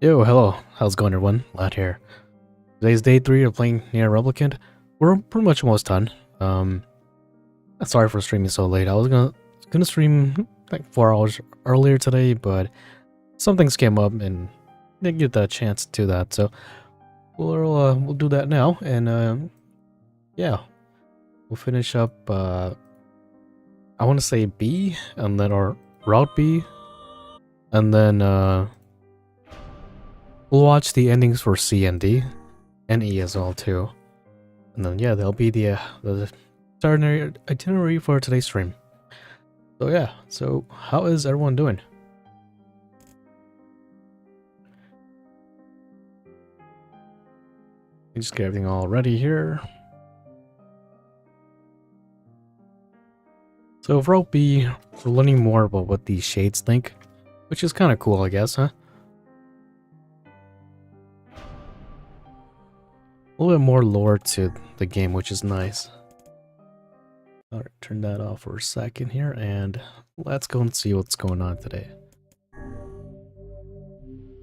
Yo, hello. How's it going, everyone? Lad here. Today's day 3 of playing Nier Replicant. We're pretty much almost done. Sorry for streaming so late. I was gonna stream like 4 hours earlier today, but some things came up and didn't get the chance to do that. So we'll do that now, and yeah, we'll finish up. I want to say B, and then or Route B, and then we'll watch the endings for C and D, and E as well too. And then yeah, that'll be the itinerary for today's stream. So yeah, so how is everyone doing? You just get everything all ready here. So for Route B, we're learning more about what these shades think, which is kind of cool, I guess, huh? A little bit more lore to the game, which is nice. Alright, turn that off for a second here, and let's go and see what's going on today.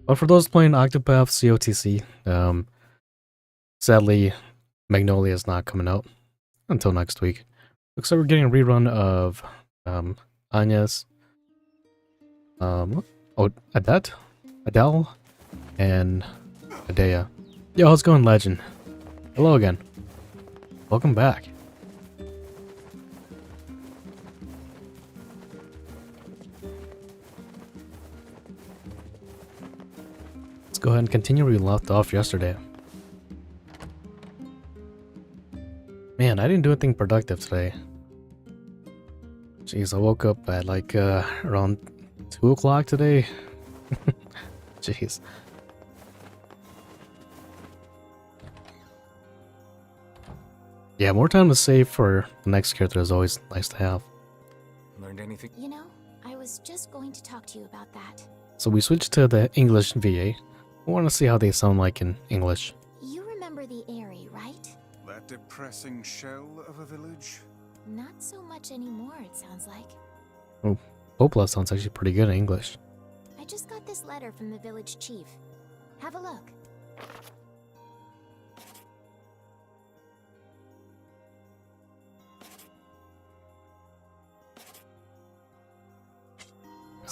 But for those playing Octopath COTC, sadly, Magnolia is not coming out until next week. Looks like we're getting a rerun of Anya's, Adele, and Adea. Yo, how's it going, Legend? Hello again. Welcome back. Let's go ahead and continue where we left off yesterday. Man, I didn't do anything productive today. Jeez, I woke up at like around 2 o'clock today. Jeez. Yeah, more time to save for the next character is always nice to have. Learned anything? You know, I was just going to talk to you about that. So we switched to the English VA. I want to see how they sound like in English. You remember the Airy, right? That depressing shell of a village? Not so much anymore, it sounds like. Oh, Popla sounds actually pretty good in English. I just got this letter from the village chief. Have a look.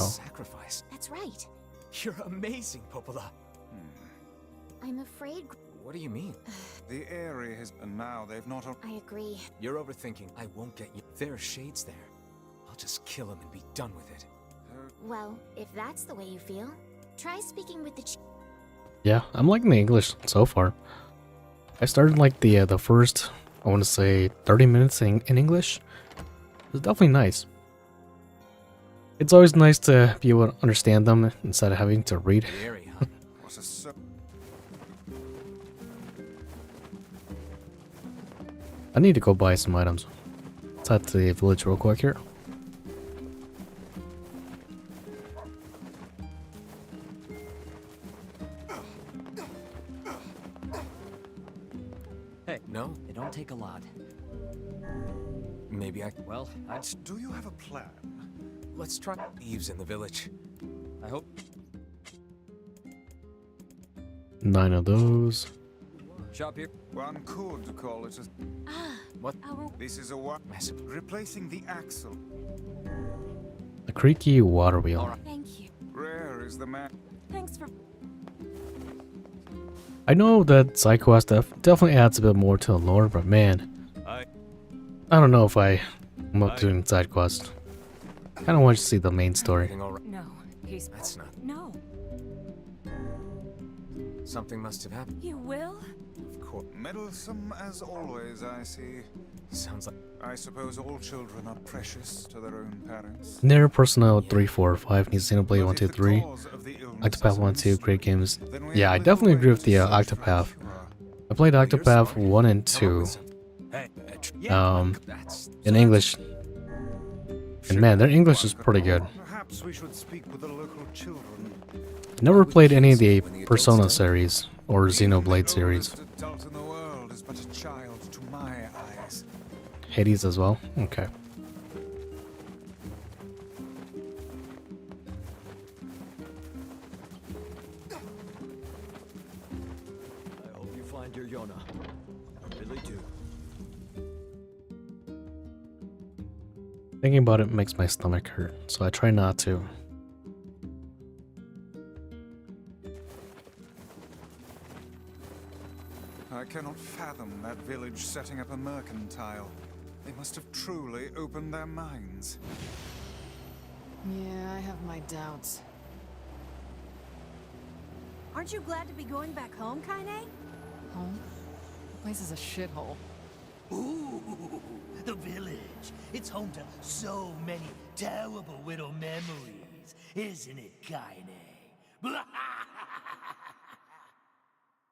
Oh. Sacrifice. That's right. You're amazing, Popola. I'm afraid... What do you mean? The area has... And now they've not... I agree. You're overthinking. I won't get you. There are shades there. I'll just kill him and be done with it. Well, if that's the way you feel, try speaking with the chief. Yeah, I'm liking the English so far. I started like the first, I want to say 30 minutes in English. It's definitely nice. It's always nice to be able to understand them instead of having to read. The area, huh? Was a so... I need to go buy some items. Let's head to the village real quick here. Hey, no? They don't take a lot. Maybe I... Well, Do you have a plan? Let's try thieves in the village. I hope... 9 of those. shop here. One could call it a... What? This is a what? Massive. Replacing the axle. A creaky water wheel. Thank you. Rare is the man. Thanks for... I know that side quest definitely adds a bit more to the lore, but man, I don't know if I'm up doing side quest. I kind of want to see the main story. Everything all right? No, he's... That's not... No, Something must have happened. you will? Of course. Meddlesome as always, I see. Sounds like... I suppose all children are precious to their own parents. Nier Personnel 3, 4, 5 needs Xenoblade 1, 2, 3. Octopath 1, 2, great games. Yeah, I definitely agree with the Octopath. I played Octopath 1 and 2 in English. And man, their English is pretty good. Perhaps we should speak with the local children. Never played any of the Persona series or Xenoblade series. Adult in the world is but a child to my eyes. Hades as well? Okay. find your Yona. I really do. Thinking about it makes my stomach hurt, so I try not to. I cannot fathom that village setting up a mercantile. They must have truly opened their minds. Yeah, I have my doubts. Aren't you glad to be going back home, Kaine? Home? The place is a shithole. Ooh, the village. It's home to so many terrible little memories, isn't it, Kaine?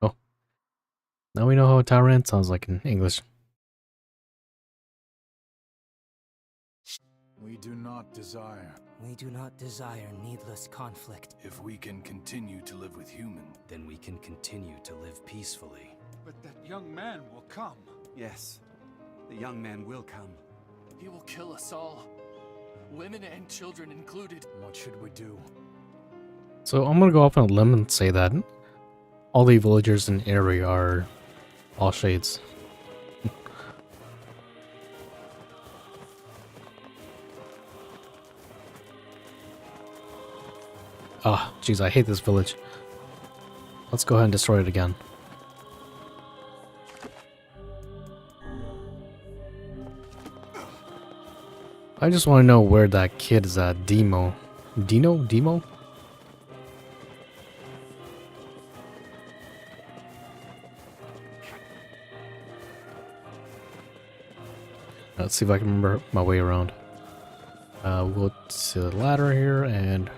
Oh. Now we know how a Tyrant sounds like in English. We do not desire. We do not desire needless conflict. If we can continue to live with humans, Then we can continue to live peacefully. But that young man will come. Yes, the young man will come. He will kill us all. Women and children included. what should we do? So I'm gonna go off on a limb and say that all the villagers in the area are all shades. Ah, jeez, I hate this village. Let's go ahead and destroy it again. I just want to know where that kid is at. Demo. Demo? Let's see if I can remember my way around. We'll go to the ladder here and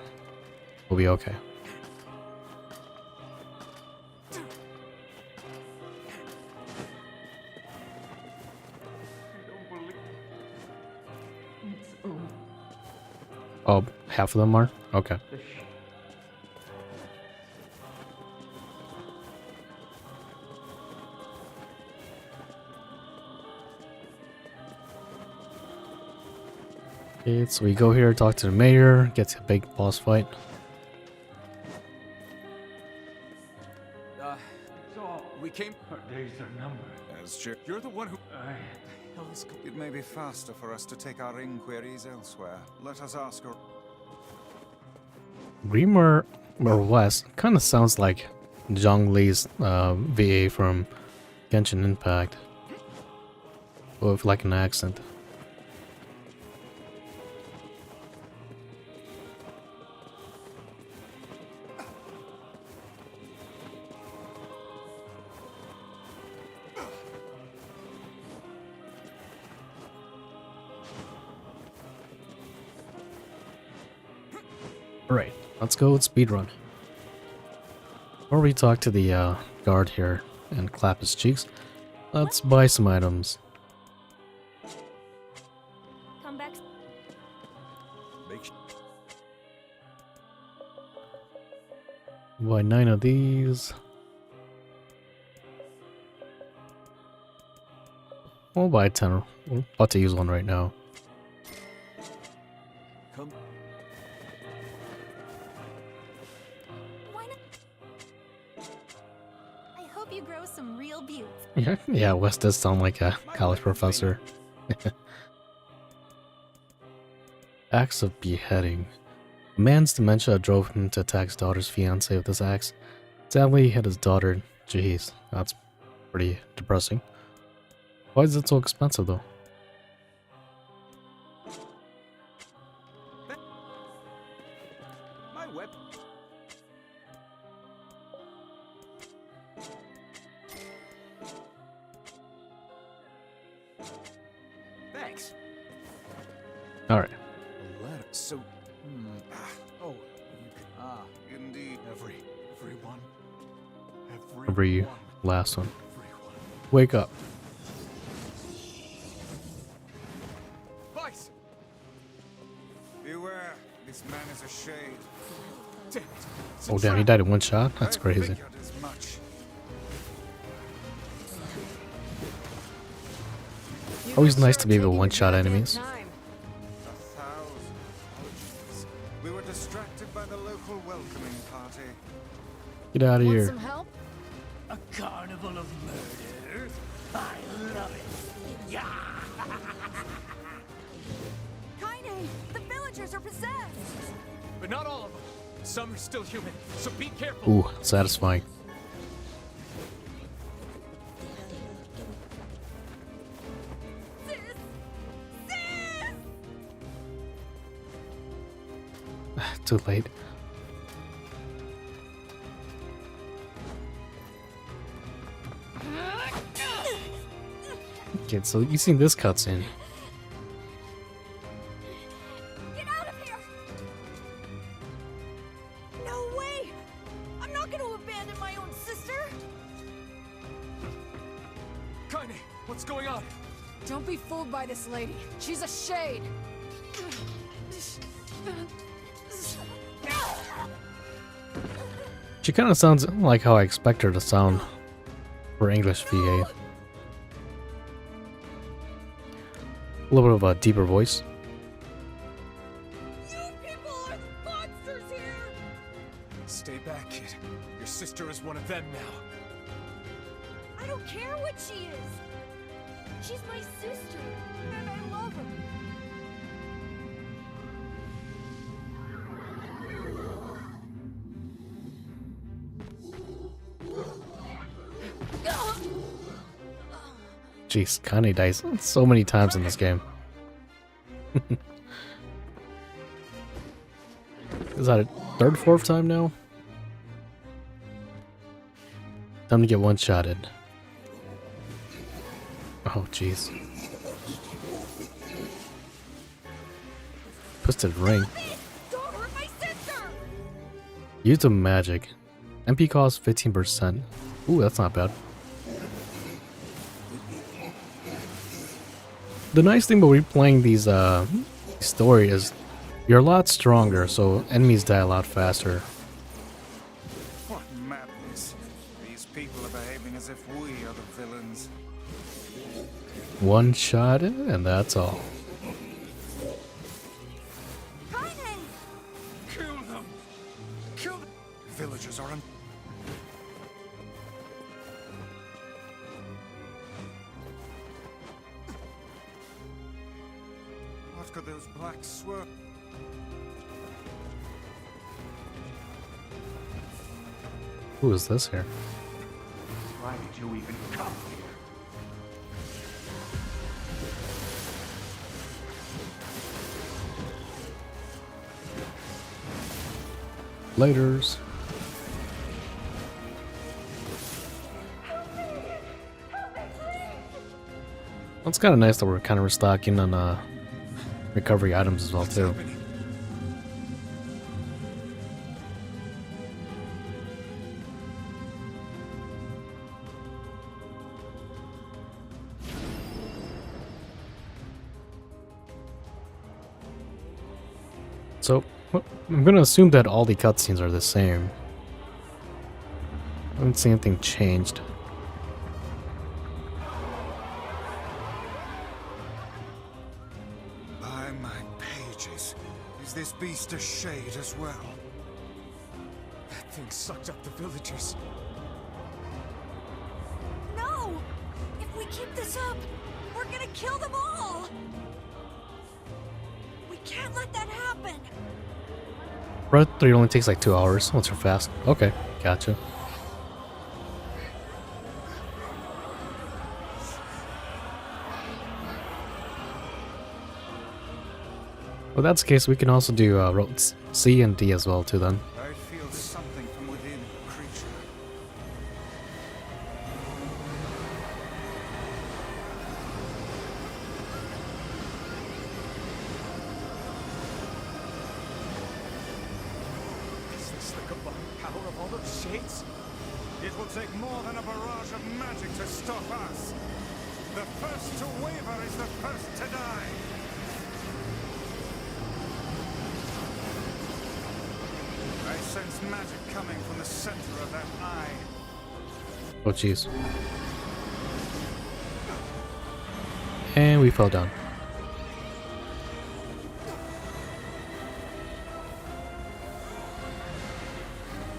we'll be okay. Oh, half of them are? Okay. Okay, so we go here, talk to the mayor, get to a big boss fight. We came. Our days are numbered. You're the one who... Hell is It may be faster for us to take our inquiries elsewhere. Let us ask her... Grimoire or West kind of sounds like Zhang Li's VA from Genshin Impact. With like an accent. Alright, let's go with speedrun. Before we talk to the guard here and clap his cheeks, let's buy some items. Come back. Buy 9 of these. We'll buy 10. We're about to use one right now. Come. Why not? I hope you grow some real buttes. Yeah, Wes does sound like a college professor. Acts of beheading. A man's dementia drove him to attack his daughter's fiance with this axe. Sadly, he had his daughter. Jeez, that's pretty depressing. Why is it so expensive though? My web. Thanks. Alright. A letter. So, oh, Indeed. Every last one. Wake up. Vice! Beware, this man is a shade. Damn it. It's a Oh damn, he trap. died in one shot? That's I crazy. figured as much. Always nice to be able to one-shot enemies. A thousand apologies. We were distracted by the local welcoming party. Get out of Want here. some help? A carnival of murder? I love it. Yeah. Kaine, the villagers are possessed. But not all of them. Some are still human, so be careful. Ooh, satisfying. Sis! Sis! Too late. Okay, so you've seen this cutscene. Get out of here! No way! I'm not going to abandon my own sister! Kaine, what's going on? Don't be fooled by this lady. She's a shade. She kind of sounds like how I expect her to sound for English VA. A little bit of a deeper voice. You people are the monsters here! Stay back, kid. Your sister is one of them now. I don't care what she is! She's my sister, and I love her. Jeez, Kanye dies so many times in this game. Is that a third, fourth time now? Time to get one-shotted. Oh, jeez. Twisted ring. Don't hurt my sister! Use the magic. MP cost 15%. Ooh, that's not bad. The nice thing about replaying these story is you're a lot stronger, so enemies die a lot faster. What madness. These people are behaving as if we are the villains. One shot, and that's all. Kaine! Kill them! Kill them! Villagers are What could those black swirl? Who is this here? Why did you even come here? Laters. It's kind of nice that we're kind of restocking on recovery items as well too. So, I'm gonna assume that all the cutscenes are the same. I haven't seen anything changed. By my pages, is this beast a shade as well? That thing sucked up the villagers. No! If we keep this up, we're gonna kill them all! We can't let that happen! Road 3 only takes like 2 hours once you're fast. Okay, gotcha. Well, that's the case. We can also do roads C and D as well too. Then I feel something from within the creature. Is this the combined power of all those shades? It will take more than a barrage of magic to stop us. The first to waver is the first to die. I sense magic coming from the center of that eye. oh jeez, and we fell down.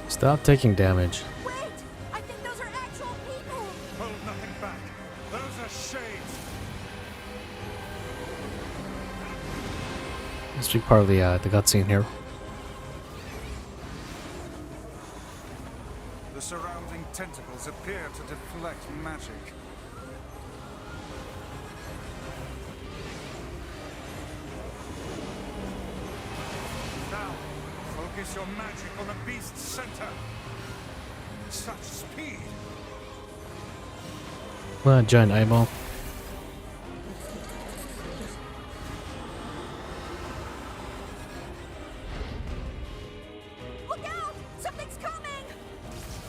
Stop taking damage. Wait! I think those are actual hold nothing back. Those are shades. This will be part of the cutscene here. The surrounding tentacles appear to deflect magic. Now, focus your magic on the beast's center. Such speed. Giant eyeball. Look out! Something's coming!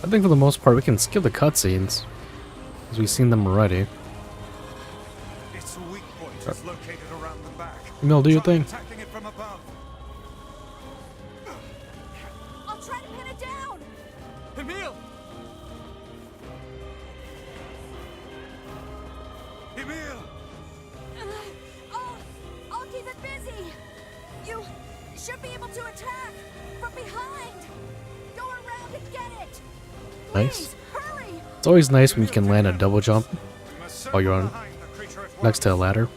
I think for the most part we can skip the cutscenes, as we've seen them already. Its weak point is located around the back. Emil, do your Try thing. attacking it from above. I'll try to pin it down! Emil! Emil! I'll keep it busy! You should be able to attack from behind! Go around and get it! Nice. Please, hurry! It's always nice when you can land a double jump We must while you're circle on behind the creature at once. next to a ladder.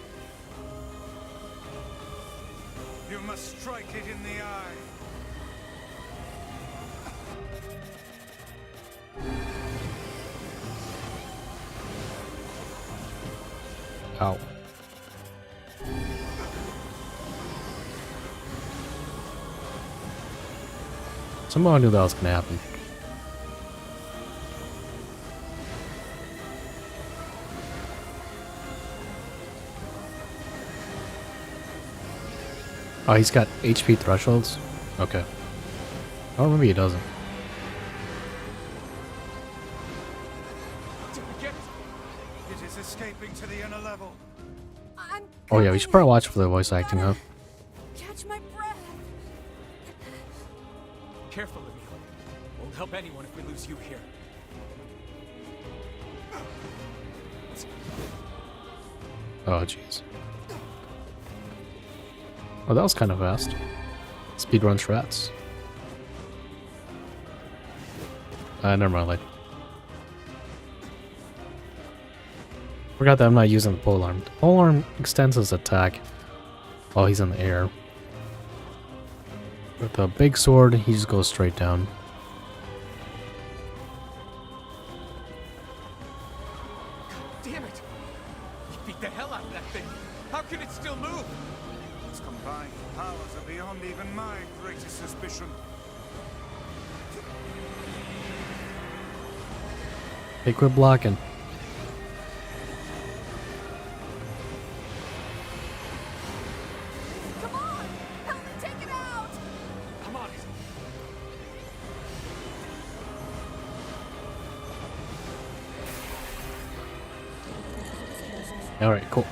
You must strike it in the eye. Ow. Somehow I knew that was gonna happen. Oh, he's got HP thresholds? Okay. Oh, maybe he doesn't. Did we get it? It is escaping to the inner level. I'm Oh yeah, we coming. should probably watch for the voice acting, huh? Catch my breath! Careful, Emil. Won't help anyone if we lose you here. Oh, jeez. Oh, that was kind of fast. Speedrun strats. Never mind, like. Forgot that I'm not using the polearm. The polearm extends his attack while he's in the air. With the big sword, he just goes straight down. Damn it! You beat the hell out of that thing! How can it still move? Its combined powers are beyond even my greatest suspicion. Hey, quit blocking. Come on! Help me take it out! Come on! Alright, cool.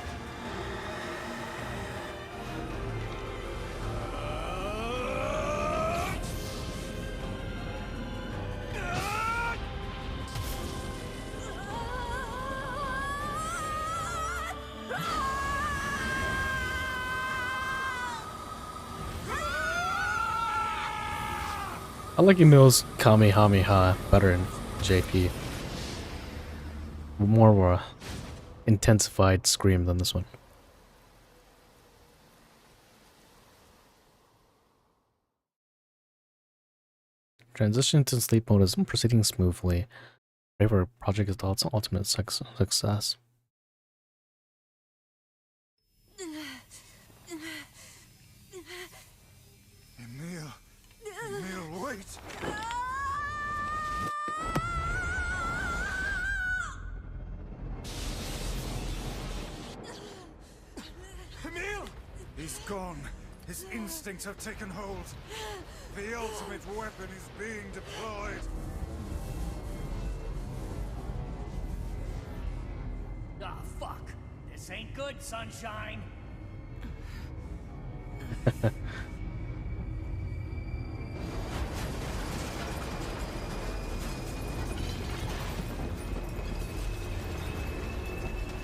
I like Emil's Kamehameha better in JP. More of a intensified scream than this one. Transition to sleep mode is proceeding smoothly. Pray for project is the ultimate success. Emil! Emil, wait! Emil! He's gone. His instincts have taken hold. The ultimate weapon is being deployed. Ah, fuck. This ain't good, sunshine.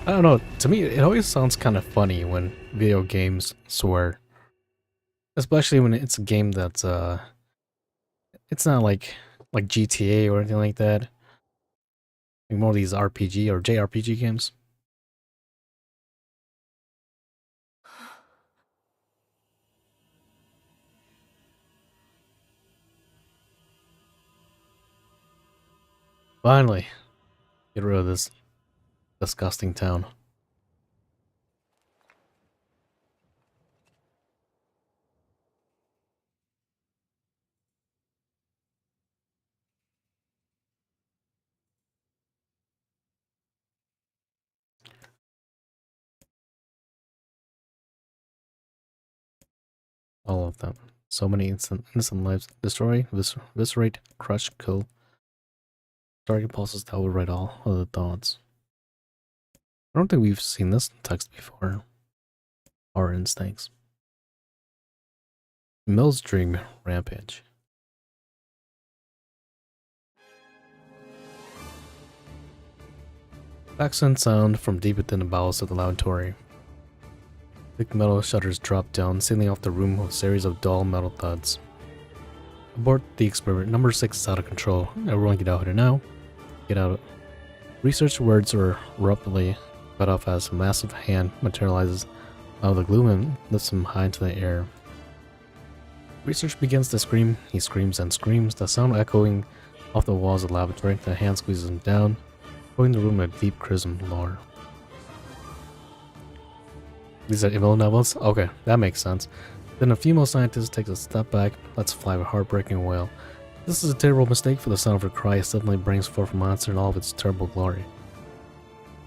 I don't know, to me it always sounds kind of funny when video games swear. Especially when it's a game that's it's not like GTA or anything like that. Like more of these RPG or JRPG games. Finally, get rid of this disgusting town. All of them. So many innocent lives. Destroy, viscerate, crush, kill. Stark impulses that override all other thoughts. I don't think we've seen this text before. Our instincts. Mill's dream rampage. Accent sound from deep within the bowels of the laboratory. Thick metal shutters drop down, sealing off the room with a series of dull metal thuds. Abort the experiment. Number 6 is out of control. Everyone get out here now. Get out. Research words are abruptly cut off as a massive hand materializes out of the gloom and lifts him high into the air. Research begins to scream. He screams and screams, the sound echoing off the walls of the laboratory. The hand squeezes him down, filling the room with deep crimson lore. These are Emil novels? Okay, that makes sense. Then a female scientist takes a step back, lets fly a heartbreaking wail. This is a terrible mistake, for the sound of her cry suddenly brings forth a monster in all of its terrible glory.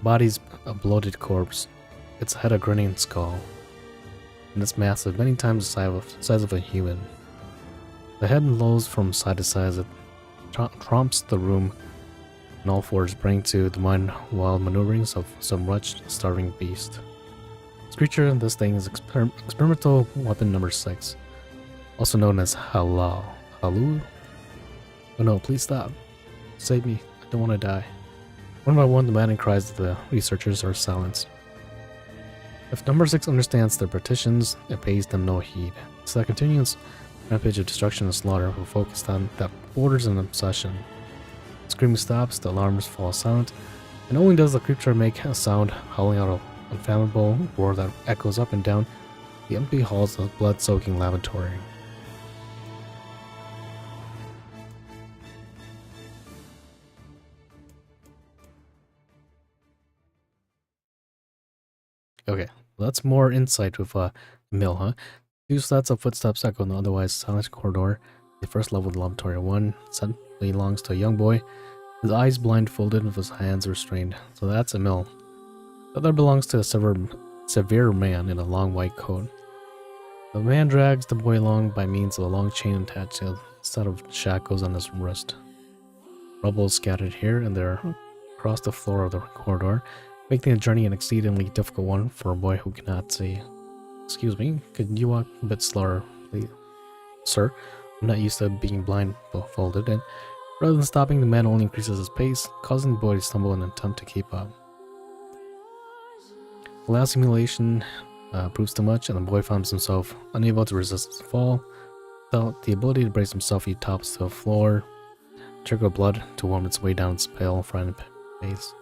Body's a bloated corpse, its head a grinning skull, and it's massive, many times the size of a human. The head lolls from side to side as it tromps the room in all fours, bringing to the mind wild maneuverings of some wretched, starving beast. This creature, this thing, is experimental weapon number 6, also known as Halal. Halal? Oh no, please stop. Save me. I don't want to die. One by one, the maddening cries of the researchers are silenced. If number 6 understands their petitions, it pays them no heed. So that continuous rampage of destruction and slaughter will focus on that borders an obsession. The screaming stops, the alarms fall silent, and only does the creature make a sound, howling out an unfathomable roar that echoes up and down the empty halls of the blood-soaking laboratory. Okay, that's more insight with Mill, huh? 2 sets of footsteps echo in the otherwise silent corridor. The first level of the laboratory. One set belongs to a young boy, his eyes blindfolded with his hands restrained. So that's Emil. The other belongs to a severe man in a long white coat. The man drags the boy along by means of a long chain attached to a set of shackles on his wrist. Rubble is scattered here and there across the floor of the corridor, making the journey an exceedingly difficult one for a boy who cannot see. Excuse me, could you walk a bit slower, please? Sir, I'm not used to being blindfolded, and rather than stopping, the man only increases his pace, causing the boy to stumble in an attempt to keep up. The last simulation proves too much, and the boy finds himself unable to resist his fall. Without the ability to brace himself, he tops to the floor, trickle of blood to warm its way down its pale, frightened face.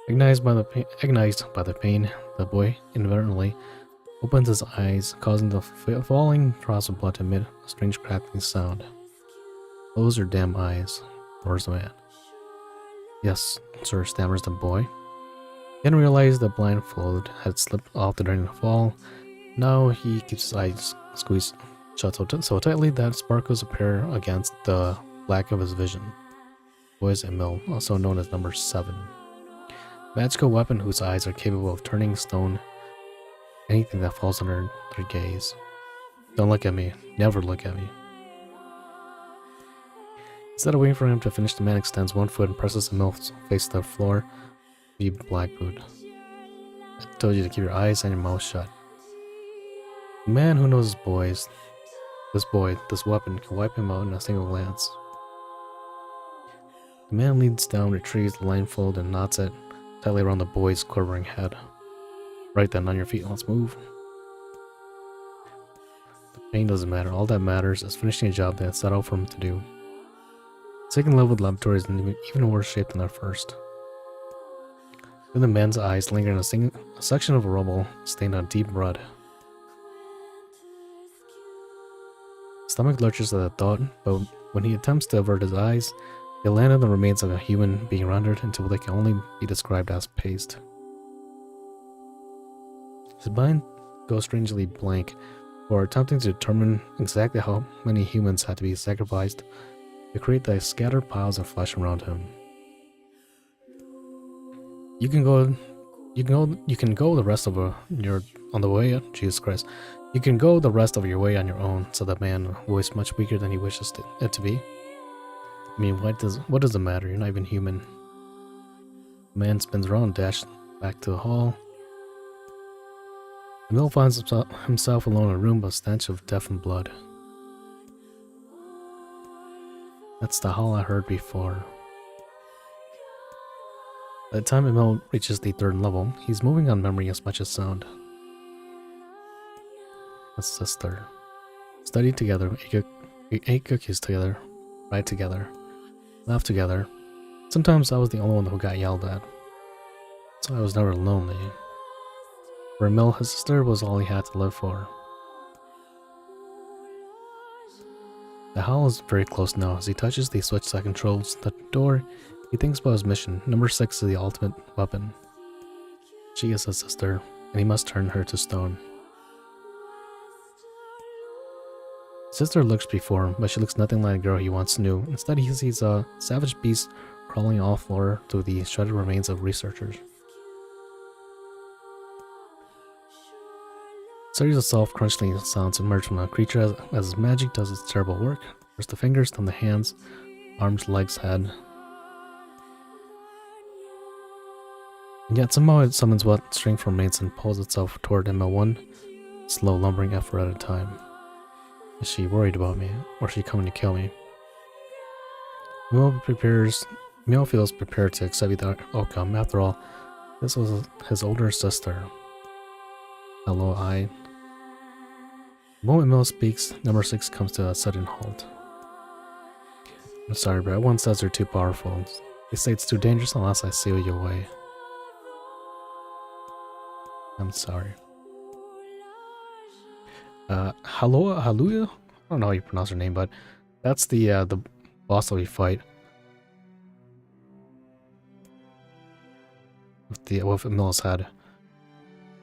Agonized by the pain, the boy inadvertently opens his eyes, causing the falling drops of blood to emit a strange crackling sound. Close your damn eyes, roars the man. Yes, sir, stammers the boy. Then realized the blindfold had slipped off during the fall. Now he keeps his eyes squeezed shut so tightly that sparkles appear against the black of his vision. Boys and Mill, also known as number 7. Magical weapon whose eyes are capable of turning stone anything that falls under their gaze. Don't look at me. Never look at me. Instead of waiting for him to finish, the man extends one foot and presses Emil's face to the floor. You black boot. I told you to keep your eyes and your mouth shut. The man who knows his boys, this weapon, can wipe him out in a single glance. The man leans down, retrieves the blindfold, and knots it tightly around the boy's quivering head. Right then, on your feet, let's move. The pain doesn't matter. All that matters is finishing a job they had set out for him to do. The second level of the laboratory is in even worse shape than our first. Then the man's eyes linger in a section of rubble stained on deep red. Stomach lurches at the thought, but when he attempts to avert his eyes, they land on the remains of a human being rendered into what they can only be described as paste. His mind goes strangely blank, for attempting to determine exactly how many humans had to be sacrificed to create the scattered piles of flesh around him. You can go the rest of your on the way. Jesus Christ, you can go the rest of your way on your own," said the man, a voice much weaker than he wishes it to be. "I mean, what does it matter? You're not even human." The man spins around and dashes back to the hall. Emil finds himself alone in a room with a stench of death and blood. "That's the hall I heard before." By the time Emil reaches the 3rd level, he's moving on memory as much as sound. A sister. Studied together, ate cookies together, cried together, laughed together. Sometimes I was the only one who got yelled at, so I was never lonely. For Emil, his sister was all he had to live for. The hall is very close now. As he touches the switch that controls the door, he thinks about his mission. Number 6 is the ultimate weapon. She is his sister, and he must turn her to stone. His sister looks before him, but she looks nothing like the girl he once knew. Instead, he sees a savage beast crawling off floor through the shredded remains of researchers. A series of soft, crunching sounds emerge from the creature as his magic does its terrible work. First the fingers, then the hands, arms, legs, head. And yet somehow it summons what strength remains and pulls itself toward Emma, one slow, lumbering effort at a time. Is she worried about me, or is she coming to kill me? Emil feels prepared to accept the outcome. After all, this was his older sister. "Hello, I..." The moment Emil speaks, number 6 comes to a sudden halt. "I'm sorry, but everyone says you're too powerful. They say it's too dangerous unless I seal you away." "I'm sorry." Hallelujah? I don't know how you pronounce her name, but that's the boss that we fight. With Emil's head.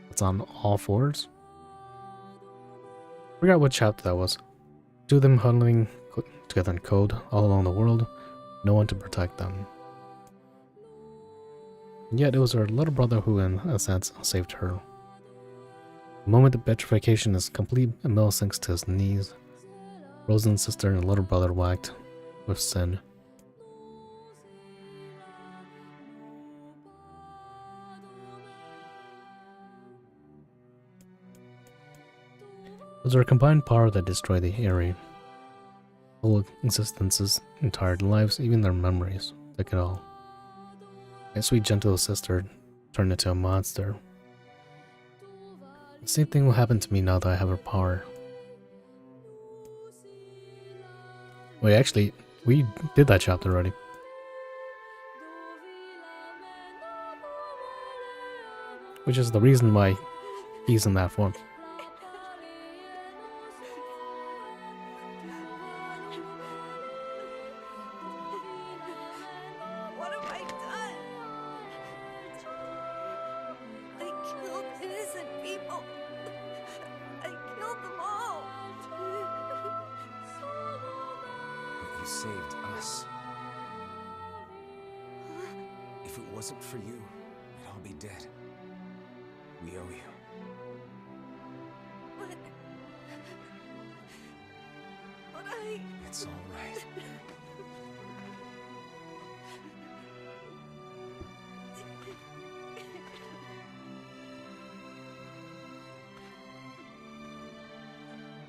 It's on all 4s. I forgot what chapter that was. 2 of them huddling together in code, all along the world, no one to protect them. And yet it was her little brother who, in a sense, saved her. The moment the petrification is complete, Emil sinks to his knees. Rosen's sister and little brother whacked with sin. It was our combined power that destroyed the Eyrie. Whole existences, entire lives, even their memories. Took it all. My sweet gentle sister turned into a monster. The same thing will happen to me now that I have her power. Wait, actually, we did that chapter already. Which is the reason why he's in that form. What have I done? I killed innocent people. I killed them all. But you saved us. If it wasn't for you, we'd all be dead. We owe you. But It's all right.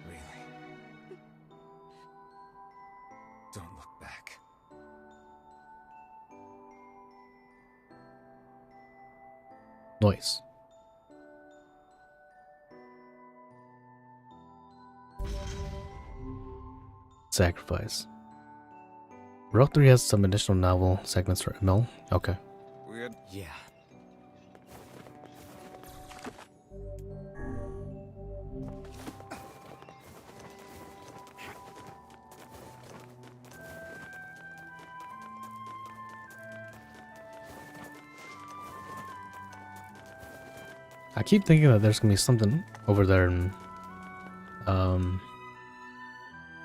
Really. Don't look back. Noise. Sacrifice. Route 3 has some additional novel segments for Emil. Okay. We had Yeah. I keep thinking that there's gonna be something over there in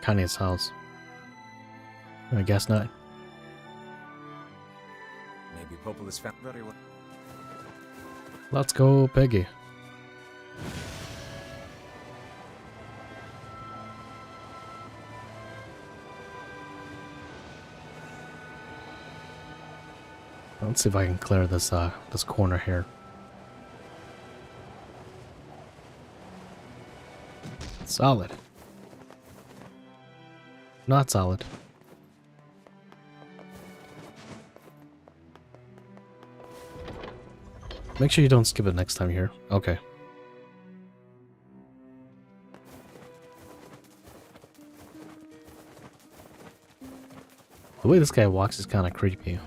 Kanye's house. I guess not. Maybe Populus found very well. Let's go, Peggy. Let's see if I can clear this this corner here. Solid. Not solid. Make sure you don't skip it next time here. Okay. The way this guy walks is kind of creepy.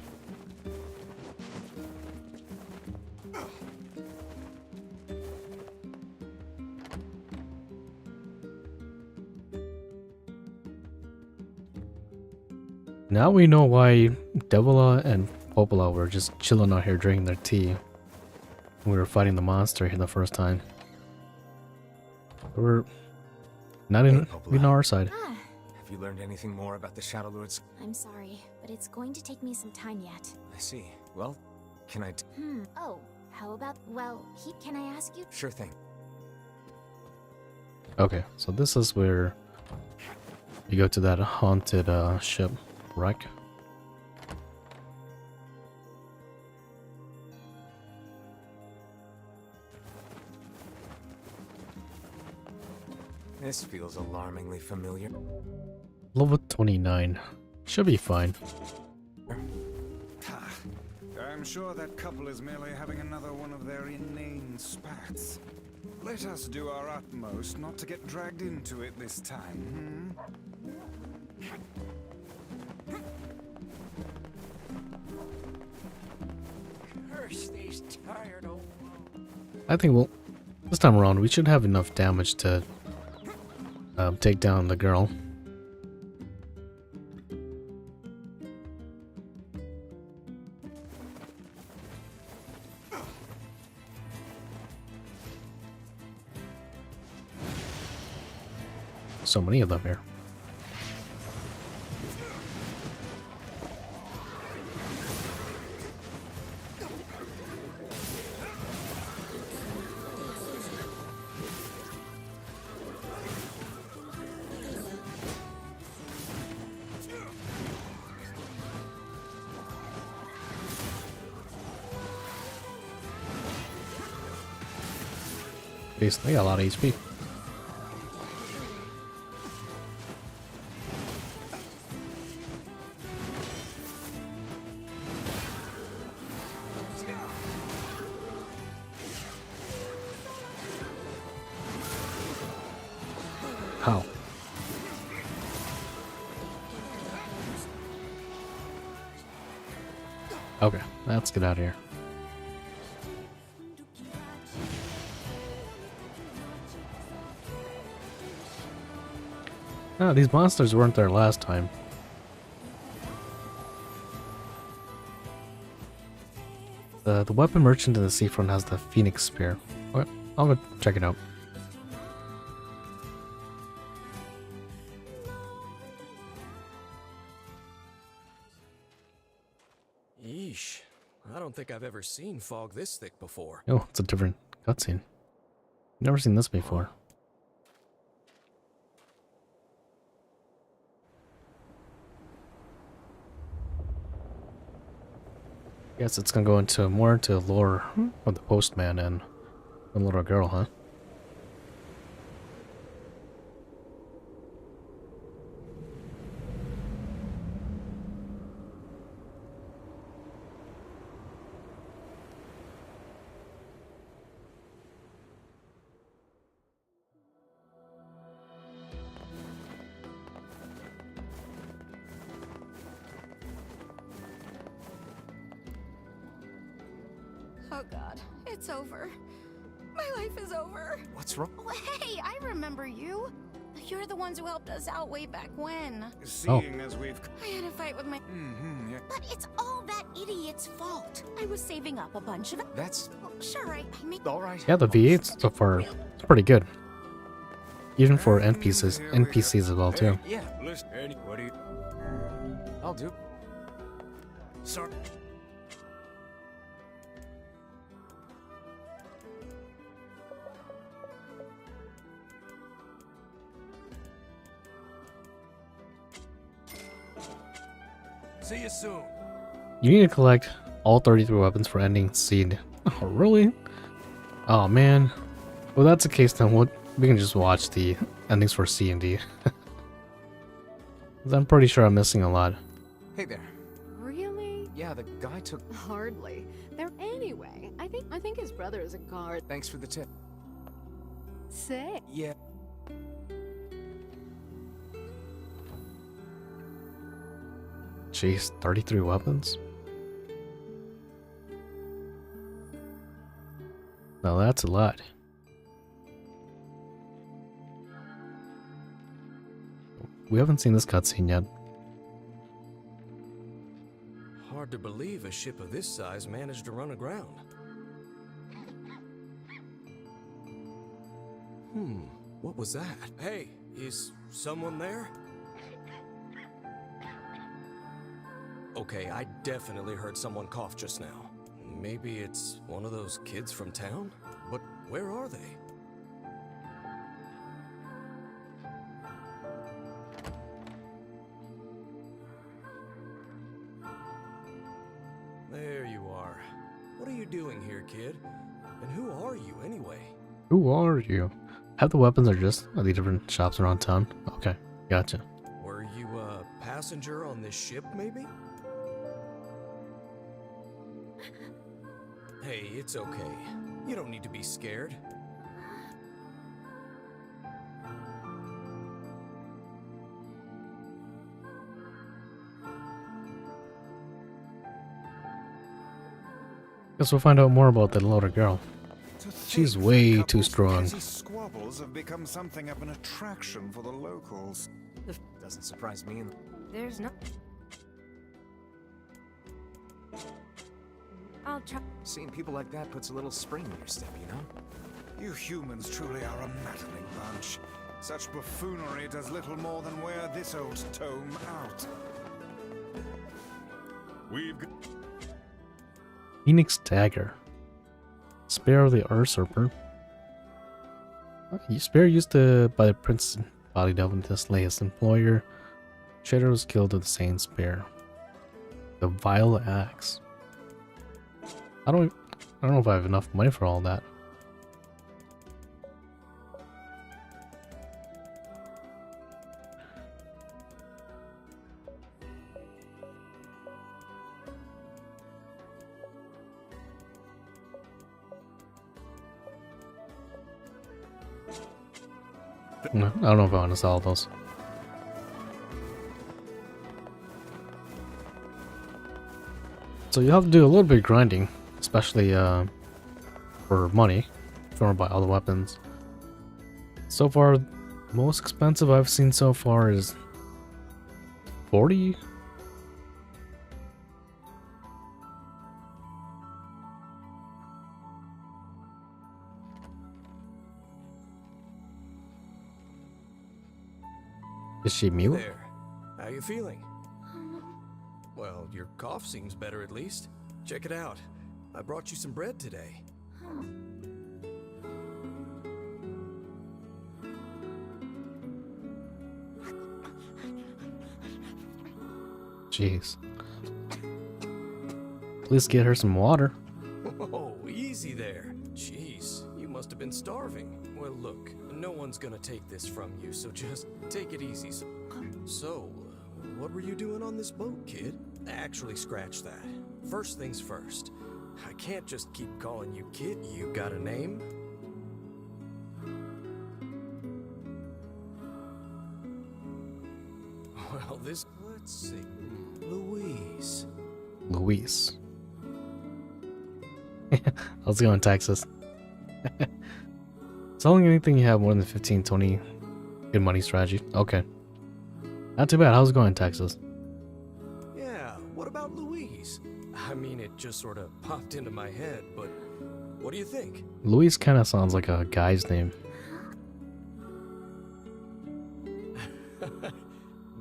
Now we know why Devila and Popola were just chilling out here drinking their tea when we were fighting the monster here the first time. We're not in our side. Ah, Have you learned anything more about the Shadow Lords? I'm sorry, but it's going to take me some time yet. I see. Well, can I... Oh, how about, well, can I ask you? Sure thing. Okay, so this is where you go to that haunted ship wreck. This feels alarmingly familiar. Level 29. Should be fine. I'm sure that couple is merely having another one of their inane spats. Let us do our utmost not to get dragged into it this time, Curse these tired old... I think we'll... This time around, we should have enough damage to take down the girl. So many of them here. They got a lot of HP. How? Okay, let's get out of here. Ah, these monsters weren't there last time. The weapon merchant in the seafront has the Phoenix Spear. Okay, I'll go check it out. Yeesh. I don't think I've ever seen fog this thick before. Oh, it's a different cutscene. Never seen this before. Guess it's gonna go into more into lore of the postman and the little girl, huh? Oh god, it's over. My life is over. What's wrong? Oh, hey, I remember you. You're the ones who helped us out way back when. Seeing as we've... I had a fight with my... yeah. But it's all that idiot's fault. I was saving up a bunch of... That's Oh, sure, I made... alright. Yeah, the V8 so far it's pretty good. Even for NPCs as well too. Yeah, listen, what do you... I'll do. Sorry. See you soon. You need to collect all 33 weapons for ending seed. Oh, really? Oh man. Well, that's the case then. We can just watch the endings for C and D. 'Cause I'm pretty sure I'm missing a lot. Hey there. Really? Yeah, the guy took... Hardly. There anyway. I think his brother is a guard. Thanks for the tip. Say. Yeah. Jeez, 33 weapons? Now that's a lot. We haven't seen this cutscene yet. Hard to believe a ship of this size managed to run aground. What was that? Hey, is someone there? Okay, I definitely heard someone cough just now. Maybe it's one of those kids from town? But where are they? There you are. What are you doing here, kid? And who are you, anyway? Who are you? Have the weapons or just at the different shops around town? Okay, gotcha. Were you a passenger on this ship, maybe? Hey, it's okay. You don't need to be scared. Guess we'll find out more about that little girl. She's think way that too couple's strong. petty squabbles have become something of an attraction for the locals. Doesn't surprise me. There's no... I'll try... Seeing people like that puts a little spring in your step, you know? You humans truly are a maddling bunch. Such buffoonery does little more than wear this old tome out. We've got... Phoenix Dagger. Spear of the Usurper. Spear used by the prince's body delving to slay his employer. Trader was killed with the same spear. The Vile Axe. I don't know if I have enough money for all that. No, I don't know if I want to sell those. So you have to do a little bit of grinding, especially for money, if you want to buy all the weapons. So far, most expensive I've seen so far is 40. Is she mute? There. How you feeling? Well, your cough seems better at least. Check it out. I brought you some bread today. Jeez. Please get her some water. Oh, easy there. Jeez, you must have been starving. Well, look, no one's gonna take this from you, so just take it easy. So, what were you doing on this boat, kid? Actually, scratch that. First things first. I can't just keep calling you kid. You got a name? Well, let's see. Louise. Luis. Let's go in Texas. Selling anything you have more than 15, 20 good money strategy. Okay. Not too bad. How's it going, Texas? Yeah, what about Louise? I mean, it just sort of popped into my head, but what do you think? Luis kind of sounds like a guy's name.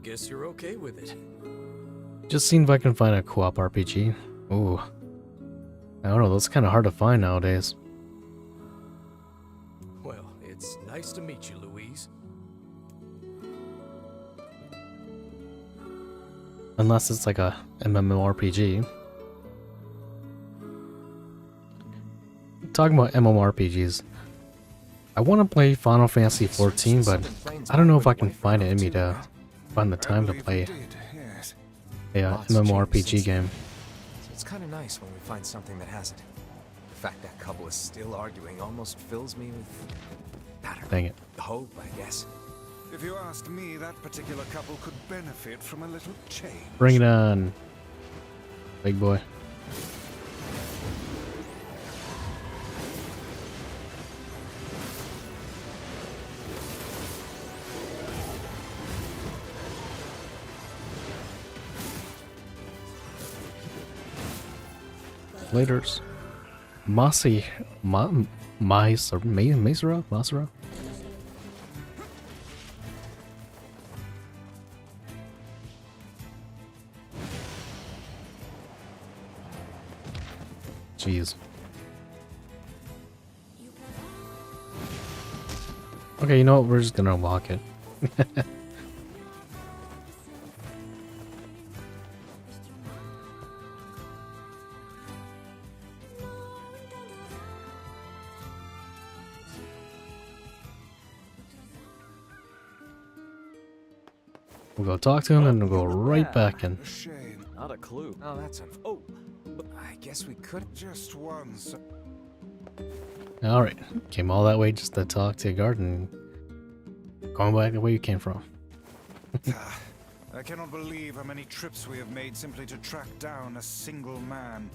Guess you're okay with it. Just seeing if I can find a co-op RPG. Ooh. I don't know, that's kind of hard to find nowadays. Well, it's nice to meet you, Louise. Unless it's like a MMORPG. Talking about MMORPGs. I want to play Final Fantasy XIV, but I don't know if I can find it in me to find the time to play a MMORPG game. It's kind of nice when we find something that hasn't. The fact that couple is still arguing almost fills me with, I don't know, Dang it. hope, I guess. If you ask me, that particular couple could benefit from a little change. Bring it on, big boy. Laters. Masura? Jeez. Okay, you know what? We're just gonna walk it. We'll go talk to him and we'll go right back in. Shame. Not a clue. Oh, that's oh, but I guess we could. Just once. Alright, came all that way just to talk to your garden. Going back the way you came from. I cannot believe how many trips we have made simply to track down a single man.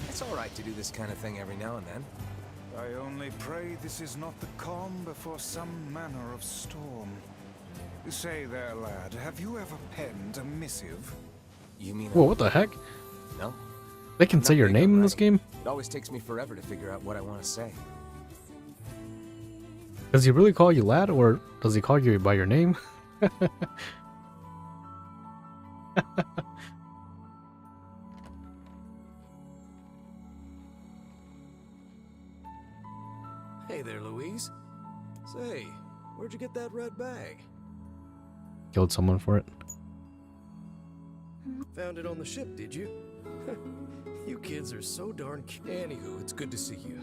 It's all right to do this kind of thing every now and then. I only pray this is not the calm before some manner of storm. Say there, lad, have you ever penned a missive? You mean? Whoa, what the heck? No. They can say your name in this game? It always takes me forever to figure out what I want to say. Does he really call you lad, or does he call you by your name? Hey there, Louise. Say, where'd you get that red bag? Killed someone for it. Found it on the ship, did you? You kids are so darn cute. Anywho, it's good to see you.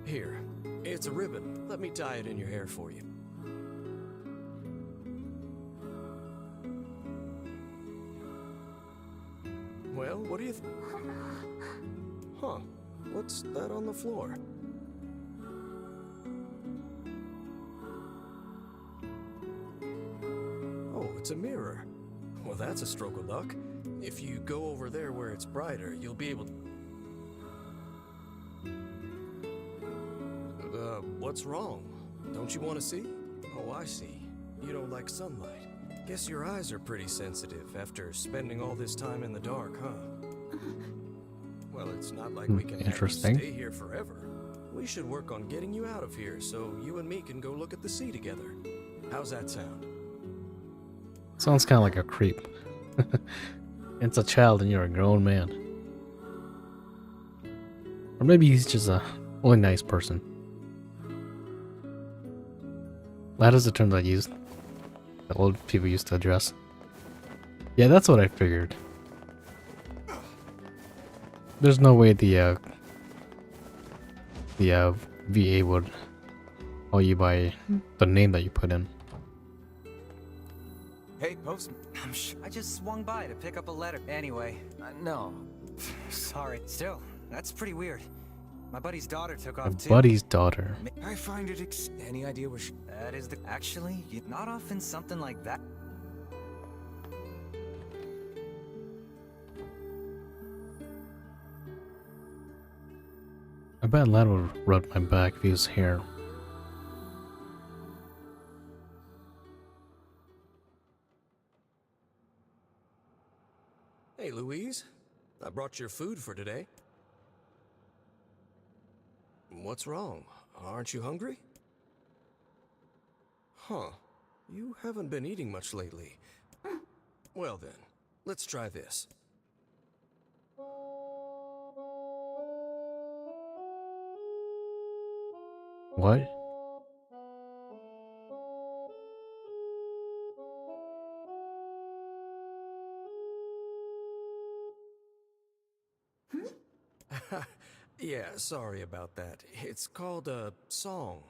Here, it's a ribbon. Let me tie it in your hair for you. Well, what do you think? Huh, what's that on the floor? Oh, it's a mirror. Well, that's a stroke of luck. If you go over there where it's brighter, you'll be able to... what's wrong? Don't you want to see? Oh, I see. You don't like sunlight. Guess your eyes are pretty sensitive after spending all this time in the dark, huh? Well, it's not like we can have you stay here forever. We should work on getting you out of here so you and me can go look at the sea together. How's that sound? Sounds kind of like a creep. It's a child and you're a grown man. Or maybe he's just a really nice person. That is the term I used. That old people used to address. Yeah, that's what I figured. There's no way the VA would call you by the name that you put in. Hey, postman. I just swung by to pick up a letter. Anyway, No. sorry. Still, that's pretty weird. My buddy's daughter took off too. Buddy's daughter. I find it Any idea where she... That is the... Actually, not often something like that. I bet Lad would rub my back if he was here. Hey, Louise. I brought your food for today. What's wrong? Aren't you hungry? Huh. You haven't been eating much lately. Well then, let's try this. What? Yeah, sorry about that. It's called a song.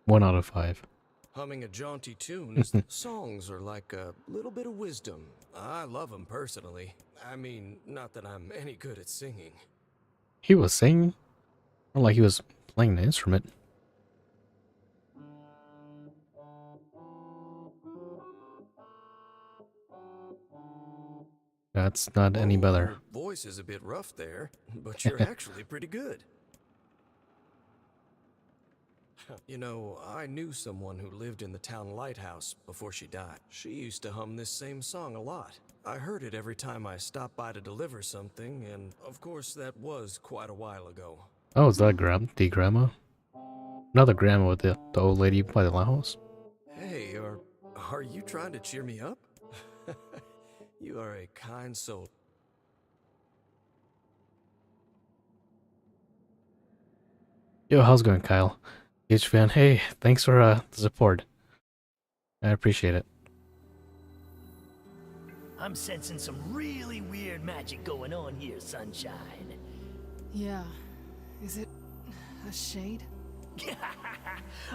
1 out of 5. Humming a jaunty tune is songs are like a little bit of wisdom. I love them personally. I mean, not that I'm any good at singing. He was singing? Or like he was playing the instrument. That's not any better. Your voice is a bit rough there, but you're actually pretty good. You know, I knew someone who lived in the town lighthouse before she died. She used to hum this same song a lot. I heard it every time I stopped by to deliver something, and of course that was quite a while ago. Oh, is that the grandma? Another grandma with the old lady by the lighthouse? Hey, are you trying to cheer me up? You are a kind soul. Yo, how's it going, Kyle? Huge fan. Hey, thanks for the support. I appreciate it. I'm sensing some really weird magic going on here, Sunshine. Yeah. Is it a shade?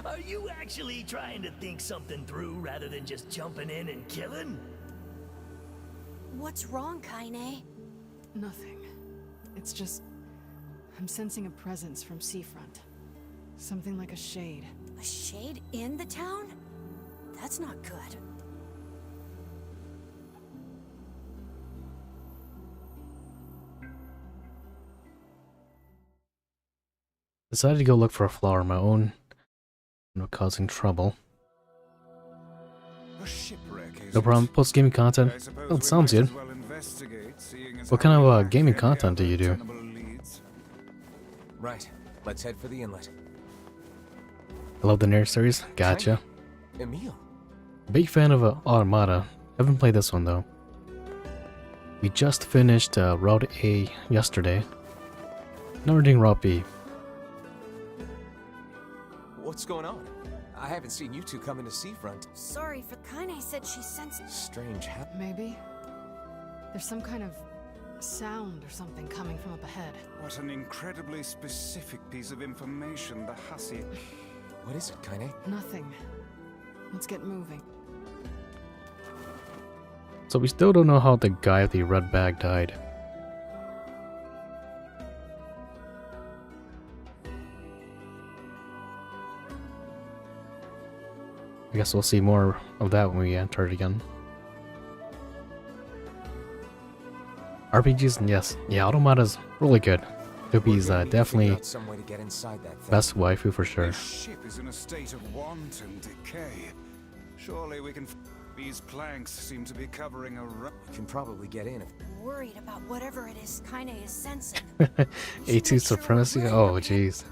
Are you actually trying to think something through rather than just jumping in and killing? What's wrong, Kaine? Nothing. It's just... I'm sensing a presence from seafront. Something like a shade. A shade in the town? That's not good. Decided to go look for a flower on my own. Not causing trouble. A shipwreck, is No problem. Post gaming content. Oh, it sounds good. What kind of gaming content do you do? Right. Let's head for the inlet. I love the Nier series. Gotcha. Emil. Big fan of Automata. Haven't played this one though. We just finished Route A yesterday. Now we're doing Route B. What's going on? I haven't seen you two come into Seafront. Sorry, for Kaine said she sensed... Strange. Maybe. There's some kind of sound or something coming from up ahead. What an incredibly specific piece of information the hussy... What is it, Kaine? Nothing. Let's get moving. So we still don't know how the guy with the red bag died. I guess we'll see more of that when we enter it again. RPGs, yes. Yeah, Automata's really good. Tupi's definitely best waifu for sure. This ship is in a state of wanton decay. Surely we can... These planks seem to be covering a... We can probably get in if... Worried about whatever it is Kaine is sensing. A2 supremacy? Oh, jeez.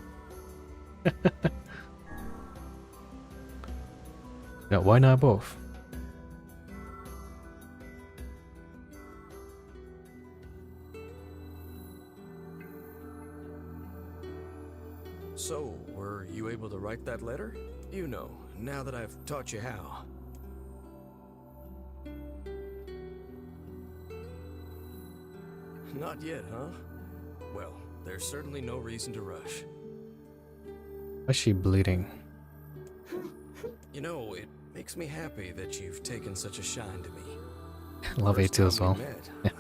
Yeah, why not both? So, were you able to write that letter? You know, now that I've taught you how. Not yet, huh? Well, there's certainly no reason to rush. Why is she bleeding? You know, it makes me happy that you've taken such a shine to me. Love A2 as well.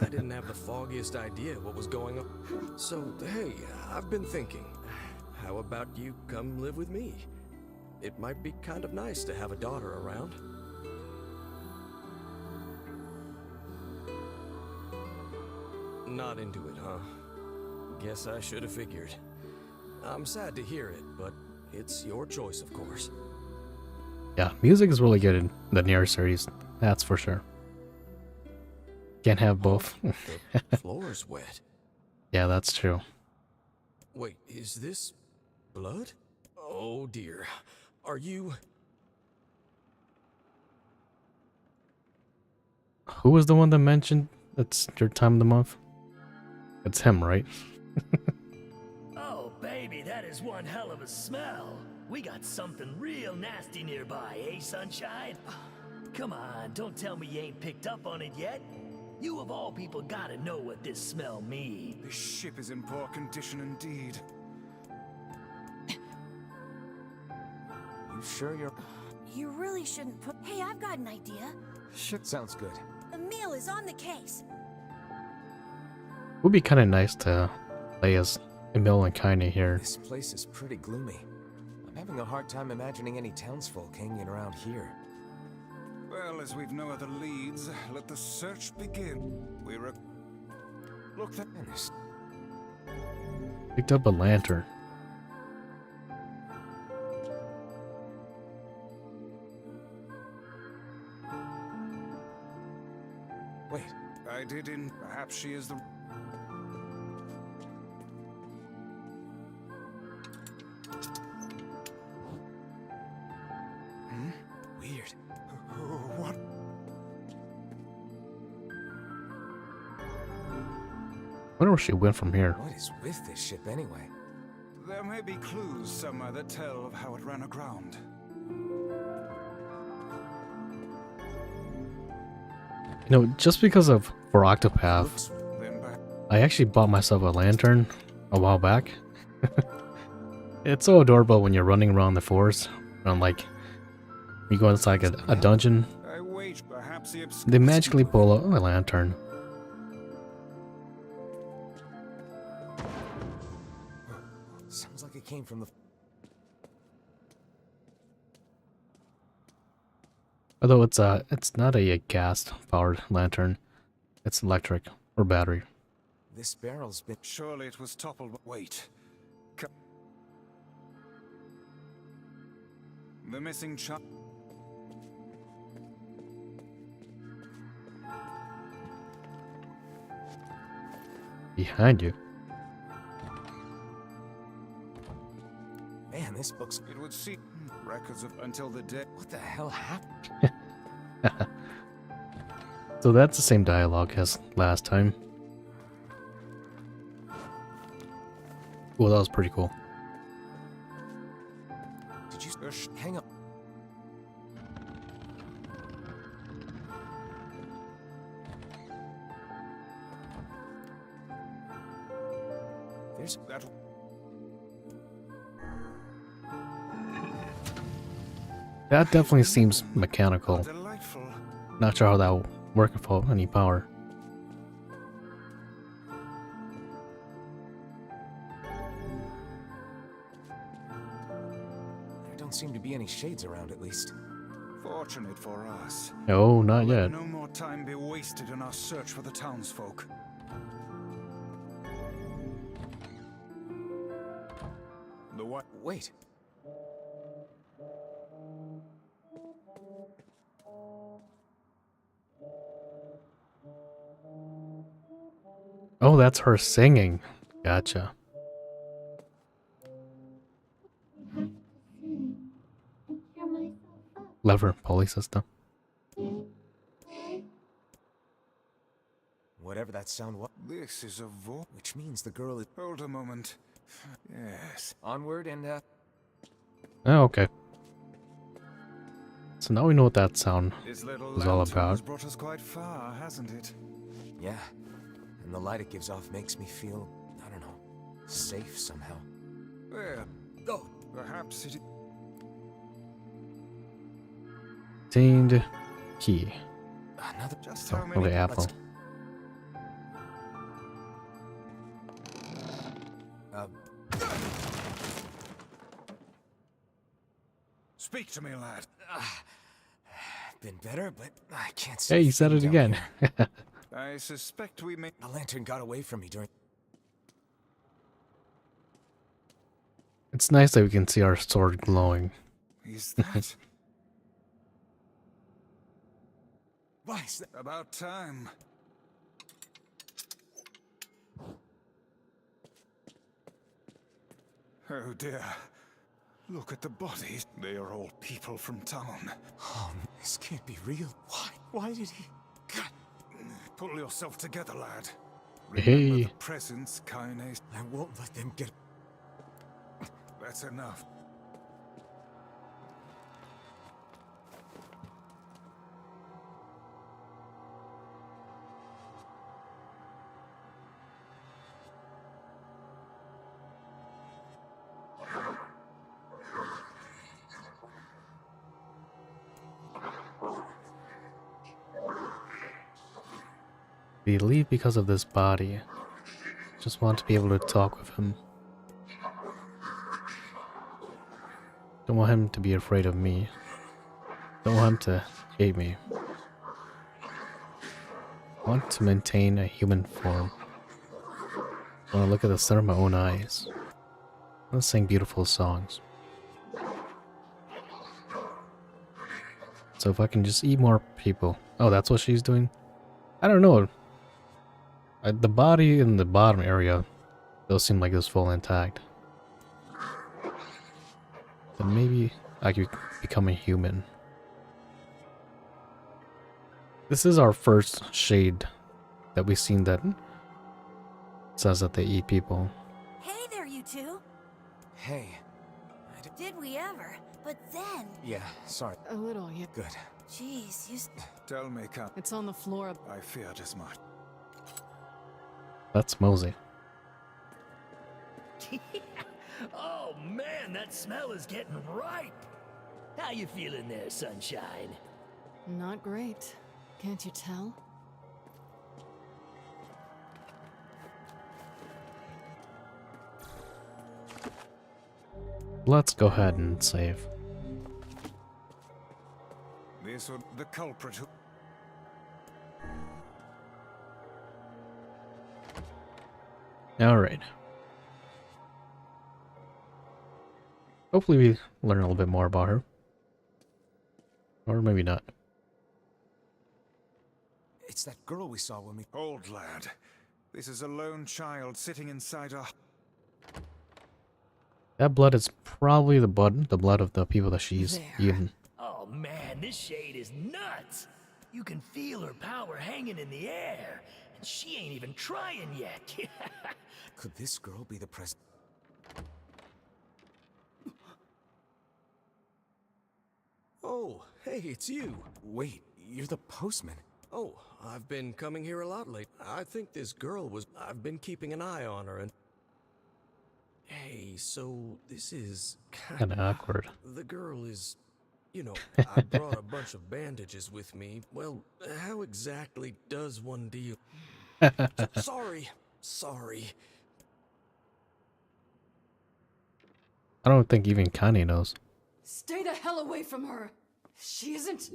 I didn't have the foggiest idea what was going on. So, hey, I've been thinking, how about you come live with me? It might be kind of nice to have a daughter around. Not into it, huh? Guess I should have figured. I'm sad to hear it, but it's your choice, of course. Yeah, music is really good in the Nier series. That's for sure. Can't have both. The floor's wet. Yeah, that's true. Wait, is this blood? Oh dear. Are you... Who was the one that mentioned it's your time of the month? It's him, right? Oh, baby, that is one hell of a smell. We got something real nasty nearby, eh, Sunshine? Come on, don't tell me you ain't picked up on it yet. You of all people gotta know what this smell means. This ship is in poor condition indeed. You sure you're... You really shouldn't put. Hey, I've got an idea. Shit, sounds good. Emil is on the case. It would be kind of nice to play as Emil and Kaine here. This place is pretty gloomy. I'm having a hard time imagining any townsfolk hanging around here. Well, as we've no other leads, let the search begin. Look, that... Picked up a lantern. Wait. I did in... Perhaps she is the... Weird. What? Wonder where she went from here. What is with this ship anyway? There may be clues somewhere that tell of how it ran aground. You know, just because of for Octopath, Then back... I actually bought myself a lantern a while back. It's so adorable when you're running around the forest, around like you go inside a dungeon. I wait, perhaps the They magically pull out a lantern. Sounds like it came from the... Although it's not a gas-powered lantern. It's electric or battery. This barrel's been... Surely it was toppled. Wait. The missing child. Behind you. Man, this book's... It would seem records of until the day. What the hell happened? So that's the same dialogue as last time. Well, that was pretty cool. Did you... hang up. There's... That... That definitely seems mechanical. Delightful. Not sure how that will work without any power. There don't seem to be any shades around, at least. Fortunate for us. No, not Let yet. no more time be wasted in our search for the townsfolk. The what? Wait. Oh, that's her singing. Gotcha. Lever pulley system. Whatever that sound was. This is a voice. Which means the girl is... Hold a moment. Yes. Onward and, Oh, okay. So now we know what that sound This little was all lantern has about. brought us quite far, hasn't it? Yeah. And the light it gives off makes me feel, I don't know, safe somehow. Well, Oh, perhaps it... Obtained key. another... Just Oh, how many... okay, apple. Let's- Speak to me, lad. Been better, but I can't see. Hey, you said it down again. here. I suspect we may... The lantern got away from me during... It's nice that we can see our sword glowing. Is that? Why is that? About time. Oh dear. Look at the bodies. They are all people from town. Oh, this can't be real. Why? Why did he? God. Pull yourself together, lad. Hey. Remember the presence, Kaine. I won't let them get. That's enough. We leave because of this body. Just want to be able to talk with him. Don't want him to be afraid of me. Don't want him to hate me. I want to maintain a human form. I want to look at the center of my own eyes. I want to sing beautiful songs. So if I can just eat more people. Oh, that's what she's doing? I don't know. The body in the bottom area does seem like it's full intact. Then maybe I could become a human. This is our first shade that we've seen that says that they eat people. Hey there, you two. Hey. Did we ever? But then... Yeah, sorry. A little, yeah. Good. Jeez, you... Tell me, Cap. It's on the floor. I feared as much. That's Mosey. Oh man, that smell is getting ripe. How you feeling there, Sunshine? Not great. Can't you tell? Let's go ahead and save. This would the culprit who... Alright. Hopefully we learn a little bit more about her. Or maybe not. It's that girl we saw when we. Old lad. This is a lone child sitting inside a... That blood is probably the blood of the people that she's There. eaten. Oh man, this shade is nuts. You can feel her power hanging in the air. And she ain't even trying yet. Could this girl be the president? Oh, hey, it's you. Wait, you're the postman. Oh, I've been coming here a lot lately. I think this girl was... I've been keeping an eye on her and... Hey, so this is... Kinda awkward. The girl is... You know, I brought a bunch of bandages with me. Well, how exactly does one deal? Sorry. I don't think even Kanye knows. Stay the hell away from her! She isn't...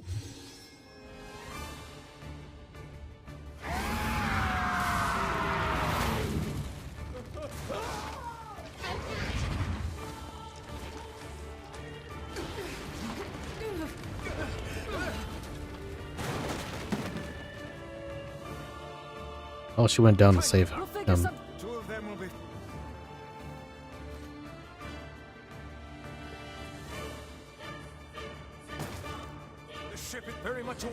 Oh, she went down to save We'll him. figure some... Two of them will be... The ship is very much. Shit!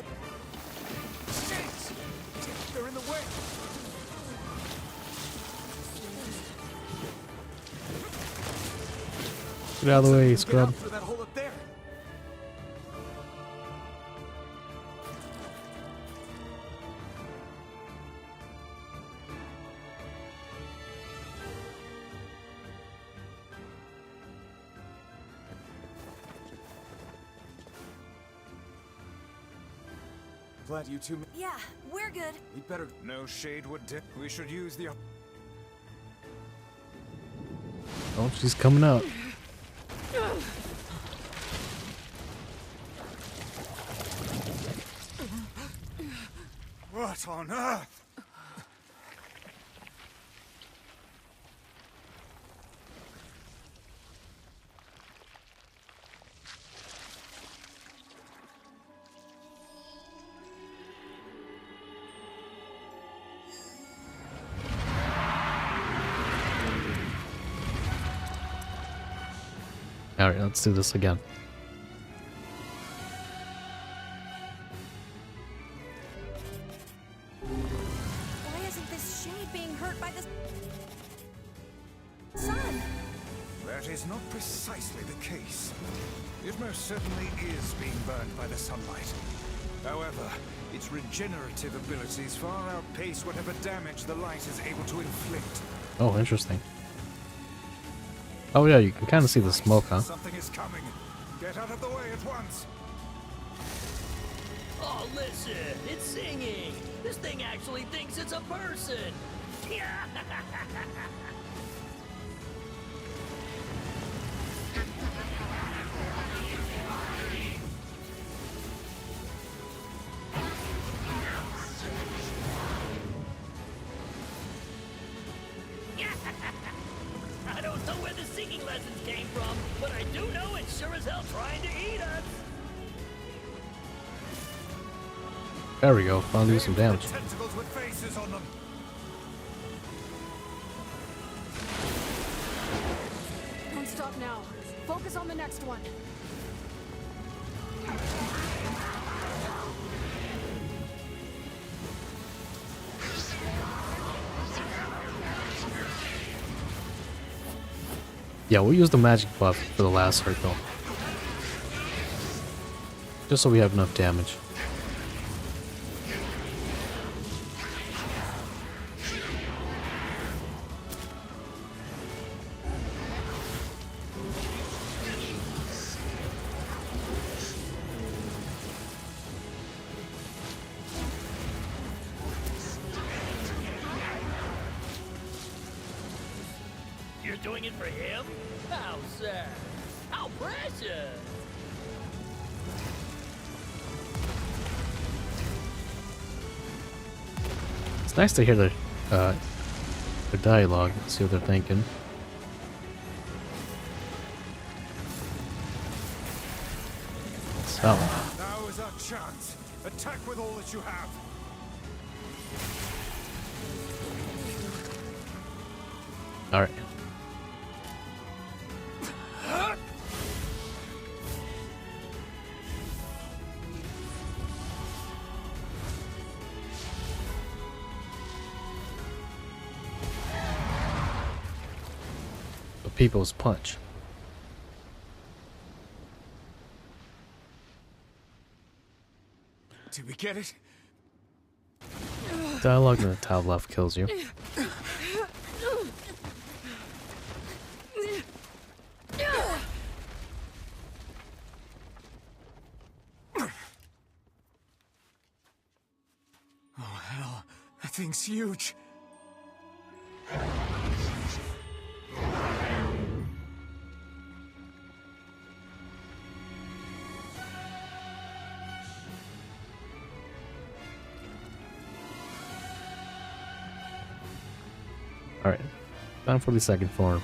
They're in the way. Get out of the way, Get out scrub. through that hole up there. Glad you two. Yeah, we're good. We better. No shade would dip. We should use the... Oh, she's coming out. What on earth? Alright, let's do this again. Why isn't this shade being hurt by the sun? That is not precisely the case. It most certainly is being burned by the sunlight. However, its regenerative abilities far outpace whatever damage the light is able to inflict. Oh, interesting. Oh yeah, you can kind of see the smoke, huh? Something is coming. Get out of the way at once. Oh, listen, it's singing. This thing actually thinks it's a person. I don't know where the singing lessons came from, but I do know it's sure as hell trying to eat us. There we go, finally do some damage. Tentacles with faces on them. Don't stop now. Focus on the next one. Yeah, we'll use the magic buff for the last circle. Just so we have enough damage. You're doing it for him? How sad. How precious. It's nice to hear their dialogue, see what they're thinking. So, Now is our chance. Attack with all that you have. alright. The people's punch. Did we get it? Dialogue in the top left kills you. Oh, hell. That thing's huge. Alright, time for the second form.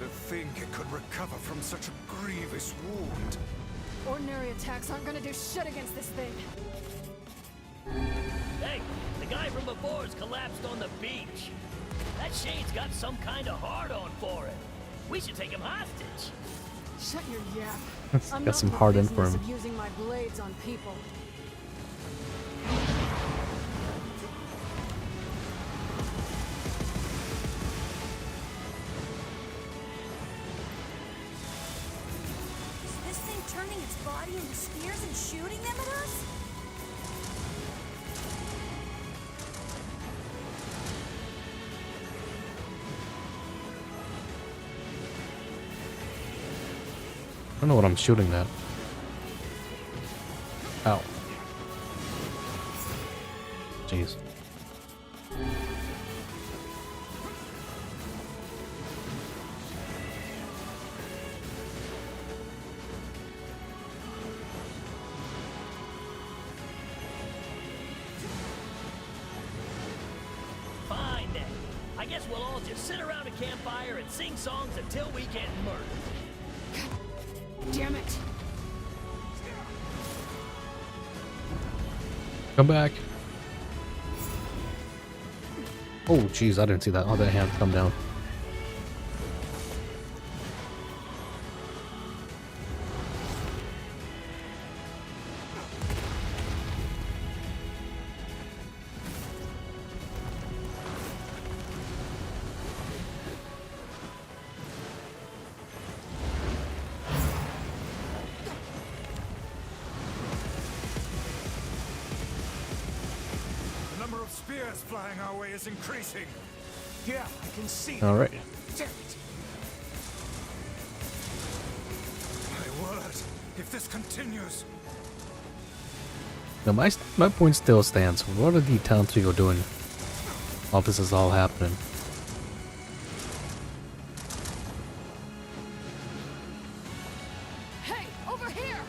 To think it could recover from such a grievous wound. Ordinary attacks aren't gonna do shit against this thing. Hey, the guy from before's collapsed on the beach. That shade's got some kind of hard-on for it. We should take him hostage. Shut your yap. I'm Got not some in the hard in for business him. of using my blades on people. Is this thing turning its body into spears and shooting them at us? I don't know what I'm shooting at. Ow. Jeez. Fine then. I guess we'll all just sit around a campfire and sing songs until we get murdered. Damn it. Come back. Oh, jeez, I didn't see that. Oh, that hand come down. The number of spears flying our way is increasing. Yeah, I can see. All right. Damn it! My word, if this continues, Now my point still stands. What are the townspeople doing while this is all happening? Hey, over here!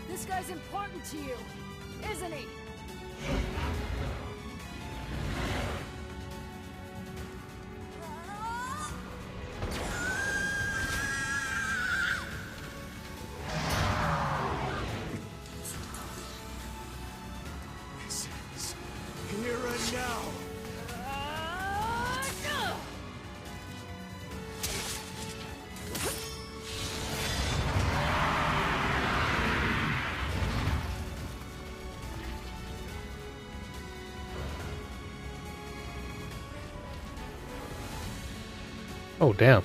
This guy's important to you, isn't he? this is here and now. Oh, damn.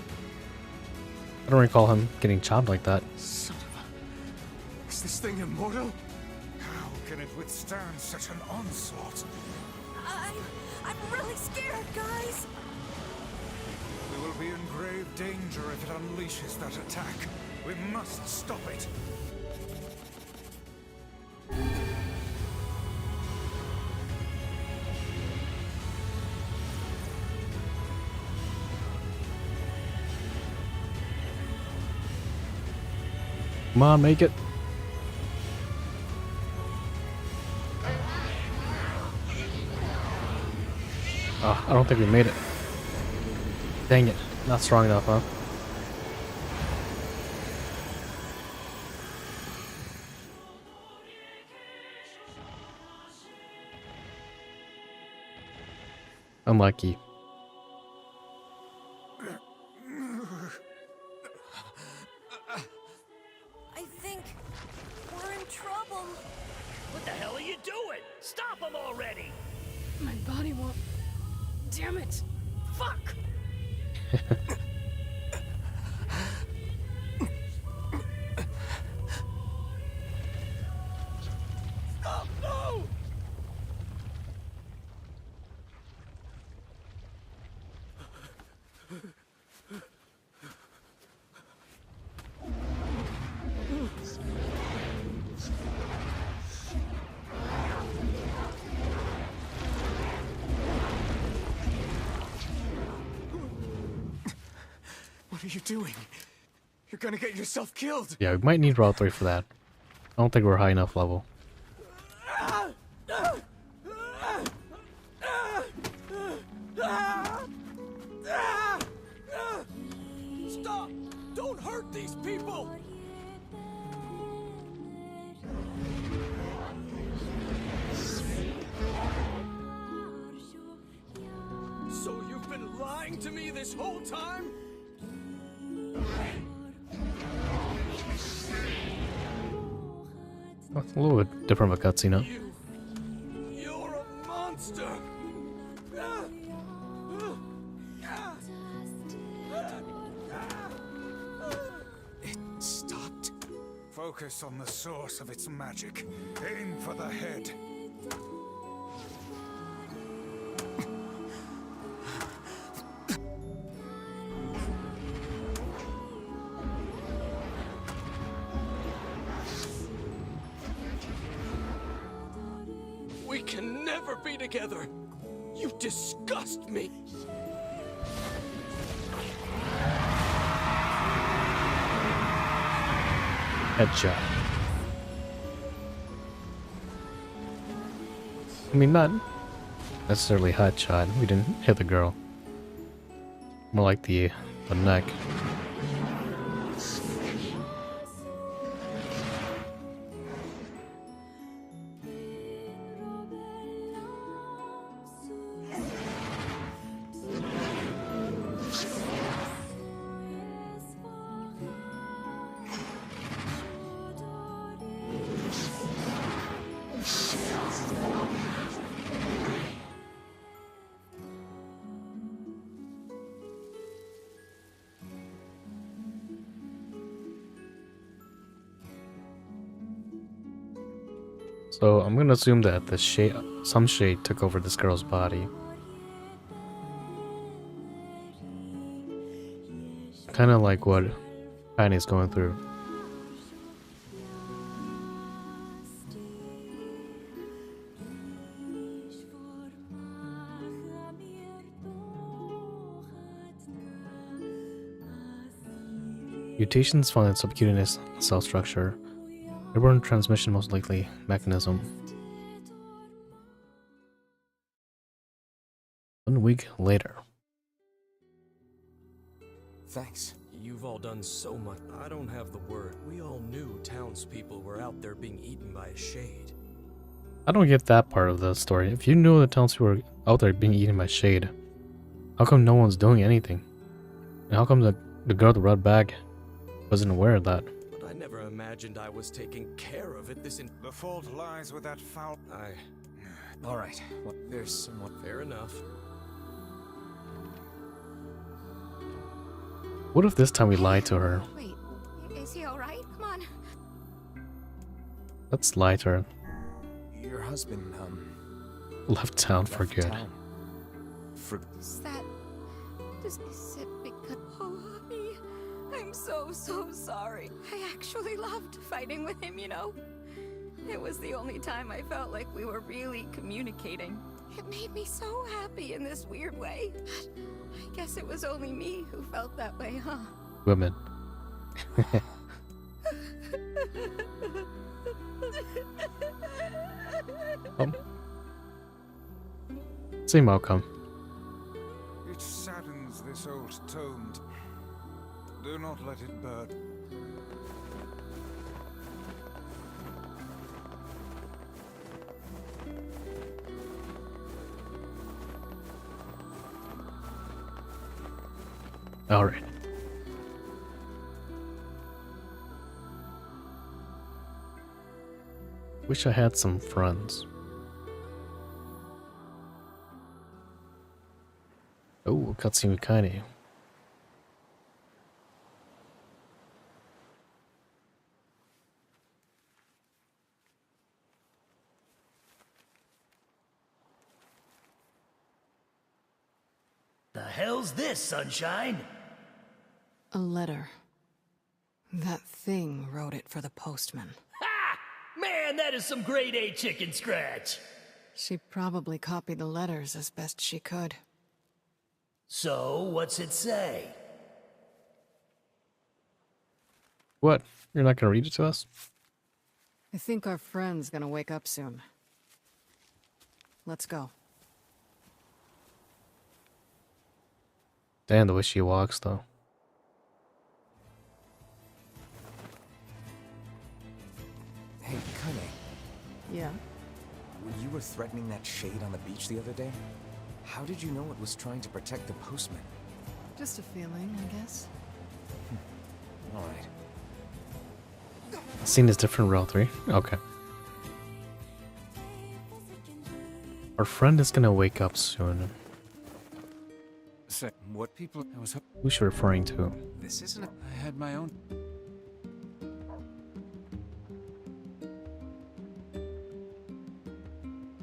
I don't recall him getting chopped like that. Son of a... Is this thing immortal? How can it withstand such an onslaught? I'm really scared, guys. We will be in grave danger if it unleashes that attack. We must stop it. Come on, make it. Oh, I don't think we made it. Dang it. Not strong enough, huh? Unlucky. I think we're in trouble. What the hell are you doing? Stop him already! My body won't. Damn it! Fuck! Stop! No! What are you doing? You're gonna get yourself killed. Yeah, we might need Route 3 for that. I don't think we're high enough level. Stop! Don't hurt these people! So you've been lying to me this whole time? That's a little bit different of a cutscene, huh? You're a monster! It stopped. Focus on the source of its magic. Aim for the head. We can never be together! You disgust me! Headshot. I mean, not necessarily headshot. We didn't hit the girl. More like the neck. So I'm gonna assume that the shade, some shade took over this girl's body. Kind of like what Heine's going through. Mutations found in subcutaneous cell structure. Airborne transmission most likely mechanism. 1 week later. Thanks. You've all done so much. I don't have the word. We all knew townspeople were out there being eaten by a shade. I don't get that part of the story. If you knew the townspeople were out there being eaten by shade, how come no one's doing anything? And how come the girl with the red bag wasn't aware of that? But I never imagined I was taking care of it this in— The fault lies with that foul. Alright, well, there's someone. Fair enough. What if this time we lied to her? Wait, is he alright? Come on. Let's lie to her. Your husband, Left town for left good. town. For Is it because... Oh, honey, I'm so sorry. I actually loved fighting with him, you know? It was the only time I felt like we were really communicating. It made me so happy in this weird way. I guess it was only me who felt that way, huh? Women. Same outcome. It saddens this old tome. Do not let it burn. Alright. Wish I had some friends. Oh, cutscene with Kaine. The hell's this, Sunshine? A letter. That thing wrote it for the postman. Ha! Man, that is some grade A chicken scratch. She probably copied the letters as best she could. So, what's it say? What? You're not gonna read it to us? I think our friend's gonna wake up soon. Let's go. Damn, the way she walks, though. Hey, Kaine, Yeah? when you were threatening that shade on the beach the other day, how did you know it was trying to protect the postman? Just a feeling, I guess. Alright. Scene is different, row 3. Okay. Our friend is gonna wake up soon. Say, what people? I was. Who's she referring to? This isn't. I had my own.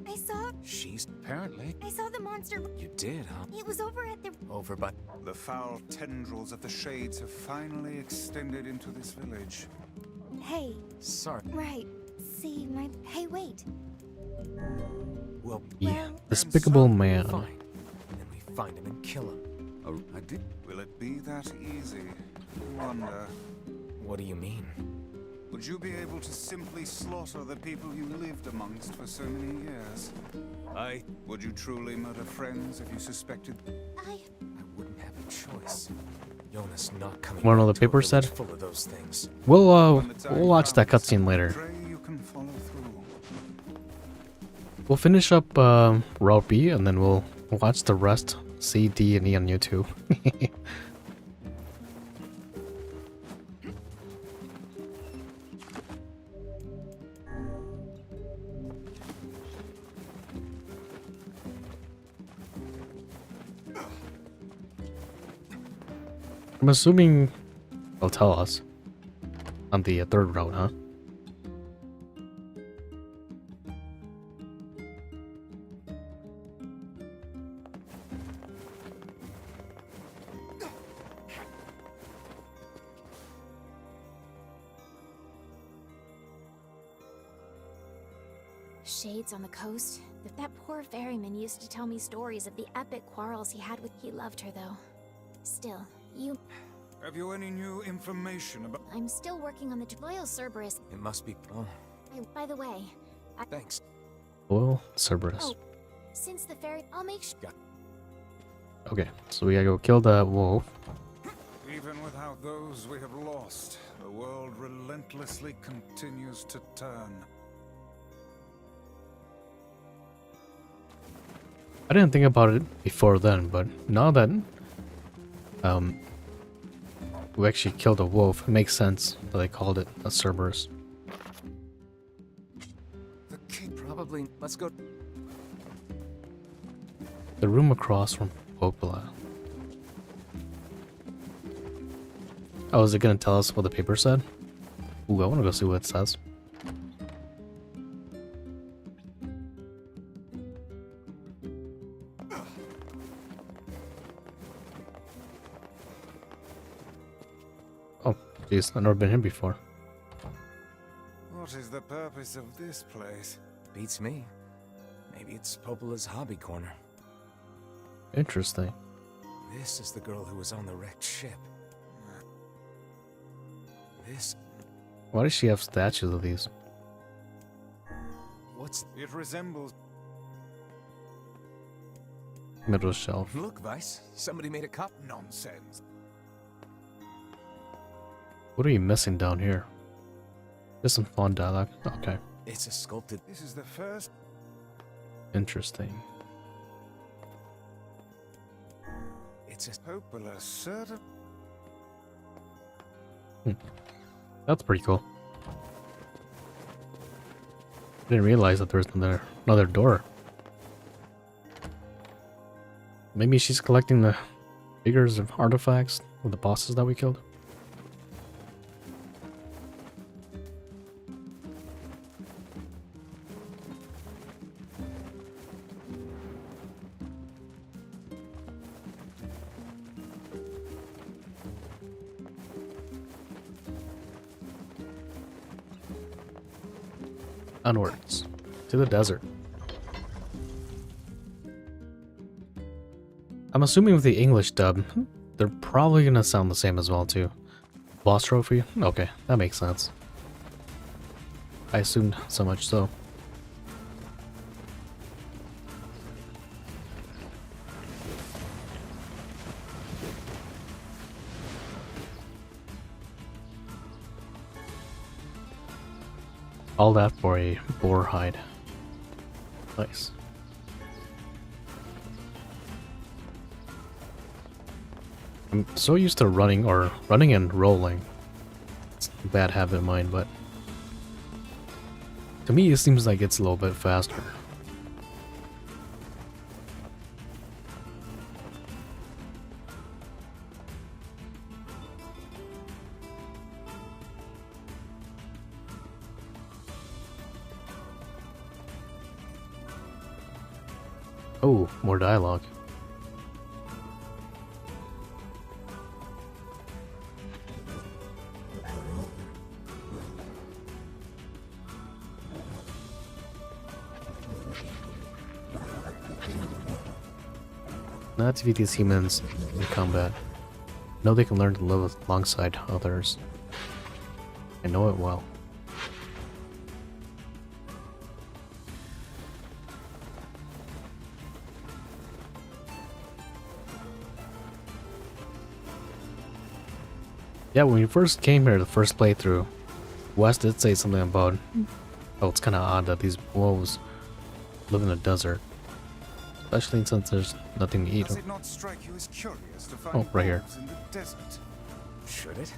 I saw... She's apparently. I saw the monster. You did, huh? It was over at the... Over by. The foul tendrils of the shades have finally extended into this village. Hey, Sorry. right. See, my... Hey, wait. Well, Yeah, despicable man. fine. And then we find him and kill him. Oh, I did. Will it be that easy? I wonder. What do you mean? Would you be able to simply slaughter the people you lived amongst for so many years? Would you truly murder friends if you suspected? I wouldn't have a choice. Jonas not coming. Wanna know back the to a paper village said? full of those things. We'll watch that cutscene later. Pray you can follow through. We'll finish up Route B and then we'll watch the rest C, D, and E on YouTube. I'm assuming they'll tell us on the third route, huh? shades on the coast. That poor ferryman used to tell me stories of the epic quarrels he had with. He loved her, though. Still, you. Have you any new information about... I'm still working on the loyal Cerberus. It must be. Oh, By the way, thanks. Well, Cerberus. oh, since the ferry, I'll make sure. Okay, so we gotta go kill that wolf. Even without those we have lost, the world relentlessly continues to turn. I didn't think about it before then, but now that we actually killed a wolf, it makes sense that they called it a Cerberus. The king probably. Let's go. The room across from Popola. Oh, is it gonna tell us what the paper said? Ooh, I wanna go see what it says. Oh, jeez, I've never been here before. What is the purpose of this place? Beats me. Maybe it's Popola's hobby corner. Interesting. This is the girl who was on the wrecked ship. This. Why does she have statues of these? What's. It resembles... Middle shelf. Look, Vice. Somebody made a cup. Nonsense. What are you missing down here? There's some fun dialogue. Okay. It's a sculpted. This is the first... Interesting. It's a. Popola certain... That's pretty cool. Didn't realize that there was another door. Maybe she's collecting the figures of artifacts of the bosses that we killed. Onwards to the desert. I'm assuming with the English dub, they're probably gonna sound the same as well too. Boss trophy? Okay, that makes sense. I assumed so much so. All that for a boar hide. Nice. I'm so used to running and rolling. It's a bad habit of mine, but to me it seems like it's a little bit faster. Oh, more dialogue. Not defeat these humans in combat. Know they can learn to live alongside others. I know it well. Yeah, when we first came here, the first playthrough, Wes did say something about, oh, it's kind of odd that these wolves live in the desert. Especially since there's nothing to eat. Does it not strike you as curious to find Oh, right here. wolves in the desert? Should it?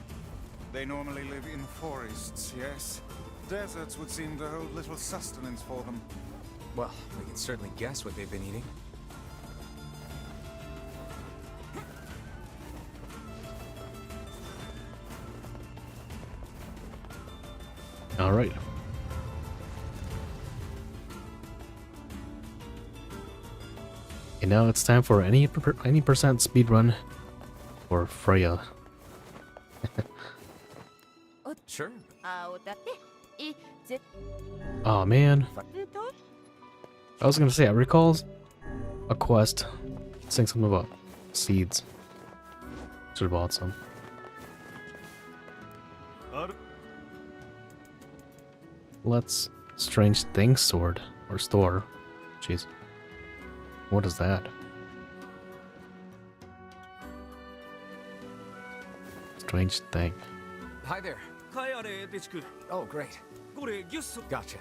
They normally live in forests, yes. Deserts would seem to hold little sustenance for them. Well, we can certainly guess what they've been eating. All right. And now it's time for any percent speed run for Freya. Sure. Oh man. I was gonna say, I recall a quest saying something about seeds. Should have bought some. Let's strange things sword or store. Jeez. What is that? Strange thing. Hi there. Oh, great. Gotcha.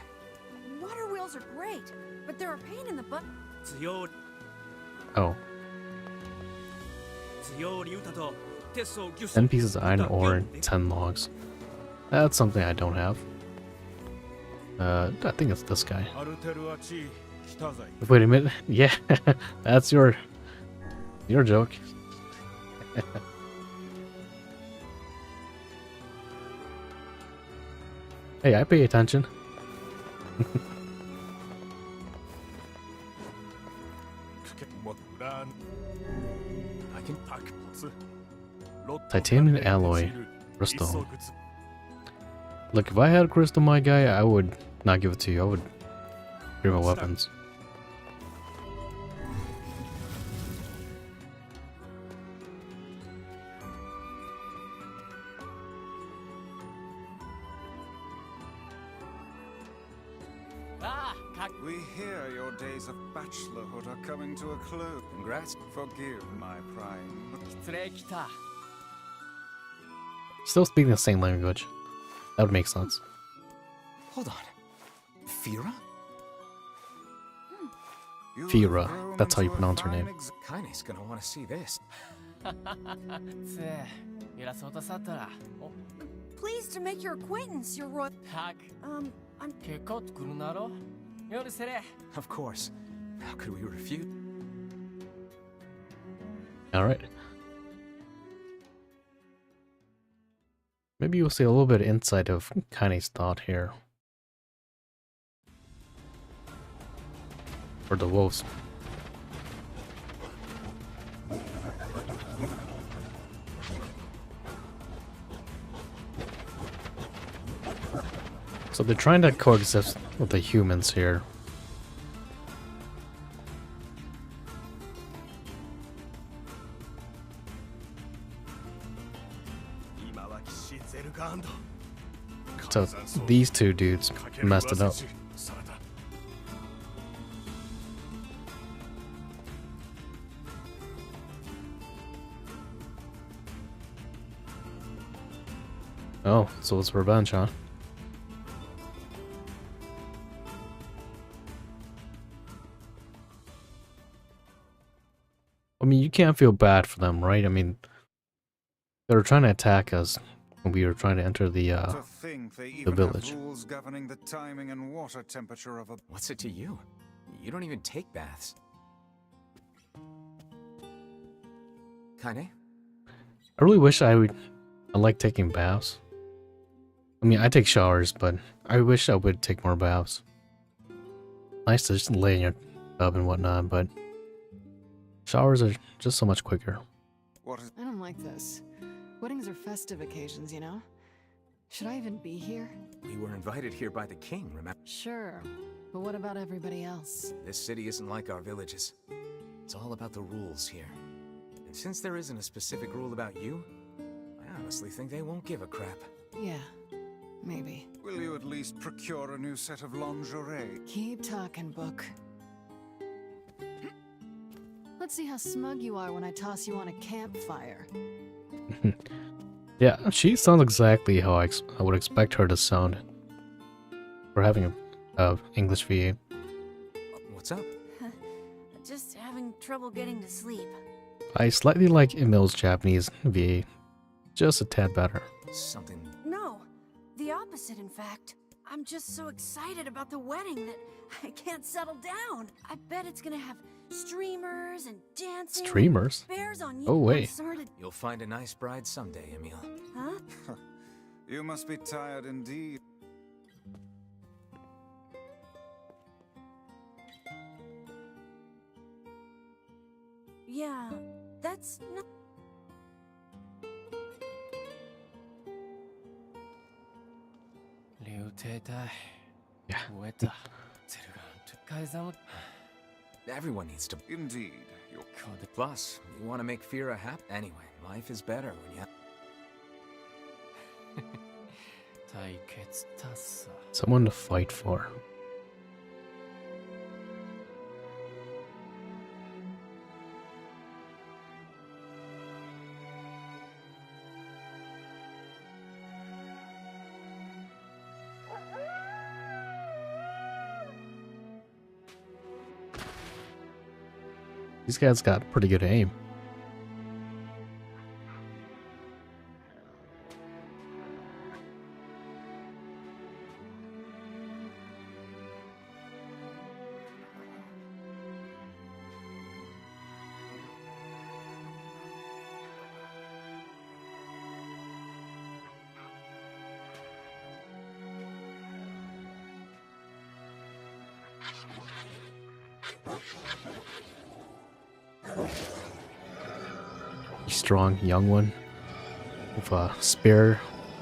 Water wheels are great, but they're a pain in the butt. Oh. 10 pieces of iron ore and 10 logs. That's something I don't have. I think it's this guy. Wait a minute. Yeah, that's your joke. Hey, I pay attention. Titanium alloy, crystal. Look, if I had a crystal, my guy, I would not give it to you. I would give my weapons. We hear your days of bachelorhood are coming to a close. Congrats. Forgive my prime. Still speaking the same language. That would make sense. Hold on. Fira? Fira. That's how you pronounce her name. Kaine's gonna want to see this. Pleased to make your acquaintance, your royal. I'm. Of course. How could we refuse? Alright. Maybe you'll see a little bit of insight of Kaine's thought here. For the wolves. So they're trying to coexist with the humans here. So these two dudes messed it up. Oh, so it's revenge, huh? I mean, you can't feel bad for them, right? I mean, they were trying to attack us when we were trying to enter the village. Rules governing the timing and water temperature of a. What's it to you? You don't even take baths. Kaine? I really wish I like taking baths. I mean, I take showers, but I wish I would take more baths. Nice to just lay in your tub and whatnot, but showers are just so much quicker. I don't like this. Weddings are festive occasions, you know? Should I even be here? We were invited here by the king, remember? Sure, but what about everybody else? This city isn't like our villages. It's all about the rules here. And since there isn't a specific rule about you, I honestly think they won't give a crap. Yeah, maybe. Will you at least procure a new set of lingerie? Keep talking, book. Let's see how smug you are when I toss you on a campfire. Yeah, she sounds exactly how I would expect her to sound. For having a English VA. What's up? Just having trouble getting to sleep. I slightly like Emil's Japanese VA. Just a tad better. Something... No, the opposite, in fact. I'm just so excited about the wedding that I can't settle down. I bet it's gonna have streamers and dancing. Streamers? And bears on Oh, wait. You'll find a nice bride someday, Emil. Huh? You must be tired indeed. Yeah, that's not... Yeah. Everyone needs to. Indeed, you're Plus, you want to make Fira happy. Anyway, life is better when you. Someone to fight for. These guys got pretty good aim. Strong young one with a spear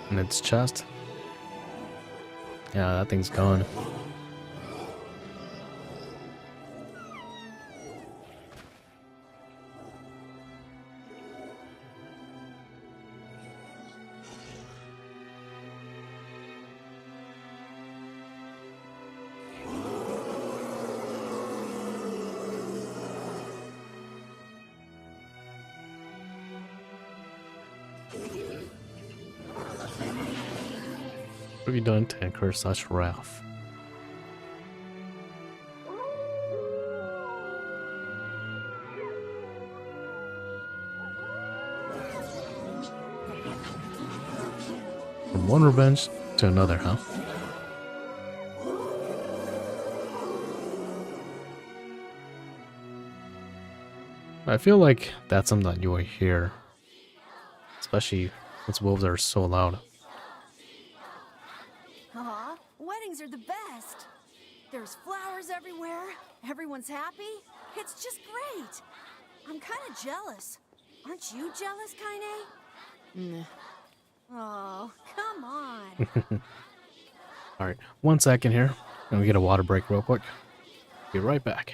in its chest. Yeah, that thing's gone. What have you done to incur such wrath? From one revenge to another, huh? I feel like that's something that you will hear, especially since wolves are so loud. Aw, weddings are the best. There's flowers everywhere. Everyone's happy. It's just great. I'm kind of jealous. Aren't you jealous, Kaine? Nah. Oh, come on. Alright, 1 second here. Let me get a water break real quick. Be right back.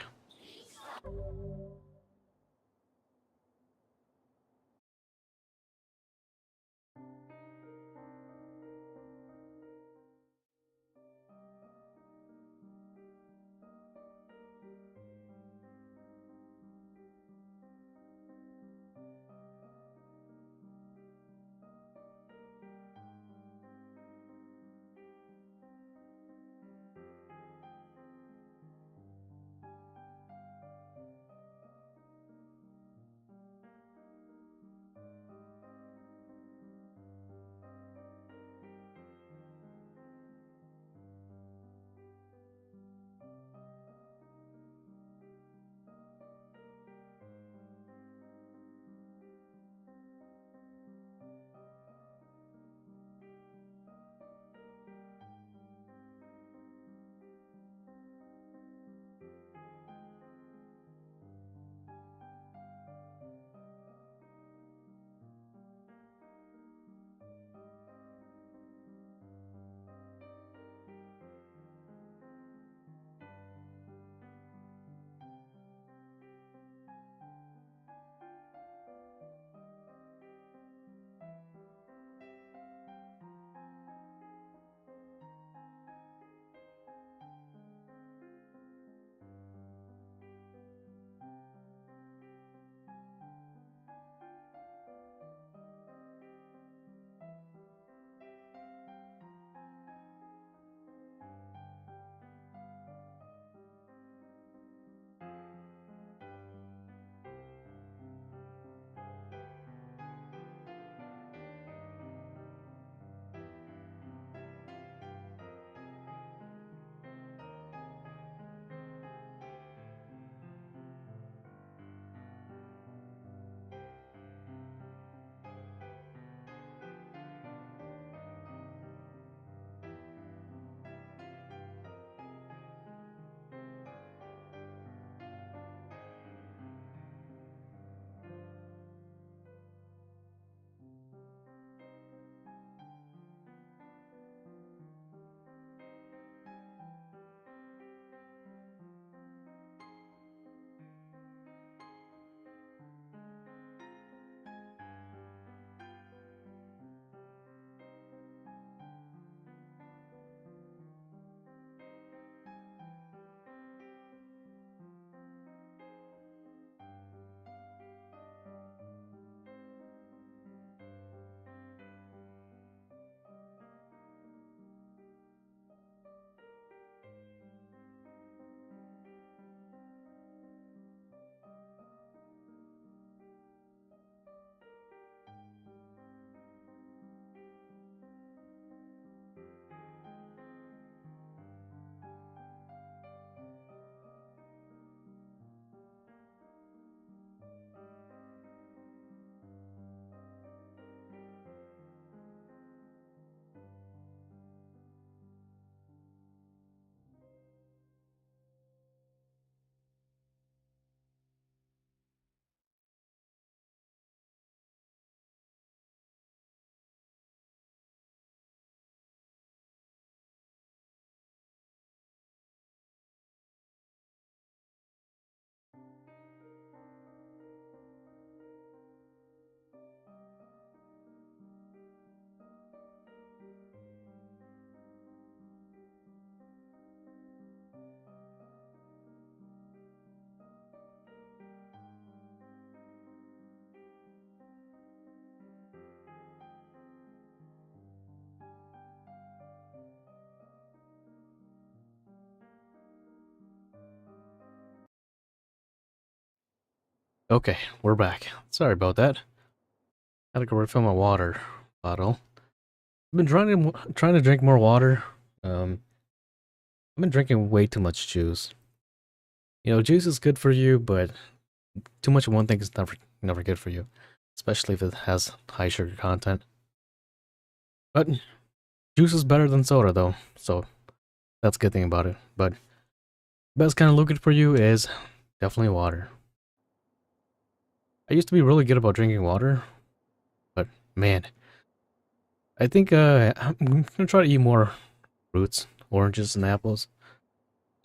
Okay, we're back. Sorry about that. Had to go refill my water bottle. I've been trying to drink more water. I've been drinking way too much juice. You know, juice is good for you, but too much of one thing is never good for you, especially if it has high sugar content. But juice is better than soda, though, so that's a good thing about it. But best kind of liquid for you is definitely water. I used to be really good about drinking water, but man, I think I'm gonna try to eat more fruits, oranges, and apples,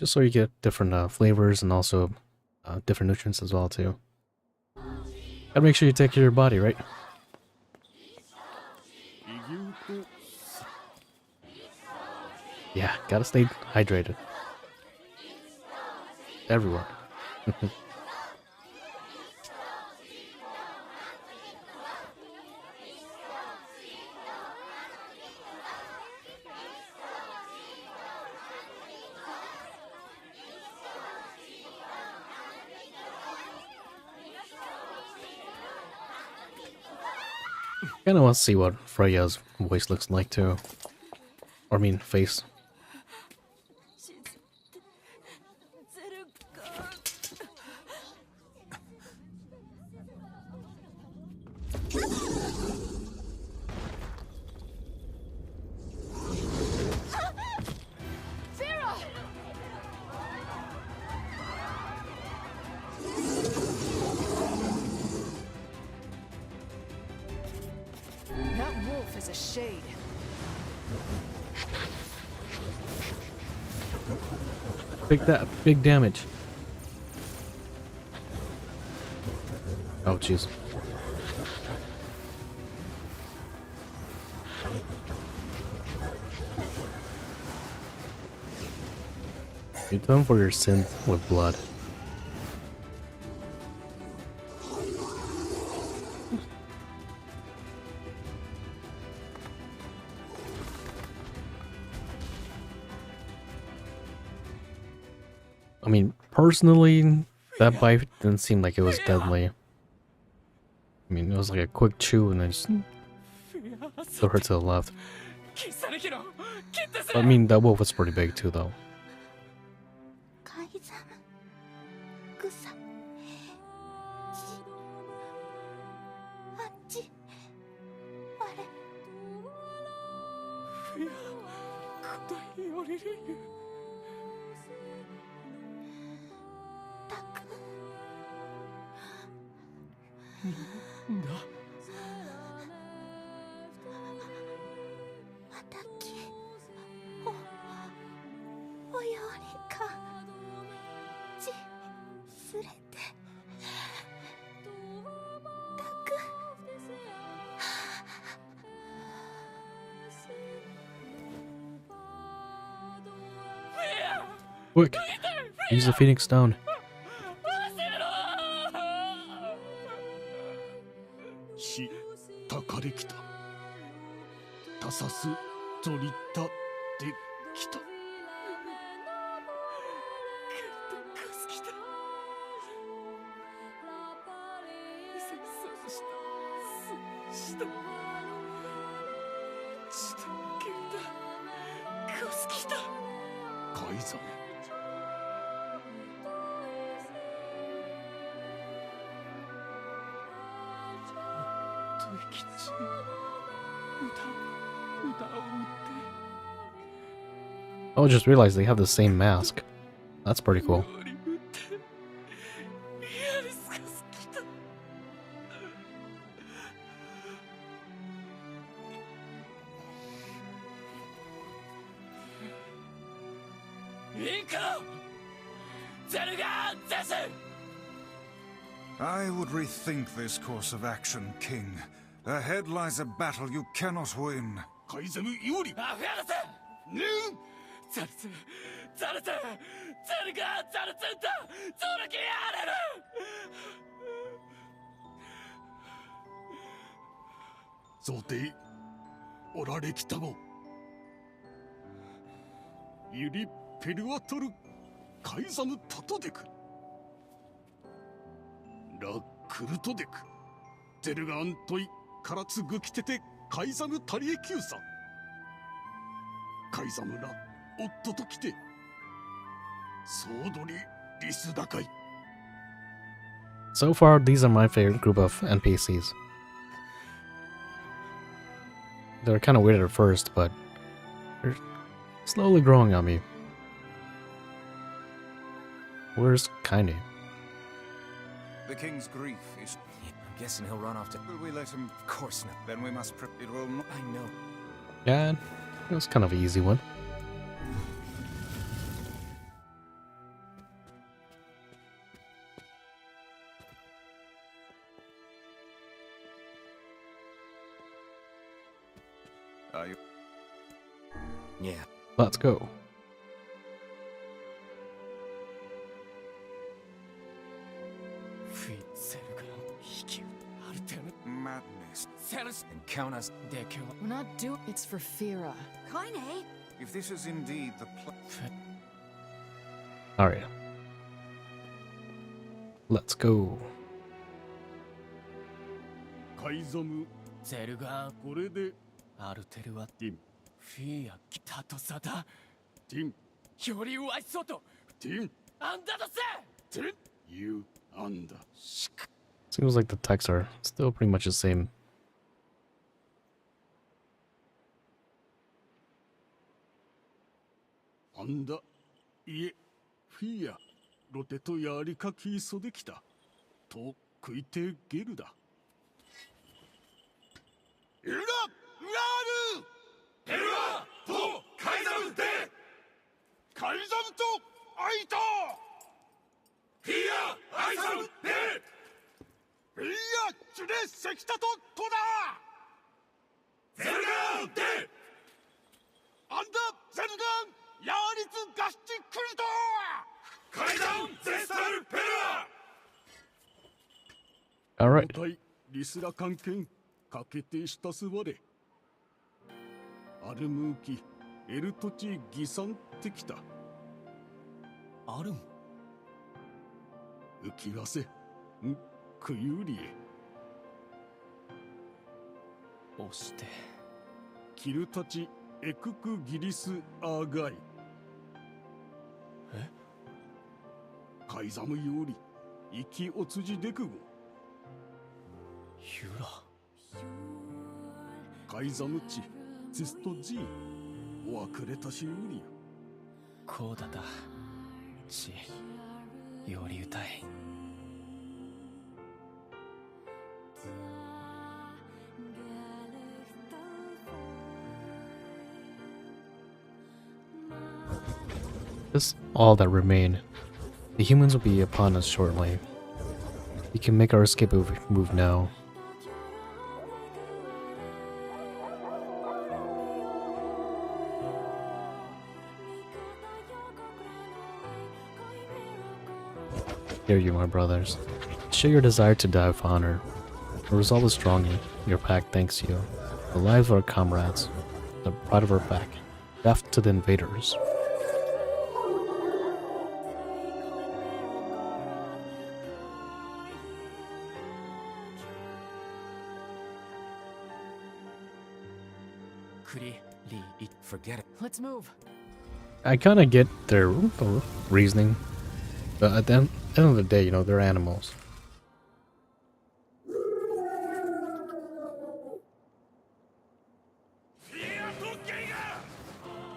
just so you get different flavors and also different nutrients as well too. Gotta make sure you take care of your body, right? Yeah, gotta stay hydrated. Everyone. Kinda want to see what Freya's voice looks like too. Or I mean, face. That wolf is a shade. Big damage. Oh jeez. You atone for your sins with blood. I mean, personally, that bite didn't seem like it was deadly. I mean, it was like a quick chew and then just throw her to the left. I mean, that wolf was pretty big too, though. Quick! Use the Phoenix Stone. Oh, I just realized they have the same mask. That's pretty cool. I would rethink this course of action, King. Ahead lies a battle you cannot win. クルトデクゼルガントイからつぐきててカイザムタリエキューサカイザムら夫と来てソードリリスダカイ So far, these are my favorite group of NPCs. They're kind of weird at first, but they're slowly growing on me. Where's Kaine? The king's grief is... I'm guessing he'll run off to... Will we let him? Of course not. Then we must... It will not... I know. Yeah, it was kind of an easy one. Are you? Yeah. Let's go. Madness. And count us. We're not doing it's for Fira. Kaine? If this is indeed the Alright. Let's go. カイザムゼルガンこれでアルテルはティンフィア来たとさだティンよりわしそうとティンあんだとせティン You and Seems like the texts are still pretty much the same. あんだいえフィアロテとやりかきそできたと食いてゲルだエララールエラとカイザムでカイザムとアイタフィアアイザムでフィアチュレセキタとトダゼルガンでアンダゼルガンヤーリツガシチクリト階段ゼスタルペラ Alright. リスラ関係かけてしたすわれアルムーキエルトチギサンってきたあるん浮きわせんクユリエ押してキルたちエククギリスアーガイえカイザムより生きおつじでくごユラカイザムチツストジーわくれたしよりこうだだちより歌いThis is all that remain. The humans will be upon us shortly. We can make our escape move now. Here you are, brothers. Show your desire to die with honor. Our resolve is strong, your pack thanks you. The lives of our comrades, the pride of our pack. Death to the invaders. Forget it. Let's move. I kind of get their reasoning, but at the end of the day, you know, they're animals.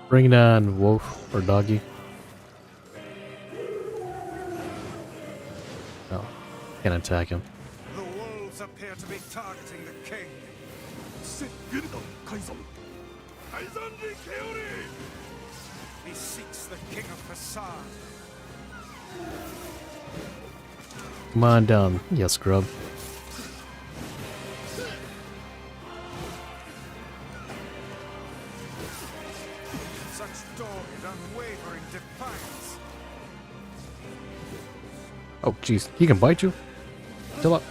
Bring it on, wolf or doggy. No, can't attack him. The wolves appear to be targeting the king. He seeks the king of Facade. Come on down, you scrub. Such dogged, unwavering defiance. Oh, jeez, he can bite you? Chill up.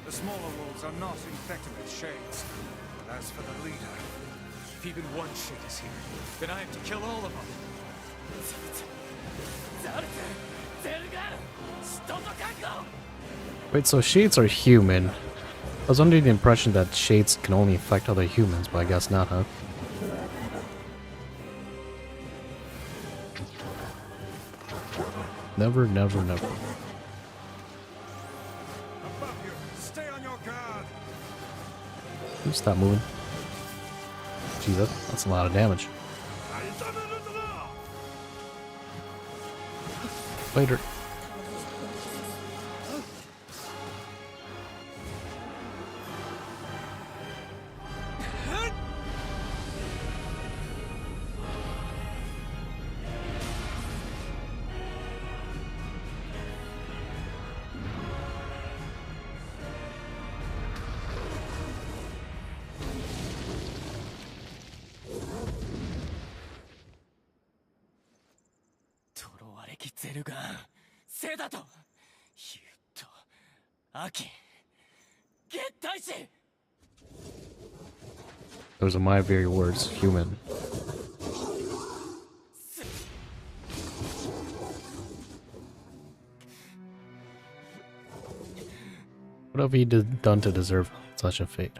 The smaller wolves are not infected with shades. But as for the leader, If even one shade is here, then I have to kill all of them. Wait, so shades are human. I was under the impression that shades can only affect other humans, but I guess not, huh? Never, never, never. Above you. Stay on your guard. Ooh, stop moving. Jesus, that's a lot of damage. Later. Those are my very words, human. What have he done to deserve such a fate?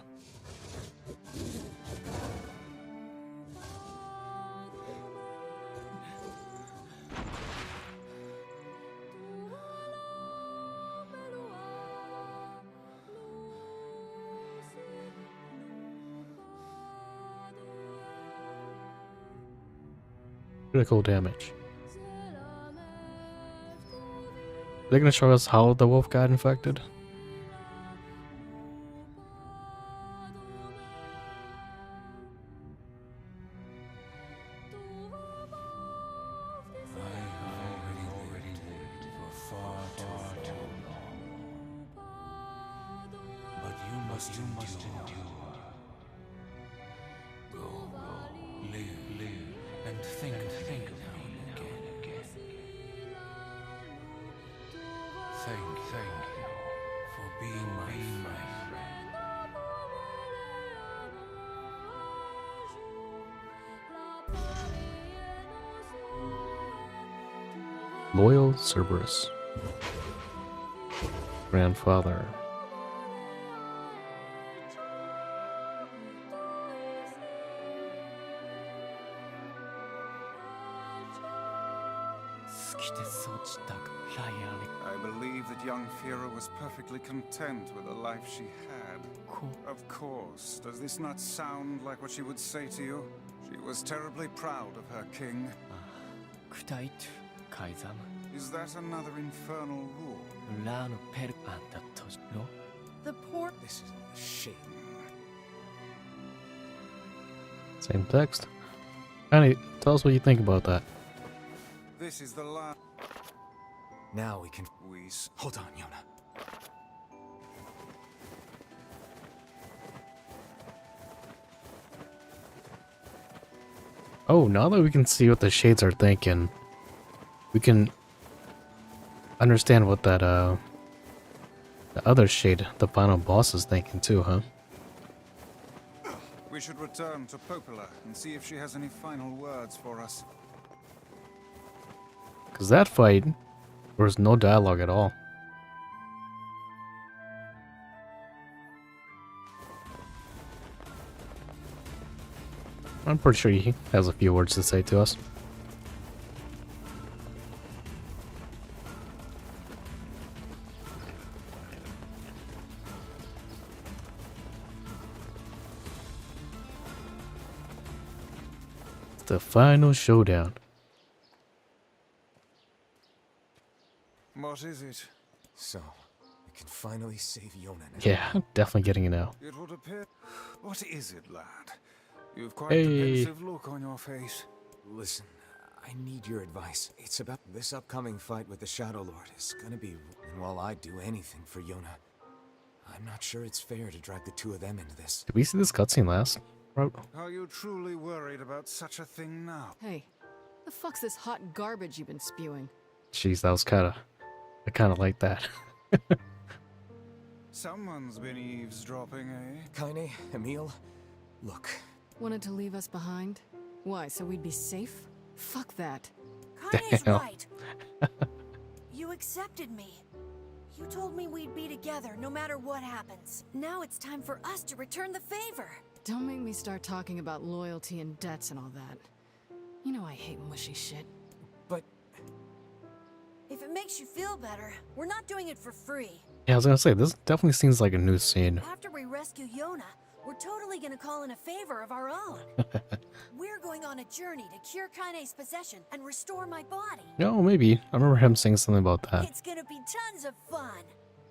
Critical damage. They're gonna show us how the wolf got infected? You must endure. Go, live, and think now and again. Thank you for being my friend. Loyal Cerberus. Grandfather. I believe that young Fira was perfectly content with the life she had. Of course. Does this not sound like what she would say to you? She was terribly proud of her king. Is that another infernal rule? The poor. This is a shame. Same text. Annie, tell us what you think about that. This is the last. Now we can. Hold on, Yona. Oh, now that we can see what the shades are thinking, we can understand what that the other shade, the final boss, is thinking too, huh? We should return to Popola and see if she has any final words for us. Because that fight, there was no dialogue at all. I'm pretty sure he has a few words to say to us. The final showdown. What is it? So, we can finally save Yona now. Yeah, definitely getting it now. It would appear. What is it, lad? You've quite Hey. a pensive look on your face. Listen, I need your advice. It's about this upcoming fight with the Shadow Lord is gonna be... And while I'd do anything for Yona, I'm not sure it's fair to drag the two of them into this. Did we see this cutscene last? Are you truly worried about such a thing now? Hey, the fuck's this hot garbage you've been spewing? Jeez, that was I kind of like that. Someone's been eavesdropping, eh? Kaine, Emil, look. Wanted to leave us behind? Why, so we'd be safe? Fuck that. Kaine's Damn. right. you accepted me. You told me we'd be together no matter what happens. Now it's time for us to return the favor. Don't make me start talking about loyalty and debts and all that. You know I hate mushy shit. But if it makes you feel better, we're not doing it for free. Yeah, I was gonna say, this definitely seems like a new scene. After we rescue Yona, we're totally gonna call in a favor of our own. We're going on a journey to cure Kaine's possession and restore my body. No, maybe. I remember him saying something about that. It's gonna be tons of fun.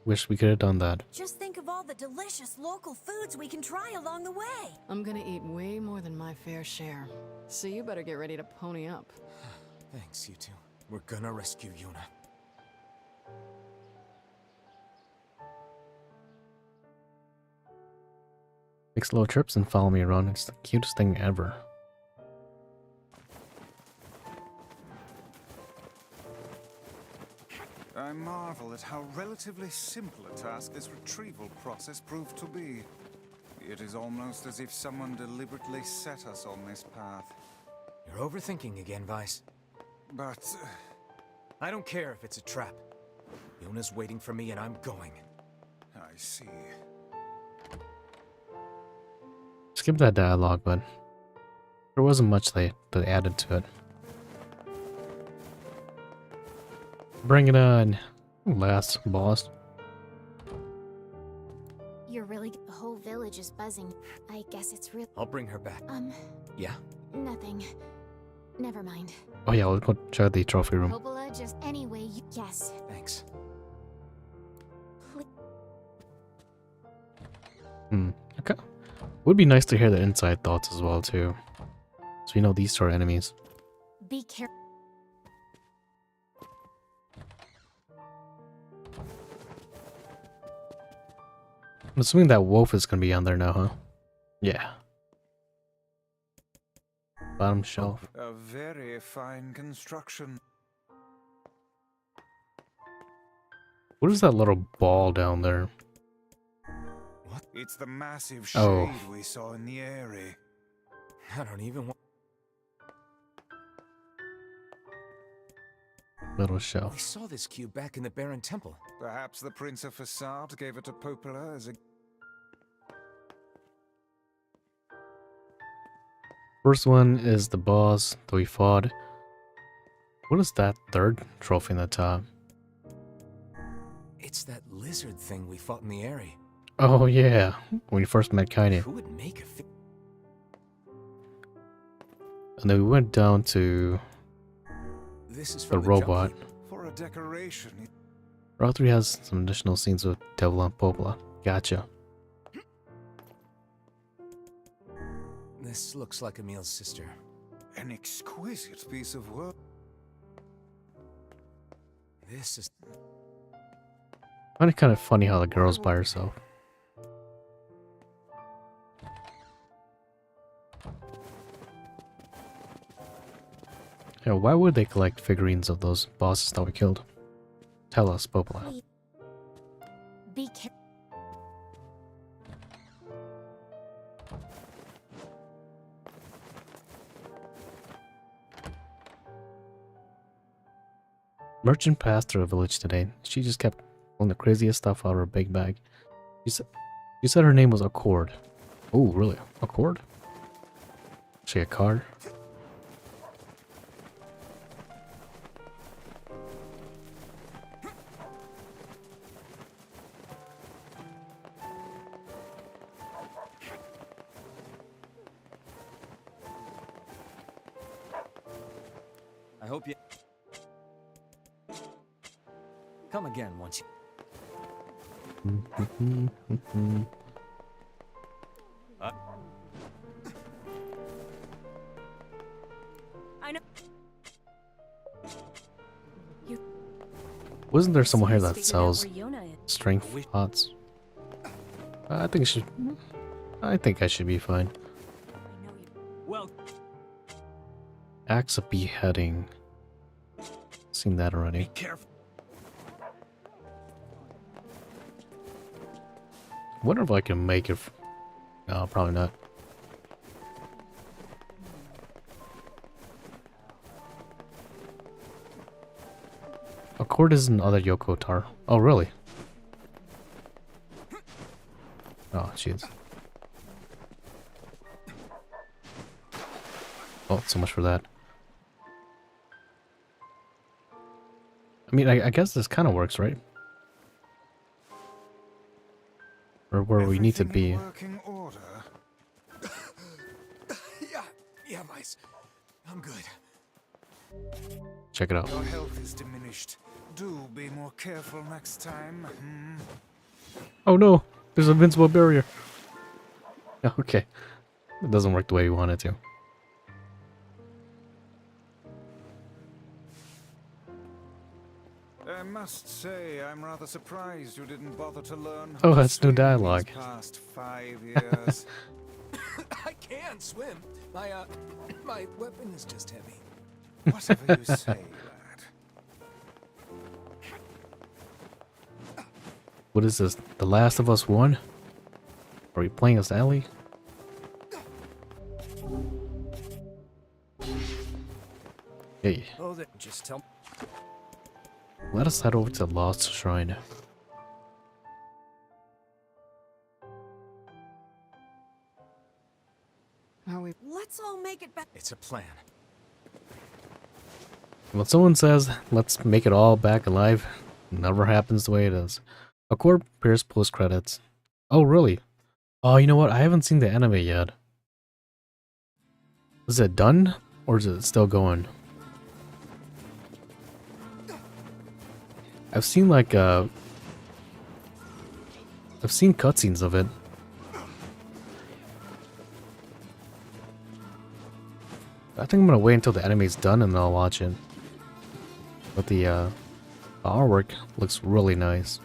Wish we could have done that. Just think of all the delicious local foods we can try along the way. I'm gonna eat way more than my fair share. So you better get ready to pony up. thanks, you two. We're gonna rescue Yuna. Take slow trips and follow me around. It's the cutest thing ever. I marvel at how relatively simple a task this retrieval process proved to be. It is almost as if someone deliberately set us on this path. You're overthinking again, Vice. But I don't care if it's a trap. Yona's waiting for me and I'm going. I see. Skip that dialogue, but there wasn't much they added to it. Bring it on, last boss. You're really... The whole village is buzzing. I guess it's real... I'll bring her back. Yeah? Nothing. Never mind. Oh yeah, let's go check out the trophy room. Popola, just anyway, you... Yes. Thanks. Okay. Would be nice to hear the inside thoughts as well too, so we know these two are enemies. Be careful. I'm assuming that wolf is gonna be on there now, huh? Yeah. Bottom shelf. A very fine construction. What is that little ball down there? What? It's the massive shade Oh. we saw in the area. I don't even want... Little We shelf. saw this cube back in the Baron Temple. Perhaps the Prince of Facade gave it to Popola as a... First one is the boss that we fought. What is that third trophy in the top? It's that lizard thing we fought in the area. Oh yeah, when you first met Kaine. Who would make a And then we went down to This is the from the robot. For a decoration, Route 3 has some additional scenes with Devil and Popola. Gotcha. This looks like Emil's sister. an exquisite piece of work. This is... I find it kind of funny how the girl's by herself. Yeah, why would they collect figurines of those bosses that we killed? Tell us, Popola. Be careful. Merchant passed through a village today. She just kept pulling the craziest stuff out of her big bag. She said her name was Accord. Oh, really? Accord? She a card? I hope you... Come again once you... I know. Wasn't there someone here that Figured out sells where Yona is. strength pots? I think I should be fine. Well... Axe of beheading. Seen that already. Careful. Wonder if I can make it. No, probably not. Accord is another Yoko Tar. Oh, really? Oh, jeez. Oh, so much for that. I mean, I guess this kind of works, right? Or where we need to be. Working order. Yeah, Vice. I'm good. Check it out. Your health is diminished. Do be more careful next time. Oh no! There's an invincible barrier. Okay. It doesn't work the way we want it to. I must say, I'm rather surprised you didn't bother to learn. Oh, that's new dialogue. These past 5 years. I can swim. My weapon is just heavy. Whatever you say, lad. What is this? The Last of Us 1? Are we playing as Ellie? Hey. Oh, just tell. Let us head over to the Lost Shrine. Let's all make it back. It's a plan. When someone says, let's make it all back alive, it never happens the way it is. Accord appears post credits. Oh, really? Oh, you know what? I haven't seen the anime yet. Is it done? Or is it still going? I've seen like, I've seen cutscenes of it. I think I'm gonna wait until the anime's done and then I'll watch it. But the artwork looks really nice.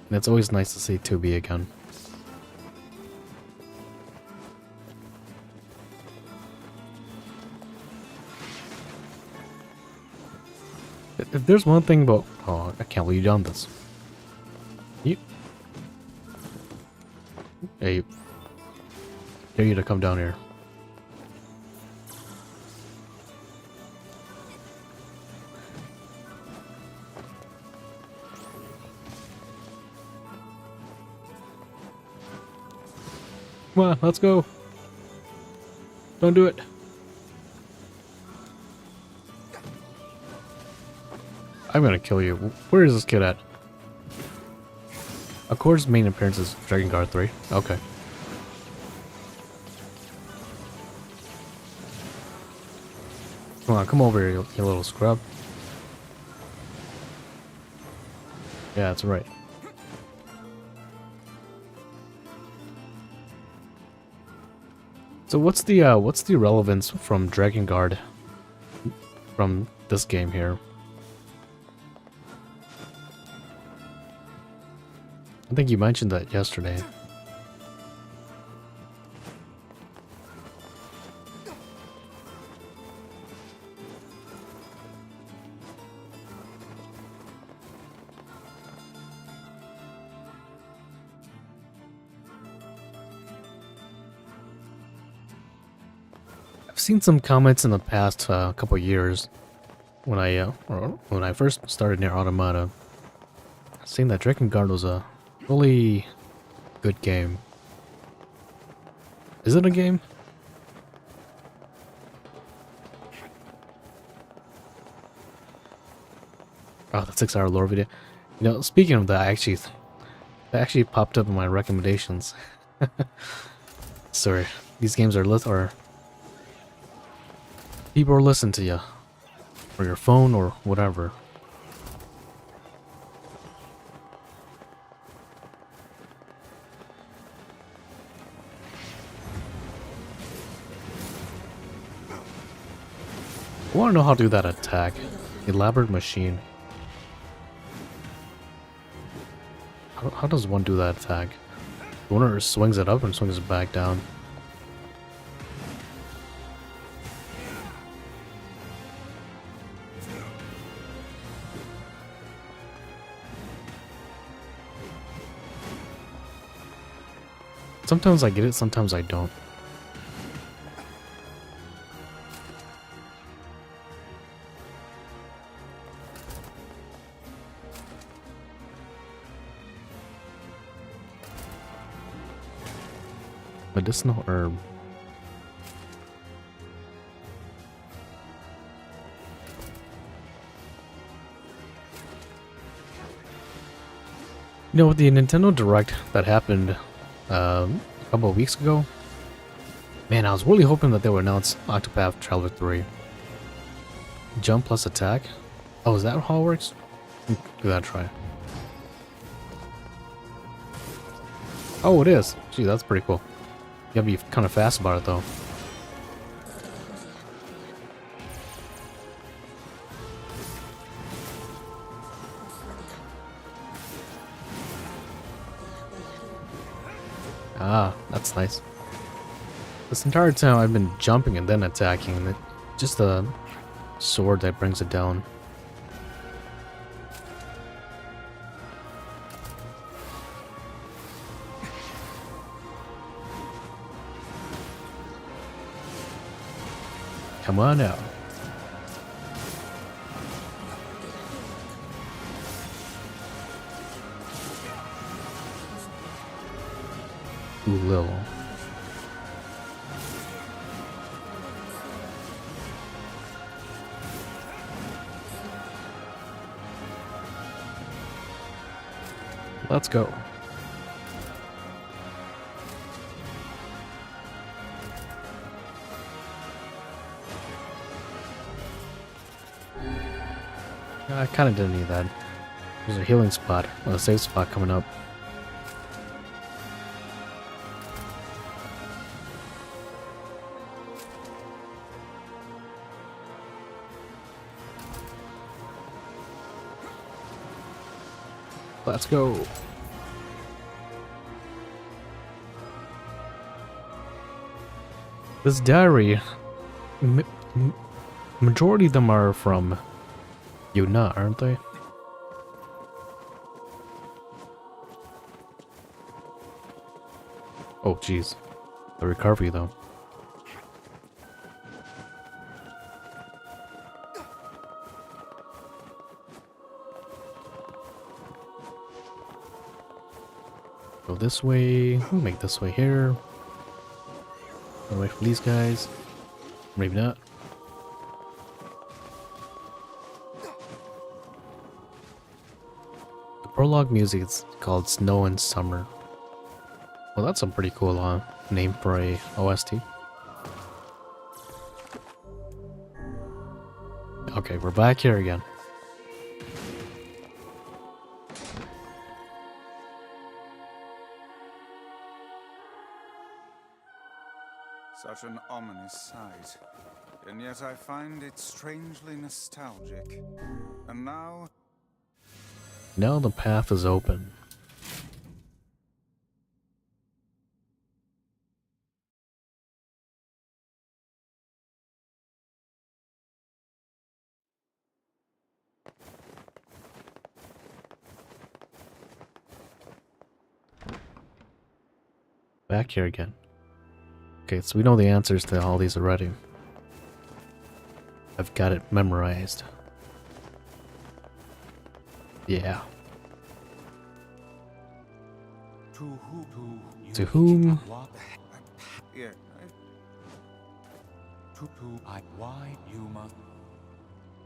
And it's always nice to see 2B again. If there's one thing about... Oh, I can't believe you done this. You... Hey, dare you to come down here. Come on, let's go. Don't do it. I'm gonna kill you. Where is this kid at? Accord's main appearance is Dragon Guard 3. Okay. Come on, come over here, you little scrub. Yeah, that's right. So what's the relevance from Dragon Guard from this game here? I think you mentioned that yesterday. I've seen some comments in the past couple years when I first started Nier Automata, saying that Dragon Guard was a really good game. Is it a game? Oh, the 6-hour lore video. You know, speaking of that, that actually popped up in my recommendations. Sorry, these games are people are listening to you, or your phone, or whatever. I want to know how to do that attack. Elaborate machine. How does one do that attack? The one swings it up and swings it back down. Sometimes I get it, sometimes I don't. medicinal herb. You know, with the Nintendo Direct that happened a couple of weeks ago, man, I was really hoping that they would announce Octopath Traveler 3. Jump plus attack? Oh, is that how it works? Give that a try. Oh, it is. Gee, that's pretty cool. You gotta be kind of fast about it, though. Ah, that's nice. This entire time I've been jumping and then attacking, and just the sword that brings it down. Come on out. Ooh, Lil. Let's go. I kind of didn't need that. There's a healing spot, or a safe spot coming up. Let's go. This diary, majority of them are from Yuna, aren't they? Oh, jeez. The recovery, though. Go this way. We'll make this way here. Away from these guys. Maybe not. The prologue music is called Snow and Summer. Well, that's a pretty cool name for a OST. Okay, we're back here again. Such an ominous sight, and yet I find it strangely nostalgic. And now the path is open. Back here again. Okay, so we know the answers to all these already. I've got it memorized. Yeah. To whom? Yeah. Why you must?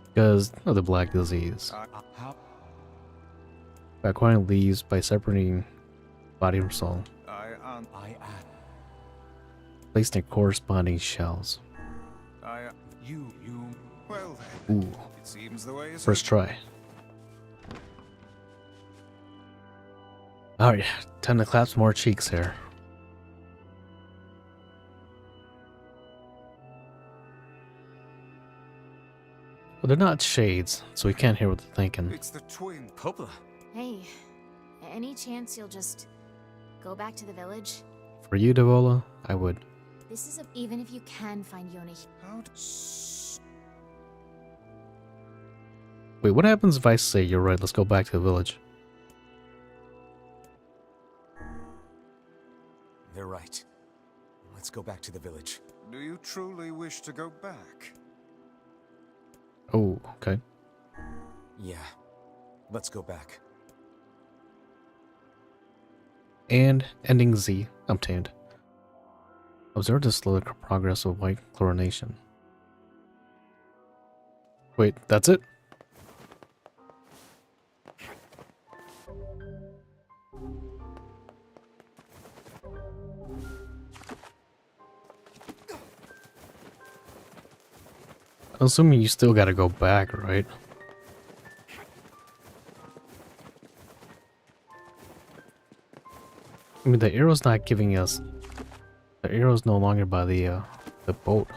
Because of the black disease. By acquiring leaves by separating body from soul. Placed in corresponding shells. Well, ooh. It seems the way is First try. Alright, time to clap some more cheeks here. Well, they're not shades, so we can't hear what they're thinking. It's the twin. Coppola. Hey, any chance you'll just go back to the village? For you, Devola, I would. This is even if you can find Yona. Wait, what happens if I say you're right, let's go back to the village? They're right. Let's go back to the village. Do you truly wish to go back? Oh, okay. Yeah. Let's go back. And ending Z obtained. Observe the slow progress of white chlorination. Wait, that's it? Assuming you still gotta go back, right? I mean, the arrow's not giving us... The arrow's no longer by the boat.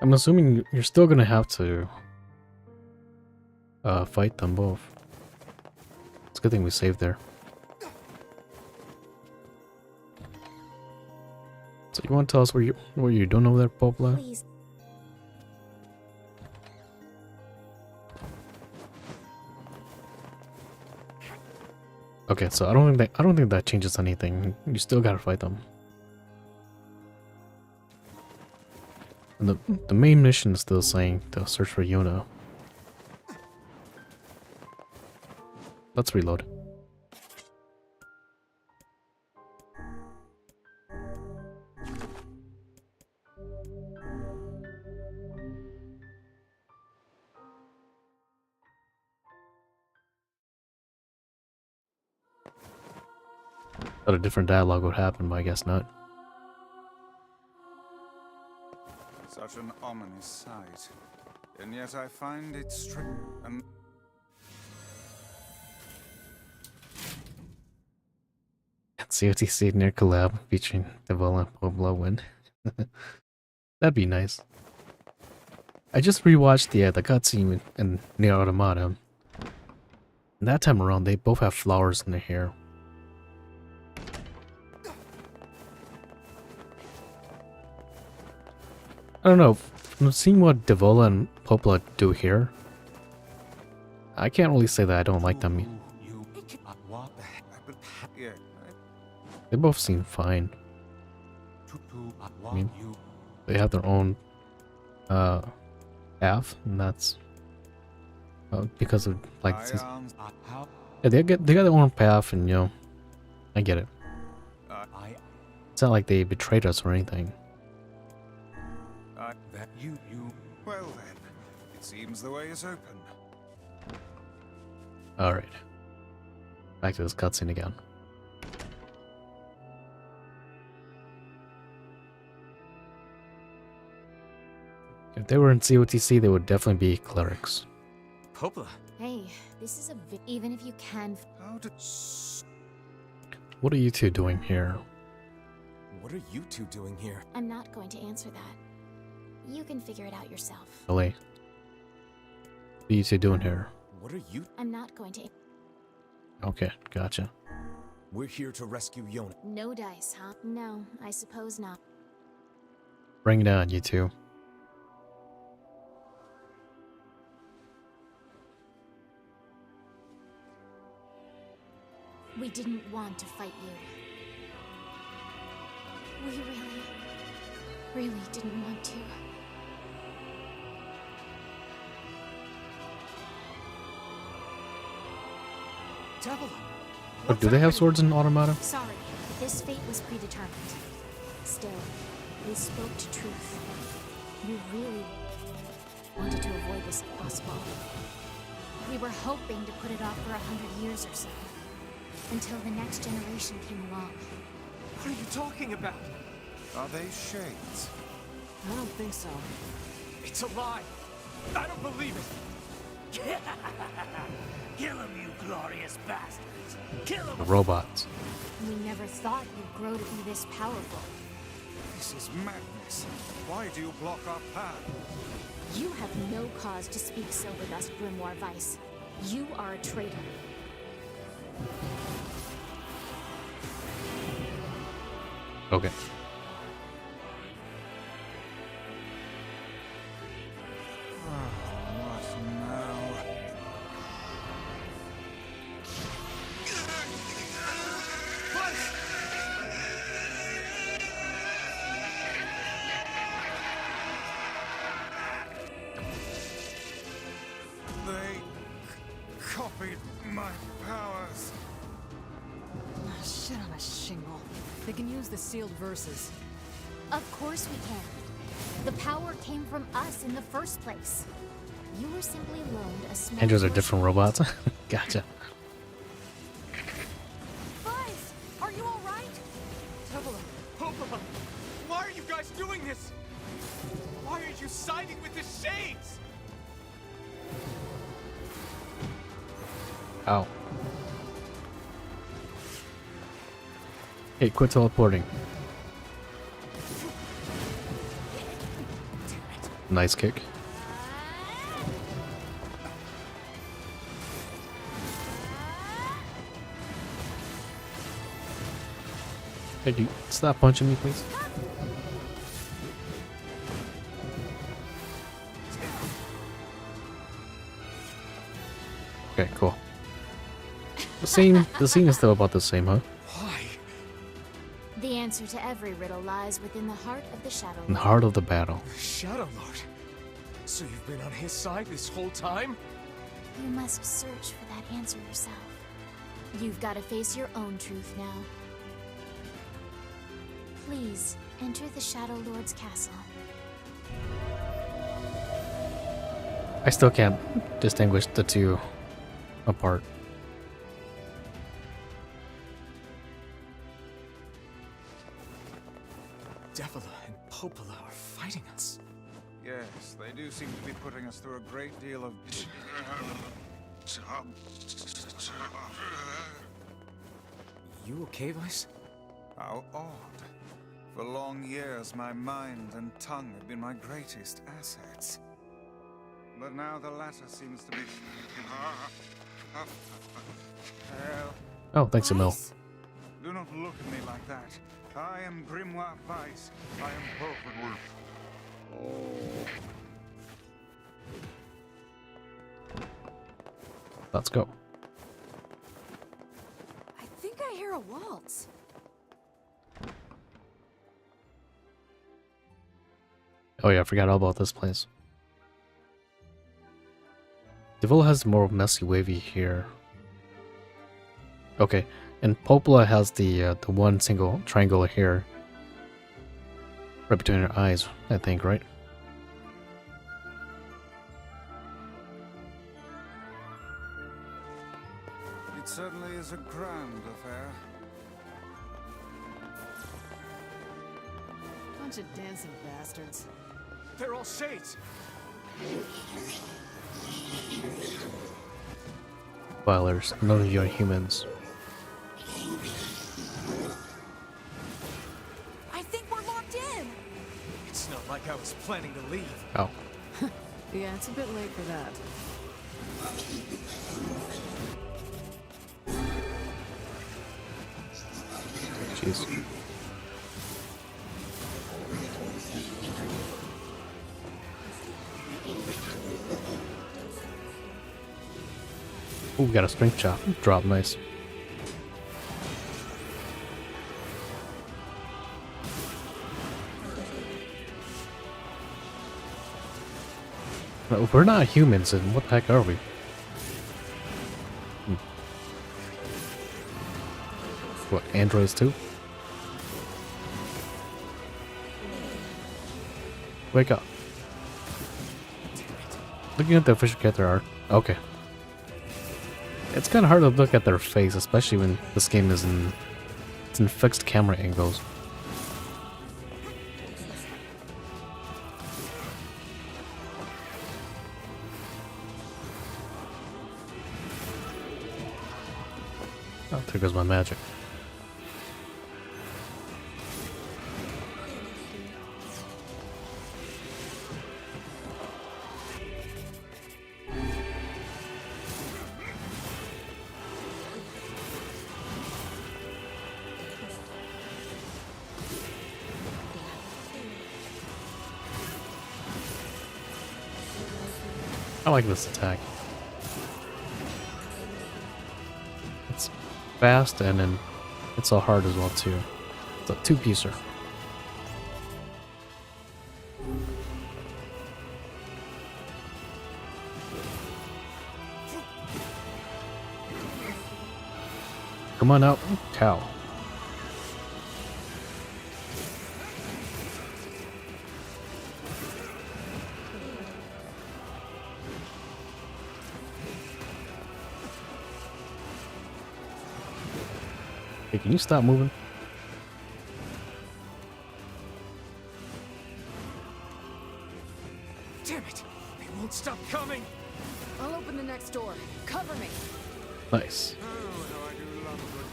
I'm assuming you're still gonna have to fight them both. It's a good thing we saved there. So you want to tell us what you're doing over there, Popla? Please. Okay, so I don't think that changes anything. You still gotta fight them. And the main mission is still saying to search for Yuna. Let's reload. Thought a different dialogue would happen, but I guess not. Such an ominous sight. And yet I find it COTC near collab featuring Devola and Pueblo win. That'd be nice. I just rewatched the cutscene in Nier Automata. And that time around, they both have flowers in their hair. I don't know, from seeing what Devola and Popla do here, I can't really say that I don't like them. They both seem fine. I mean, they have their own path, and that's because of like yeah, they got their own path, and you know, I get it. It's not like they betrayed us or anything. Well then, it seems the way is open. Alright. Back to this cutscene again. If they were in COTC, they would definitely be clerics. Popla. Hey, this is even if you can. What are you two doing here? What are you two doing here? I'm not going to answer that. You can figure it out yourself. What are you two doing here? What are you? I'm not going to. Okay, gotcha. We're here to rescue Yona. No dice, huh? No, I suppose not. Bring it on, you two. We didn't want to fight you. We really didn't want to. Oh, do they have swords in Automata? Sorry, this fate was predetermined. Still, we spoke to truth. We really wanted to avoid this if possible. We were hoping to put it off for 100 years or so. Until the next generation came along. What are you talking about? Are they shades? I don't think so. It's a lie. I don't believe it. Kill him, you glorious bastards! Kill him! The robots. We never thought you'd grow to be this powerful. This is madness. Why do you block our path? You have no cause to speak so with us, Grimoire Weiss. You are a traitor. Okay. What now? They copied my powers. Shit on a shingle. They They can use the sealed verses. Of course we can. The power came from us in the first place. You were simply loaned a small Androids are portion different of it. robots. Gotcha. Buzz, are you all right? Tevela, Popola, why are you guys doing this? Why are you siding with the Shades? Ow. Hey, quit teleporting. Nice kick. Hey, dude, stop punching me, please. Okay, cool. The scene is still about the same, huh? Why? The answer to every riddle lies within the heart of the Shadow In the Lord. heart of the battle. Shadow Lord. So you've been on his side this whole time? You must search for that answer yourself. You've got to face your own truth now. Please, enter the Shadow Lord's castle. I still can't distinguish the two apart. Devila and Popola are fighting us. Yes, they do seem to be putting us through a great deal of... You okay, Vice? How odd. For long years, my mind and tongue have been my greatest assets. But now the latter seems to be... Hell, Oh, thanks, Emil. Buzz? do not look at me like that. I am Grimoire Vice. I am perfectly... Let's go. I think I hear a waltz. Oh yeah, I forgot all about this place. Devil has more messy wavy here. Okay, and Popola has the one single triangle here. Right between her eyes, I think, right? It certainly is a grand affair. Bunch of dancing bastards. They're all Shades. Filers, none of you are humans. I think we're locked in. It's not like I was planning to leave. Oh, Yeah, it's a bit late for that. jeez. Ooh, we got a strength chop. Drop, nice. Well, we're not humans, and what the heck are we? What, androids too? Wake up. Looking at the official character art. Okay. It's kind of hard to look at their face, especially when this game is in fixed camera angles. Oh, there goes my magic. I like this attack. It's fast and then it's so hard as well too. It's a two-piecer. Come on out, cow. can you stop moving? Damn it! They won't stop coming! I'll open the next door. Cover me. Nice. Oh, how I do love a good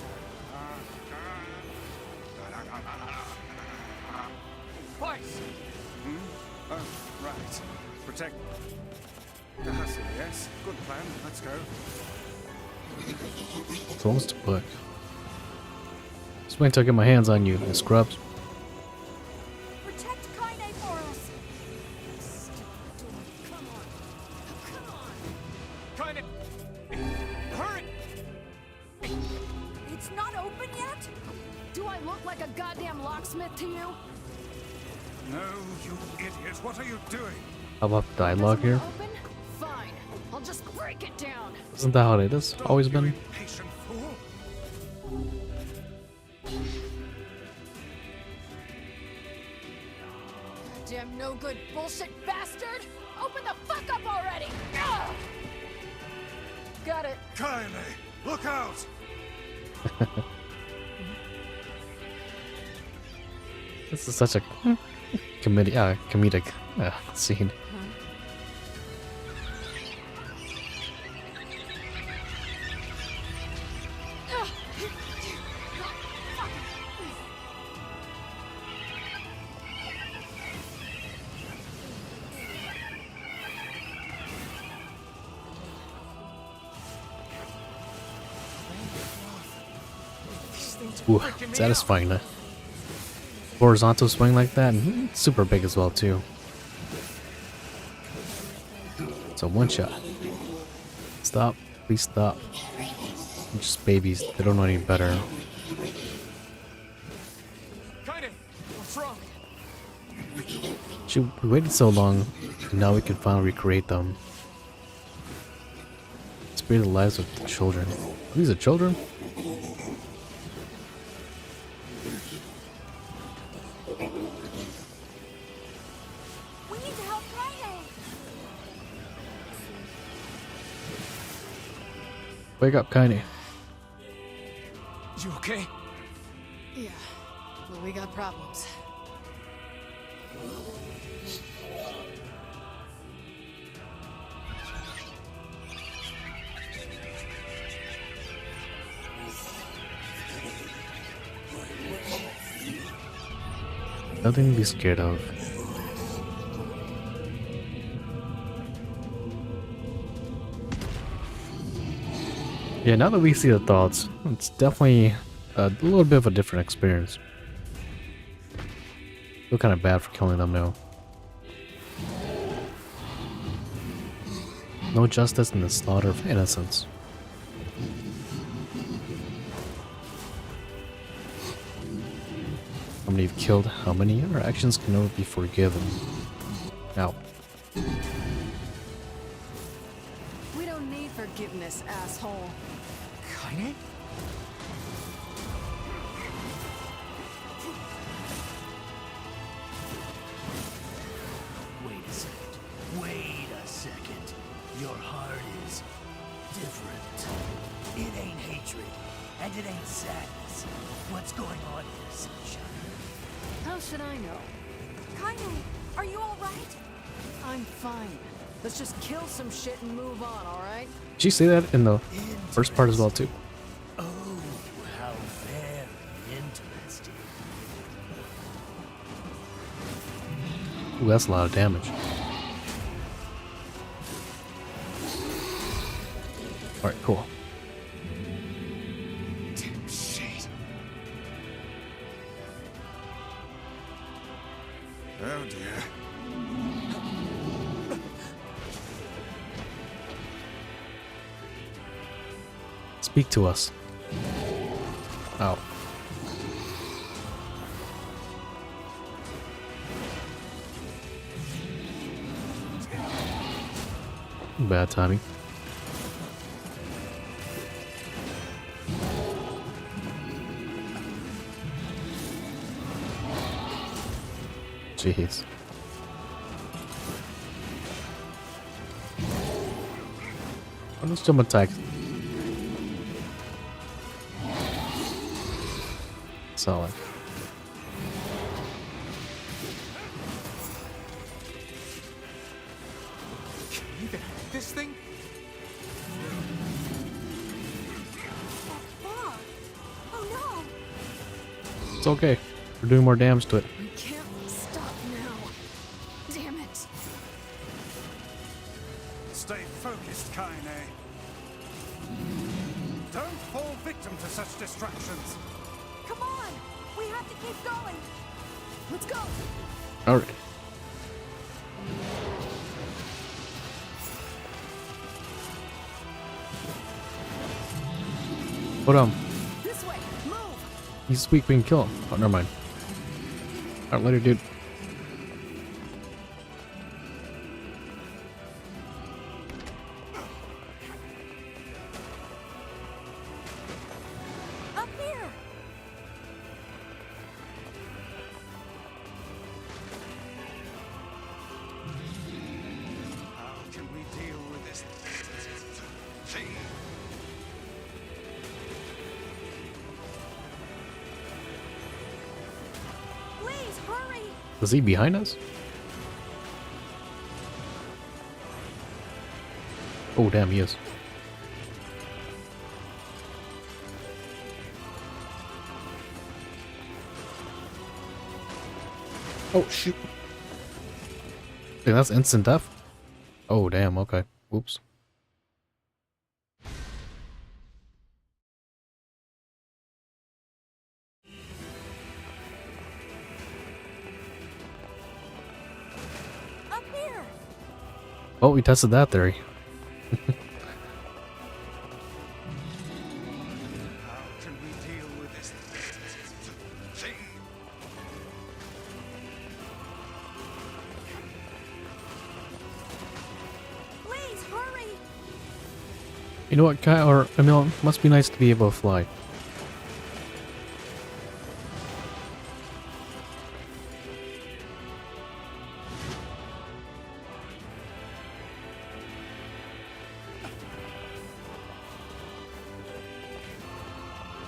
Vice! Oh, right. Protect the hustle, yes? Good plan. Let's go. It's almost a book. Just wait till I get my hands on you, you scrubs. Protect Kaine for us. Kinda. Hurry! It's not open yet? Do I look like a goddamn locksmith to you? No, you idiot. What are you doing? How about dialogue here? Open? Fine. I'll just break it down. Isn't that how it is? Always been? Patient fool. Damn no good bullshit bastard! Open the fuck up already! Ugh! Got it. Kylie, look out! This is such a comedic scene. Ooh, satisfying that. Horizontal swing like that, and super big as well too. It's a one shot. Stop, please stop. They're just babies, they don't know any better. Kinda. What's wrong? Shoot, we waited so long, and now we can finally recreate them. Spare the lives of the children. These are children? We need to help Kaine. Wake up, Kaine. You okay? Yeah, but we got problems. Nothing to be scared of. Yeah, now that we see the thoughts, it's definitely a little bit of a different experience. Feel kind of bad for killing them now. No justice in the slaughter of innocents. How many you've killed, how many, our actions can never be forgiven. Now, We don't need forgiveness, asshole. Kaine? Wait a second. Wait a second. Your heart is different. It ain't hatred, and it ain't sadness. What's going on here, sunshine? How should I know? Kaine, are you all right? I'm fine. Let's just kill some shit and move on, alright? did you say that in the first part as well too? Oh, how very interesting. Ooh, that's a lot of damage. Alright, cool. Damn shit. Oh dear. Speak to us. Ow. Bad timing. Jeez. Let's jump attack. solid. Can you even hit this thing? Oh It's okay. We're doing more damage to it. We can't stop now. Damn it. Stay focused, Kaine. Don't fall victim to such distractions. no! Come on! We have to keep going! Let's go. Alright. But This way. Move. he's weak, we can kill him. Oh, never mind. Alright, later, dude. Up here! How can we deal with this thing? Please, hurry! Is he behind us? Oh, damn, he is. Oh, shoot. Dude, that's instant death? Oh, damn, okay. Whoops. Up here! Oh, we tested that theory. How can we deal with this thing? Please, hurry! You know what, Kai, or Emil, it must be nice to be able to fly.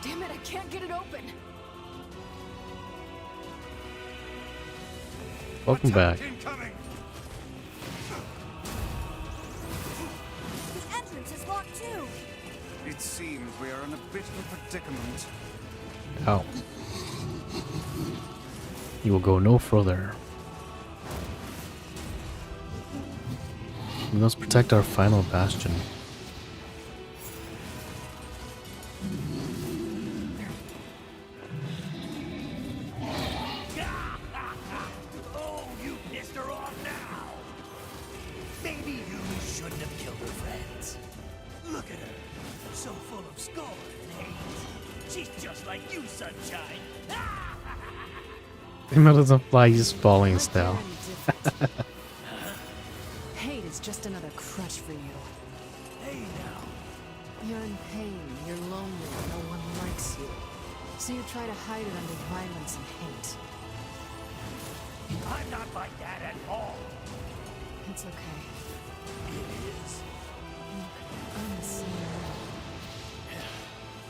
Damn it, I can't get it open. Welcome back. Incoming! The entrance is locked too! It seems we are in a bit of a predicament. Ow. You will go no further. We must protect our final bastion. Oh, you pissed her off now. Maybe you shouldn't have killed her friends. Look at her, so full of scorn and hate. She's just like you, Sunshine. Emil doesn't fly, he's falling Aren't there still. any difference? Hate is just another crutch for you. Hey now. You're in pain, you're lonely, no one likes you. So you try to hide it under violence and hate. I'm not like that at all. It's okay. It is. Look, I'm the same way.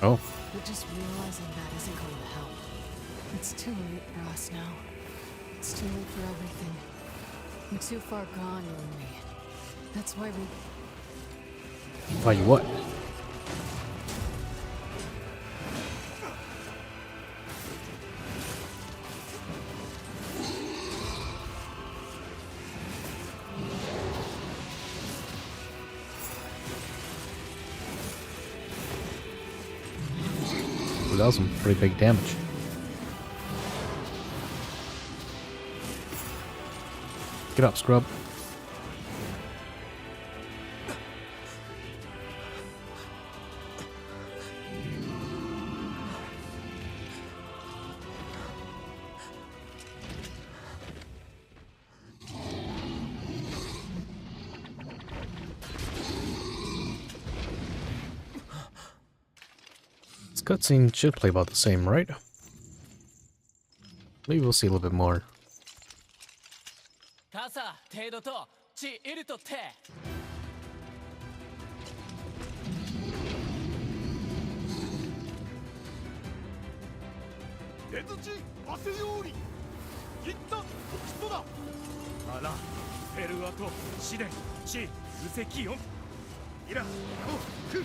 Oh, But just realizing that isn't going to help. It's too late for us now. It's too late for everything. We're too far gone, you and me. That's why we... why you what? Ooh, that was some pretty big damage. Get up, scrub. This cutscene should play about the same, right? Maybe we'll see a little bit more. 傘程度と地いるとて Alright, 出土地汗ようり一旦北斗だあらペルアと試練地無石音イラコフ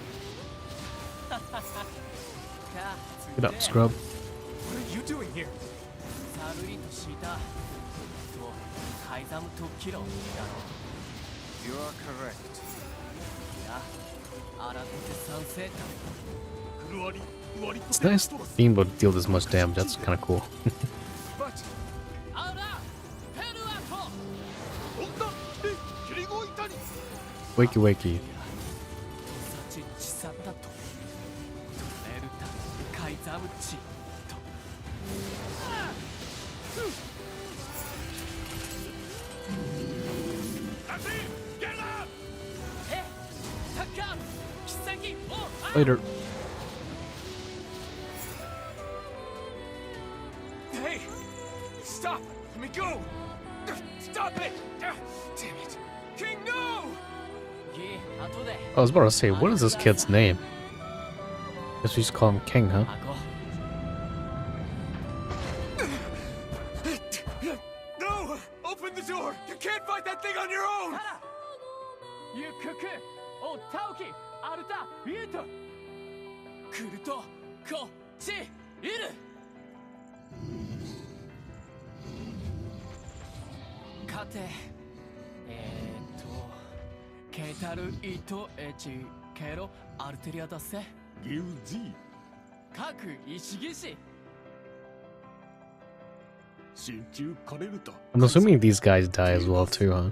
Get up, scrub. What are you doing here? サルリとしたとカイザムとキロだろ You are correct. いや改めて賛成だ フルワリ割と It's nice being able to deal this much damage. That's kind of cool. バチあらペルアと女で切り声谷 Wakey, wakey. サチチサタとトレルタカイザムチと Get up! えタッカー奇跡を Later. Hey! Stop! Let me go! Stop it! Damn it! King, no! ギ後で I was about to say, what is this kid's name? Guess we just call him King, huh? アゴ No! Open the door! You can't fight that thing on your own! ゆくくおタオキアルタイエト来るとこっちいる勝てケタルイトエチケロアルテリアだせギウジ各石技師心中枯れると I'm assuming these guys die as well too, huh?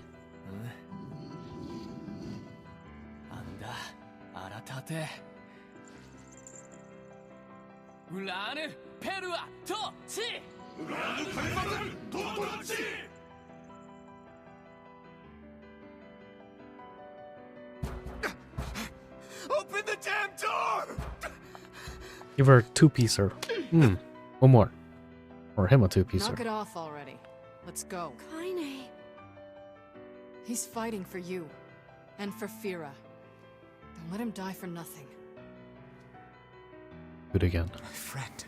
あんだあらたてウラーヌペルアとチウラーヌカイマルトトラチ Open the damn door! Give her a two-piecer. One more. Or him a two-piecer. Knock it off already. Let's go. Kaine. He's fighting for you. And for Fira. Don't let him die for nothing. Do it again. My friend.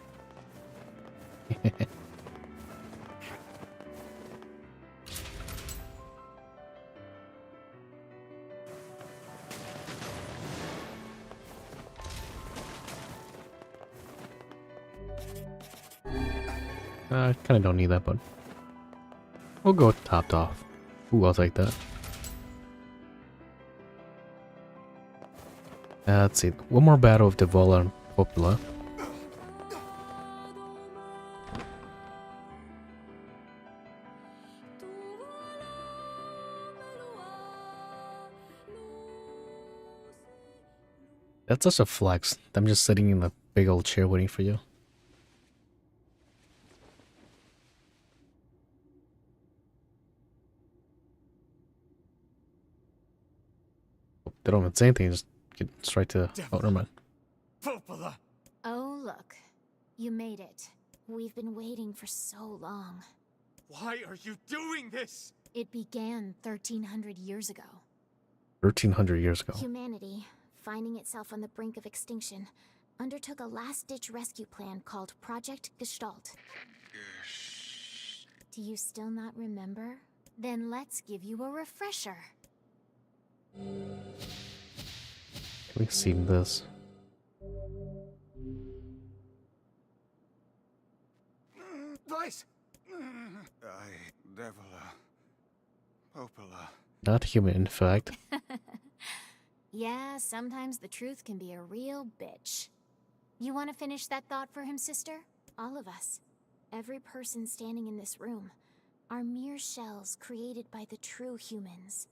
I kind of don't need that, but we'll go topped off. Ooh, I'll take that. Let's see. One more battle of Devola and Popula. That's such a flex. I'm just sitting in the big old chair waiting for you. They don't even say anything, just get straight to... Oh, never mind. Popola! Oh, look. You made it. We've been waiting for so long. Why are you doing this? It began 1,300 years ago. 1,300 years ago. Humanity, finding itself on the brink of extinction, undertook a last-ditch rescue plan called Project Gestalt. Do you still not remember? Then let's give you a refresher. We've seen this. Vice! Devola. Popola. Not human, in fact. Yeah, sometimes the truth can be a real bitch. You want to finish that thought for him, sister? All of us. Every person standing in this room are mere shells created by the true humans.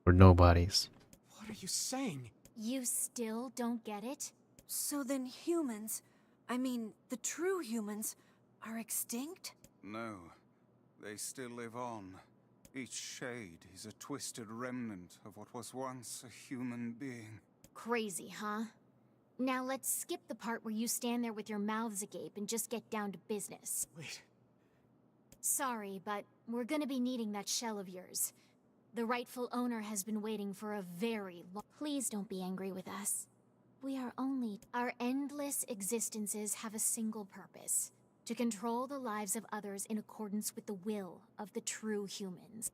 We're nobodies. What are you saying? You still don't get it? So then humans, I mean, the true humans, are extinct? No, they still live on. Each shade is a twisted remnant of what was once a human being. Crazy, huh? Now let's skip the part where you stand there with your mouths agape and just get down to business. Wait. Sorry, but we're gonna be needing that shell of yours. The rightful owner has been waiting for a very long... Please don't be angry with us. We are only... Our endless existences have a single purpose. To control the lives of others in accordance with the will of the true humans.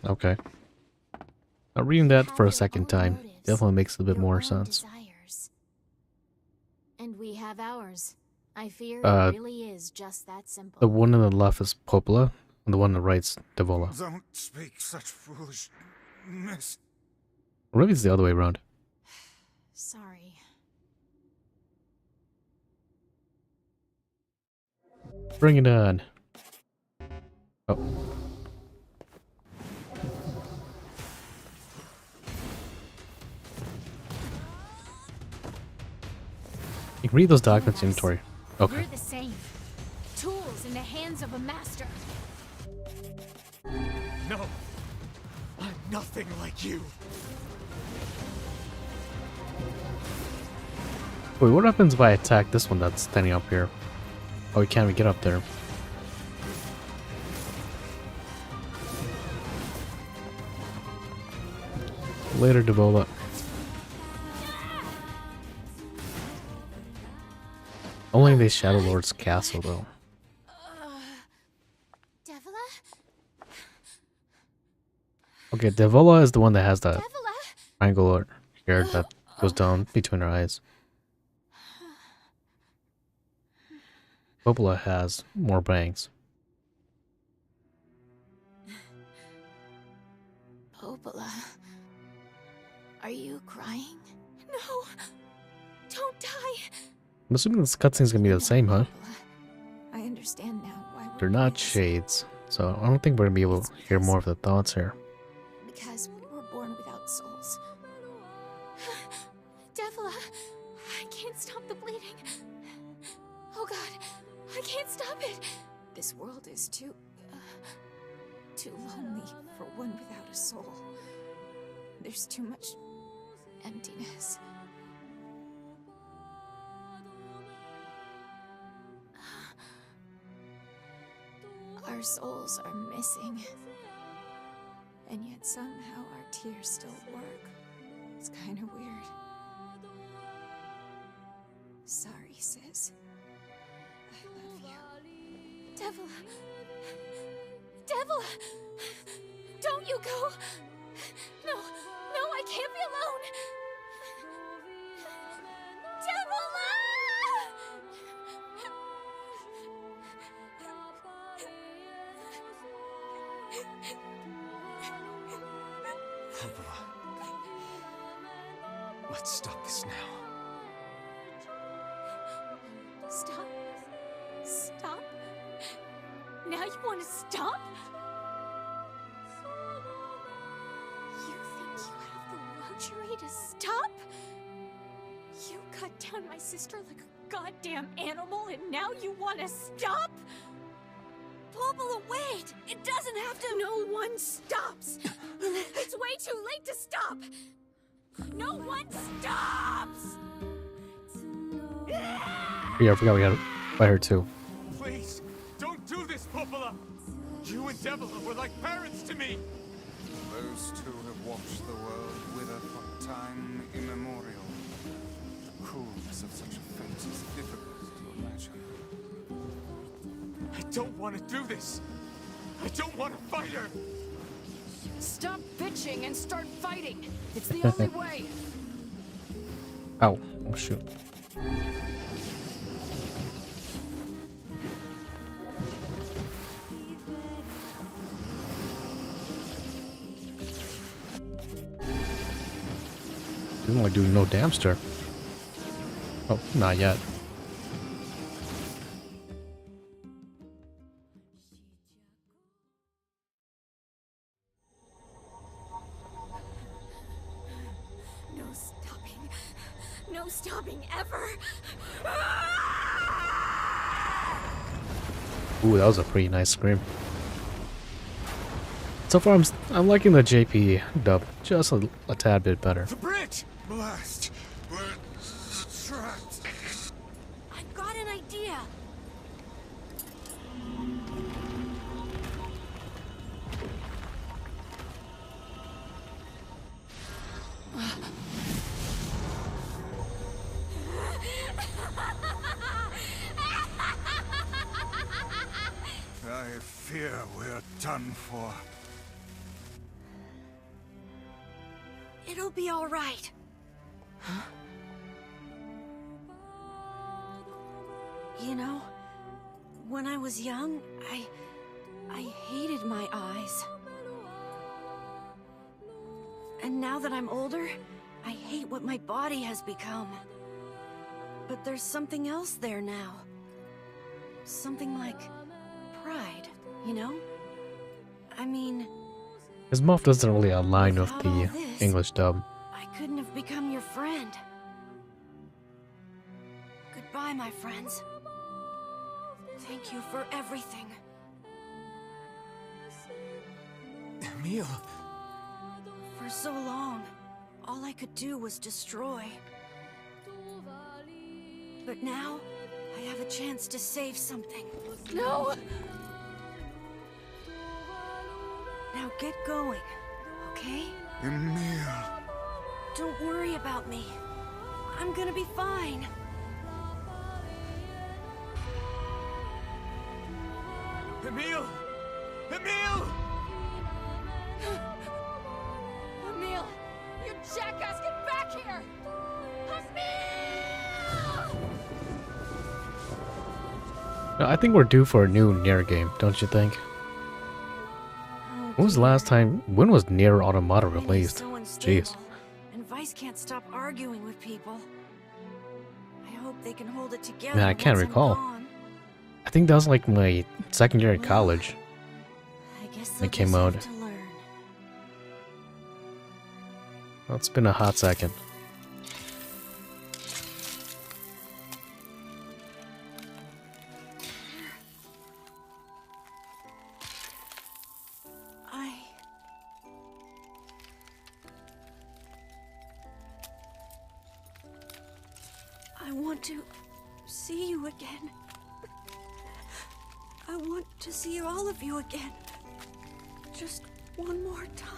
Okay. Now reading that for a second time definitely makes a bit more sense. Desires. And we have ours. I fear it really is just that simple. The one on the left is Popola, and the one on the right's Devola. Don't speak such foolishness. Or maybe it's the other way around. Sorry. Bring it on. Oh. You can read those documents in inventory. Okay. We're the same. Tools in the hands of a master. No. I'm nothing like you. Wait, what happens if I attack this one that's standing up here? Oh, we can't get up there. Later, Devola. Only the Shadow Lord's castle, though. Devola? Okay, Devola is the one that has that triangle here that goes down between her eyes. Popola has more bangs. Popola. Are you crying? No! Don't die! I'm assuming this cutscene's gonna be the same, huh? I understand now why They're not shades, so I don't think we're gonna be able to hear more of the thoughts here. Because we were born without souls. Devola, I can't stop the bleeding. Oh god, I can't stop it. This world is too lonely for one without a soul. There's too much emptiness. Our souls are missing. And yet somehow our tears still work. It's kind of weird. Sorry, sis. I love you. Devola! Devola! Don't you go! No, no, I can't be alone! Popola. Let's stop this now. Stop? Stop? Now you want to stop? You think you have the luxury to stop? You cut down my sister like a goddamn animal and now you want to stop? Popola, wait! It doesn't have to— No one stops! It's way too late to stop! No one stops! Yeah, I forgot we gotta fight her too. Please, don't do this, Popola! You and Devola were like parents to me! Those two have watched the world wither for time immemorial. The cruelness of such a fate is difficult to imagine. I don't want to do this! I don't want to fight her! Stop bitching and start fighting! It's the only way! Ow. Oh, shoot. Didn't like doing no damage to her. Oh, not yet. No stopping. No stopping ever! Ooh, that was a pretty nice scream. So far, I'm liking the JP dub just a tad bit better. The bridge! Blast! We're trapped. I've got an idea. we're done for. It'll be all right. You know, when I was young, I hated my eyes. And now that I'm older, I hate what my body has become. But there's something else there now. Something like pride, you know? I mean, His mouth doesn't really align with without all the this, English dub. I couldn't have become your friend. Goodbye, my friends. Thank you for everything. Emil! For so long, all I could do was destroy. But now, I have a chance to save something. No! Now get going, okay? Emil. Don't worry about me. I'm gonna be fine. Emil! Emil! Emil! You jackass, get back here! I think we're due for a new Nier game, don't you think? When was the last time? When was Nier Automata released? So Jeez. unstable, and Vice can't stop arguing with people. I hope they can hold it together. Man, I can't once I'm recall. gone. I think that was like my second year at college. I guess It they'll came just have out. to learn. Well, it's been a hot second. I want to see you again. I want to see all of you again. Just one more time.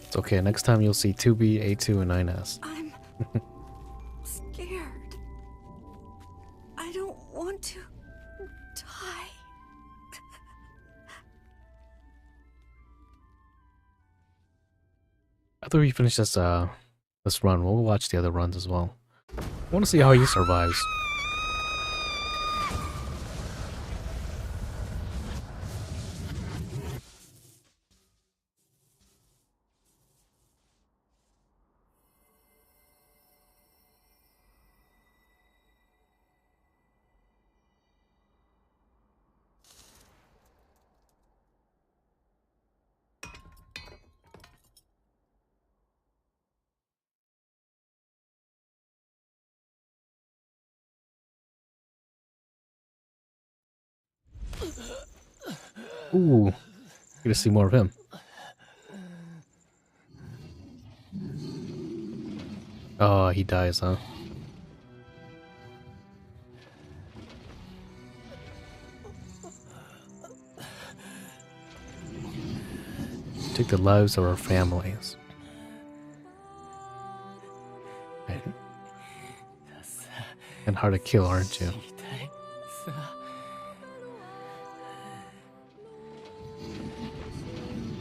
It's okay, next time you'll see 2B, A2, and 9S. I'm scared. I don't want to die. After we finish this this run, we'll watch the other runs as well. I want to see how he survives. Ooh, get to see more of him. Oh, he dies, huh? Take the lives of our families. And hard to kill, aren't you?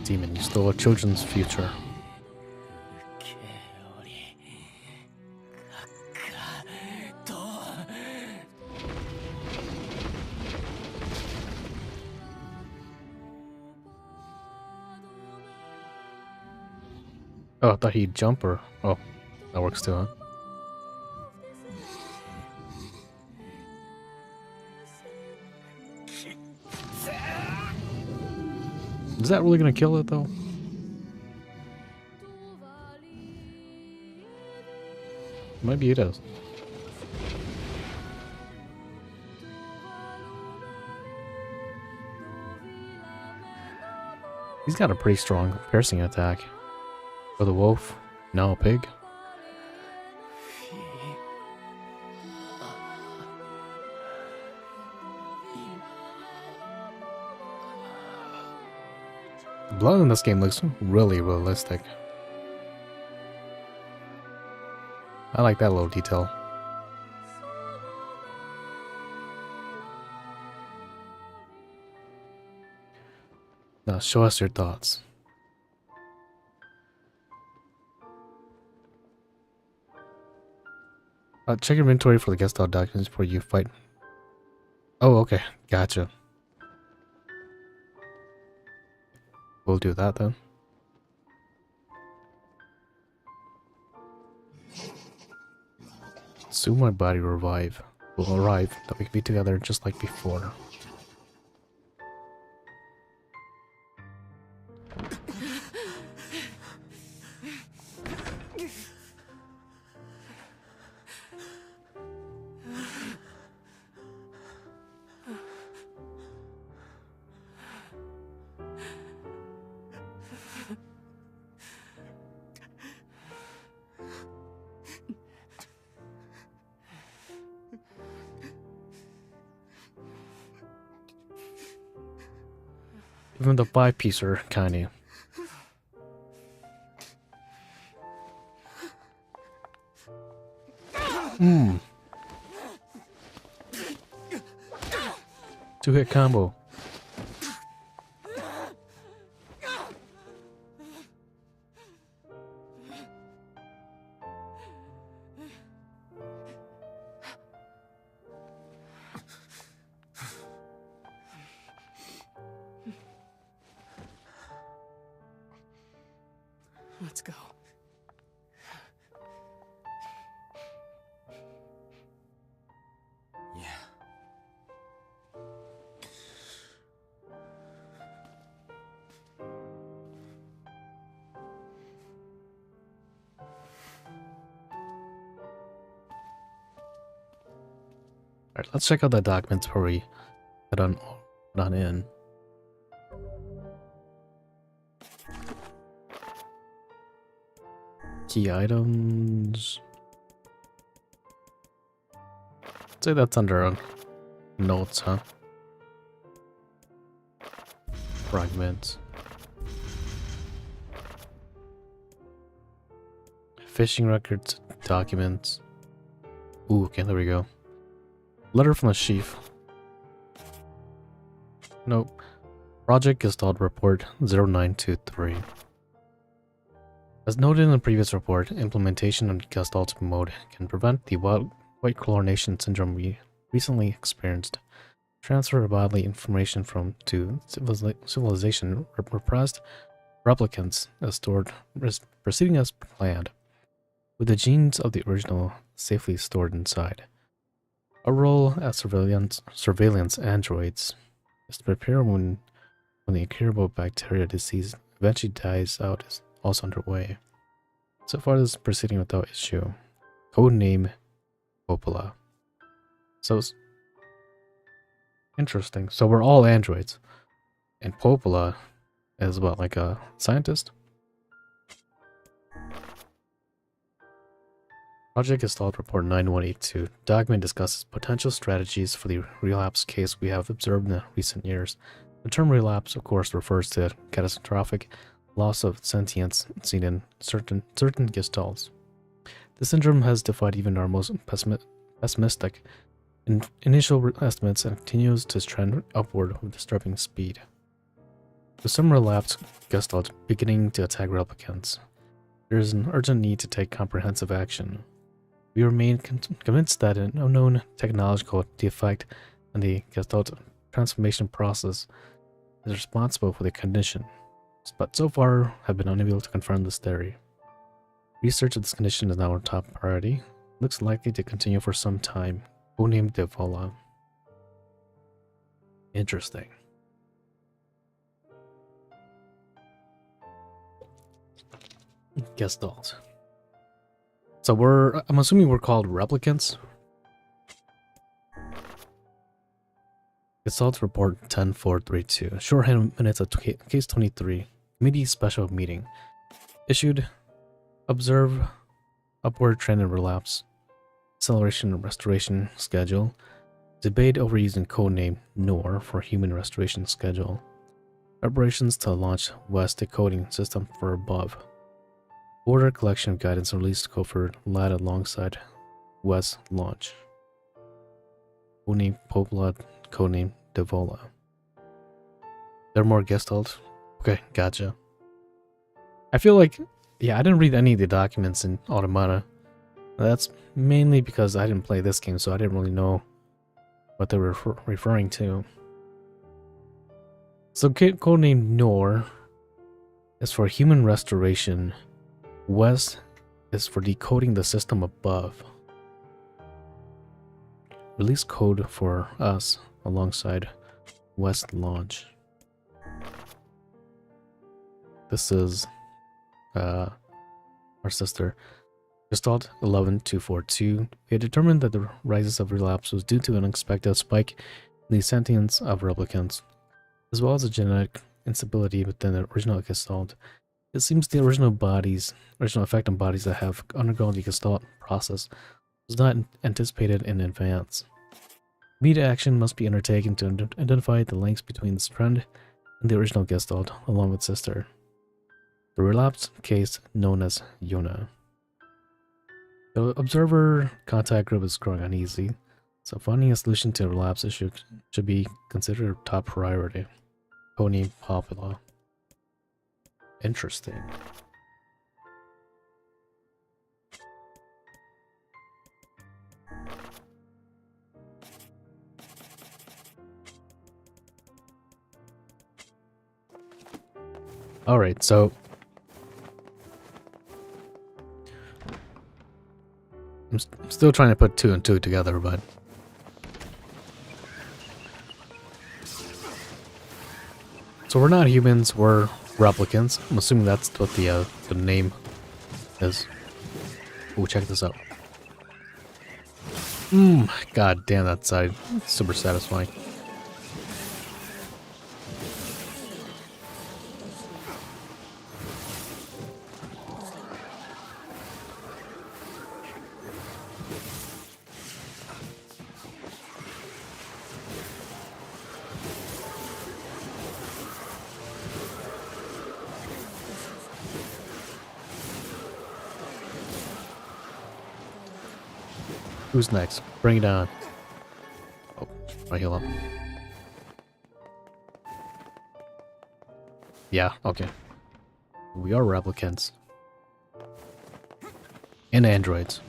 Demon, you stole our children's future. Oh, I thought he'd jump or... Oh, that works too, huh? Is that really gonna kill it, though? Maybe it is. He's got a pretty strong piercing attack. For the wolf, now a pig. The blood in this game looks really realistic. I like that little detail. Now show us your thoughts. Check your inventory for the guest out documents before you fight. Oh, okay. Gotcha. We'll do that then. Soon my body will arrive, that we can be together just like before. Even the 5-piece are kinda. Two-hit combo. Let's go. Yeah. Alright, let's check out the documents before we head on in. Key items. I'd say that's under notes, huh? Fragments. Fishing records, documents. Ooh, okay, there we go. Letter from the chief. Nope. Project Gestalt Report 0923. As noted in the previous report, implementation of Gestalt mode can prevent the white chlorination syndrome we recently experienced. Transfer of bodily information to civilization repressed replicants as stored, proceeding as planned, with the genes of the original safely stored inside. Our role as surveillance androids is to prepare when the incurable bacteria disease eventually dies out is also underway. So far this is proceeding without issue. Codename Popola. So it's interesting. So we're all androids. And Popola is what, like a scientist? Project Gestalt Report 9182. Document discusses potential strategies for the relapse case we have observed in the recent years. The term relapse, of course, refers to catastrophic loss of sentience seen in certain gestalts. The syndrome has defied even our most pessimistic initial estimates and continues to trend upward with disturbing speed. With some relapsed gestalts beginning to attack replicants, there is an urgent need to take comprehensive action. We remain convinced that an unknown technological defect in the gestalt transformation process is responsible for the condition, but so far have been unable to confirm this theory. Research of this condition is now our top priority. Looks likely to continue for some time. Codename Devola. Interesting. Gestalt. So I'm assuming we're called replicants. Gestalt Report 10432. Shorthand minutes of case 23. Committee special meeting. Issued. Observe upward trend in relapse. Acceleration and restoration schedule. Debate over using codename NOR for human restoration schedule. Preparations to launch West decoding system for above. Order collection of guidance and release code for LAD alongside West launch. Codename Popola, codename Devola. There are more gestalt Okay, gotcha. I feel like, yeah, I didn't read any of the documents in Automata. That's mainly because I didn't play this game, so I didn't really know what they were referring to. So, codename Nier is for human restoration. West is for decoding the system above. Release code for us alongside West launch. This is our sister. Gestalt 11242. They determined that the rise of relapse was due to an unexpected spike in the sentience of replicants, as well as a genetic instability within the original Gestalt. It seems the original affected bodies that have undergone the Gestalt process was not anticipated in advance. Immediate action must be undertaken to identify the links between this trend and the original Gestalt, along with sister. The relapse case known as Yona. The observer contact group is growing uneasy, so finding a solution to the relapse issue should be considered a top priority. Codename Popula. Interesting. Alright, so I'm still trying to put 2 and 2 together, but so we're not humans, we're replicants. I'm assuming that's what the name is. Ooh, check this out. God damn, that side. Super satisfying. Who's next? Bring it on. Oh, I heal up. Yeah, okay. We are replicants. And androids.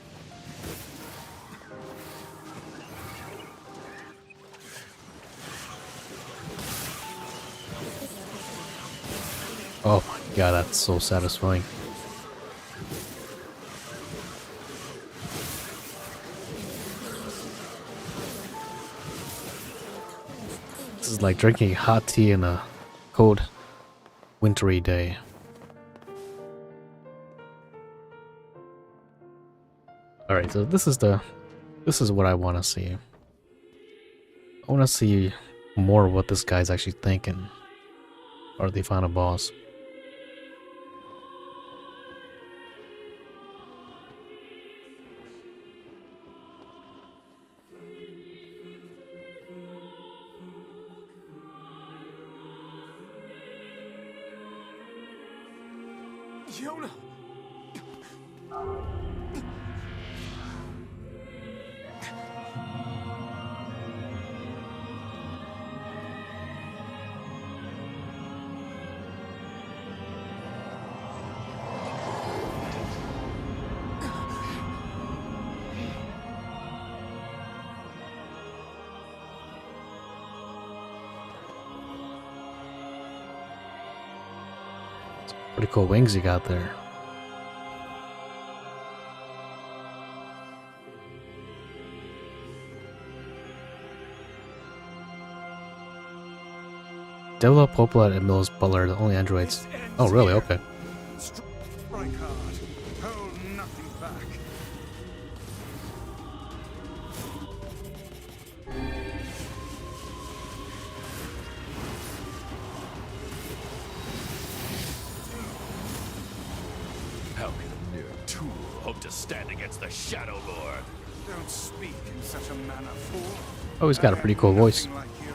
Oh my god, that's so satisfying. This is like drinking hot tea in a cold, wintry day. Alright, so this is what I want to see. I want to see more of what this guy's actually thinking. Or they found a boss. Yona! Pretty cool wings you got there. Develop Popula and Mills Butler are the only androids. Oh, really? Okay. Strike hard. Hold nothing back. How can a mere tool hope to stand against the Shadow Lord? Don't speak in such a manner, fool. Oh, he's got a pretty cool voice. Nothing like you.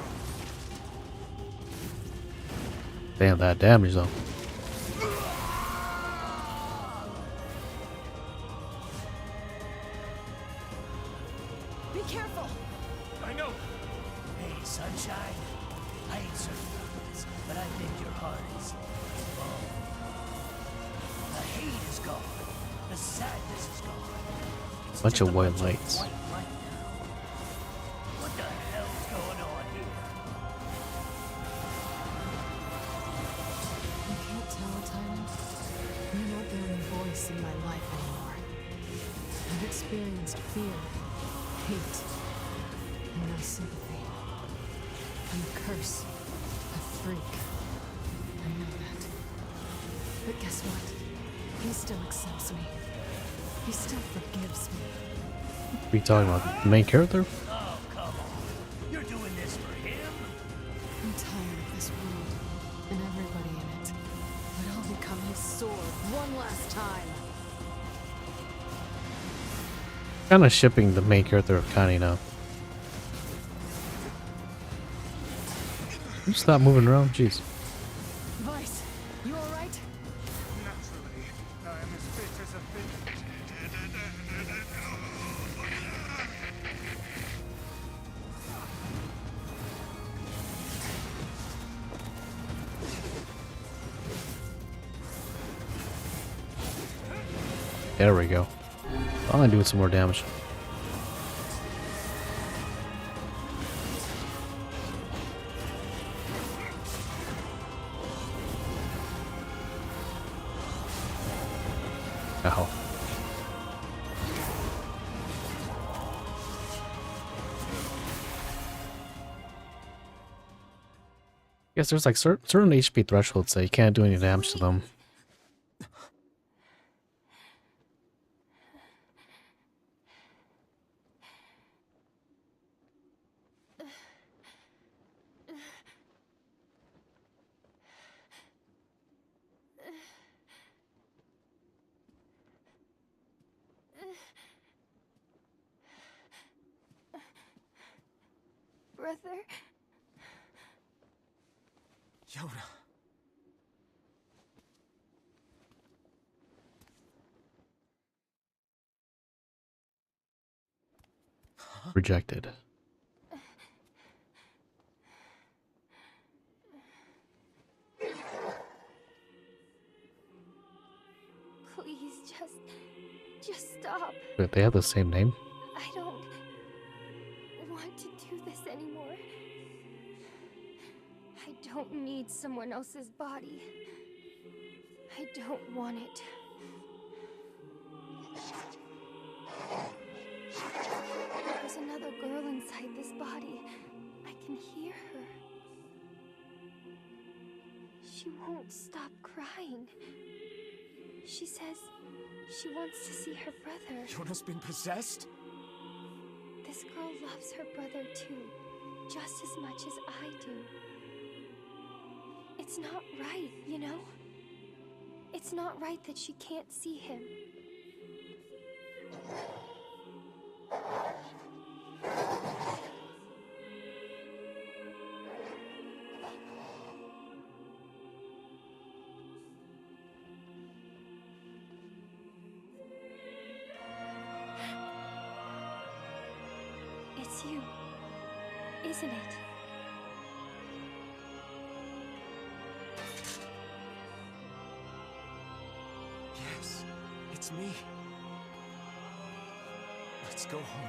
Damn, that damage though. Be careful! I know! Hey, Sunshine. I ain't certain about this, but I think your heart is wrong. The hate is gone. The sadness is gone. It's Bunch just of a white bunch lights. Of white light now. What the hell's going on here? You can't tell, Tyler. You're not the only voice in my life anymore. I've experienced fear, hate, and no sympathy. I'm a curse, a freak. I know that. But guess what? He still accepts me. He still forgives me. What are you talking about? The main character? Oh, come on. You're doing this for him? I'm tired of this world and everybody in it. But I'll become his sword one last time. Kind of shipping the main character of Connie now. You stop moving around, jeez. Vice, you alright? Naturally, I am as fit as a fit. There we go. I'm gonna do some more damage. Ow. Guess there's like certain HP thresholds that you can't do any damage to them. Brother? Yona. Rejected. Please, just stop. Wait, they have the same name? I don't want to do this anymore. I don't need someone else's body. I don't want it. There's another girl inside this body. I can hear her. She won't stop crying. She says she wants to see her brother. Yona's been possessed? This girl loves her brother too, just as much as I do. It's not right, you know? It's not right that she can't see him. It's you, isn't it? Yes, it's me. Let's go home.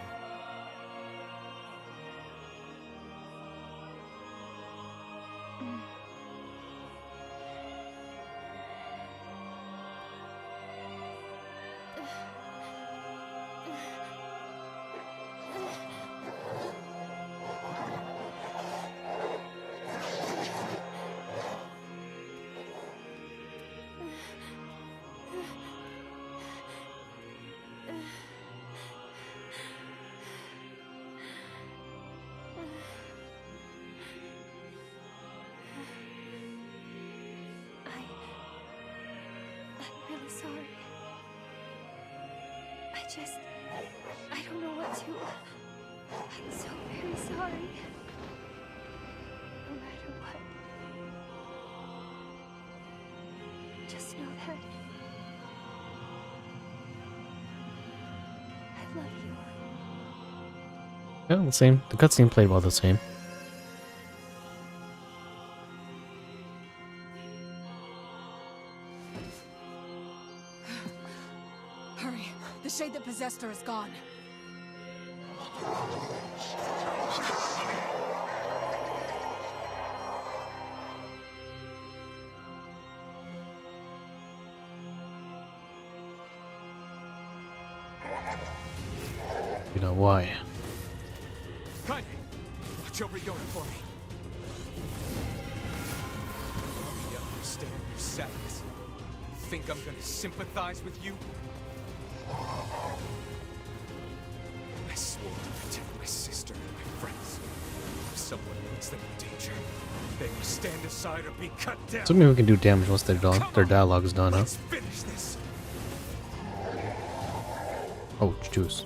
I'm really sorry. I don't know what to. I'm so very sorry. No matter what. Just know that I love you. Yeah, the same. The cutscene played about the same. The shade that possessed her is gone. You know why? Kaine, watch over Yona for me. Help me understand your sadness. Think I'm gonna sympathize with you? I swore to protect my sister and my friends. If someone puts them in danger, they must stand aside or be cut down. Assuming we can do damage once their dialogue is done, huh? Let's finish this. Oh, juice.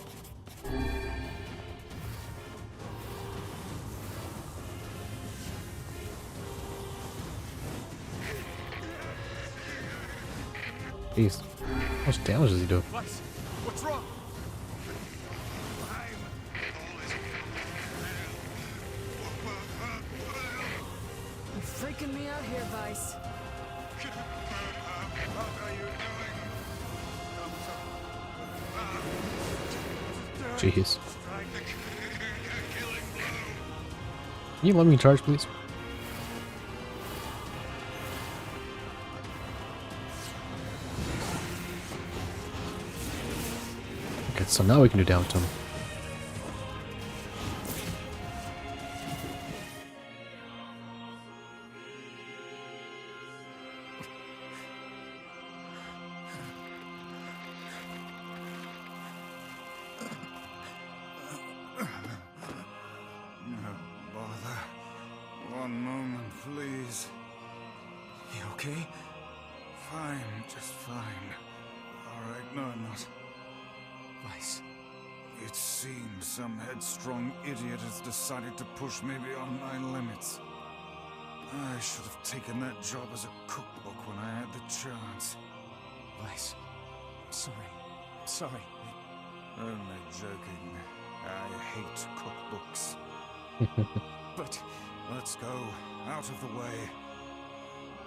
Jeez. How much damage does he do? Weiss, what's wrong? You're freaking me out here, Vice. Jeez. Can you let me charge, please? Okay, so now we can do damage to him. No bother. One moment, please. You okay? Fine, just fine. Alright, no, I'm not. Weiss. It seems some headstrong idiot has decided to push me beyond my limits. I should have taken that job as a cookbook when I had the chance. Weiss. I'm sorry. I'm sorry. Only joking. I hate cookbooks. But let's go. Out of the way.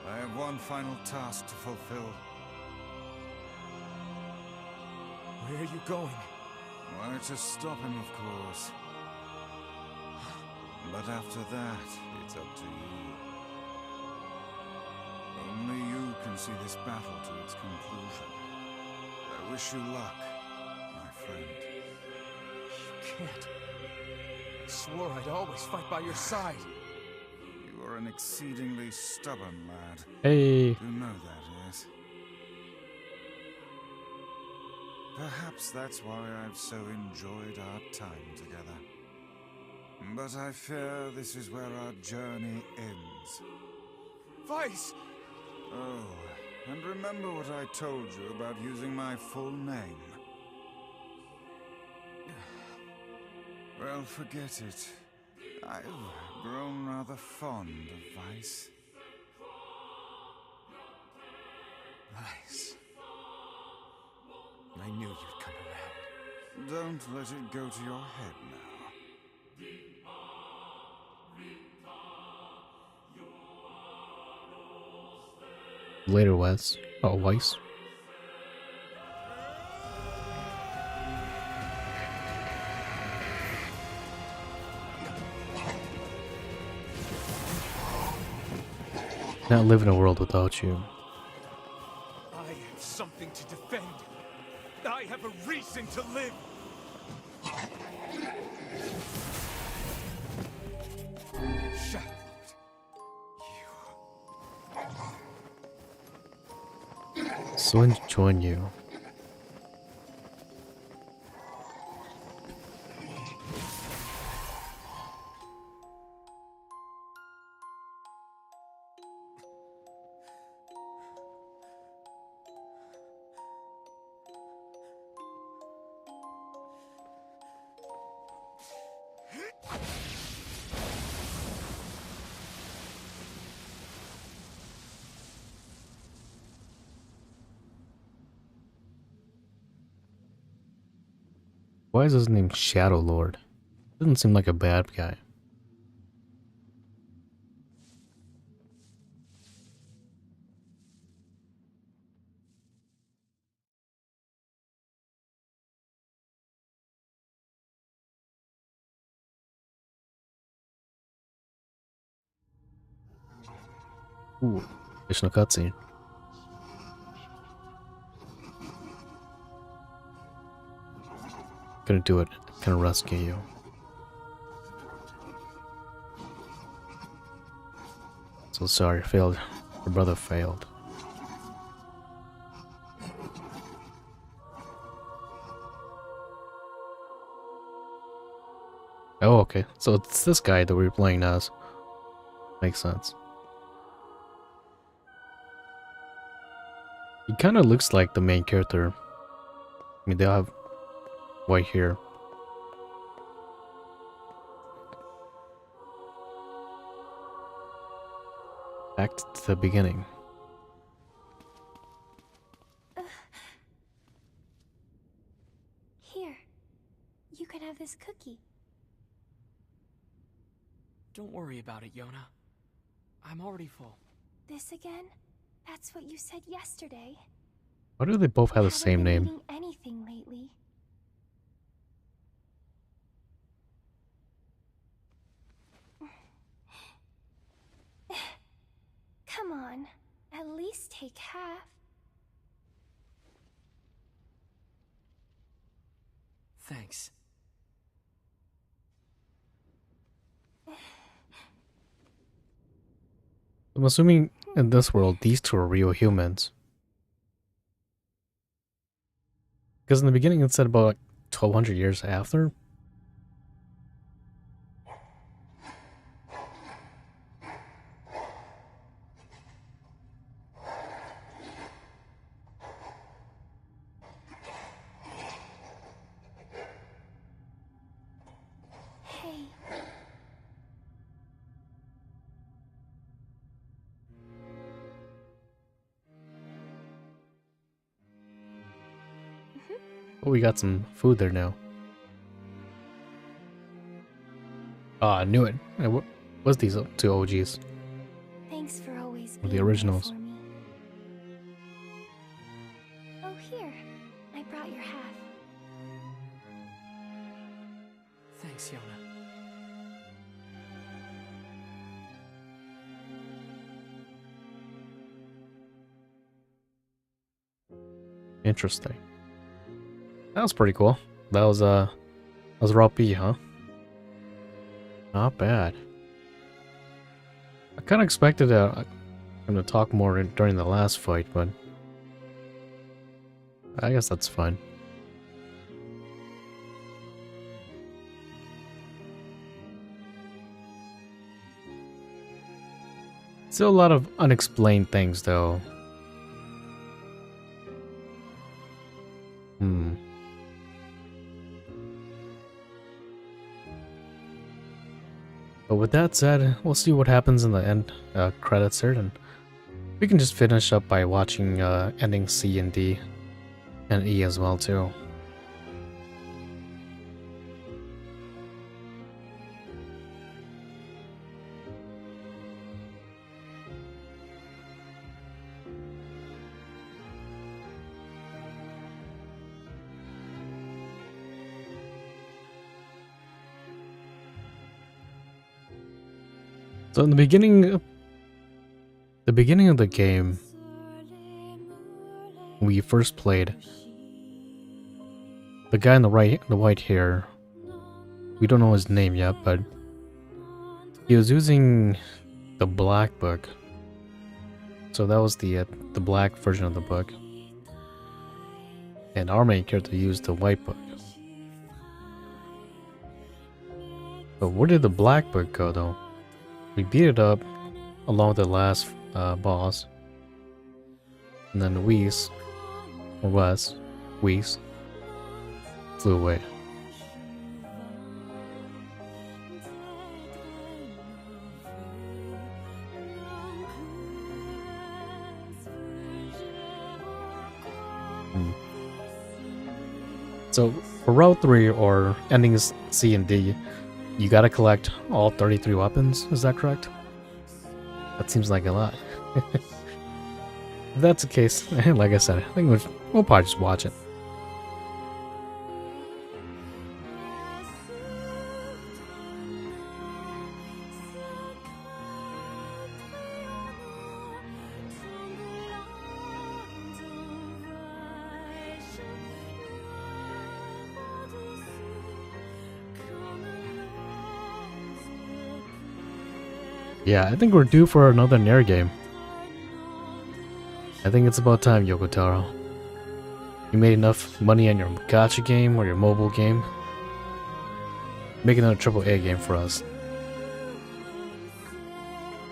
I have one final task to fulfill. where are you going? Why, to stop him, of course. But after that, it's up to you. Only you can see this battle to its conclusion. I wish you luck, my friend. You can't. I swore I'd always fight by your side. You are an exceedingly stubborn lad. Hey. You know that, yes? Perhaps that's why I've so enjoyed our time together. But I fear this is where our journey ends. Weiss! Oh, and remember what I told you about using my full name? Well, forget it. I've grown rather fond of Weiss. Weiss. I knew you'd come around. Don't let it go to your head now. Later, Wes. Oh, Weiss. Not live in a world without you. I have something to defend. I have a reason to live. Shadow Lord. So join you. Why is his name Shadow Lord? Doesn't seem like a bad guy. Ooh, additional cutscene. Couldn't do it. Couldn't rescue you. So sorry, failed. Your brother failed. Oh, okay. So it's this guy that we're playing as. Makes sense. He kind of looks like the main character. I mean, they have white hair. Back to the beginning. Here, you can have this cookie. Don't worry about it, Yona. I'm already full. This again? That's what you said yesterday. Why do they both have the same name? Haven't been eating anything lately. Come on, at least take half. Thanks. I'm assuming in this world, these two are real humans. Because in the beginning it said about like 1200 years after. Hey. Oh, we got some food there now. Ah, I knew it. What was these two OGs? Thanks for always Or being the originals. there for me. Oh, here. I brought your hat. Thanks, Yona. Interesting. That was pretty cool. That was Route B, huh? Not bad. I kind of expected him to talk more during the last fight, but I guess that's fine. Still a lot of unexplained things, though. But with that said, we'll see what happens in the end credits here, and we can just finish up by watching ending C and D and E as well too. So in the beginning of the game, we first played, the guy in the white hair, we don't know his name yet, but he was using the black book. So that was the black version of the book, and our main character used the white book. But where did the black book go though? We beat it up along with the last boss, and then Whis flew away. So for Route 3 or endings C and D, you gotta collect all 33 weapons, is that correct? That seems like a lot. If that's the case, like I said, I think we'll probably just watch it. Yeah, I think we're due for another Nier game. I think it's about time, Yoko Taro. You made enough money on your gacha game or your mobile game. Make another AAA game for us.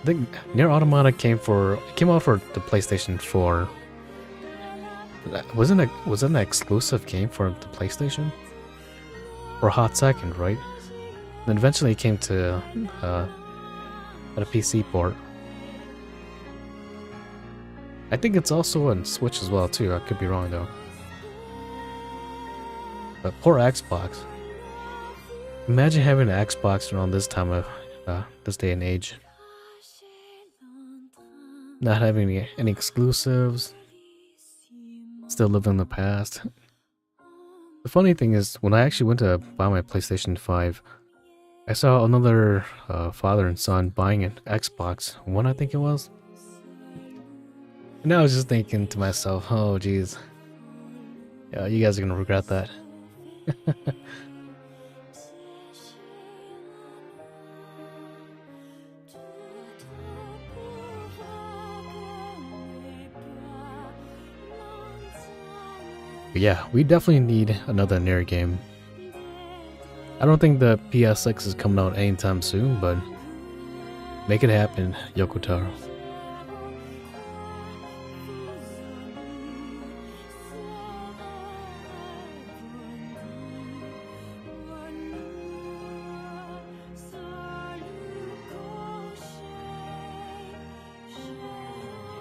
I think Nier Automata came out for the PlayStation 4. Wasn't it an exclusive game for the PlayStation? For a hot second, right? Then eventually it came to at a PC port. I think it's also on Switch as well too. I could be wrong though. But poor Xbox. Imagine having an Xbox around this time of this day and age. Not having any exclusives. Still living in the past. The funny thing is, when I actually went to buy my PlayStation 5, I saw another father and son buying an Xbox One, I think it was. And I was just thinking to myself, oh geez. Yeah, you guys are gonna regret that. But yeah, we definitely need another Nier game. I don't think the PS6 is coming out anytime soon, but make it happen, Yoko Taro.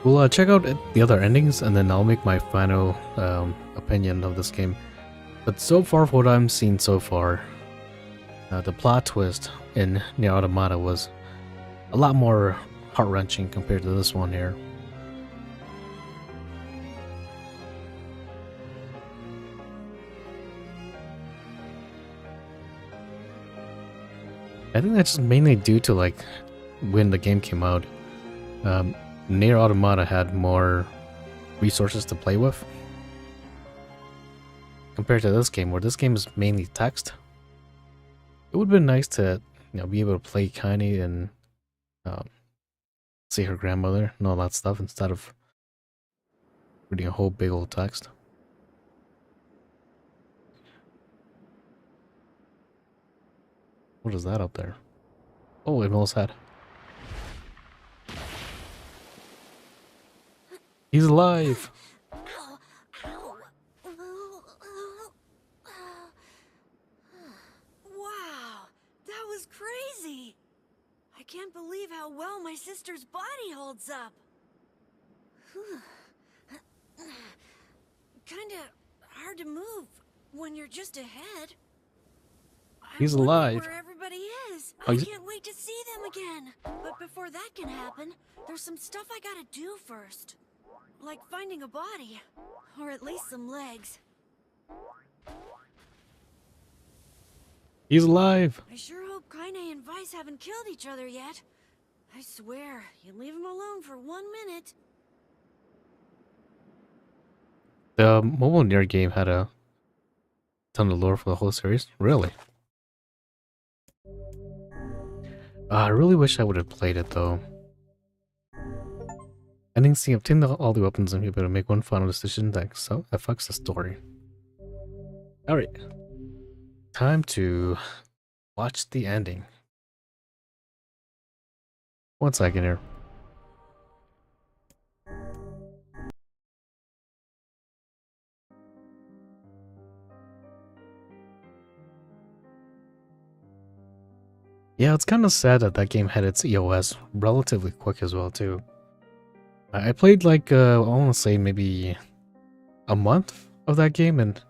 We'll check out the other endings and then I'll make my final opinion of this game. But so far, for what I'm seeing so far, the plot twist in Nier Automata was a lot more heart-wrenching compared to this one here. I think that's just mainly due to like when the game came out. Nier Automata had more resources to play with compared to this game, where this game is mainly text. It would have been nice to, be able to play Kaine and see her grandmother and all that stuff instead of reading a whole big old text. What is that up there? Oh, Emil's head. He's alive! Wow, that was crazy! I can't believe how well my sister's body holds up. Kinda hard to move when you're just ahead. He's alive. Where everybody is. Oh, I can't wait to see them again. But before that can happen, there's some stuff I gotta do first. Like finding a body. Or at least some legs. He's alive! I sure hope Kaine and Vice haven't killed each other yet. I swear, you leave them alone for 1 minute. The mobile Nier game had a ton of lore for the whole series. Really? I really wish I would have played it though. Ending scene, obtain all the weapons and be able to make one final decision that affects the story. Alright. Time to watch the ending. 1 second here. Yeah, it's kind of sad that that game had its EOS relatively quick as well too. I played like, I want to say maybe a month of that game and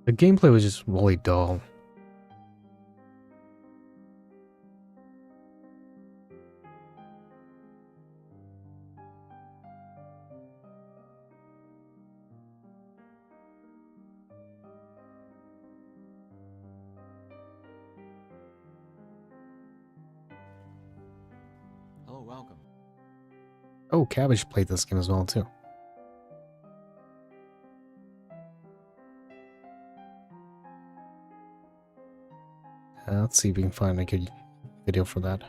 the gameplay was just really dull. Oh, welcome. Oh, Cabbage played this game as well too. Let's see if we can find a good video for that.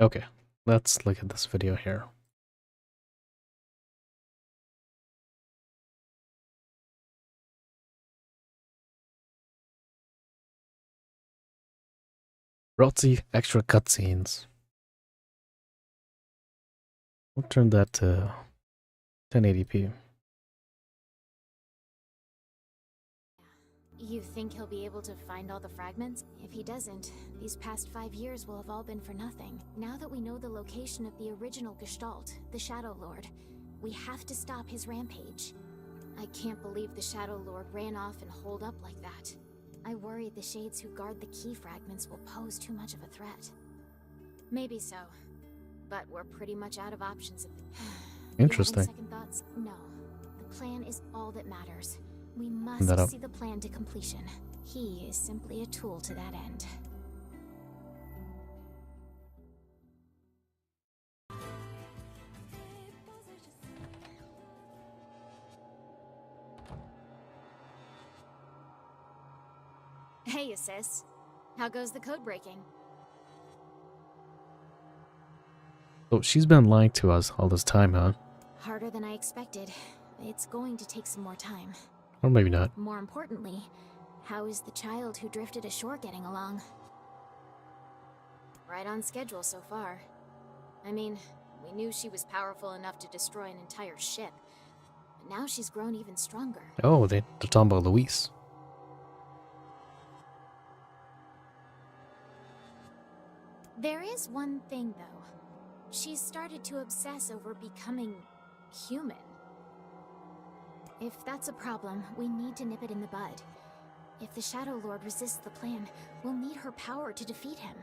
Okay, let's look at this video here. Rotsy extra cutscenes. We'll turn that to 1080p. You think he'll be able to find all the fragments? If he doesn't, these past 5 years will have all been for nothing. Now that we know the location of the original Gestalt, the Shadow Lord, we have to stop his rampage. I can't believe the Shadow Lord ran off and holed up like that. I worry the Shades who guard the key fragments will pose too much of a threat. Maybe so, but we're pretty much out of options. Interesting. You having second thoughts? No. The plan is all that matters. We must see the plan to completion. He is simply a tool to that end. Hey, Sis. How goes the code breaking? So she's been lying to us all this time, huh? Harder than I expected. It's going to take some more time. Or maybe not. More importantly, how is the child who drifted ashore getting along? Right on schedule so far. I mean, we knew she was powerful enough to destroy an entire ship. But now she's grown even stronger. Oh, they're talking about Luis. There is one thing, though. She's started to obsess over becoming human. If that's a problem, we need to nip it in the bud. If the Shadow Lord resists the plan, we'll need her power to defeat him.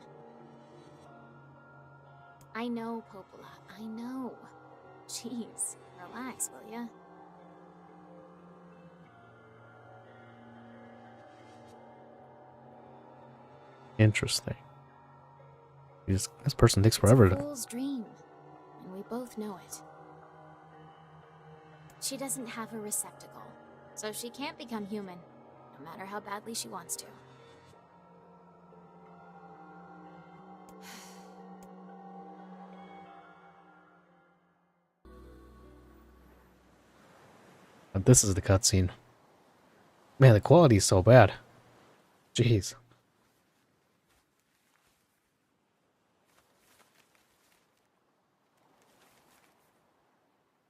I know, Popola, I know. Jeez, relax, will ya? Interesting. This person takes forever It's a to... fool's dream, and we both know it. She doesn't have a receptacle, so she can't become human, no matter how badly she wants to. But this is the cutscene. Man, the quality is so bad. Jeez.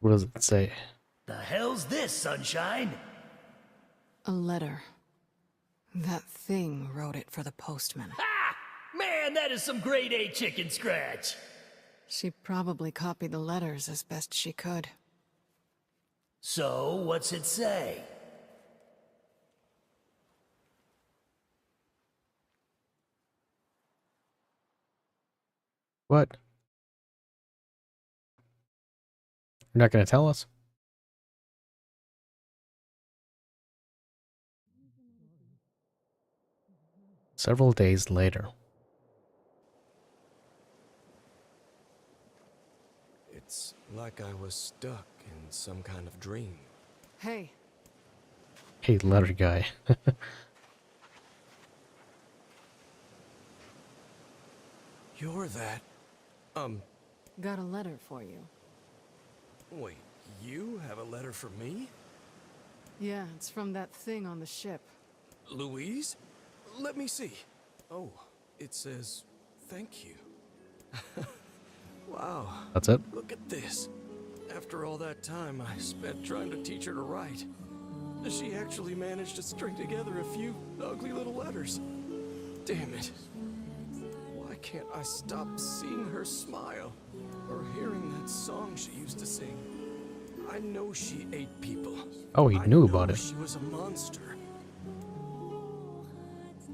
What does it say? The hell's this, Sunshine? A letter. That thing wrote it for the postman. Ha! Man, that is some grade A chicken scratch. She probably copied the letters as best she could. So, what's it say? What? You're not going to tell us? Several days later. It's like I was stuck in some kind of dream. Hey. Hey, letter guy. You're that... Got a letter for you. Wait, you have a letter for me? Yeah, it's from that thing on the ship. Louise? Let me see. Oh, it says, thank you. Wow. That's it? Look at this. After all that time I spent trying to teach her to write, she actually managed to string together a few ugly little letters. Damn it. Why can't I stop seeing her smile? Or hearing that song she used to sing? I know she ate people. Oh, he knew about it. She was a monster.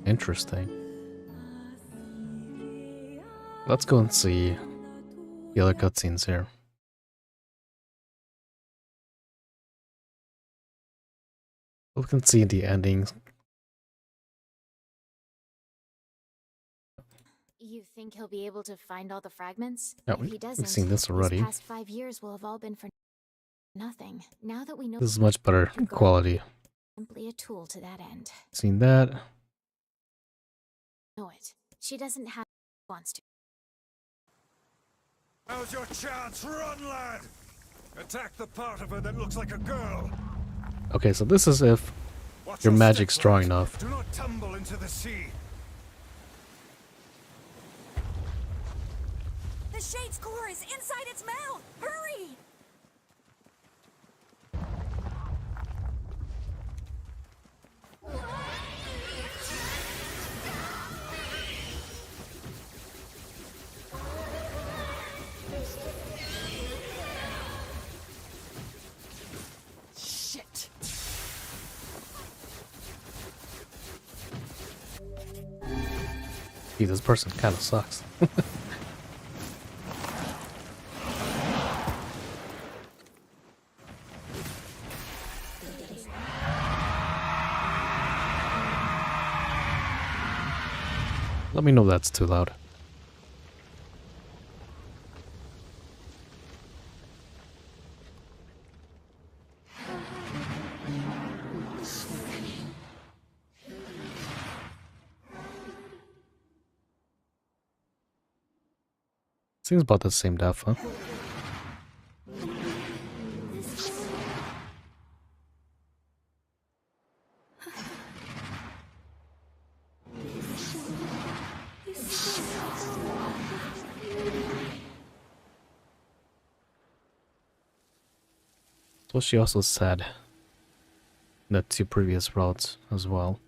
Interesting. Let's go and see the other cutscenes here. We can see the endings. You think he'll be able to find all the fragments? Yeah, if he doesn't, we've seen this already. These past 5 years will have all been for nothing. Now that we know This is much better quality. simply a tool to that end. Seen that. Know it. She doesn't have wants to. Now's your chance. Run, lad. Attack the part of her that looks like a girl. Okay, so this is if Watch your your magic's step, strong lad. enough. Do not tumble into the sea. The Shade's core is inside its mouth! Hurry! Shit. Gee, this person kind of sucks. Let me know if that's too loud. Seems about the same depth, huh? So she also said in the 2 previous routes as well.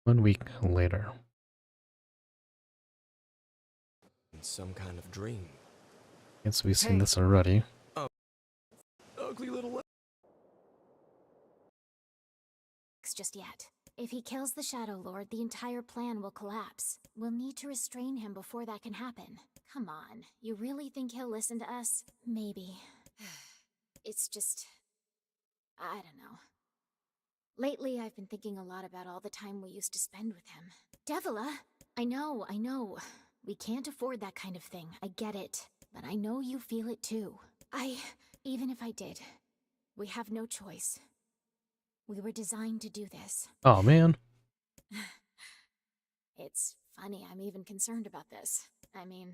One week later. Some kind of dream. Guess we've seen this already. Ugly little. Just yet. If he kills the Shadow Lord, the entire plan will collapse. We'll need to restrain him before that can happen. Come on, you really think he'll listen to us? Maybe. It's just... I don't know. Lately, I've been thinking a lot about all the time we used to spend with him. Devila! I know. We can't afford that kind of thing. I get it. But I know you feel it too. Even if I did, we have no choice. We were designed to do this. Oh man. It's funny, I'm even concerned about this. I mean,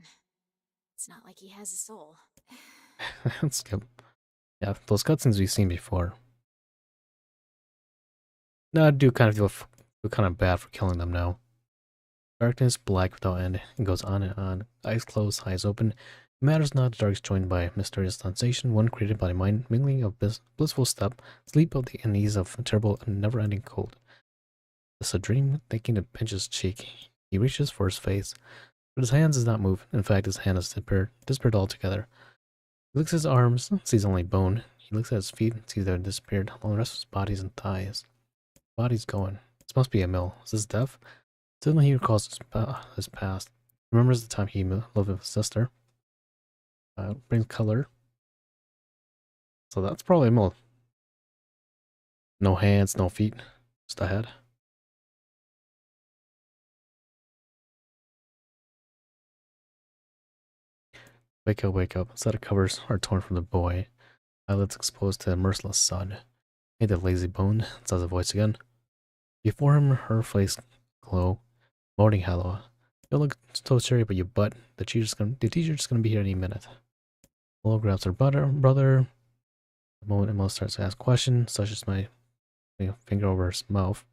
it's not like he has a soul. Let's skip. Yeah, those cutscenes we've seen before. No, I do kind of feel kind of bad for killing them now. Darkness, black without end, it goes on and on. Eyes closed, eyes open. It matters not, the dark is joined by mysterious sensation, one created by the mind, mingling of blissful step, sleep of the unease of terrible and never-ending cold. It's a dream, thinking it pinches cheek. He reaches for his face, but his hands does not move. In fact, his hand has disappeared altogether. He looks at his arms, sees only bone. He looks at his feet, sees they're disappeared, along the rest of his bodies and thighs. Body's going. This must be a mill. Is this death? Suddenly he recalls his past. Remembers the time he loved his sister. Brings color. So that's probably a mill. No hands, no feet. Just a head. Wake up, wake up. A set of covers are torn from the boy. Eyelids exposed to the merciless sun. Hey, the lazy bone, says the voice again. Before him, her face glow. Morning, hello. You look so cheery, but you butt. The teacher's gonna be here any minute. Hello grabs her brother. The moment Emma starts to ask questions, such as my finger over his mouth.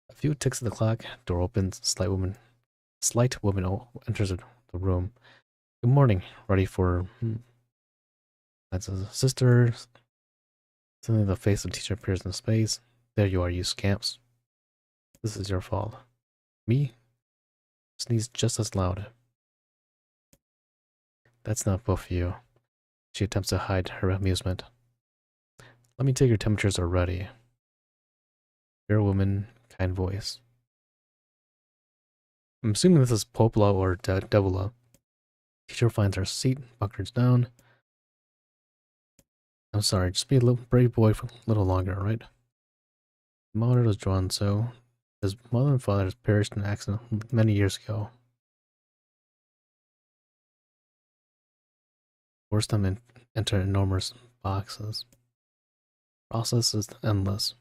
A few ticks of the clock. Door opens. Slight woman enters the room. Good morning. Ready for? That's his sister. Suddenly, the face of the teacher appears in space. There you are, you scamps. This is your fault. Me? Sneeze just as loud. That's not both of you. She attempts to hide her amusement. Let me take your temperatures already. Fair woman, kind voice. I'm assuming this is Popla or Devila. Teacher finds her seat, bunkers down. I'm sorry, just be a little brave boy for a little longer, right? The monitor was drawn so his mother and father perished in an accident many years ago. Force them enter enormous boxes. Process is endless.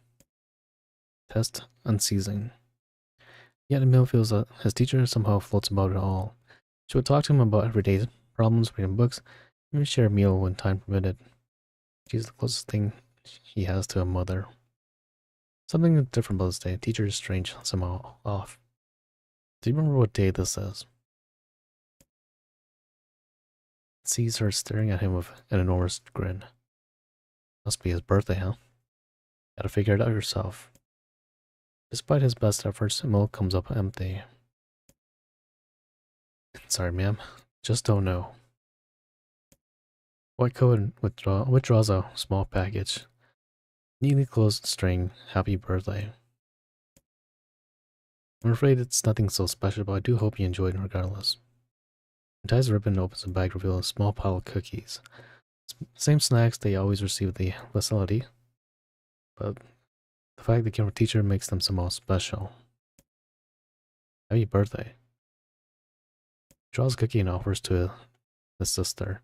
Test unceasing. Yet Emil feels that his teacher somehow floats about it all. She would talk to him about everyday problems, reading books, even share a meal when time permitted. She's the closest thing he has to a mother. Something different about this day. Teacher is strange, somehow off. Do you remember what day this is? Sees her staring at him with an enormous grin. Must be his birthday, huh? Gotta figure it out yourself. Despite his best efforts, Emil comes up empty. Sorry, ma'am. Just don't know. White coat withdraws a small package. Neatly closed string, happy birthday. I'm afraid it's nothing so special, but I do hope you enjoyed it regardless. He ties the ribbon and opens the bag, revealing a small pile of cookies. Same snacks they always receive at the facility, but the fact they came from a teacher makes them somehow special. Happy birthday. Draws a cookie and offers to his sister.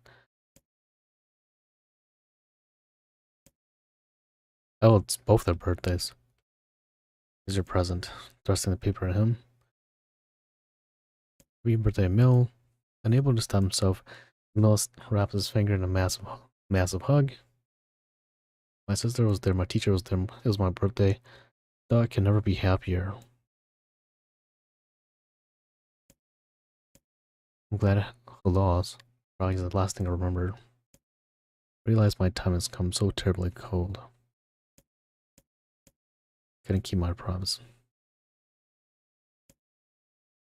Oh, it's both their birthdays. Here's your present. Thrusting the paper at him. Happy birthday, Emil. Unable to stop himself, Emil wraps his finger in a massive hug. My sister was there, my teacher was there, it was my birthday. Though I can never be happier. I'm glad I lost. Probably the last thing I remember. I realize my time has come so terribly cold. Couldn't keep my promise. I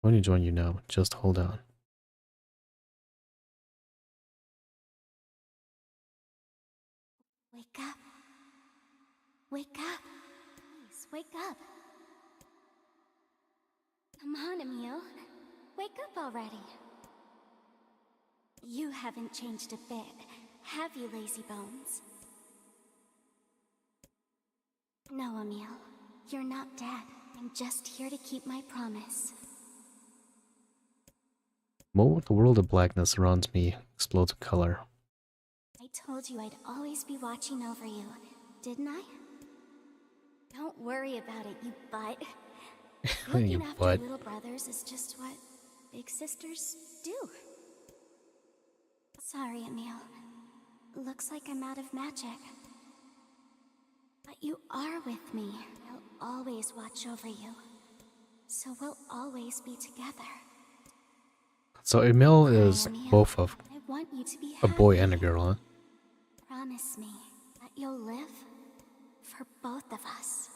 want to join you now, just hold on. Wake up. Wake up. Please, wake up. Come on, Emil. Wake up already. You haven't changed a bit, have you, lazy bones? No, Emil. You're not dead. I'm just here to keep my promise. The world of blackness surrounds me, explodes with color. I told you I'd always be watching over you, didn't I? Don't worry about it, you butt. Looking after little brothers is just what big sisters do. Sorry, Emil. Looks like I'm out of magic. But you are with me. I'll always watch over you. So we'll always be together. So Emil is both of I want you to be a boy and a girl, huh? Promise me that you'll live for both of us.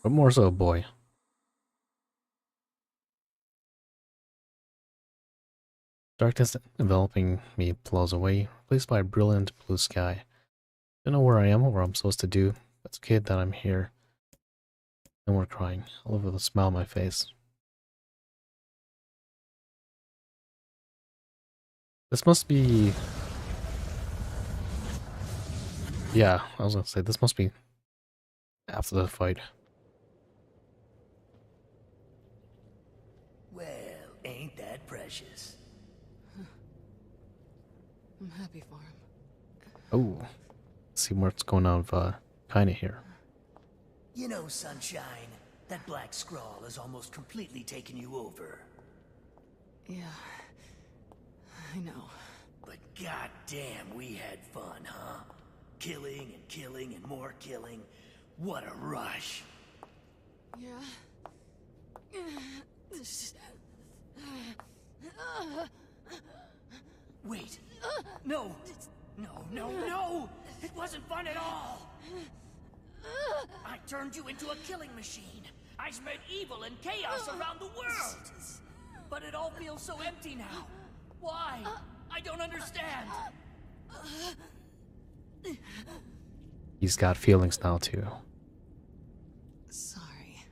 But more so a boy. Darkness enveloping me plows away, replaced by a brilliant blue sky. Don't know where I am or what I'm supposed to do, but it's okay that I'm here. No more crying. I'll live with a smile on my face. This must be... Yeah, I was gonna say, this must be after the fight. Well, ain't that precious? I'm happy for him. Oh, let's see what's going on with kinda here. You know, Sunshine, that black scrawl has almost completely taken you over. Yeah, I know. But goddamn, we had fun, huh? Killing and killing and more killing. What a rush. Yeah. Wait. No! No! It wasn't fun at all! I turned you into a killing machine. I spread evil and chaos around the world. But it all feels so empty now. Why? I don't understand. He's got feelings now too. Sorry.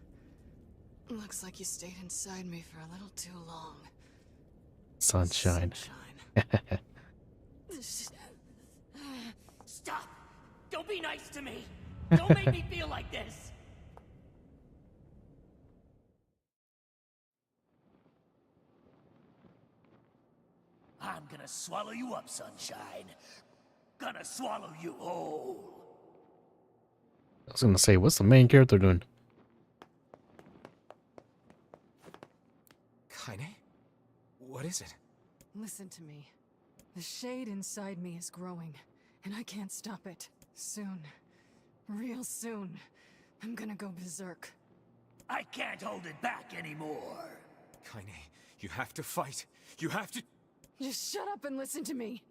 Looks like you stayed inside me for a little too long. Sunshine. Stop! Don't be nice to me! Don't make me feel like this! I'm gonna swallow you up, Sunshine. Gonna swallow you whole. I was gonna say, what's the main character doing? Kaine? What is it? Listen to me. The shade inside me is growing, and I can't stop it. Soon, real soon, I'm gonna go berserk. I can't hold it back anymore. Kaine, you have to fight. You have to... Just shut up and listen to me.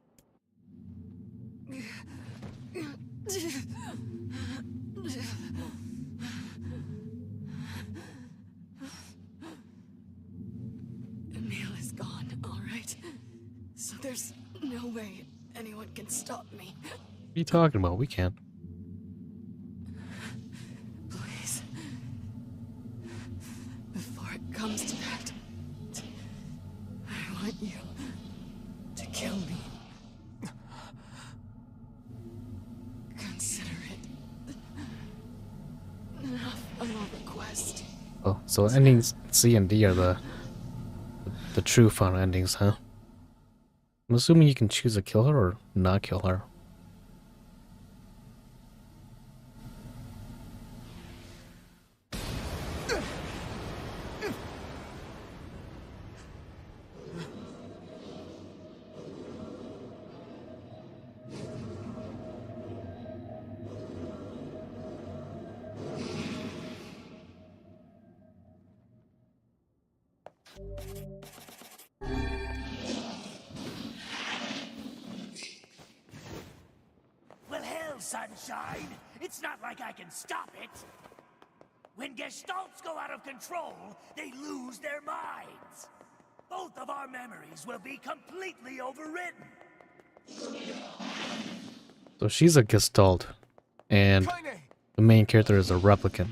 Emil is gone, all right? So there's no way anyone can stop me. What are you talking about? We can't. Please. Before it comes to that, I want you to kill me. Consider it a final request. Oh, so endings C and D are the true final endings, huh? I'm assuming you can choose to kill her or not kill her. Well, hell, Sunshine! It's not like I can stop it! When Gestalts go out of control, they lose their minds! Both of our memories will be completely overwritten! So she's a Gestalt, and the main character is a replicant.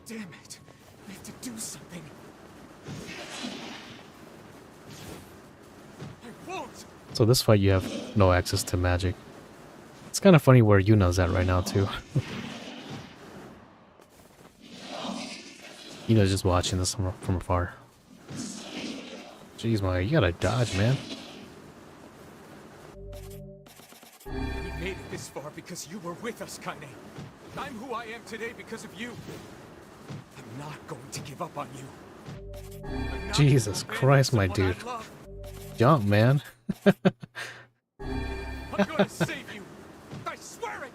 Damn it! I have to do something. I won't! So this fight you have no access to magic. It's kind of funny where Yuna's at right now too. Yuna's just watching this from afar. Jeez, my, you gotta dodge, man. We made it this far because you were with us, Kaine. I'm who I am today because of you. I'm not going to give up on you. Jesus Christ, my dude. Jump, man. I'm gonna save you. I swear it.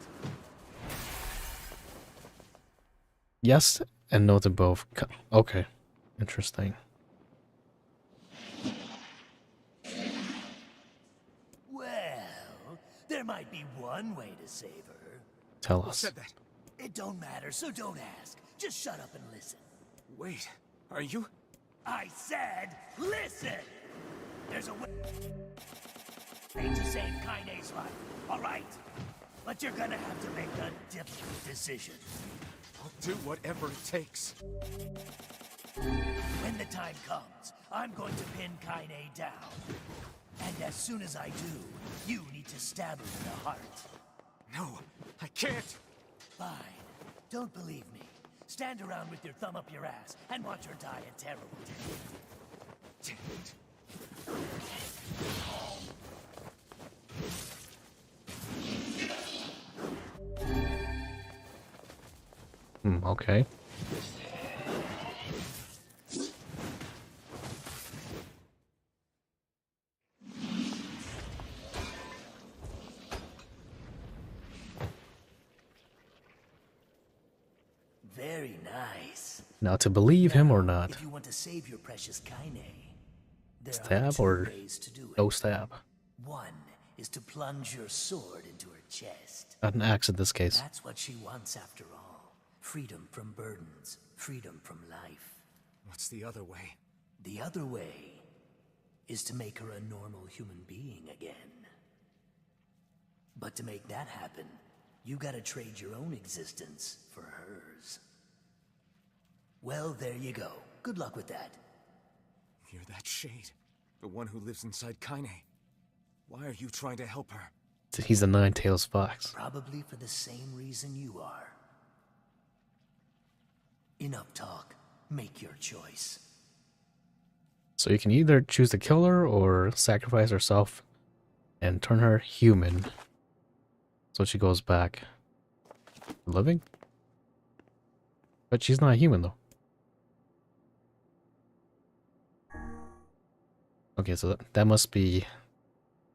Yes and no to both. Okay. Interesting. Well, there might be one way to save her. Tell Who us. said that? It don't matter, so don't ask. Just shut up and listen. Wait, are you? I said, listen! There's a way to save Kaine's life, alright? But you're gonna have to make a difficult decision. I'll do whatever it takes. When the time comes, I'm going to pin Kaine down. And as soon as I do, you need to stab her in the heart. No, I can't. Fine. Don't believe me. Stand around with your thumb up your ass and watch her die a terrible death. Damn it. Okay. Very nice. Now to believe him or not. If you want to save your precious Kaine, there Stab are two or ways to do it. no stab? One is to plunge your sword into her chest. Not an axe in this case. That's what she wants after all. Freedom from burdens, freedom from life. What's the other way? The other way is to make her a normal human being again. But to make that happen, you gotta trade your own existence for hers. Well, there you go. Good luck with that. You're that shade. The one who lives inside Kaine. Why are you trying to help her? He's a nine-tails fox. Probably for the same reason you are. Enough talk. Make your choice. So you can either choose to kill her or sacrifice herself and turn her human. So she goes back living? But she's not human though. Okay, so that must be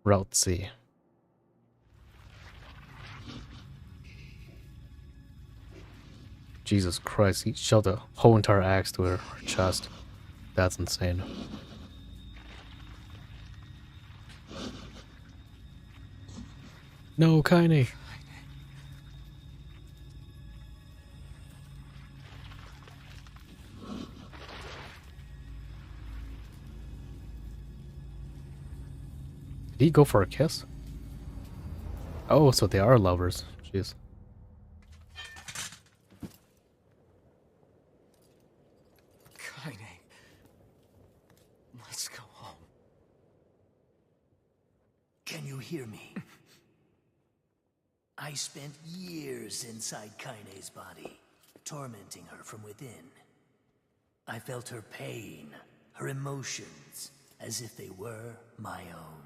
Route C. Jesus Christ, he shoved a whole entire axe to her chest. That's insane. No, Kaine. Did he go for a kiss? Oh, so they are lovers. Jeez. Kaine. Let's go home. Can you hear me? I spent years inside Kaine's body, tormenting her from within. I felt her pain, her emotions, as if they were my own.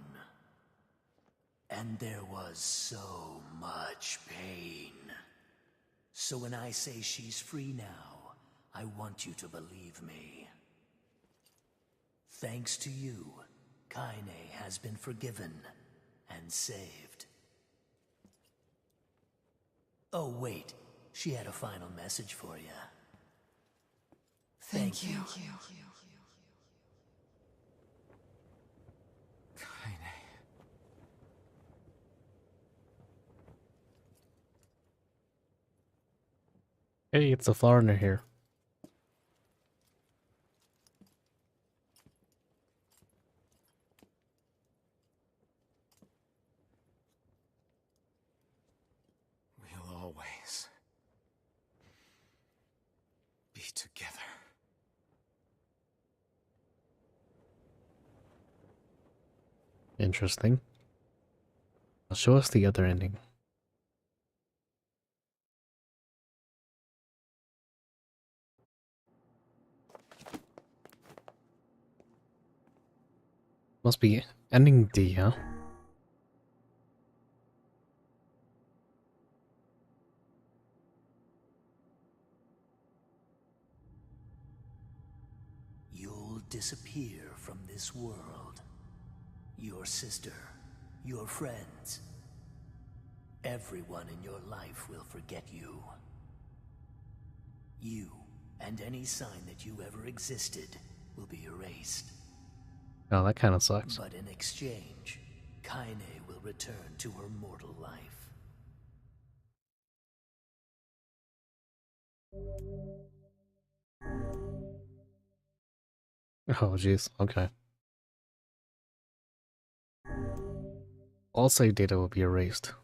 And there was so much pain. So when I say she's free now, I want you to believe me. Thanks to you, Kaine has been forgiven and saved. Oh wait, she had a final message for you. Thank you. Hey, it's a foreigner here. We'll always be together. Interesting. Now show us the other ending. Must be ending D, huh? You'll disappear from this world. Your sister, your friends, everyone in your life will forget you. You and any sign that you ever existed will be erased. Oh, that kind of sucks. But in exchange, Kaine will return to her mortal life. Oh, jeez. Okay. All save data will be erased.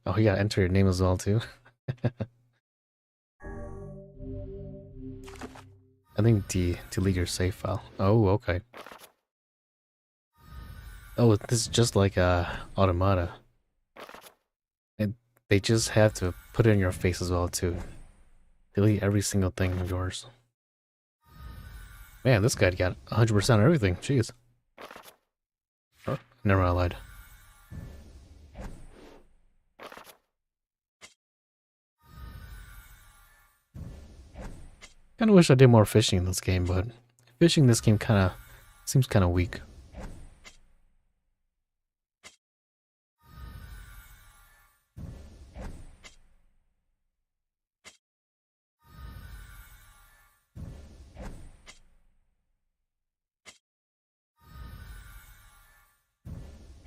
Oh, you gotta enter your name as well, too. I think D, delete your save file. Oh, okay. Oh, this is just like Automata. And they just have to put it in your face as well, too. Delete every single thing of yours. Man, this guy got 100% of everything. Jeez. Oh, never mind, I lied. Kinda wish I did more fishing in this game, but fishing in this game kinda seems kinda weak.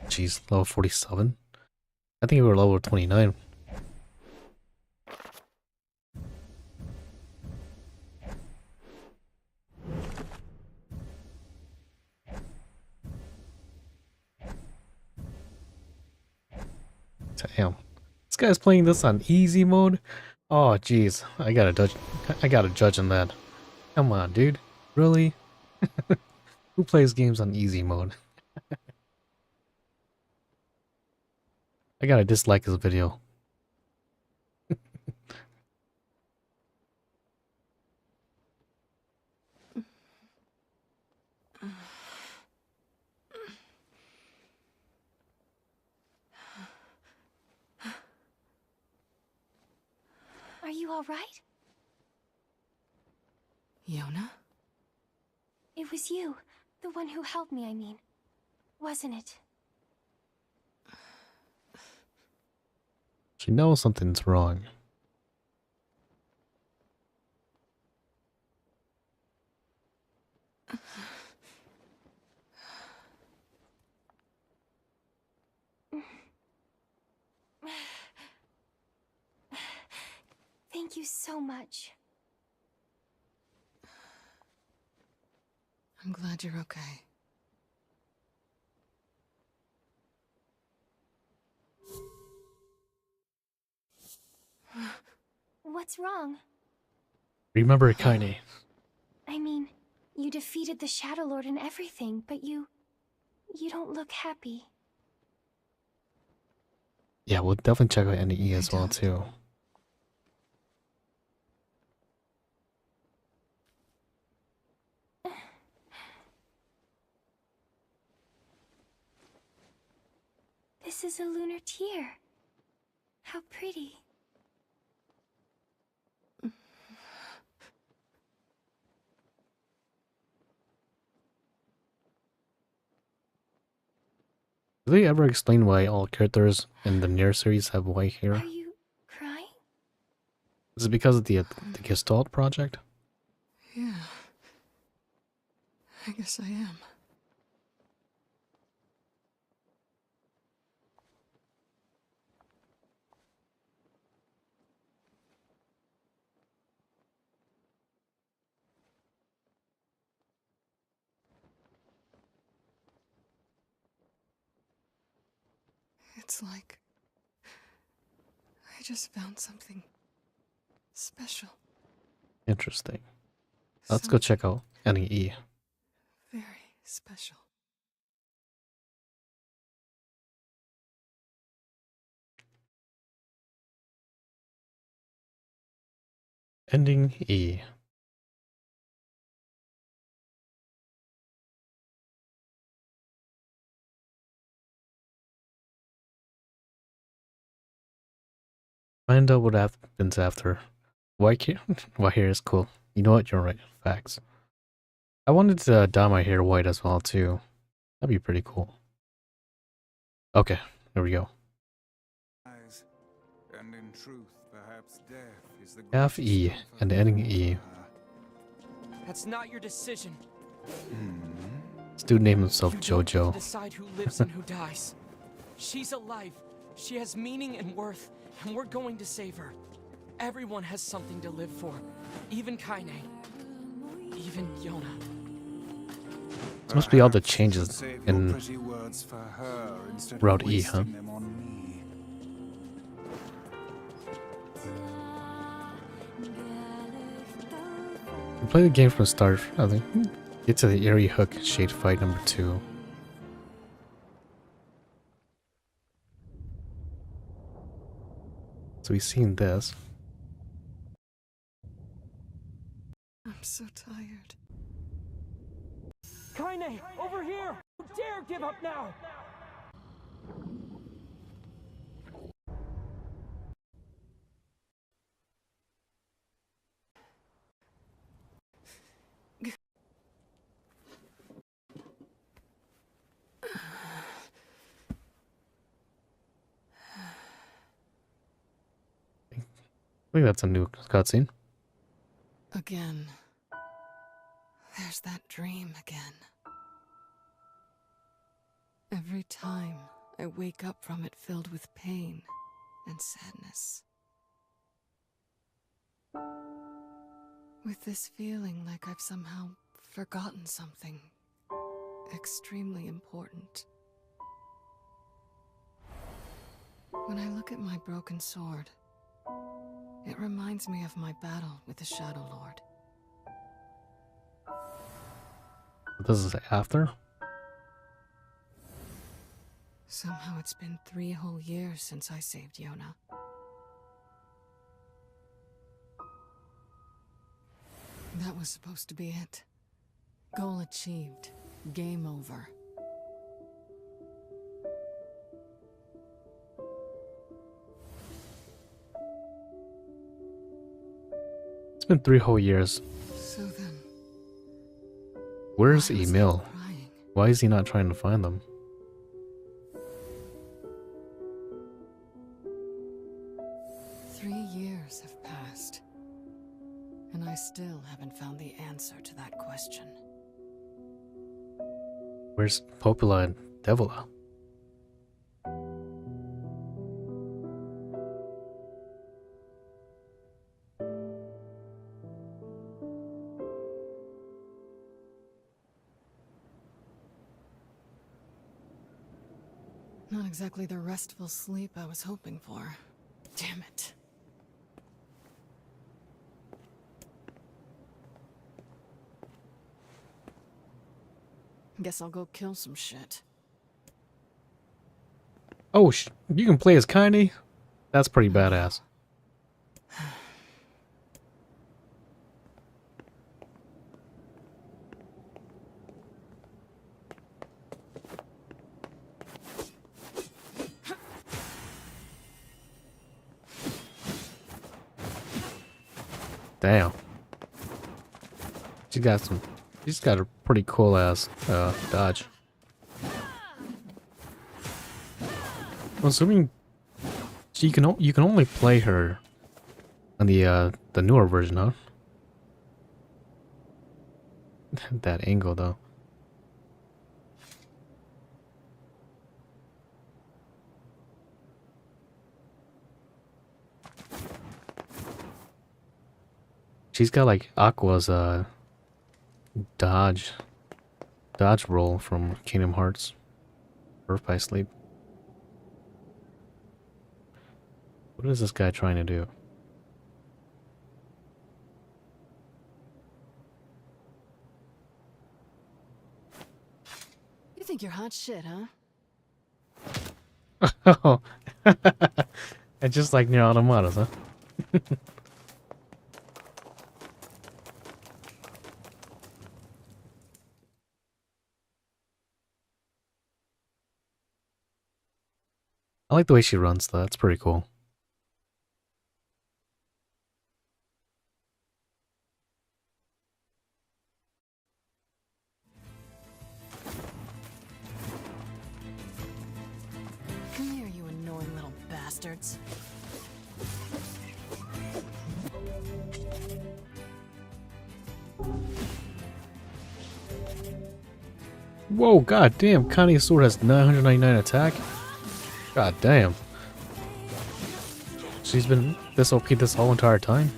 Jeez, level 47? I think we were level 29. Damn. This guy's playing this on easy mode? Oh, jeez. I gotta judge on that. Come on, dude. Really? Who plays games on easy mode? I gotta dislike this video. Are you all right? Yona? It was you, the one who helped me, I mean. Wasn't it? She knows something's wrong. Thank you so much. I'm glad you're okay. What's wrong? Remember Kaine. I mean, you defeated the Shadow Lord and everything, but you don't look happy. Yeah, we'll definitely check out NE as well too. This is a lunar tear. How pretty. Do they ever explain why all characters in the Nier series have white hair? Are you crying? Is it because of the Gestalt project? Yeah. I guess I am. It's like I just found something special. Interesting. Let's go check out NE. Very special. Ending E. Find out what happens after. White hair? White hair is cool. You know what? You're right. Facts. I wanted to dye my hair white as well too. That'd be pretty cool. Okay, there we go. And in truth, perhaps death is the Half E and ending E. That's not your decision. This dude named himself You don't get to Jojo. decide who lives and who dies. She's alive. She has meaning and worth, and we're going to save her. Everyone has something to live for. Even Kaine. Even Yona. This must be all the changes in Route E, huh? We play the game from the start. I think get to the Eerie Hook Shade fight number 2. So we've seen this. I'm so tired. Kaine, over here! Don't dare give up now! I think that's a new cutscene. Again. There's that dream again. Every time I wake up from it filled with pain and sadness. With this feeling like I've somehow forgotten something extremely important. When I look at my broken sword, it reminds me of my battle with the Shadow Lord. This is after? Somehow it's been 3 whole years since I saved Yona. That was supposed to be it. Goal achieved. Game over. It's been 3 whole years. So then, Where's why was Emil? he crying? Why is he not trying to find them? Three years have passed, and I still haven't found the answer to that question. Where's Popula and Devila? Not exactly the restful sleep I was hoping for. Damn it. Guess I'll go kill some shit. Oh, you can play as Kaine? That's pretty badass. Damn. She's got a pretty cool ass dodge. I'm assuming you can only play her on the newer version, huh? That angle though. She's got like Aqua's dodge roll from Kingdom Hearts. Birth by Sleep. What is this guy trying to do? You think you're hot shit, huh? Oh, and just like Nier Automatas, huh? I like the way she runs, though. That's pretty cool. Come here, you annoying little bastards. Whoa, god damn, Kaine's sword has 999 attack? God damn. She's been this OP this whole entire time?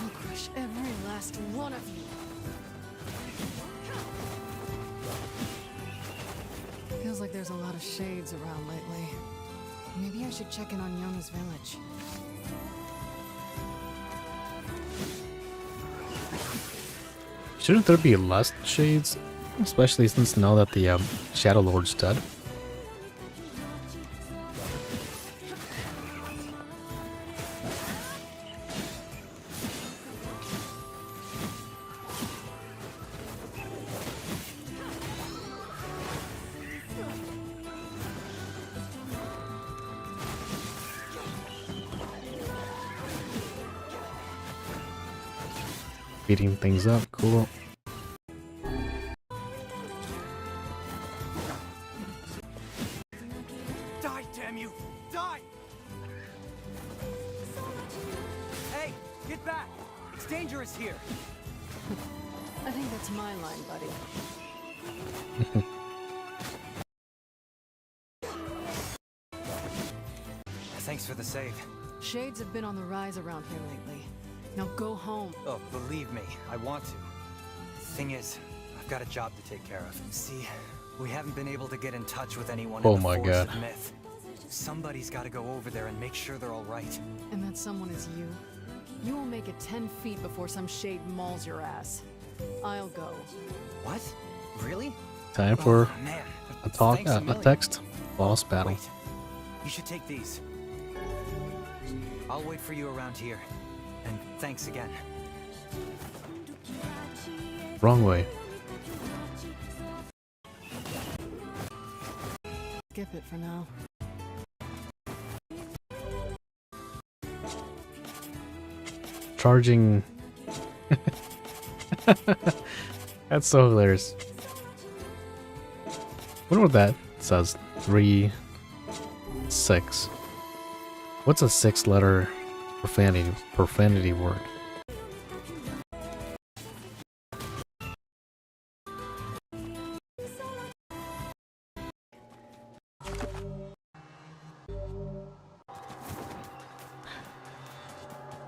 I'll crush every last one of you. Feels like there's a lot of shades around lately. Maybe I should check in on Yona's village. Shouldn't there be less shades? Especially since now that the Shadow Lord's dead. Beating things up, cool. Die, damn you! Die! Hey, get back! It's dangerous here! I think that's my line, buddy. Thanks for the save. Shades have been on the rise around here lately. Now go home. Oh, believe me, I want to. Thing is, I've got a job to take care of. See, we haven't been able to get in touch with anyone Oh in the my Forest God. of Myth. Somebody's got to go over there and make sure they're all right. And that someone is you. You will make it 10 feet before some shade mauls your ass. I'll go. What? Really? Time for Oh, man. a talk, Thanks a a million. text, boss battle. Wait. You should take these. I'll wait for you around here. And thanks again. Wrong way. Skip it for now. Charging. That's so hilarious. Wonder what that says. 3, 6. What's a 6-letter profanity word?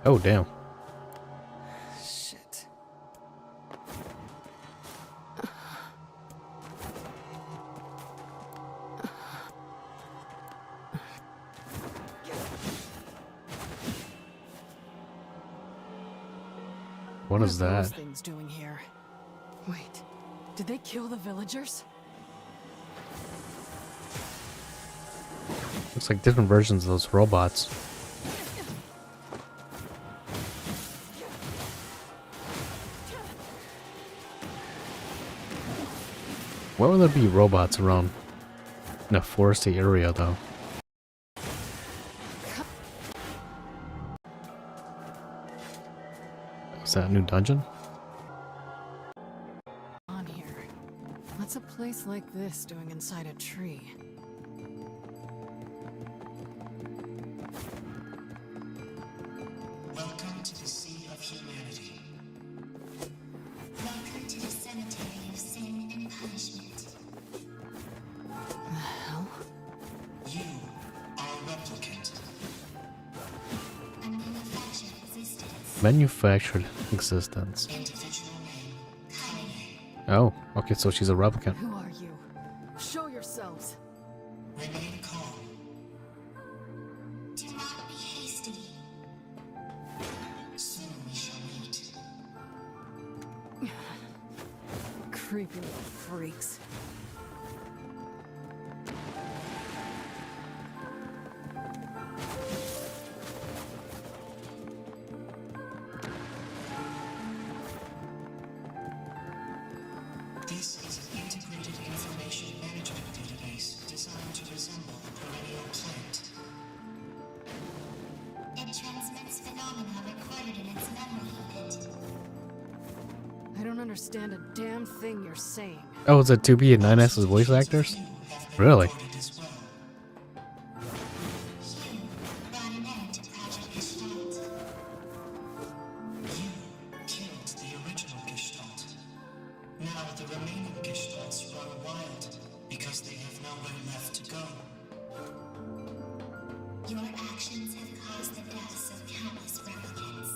Oh damn. Shit. What is are those that? things doing here? Wait, did they kill the villagers? Looks like different versions of those robots. Why would there be robots around in a foresty area, though? Is that a new dungeon? On here. What's a place like this doing inside a tree? Welcome to the Sea of Humanity. Welcome to the Cemetery of Sin and Punishment. The hell? You are a replicant. A manufactured existence. Manufactured existence. Individual name, Kaine. Oh, okay, so she's a replicant. Who are you? Show yourselves. Remain calm. Do not be hasty. Soon we shall meet. Creepy little freaks. This is an integrated information management database designed to resemble a perennial plant. It transmits phenomena recorded in its memory unit. I don't understand a damn thing you're saying. Oh, is it 2B and 9S's voice actors? Really? As well. You brought an end to Project Gestalt. You killed the original Gestalt. Now the remaining Gestalts run wild because they have nowhere left to go. Your actions have caused the deaths of countless replicants.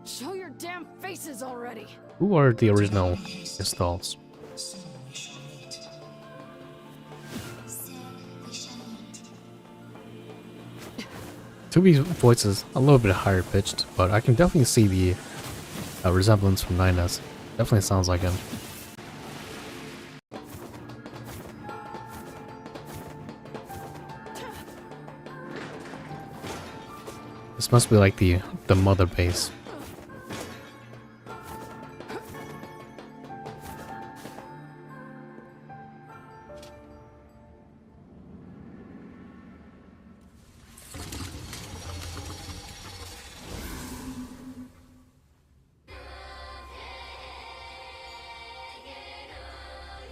Show your damn faces already! Who are the original installs? Soon we shall meet. Soon we shall meet. 2B's voice is a little bit higher pitched, but I can definitely see the resemblance from 9S. Definitely sounds like him. This must be like the mother base.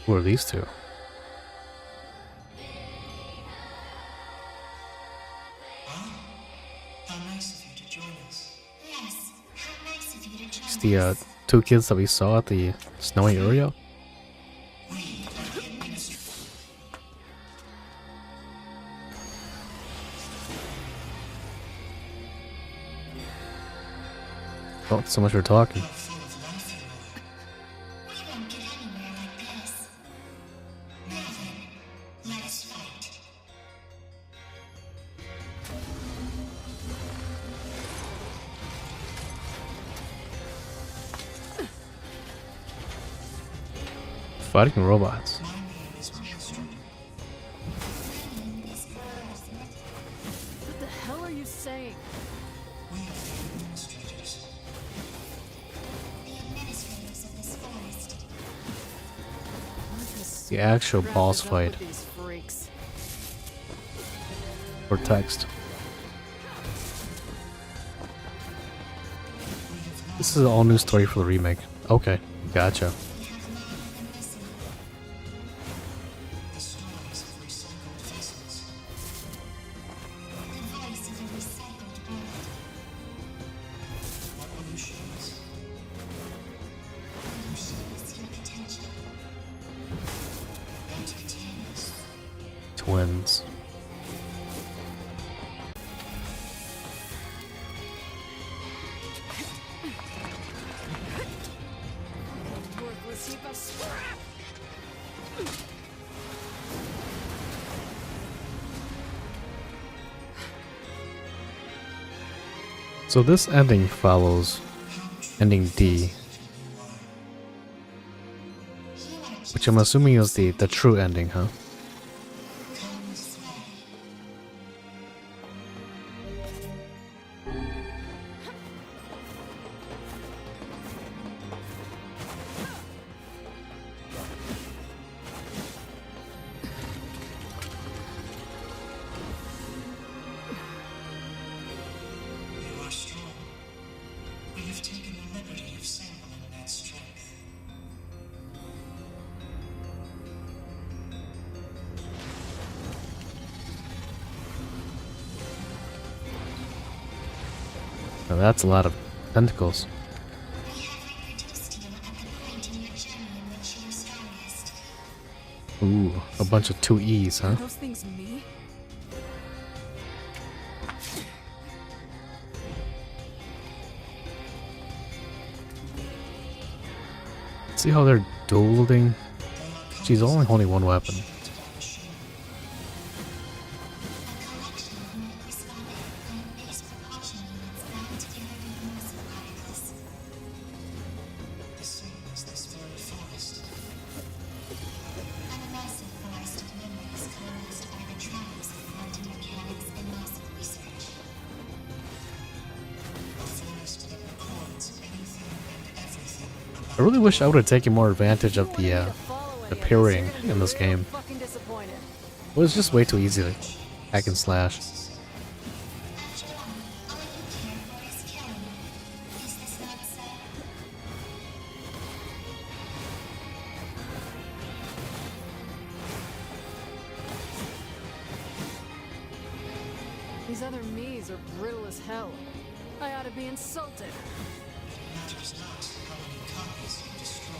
Who are these two? How nice of you to join us. Yes, how nice of you to join It's the us. two kids that we saw at the snowy area. We are the administrators. Oh, so much for talking. Fighting robots. What the hell are you saying? The actual boss fight. These freaks. Or text. This is an all new story for the remake. Okay, gotcha. Twins. Worthless heap of scrap. So this ending follows ending D, which I'm assuming is the true ending, huh? You are strong. We have taken the liberty of sampling that strength. Now that's a lot of tentacles. Ooh, a bunch of 2 E's, huh? Are those things me? See how they're dueling? She's only holding one weapon. The same as this very forest. A massive forest of memories closed by the trials of quantum mechanics and massive research. A forest that records anything and everything. I really wish I would have taken more advantage of the parrying in this game. Fucking disappointed. It was just way too easy to hack and slash. These other me's are brittle as hell. I ought to be insulted. Matters not how many copies you destroy.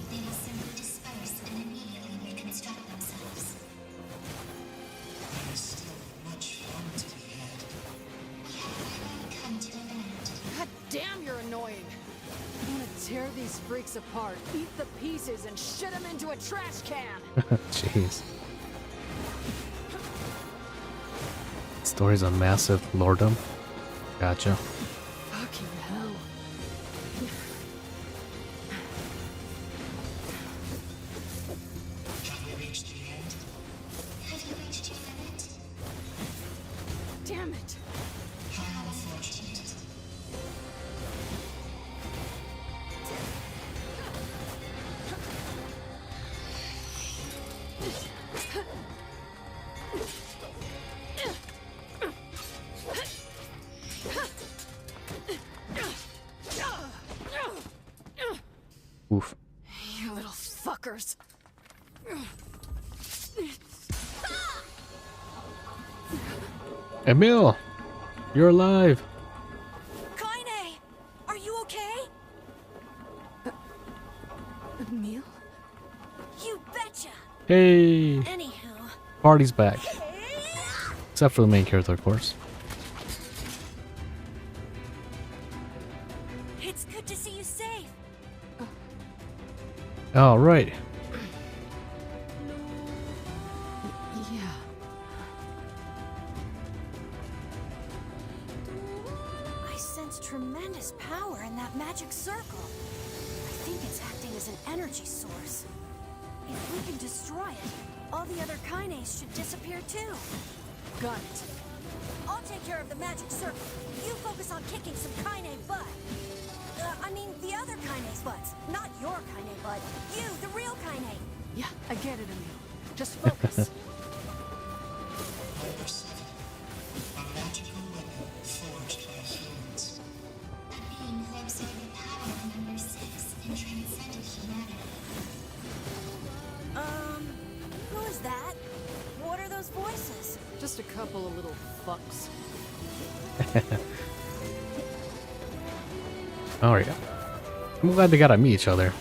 They will simply disperse and immediately reconstruct themselves. There is still much fun to be had. We have finally come to an end. God damn, you're annoying. I want to tear these freaks apart, eat the pieces, and shit them into a trash can. Jeez. Stories on massive lordom. Gotcha. Fucking hell. Have we reached the end? Have you reached your limit? Damn it. How unfortunate. Oof. You little fuckers. Emil! You're alive! Kaine! Are you okay? Emil? You betcha! Hey! Anywho. Party's back. Except for the main character, of course. All right. Yeah. I sense tremendous power in that magic circle. I think it's acting as an energy source. If we can destroy it, all the other Kaines should disappear too. Got it. I'll take care of the magic circle. You focus on kicking some Kaine butt. I mean, the other Kaine's butts. Not your Kaine butt. You, the real Kaine. Yeah, I get it, Emil. Just focus. Number 7. A magical weapon forged by humans. A being who absorbed the power of number 6 and transcended humanity. Who is that? What are those voices? Just a couple of little fucks. Alright. I'm glad they got to meet each other.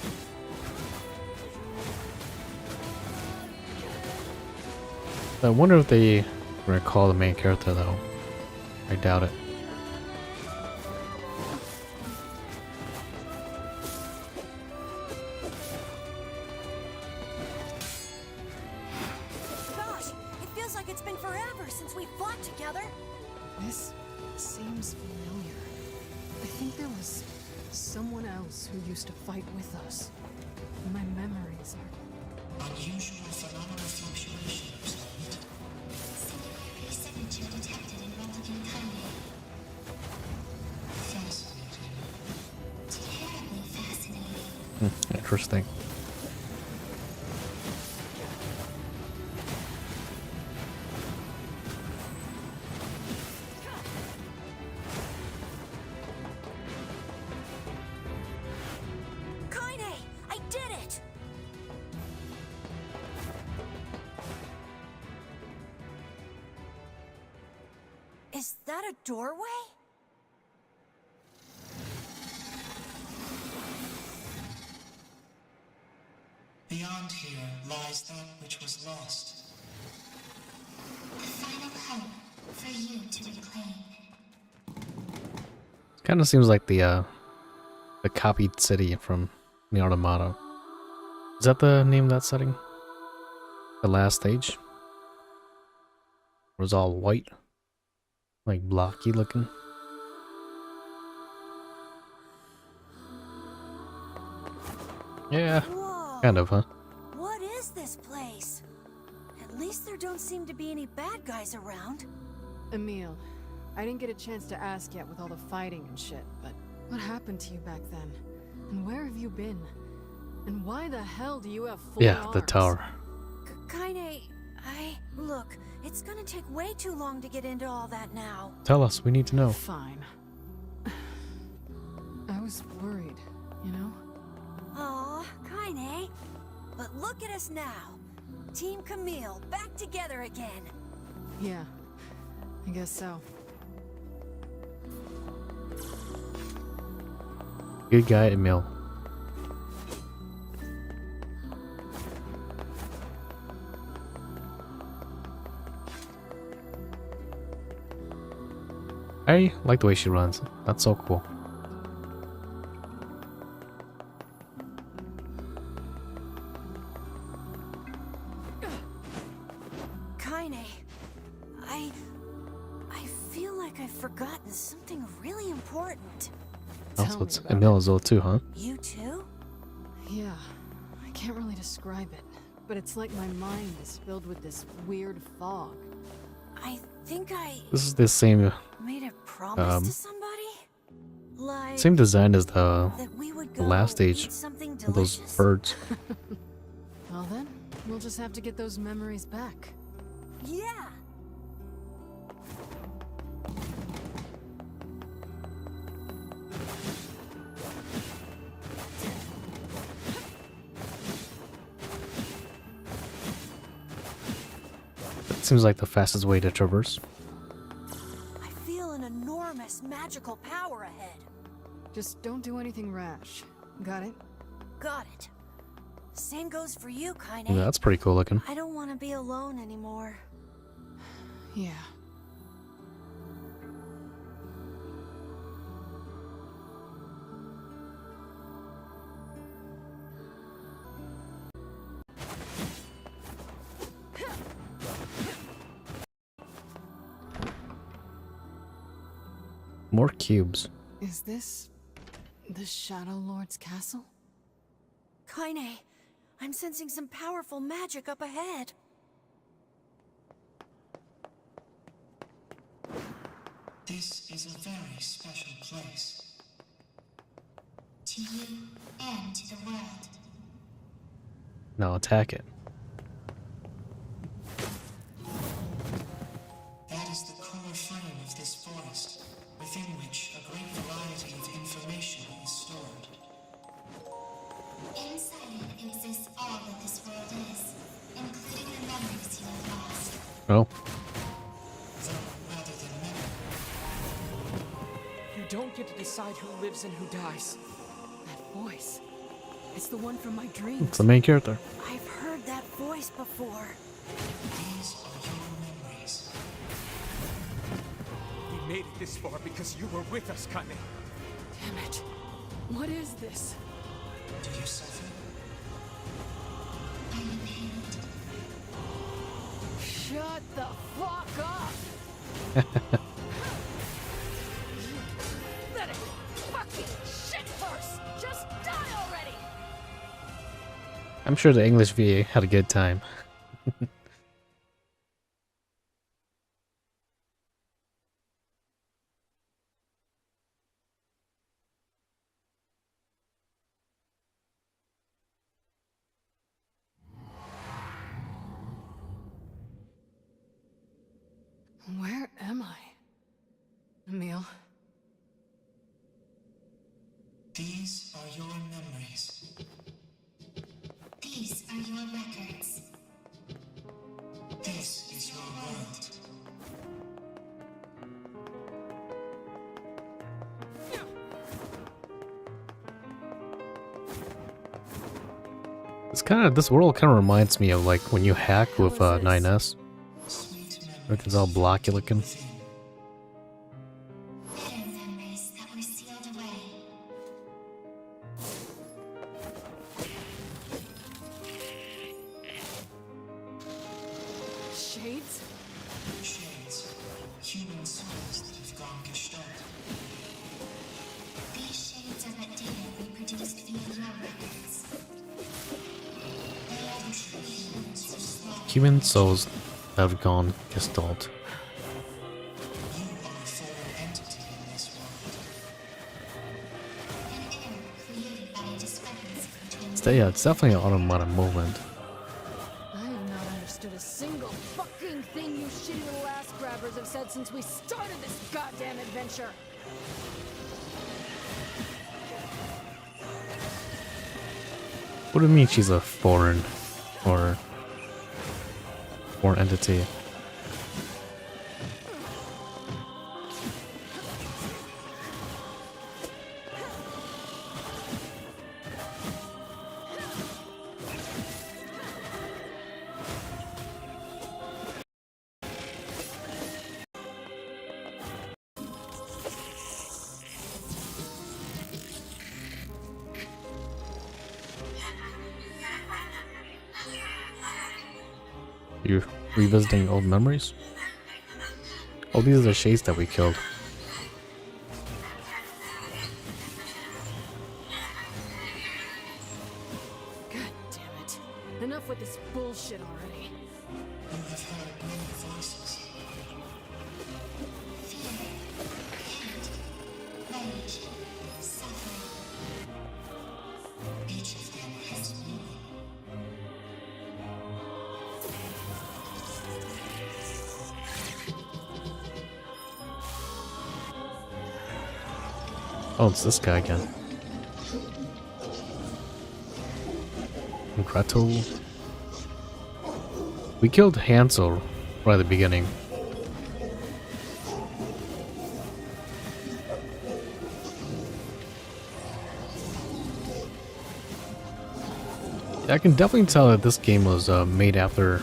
I wonder if they recall the main character though. I doubt it. Gosh, it feels like it's been forever since we fought together. This seems familiar. I think there was someone else who used to fight with us. My memories are... Unusual phenomenal fluctuation observed. Singularity signature detected in replicant Kaine. Fascinating. Terribly fascinating. Interesting. Kaine, I did it! Is that a doorway? Beyond here lies that which was lost. The final hope for you to reclaim. Kind of seems like the copied city from the Automata. Is that the name of that setting? The last stage? It was all white, like blocky looking. Yeah, Whoa. kind of, huh? What is this place? At least there don't seem to be any bad guys around. Emil, I didn't get a chance to ask yet with all the fighting and shit, but what happened to you back then? And where have you been? And why the hell do you have 4 Yeah, the arms? tower. Kaine, Look, it's gonna take way too long to get into all that now. Tell us, we need to know. Fine. I was worried, you know? Aw, Kaine. But look at us now. Team Camille, back together again. Yeah, I guess so. Good guy, Emil. I like the way she runs. That's so cool. Kaine, I feel like I've forgotten something really important. Also, it's Emil as well too, huh? You too? Yeah, I can't really describe it, but it's like my mind is filled with this weird fog. I think I This is the same made a promise to somebody? Like same design as the that we would the go last stage eat something with those delicious? birds. Well then, we'll just have to get those memories back. Yeah! It seems like the fastest way to traverse. I feel an enormous magical power ahead. Just don't do anything rash. Got it? Got it. Same goes for you, Kaine. Yeah, that's pretty cool looking. I don't want to be alone anymore. Yeah. More cubes. Is this the Shadow Lord's castle? Kaine, I'm sensing some powerful magic up ahead. This is a very special place. To you and to the world. Now attack it. That is the core frame of this forest, within which a great variety of information is stored. Inside it exists all that this world is, including the memories you have lost. Oh. Though rather than memory. You don't get to decide who lives and who dies. That voice. It's the one from my dreams. It's the main character. I've heard that voice before. These are your memories. We made it this far because you were with us, Kaine. Damn it. What is this? Do you suffer? Are you pained? Shut the fuck up! Let it fucking shit first! Just die already! I'm sure the English VA had a good time. Where am I? Emil. These are your memories. These are your records. This is your world. This world kind of reminds me of like when you hack with 9S. Everything's all blocky looking. Hidden memories that were sealed away. Shades? Shades. Human souls that have gone gestalt. These shades are what data reproduced via your records. They are the true humans who slaughtered. Human souls that have gone gestalt. You are a foreign entity in this world. An error created by a discrepancy between So yeah, it's definitely an automata movement. I have not understood a single fucking thing you shitty little ass grabbers have said since we started this goddamn adventure. What do you mean she's a foreign entity? You revisiting old memories? Oh, these are the shades that we killed. God damn it. Enough with this bullshit already. You have heard many voices. Fear, hate, rage, suffering. Each of them has meaning. Oh, it's this guy again. Gretel. We killed Hansel right at the beginning. Yeah, I can definitely tell that this game was made after...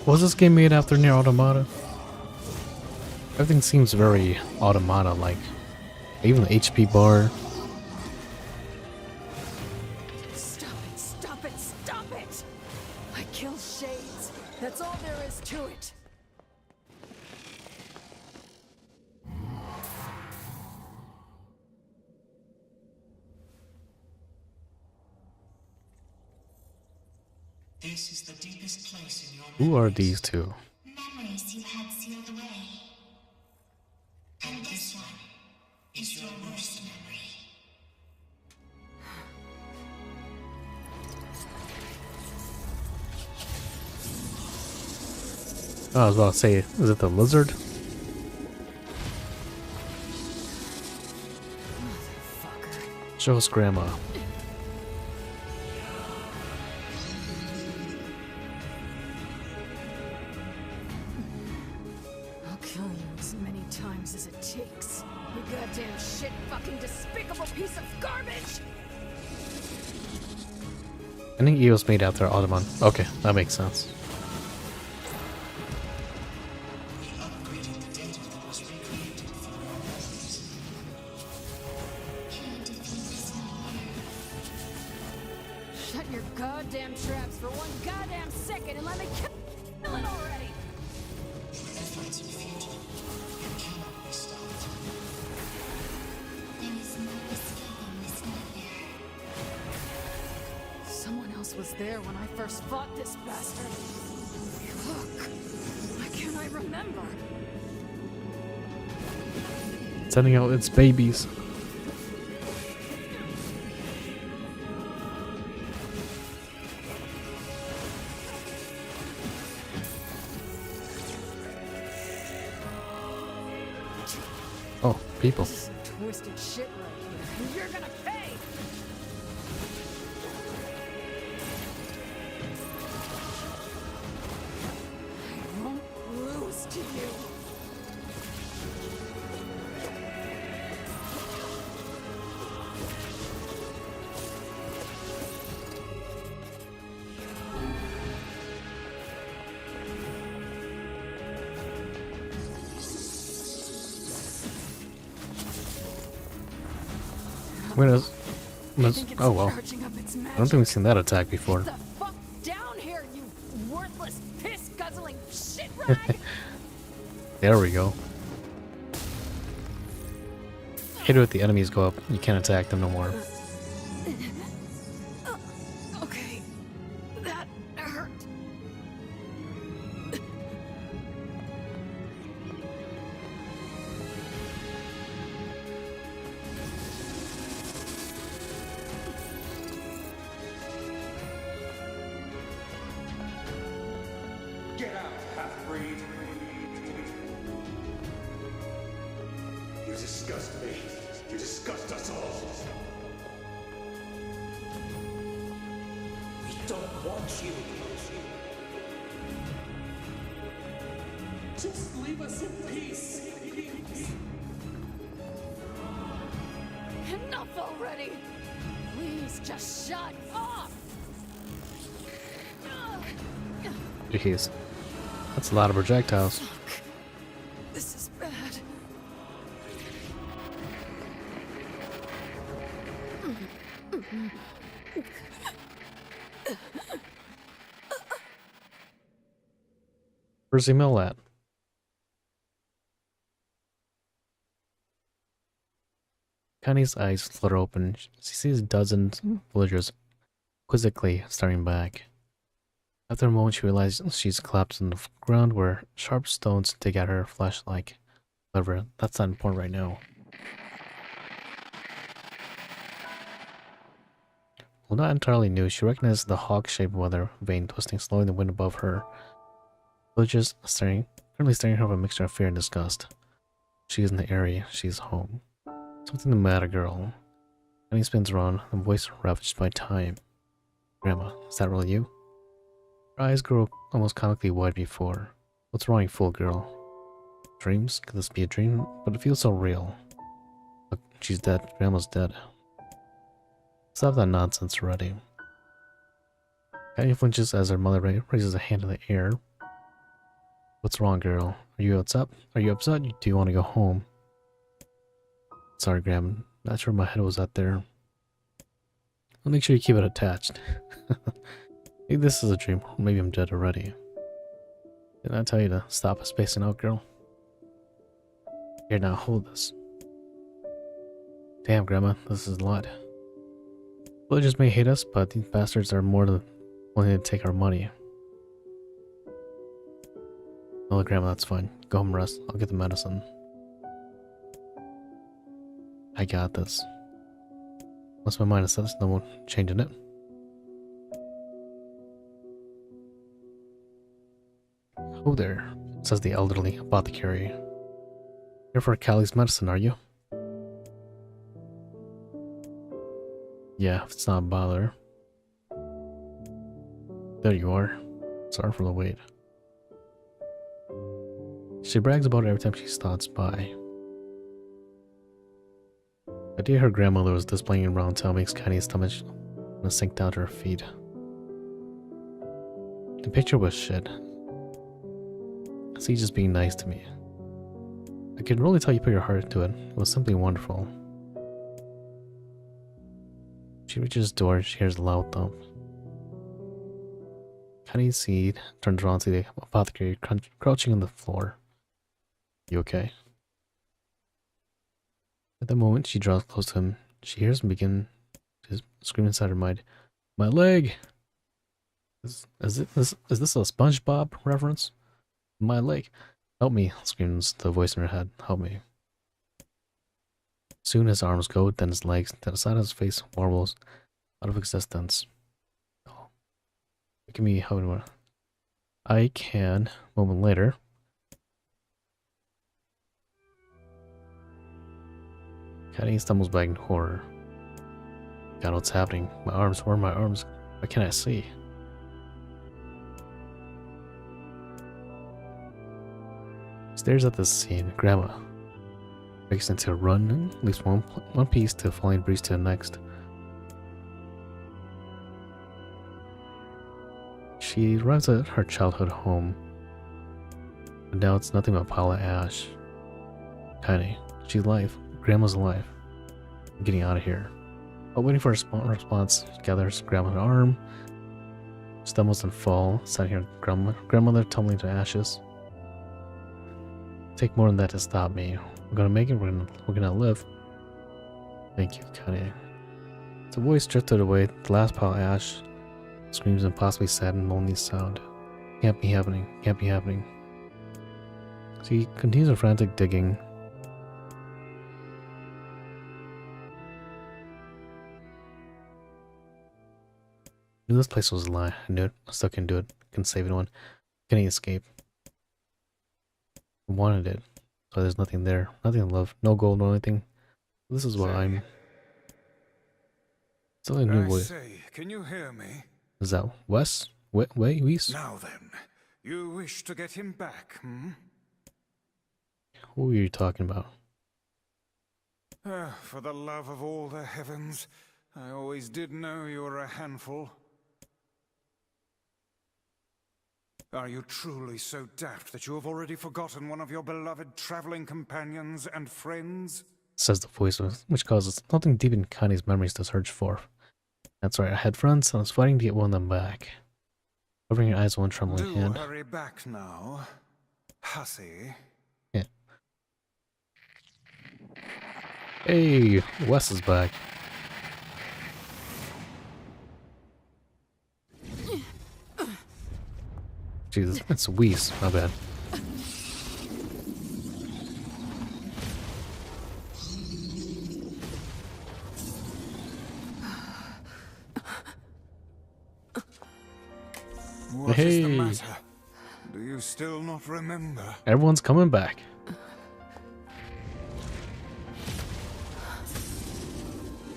Was this game made after Nier Automata? Everything seems very Automata-like. Even the HP bar. Stop it, stop it, stop it! I killed Shades. That's all there is to it. This is the deepest place in your Who are these two? memories you had sealed away. And this one is your worst memory. Oh, I was about to say, is it the lizard? Show us Grandma. I'll kill you as many times as it takes. You goddamn shit fucking despicable piece of garbage! I think he was made after Ottoman. Okay, that makes sense. Shut your goddamn traps for one goddamn second and let me kill it already! Efforts are futile. You cannot be stopped. There is no escaping this nightmare. Someone else was there when I first fought this bastard. Fuck. Why can't I remember? Sending out its babies. Oh, people. This is some twisted shit right here, and you're gonna pay! I won't lose to you! Oh well. I don't think we've seen that attack before. Get the fuck down here, you worthless, piss-guzzling shit rag! There we go. Hit it with the enemies go up. You can't attack them no more. Okay, that hurt. Get out, half-breed. You disgust me. You disgust us all. We don't want you. Just leave us in peace. Enough already! Please just shut up! Jeez. That's a lot of projectiles. This is bad. Where's the mill at? Connie's eyes flutter open. She sees dozens of villagers quizzically staring back. After a moment, she realizes she's collapsed on the ground where sharp stones dig at her flesh-like. However, that's not important right now. While not entirely new, she recognizes the hawk-shaped weather vane twisting slowly in the wind above her. Villagers currently staring at her with a mixture of fear and disgust. She is in the area. She's home. Something the matter, girl. Annie spins around, her voice ravaged by time. Grandma, is that really you? Her eyes grow almost comically wide before. What's wrong, you fool girl? Dreams? Could this be a dream? But it feels so real. Look, she's dead. Grandma's dead. Stop that nonsense already. Annie flinches as her mother raises a hand in the air. What's wrong, girl? Are you upset? Are you upset? Do you want to go home? Sorry, Grandma. Not sure my head was out there. I'll make sure you keep it attached. Maybe this is a dream. Or maybe I'm dead already. Didn't I tell you to stop spacing out, girl? Here, now, hold this. Damn, Grandma. This is a lot. Villagers may hate us, but these bastards are more Wanting to take our money. Oh, Grandma, that's fine. Go home, rest. I'll get the medicine. I got this. Once my mind is set, there's no changing it. Oh there, says the elderly apothecary. Here for Callie's medicine, are you? Yeah, if it's not a bother. There you are. Sorry for the wait. She brags about it every time she stops by. The idea her grandmother was displaying around town makes Kylie's stomach sink down to her feet. The picture was shit. See, just being nice to me. I could really tell you put your heart into it. It was simply wonderful. She reaches the door and she hears a loud thump. Kylie Seed turns around to see the apothecary crouching on the floor. You okay? At the moment she draws close to him, she hears him begin to scream inside her mind, "My leg! Is this a SpongeBob reference? My leg! Help me!" screams the voice in her head. Help me. Soon his arms go, then his legs, then the side of his face warbles out of existence. Oh. Look at me, how do I can, a moment later. Caddy stumbles back in horror. God, what's happening? My arms, where are my arms? What can I see? Stares at this scene. Grandma breaks into a run, leaves one piece to falling breeze to the next. She arrives at her childhood home, but now it's nothing but a pile of ash. Tiny, she's alive. Grandma's alive. I'm getting out of here. While waiting for a response, gathers Grandma's arm, stumbles and falls, sat here. Grandmother tumbling to ashes. Take more than that to stop me. We're gonna make it. We're gonna live. Thank you, Kanye. The voice drifted away. The last pile of ash screams impossibly sad and lonely sound. Can't be happening. Can't be happening. She continues her frantic digging. I knew this place was a lie. I knew it. I still couldn't do it. Couldn't save anyone. Couldn't escape. I wanted it. So there's nothing there. Nothing to love. No gold, no anything. This is what I'm... Still a new voice. Say, can you hear me? Is that Wes? Wes? Now then, you wish to get him back, hmm? Who are you talking about? For the love of all the heavens, I always did know you were a handful. Are you truly so daft that you have already forgotten one of your beloved traveling companions and friends? Says the voice, which causes something deep in Kanye's memories to search for. That's right, I had friends and I was fighting to get one of them back. Covering your eyes with one trembling hand. Do hurry back now, hussy. Yeah. Hey, Wes is back. Jesus, it's Weiss, my bad. What is the matter? Do you still not remember? Everyone's coming back.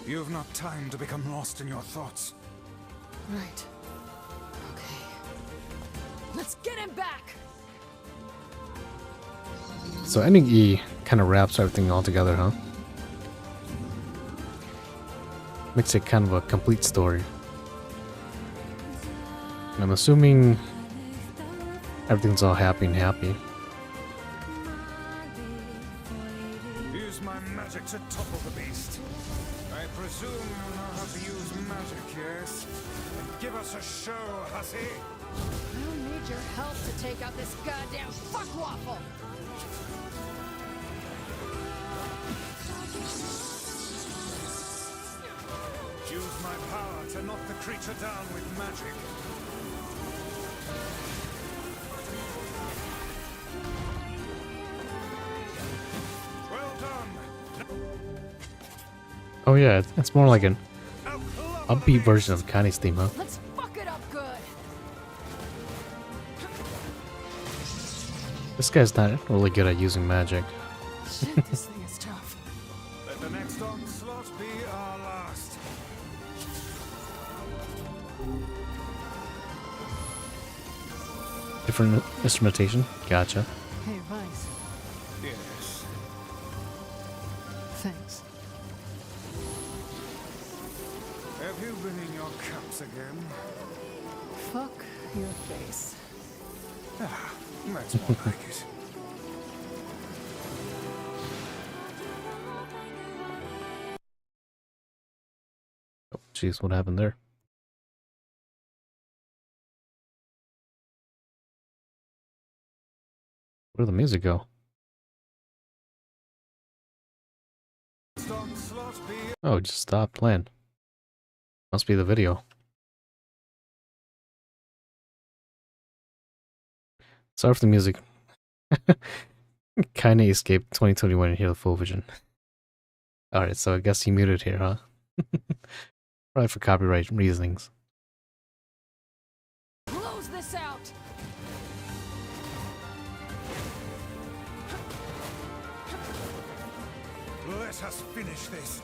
You have not time to become lost in your thoughts. Right. Okay. Let's get him back! So ending E kind of wraps everything all together, huh? Makes it kind of a complete story. And I'm assuming everything's all happy and happy. Use my magic to topple the beast. I presume you know how to use magic, yes? Give us a show, hussy. I don't need your help to take out this goddamn fuckwaffle! Use my power to knock the creature down with magic. Oh yeah, it's more like an upbeat version of Kaine's theme, huh? Let's fuck it up good. This guy's not really good at using magic. Shit, this thing is tough. Let the next onslaught be our last. Different instrumentation? Gotcha. Hey, Vice. Yes. Thanks. Have you been in your cups again? Fuck your face. Ah, that's more like it. Oh, jeez, what happened there? Where'd the music go? Oh, it just stopped playing. Must be the video. Sorry for the music. Kinda escaped 2021 and hear the full version. Alright, so I guess he muted here, huh? Probably for copyright reasonings. Close this out. Let us finish this.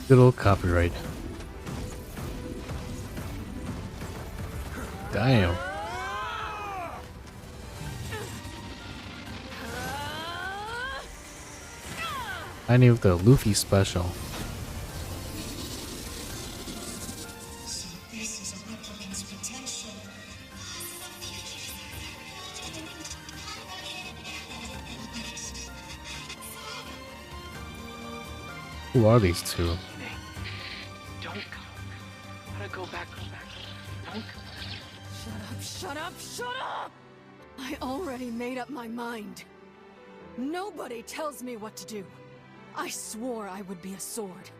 Good old copyright. Damn. I knew the Luffy special. So this is a replicant's potential. Who are these two? Don't go. Gotta go back. Don't go. Shut up, shut up! I already made up my mind. Nobody tells me what to do. I swore I would be a sword.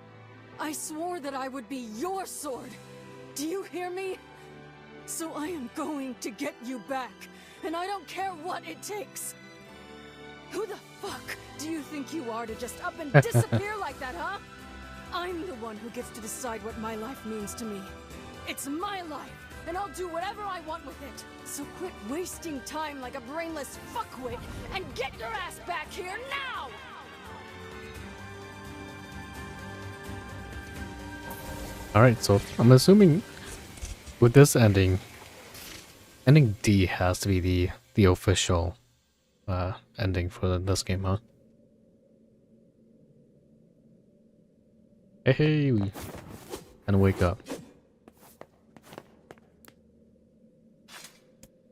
I swore that I would be your sword. Do you hear me? So I am going to get you back, and I don't care what it takes. Who the fuck do you think you are to just up and disappear like that, huh? I'm the one who gets to decide what my life means to me. It's my life, and I'll do whatever I want with it. So quit wasting time like a brainless fuckwit and get your ass back here now! Alright, so I'm assuming with this ending D has to be the official ending for this game, huh? Hey, and wake up.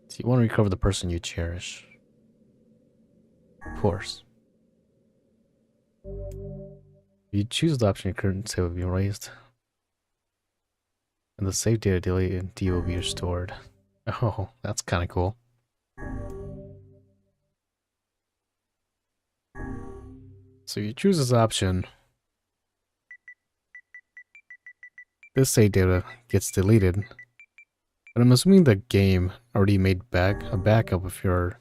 So you want to recover the person you cherish. Of course. You choose the option, your current save will be erased. And the save data delete and D will be restored. Oh, that's kind of cool. So you choose this option. This save data gets deleted. But I'm assuming the game already made a backup of your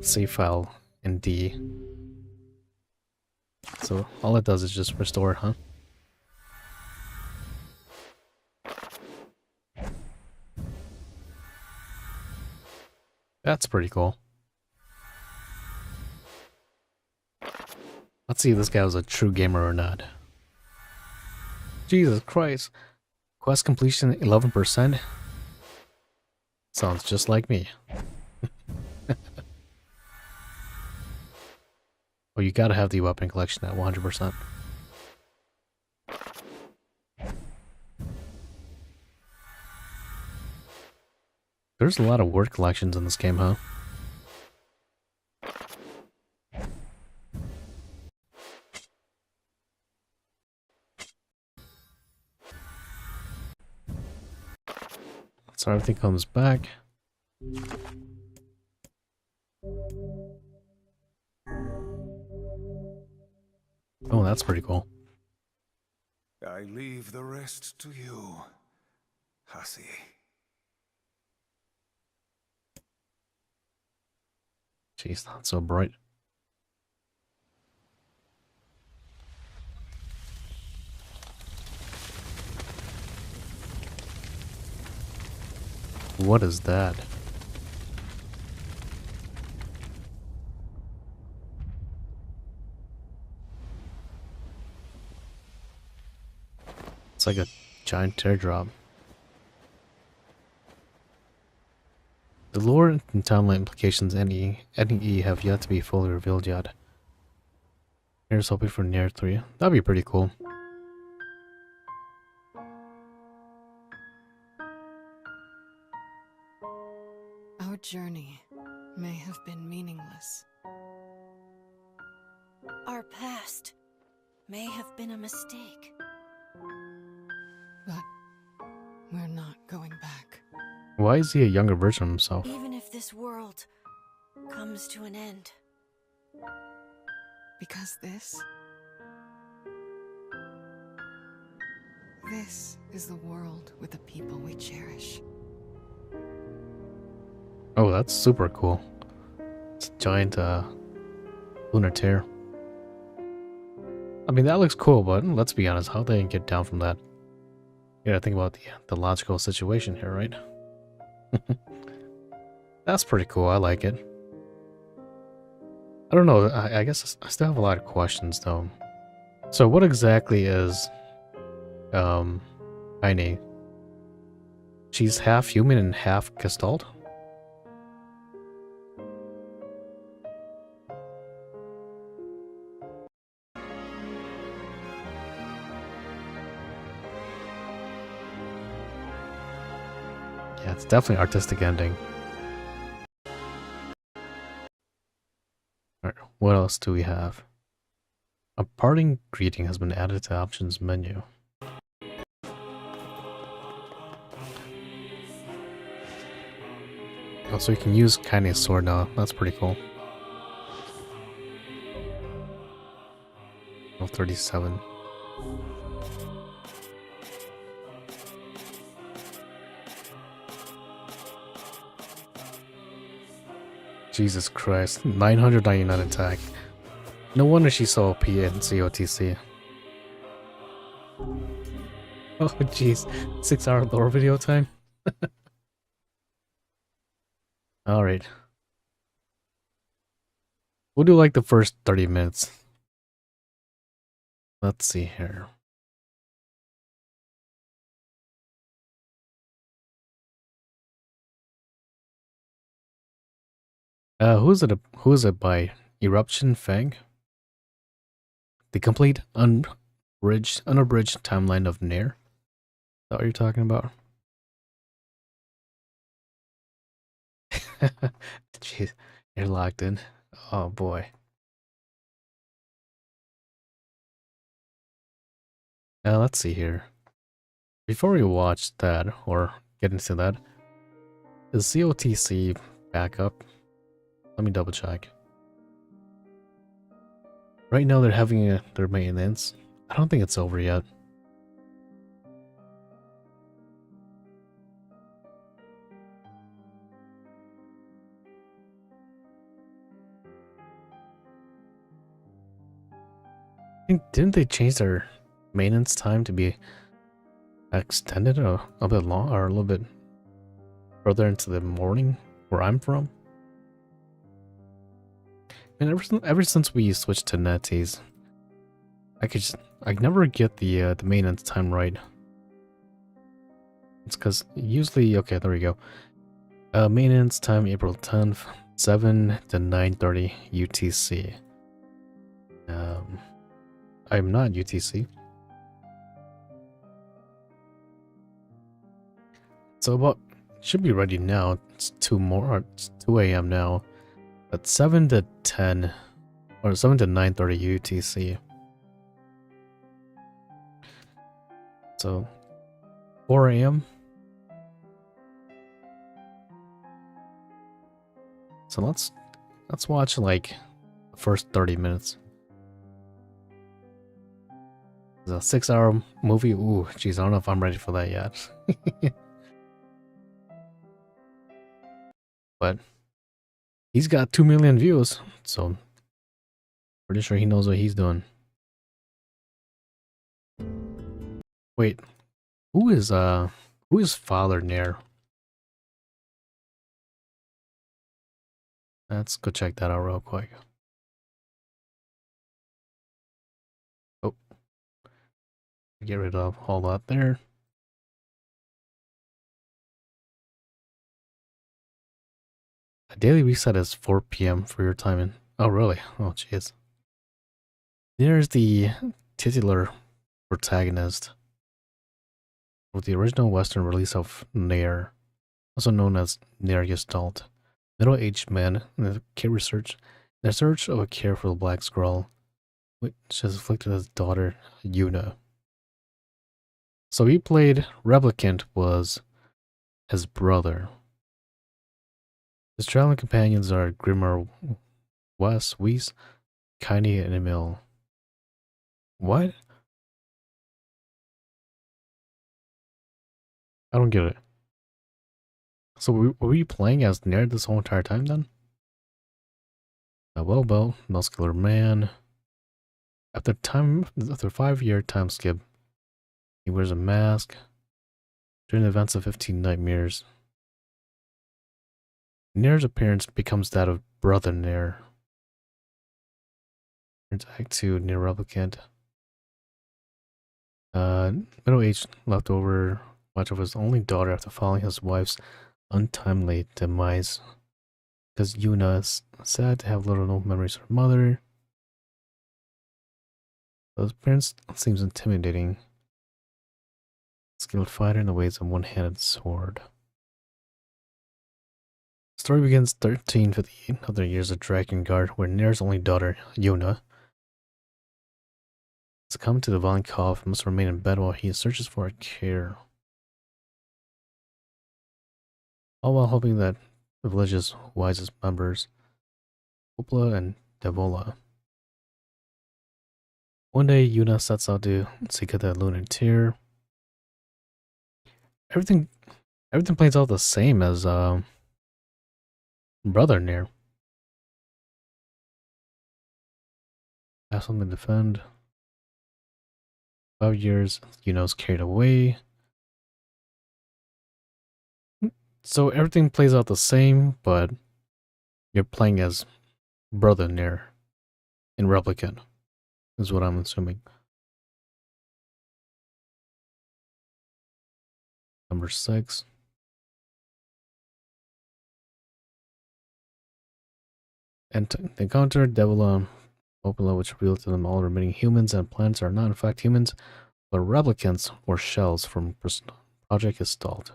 save file in D. So all it does is just restore it, huh? That's pretty cool. Let's see if this guy was a true gamer or not. Jesus Christ. Quest completion 11%? Sounds just like me. Oh, you gotta have the weapon collection at 100%. There's a lot of word collections in this game, huh? So everything comes back. Oh, that's pretty cool. I leave the rest to you, Hussy. Jeez, not so bright. What is that? It's like a giant teardrop. The lore and timeline implications any E have yet to be fully revealed yet. Here's hoping for Nier 3. That'd be pretty cool. Our journey may have been meaningless. Our past may have been a mistake. But we're not going back. Why is he a younger version of himself? Even if this world comes to an end. Because this is the world with the people we cherish. Oh, that's super cool. It's a giant lunar tear. I mean, that looks cool, but let's be honest, how they get down from that? You gotta think about the logical situation here, right? That's pretty cool. I like it. I don't know. I guess I still have a lot of questions, though. So what exactly is Kaine? She's half human and half Gestalt? Yeah, it's definitely an artistic ending. Alright, what else do we have? A parting greeting has been added to the options menu. Oh, so you can use Kaine's sword now. That's pretty cool. Oh, 37. Jesus Christ, 999 attack. No wonder she's so OP in COTC. Oh jeez, 6-hour lore video time? Alright. We'll do like the first 30 minutes. Let's see here. Who is it by? Eruption Fang? The complete unabridged timeline of Nier? Is that what you're talking about? Jeez, you're locked in. Oh boy. Let's see here. Before we watch that, or get into that, is COTC back up? Let me double check. Right now they're having their maintenance. I don't think it's over yet. Didn't they change their maintenance time to be extended a bit long, or a little bit further into the morning where I'm from? And ever since we switched to NetEase, I never get the maintenance time right. It's because usually, okay, there we go. Maintenance time April 10th, 7 to 9:30 UTC. I'm not UTC. So about should be ready now. It's 2 a.m. now. At 7 to 10 or 7 to 9:30 UTC. So 4 a.m. So let's watch like the first 30 minutes. a 6-hour movie. Ooh, jeez, I don't know if I'm ready for that yet. But he's got 2 million views, so pretty sure he knows what he's doing. Wait, who is Father Nair? Let's go check that out real quick. Oh, get rid of all that there. A daily reset is 4 p.m. for your timing. Oh, really? Oh, jeez. There's the titular protagonist of the original Western release of Nair, also known as Nair Gestalt, middle-aged man in the search of a care for the Black Scroll, which has afflicted his daughter, Yuna. So he played Replicant was his brother. His traveling companions are Grimmer, Weiss, Kaine, and Emil. What? I don't get it. So were we playing as Nair this whole entire time then? A well-built, muscular man. After 5-year time skip, he wears a mask. During the events of 15 Nightmares, Nair's appearance becomes that of Brother Nair. Turns Act 2, Nier Replicant. Middle-aged leftover watch over his only daughter after following his wife's untimely demise. Because Yuna is sad to have little or no memories of her mother. His appearance seems intimidating. Skilled fighter in the ways of one-handed sword. The story begins 1358 other years of Drakengard, where Nair's only daughter, Yuna, succumbed to the violent cough and must remain in bed while he searches for a cure. All while hoping that the village's wisest members, Opla and Devola. One day, Yuna sets out to seek out the lunar tear. Everything plays out the same as Brother Nair. Have something to defend. 5 years, Yuna's carried away. So everything plays out the same, but you're playing as Brother Nair in Replicant, is what I'm assuming. Number 6. And to encounter Devil Opala, which revealed to them all remaining humans and plants are not in fact humans, but replicants or shells from Project Gestalt.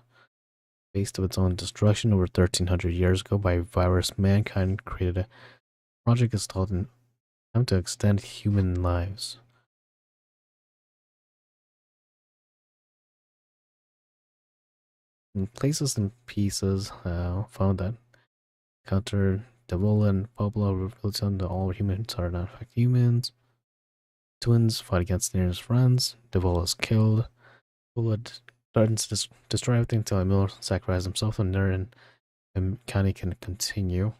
Based of its own destruction over 1300 years ago by a virus, mankind created a Project Gestalt in attempt to extend human lives. In Places and Pieces, found that counter Devola and Pablo revealed to them that all humans are not in fact humans. Twins fight against their friends. Devola is killed. Devola threatens to destroy everything until Emil sacrifices himself and Nair and Kaine can continue.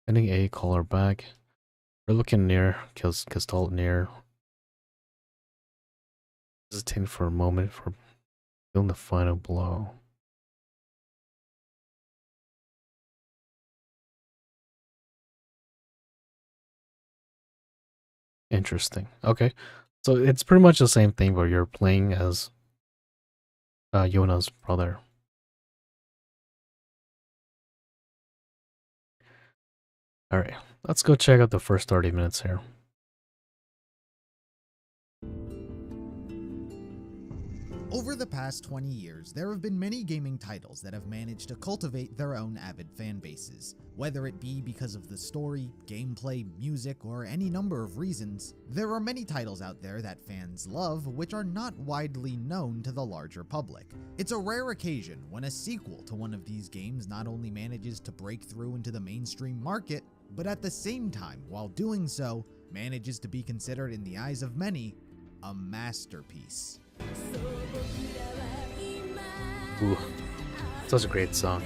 Ending A, call her back. Replicant Nair kills Gestalt Nair. Hesitating for a moment for feeling the final blow. Interesting. Okay. So it's pretty much the same thing where you're playing as Yuna's brother. Alright, let's go check out the first 30 minutes here. Over the past 20 years, there have been many gaming titles that have managed to cultivate their own avid fan bases. Whether it be because of the story, gameplay, music, or any number of reasons, there are many titles out there that fans love which are not widely known to the larger public. It's a rare occasion when a sequel to one of these games not only manages to break through into the mainstream market, but at the same time, while doing so, manages to be considered in the eyes of many a masterpiece. Ooh, such a great song.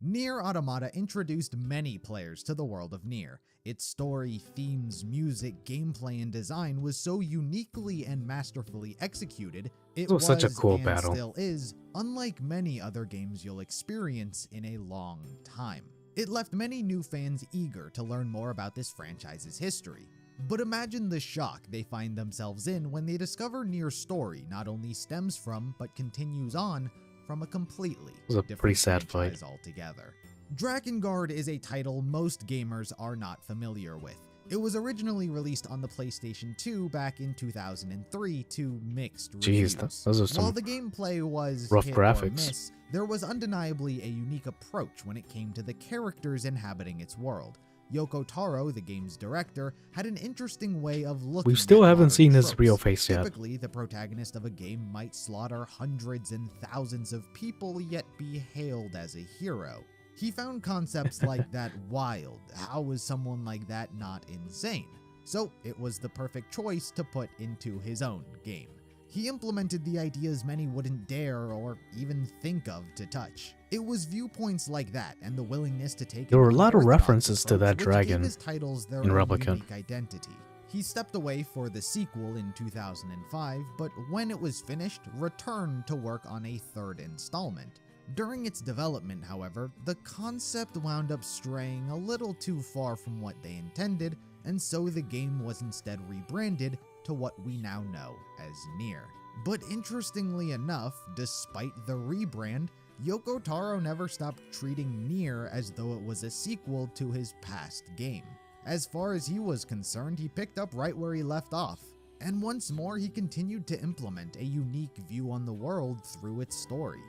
Nier Automata introduced many players to the world of Nier. Its story, themes, music, gameplay, and design was so uniquely and masterfully executed, it was such a cool and battle. still is unlike many other games you'll experience in a long time. It left many new fans eager to learn more about this franchise's history. But imagine the shock they find themselves in when they discover Nier's story not only stems from, but continues on from a completely It was a different pretty sad franchise fight. altogether. Drakengard is a title most gamers are not familiar with. It was originally released on the PlayStation 2 back in 2003 to mixed reviews. Jeez, those are some While the gameplay was rough hit graphics. or miss, there was undeniably a unique approach when it came to the characters inhabiting its world. Yoko Taro, the game's director, had an interesting way of looking We still at haven't modern seen his tropes. real face yet. Typically, the protagonist of a game might slaughter hundreds and thousands of people yet be hailed as a hero. He found concepts like that wild. How was someone like that not insane? So it was the perfect choice to put into his own game. He implemented the ideas many wouldn't dare or even think of to touch. It was viewpoints like that and the willingness to take There were a an lot of unorthodox references to approach that which dragon gave his titles their in own Replicant. unique identity. He stepped away for the sequel in 2005, but when it was finished, returned to work on a third installment. During its development, however, the concept wound up straying a little too far from what they intended, and so the game was instead rebranded to what we now know as Nier. But interestingly enough, despite the rebrand, Yoko Taro never stopped treating Nier as though it was a sequel to his past game. As far as he was concerned, he picked up right where he left off. And once more, he continued to implement a unique view on the world through its story.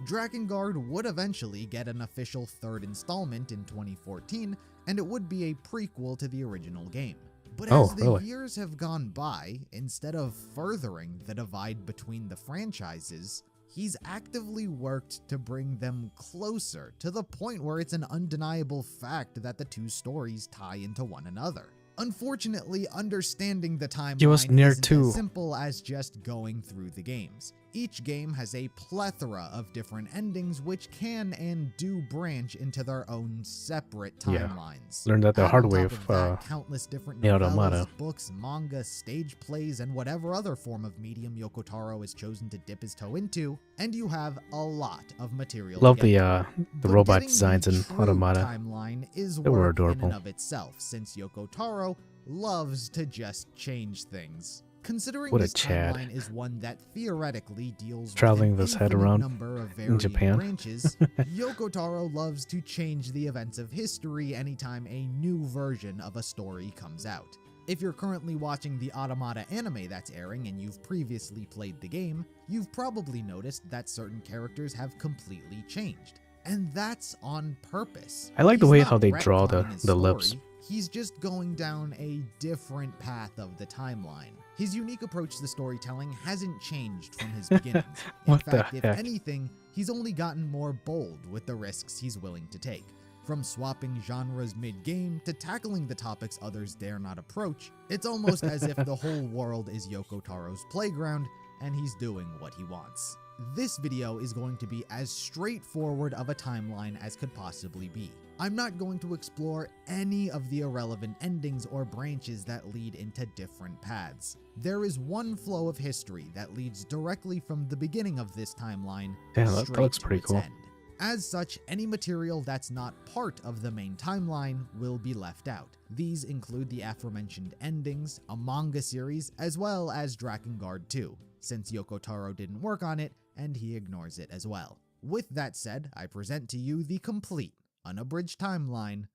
Drakengard would eventually get an official third installment in 2014, and it would be a prequel to the original game. But as the years have gone by, instead of furthering the divide between the franchises, he's actively worked to bring them closer to the point where it's an undeniable fact that the two stories tie into one another. Unfortunately, understanding the timeline Nier isn't 2. as simple as just going through the games. Each game has a plethora of different endings which can and do branch into their own separate timelines. Learned that the Add hard on way top of that countless different Nier novellas, Automata. books, manga, stage plays, and whatever other form of medium Yoko Taro has chosen to dip his toe into, and you have a lot of material. Love to get the through. the But robot getting designs the in true Automata. timeline is They were work in adorable. and of itself, since Yoko Taro loves to just change things. Considering What a this Chad. timeline is one that theoretically deals Traveling with an this head infinite around number of in varying Japan. branches, Yoko Taro loves to change the events of history anytime a new version of a story comes out. If you're currently watching the Automata anime that's airing and you've previously played the game, you've probably noticed that certain characters have completely changed. And that's on purpose. I like the He's way not how they draw the retconning his lips. story, he's just going down a different path of the timeline. His unique approach to storytelling hasn't changed from his beginnings. In What the fact, if heck? anything, he's only gotten more bold with the risks he's willing to take. From swapping genres mid-game to tackling the topics others dare not approach, it's almost as if the whole world is Yoko Taro's playground and he's doing what he wants. This video is going to be as straightforward of a timeline as could possibly be. I'm not going to explore any of the irrelevant endings or branches that lead into different paths. There is one flow of history that leads directly from the beginning of this timeline Damn, that straight looks to pretty its cool. end. As such, any material that's not part of the main timeline will be left out. These include the aforementioned endings, a manga series, as well as Drakengard 2, since Yoko Taro didn't work on it and he ignores it as well. With that said, I present to you the complete, unabridged timeline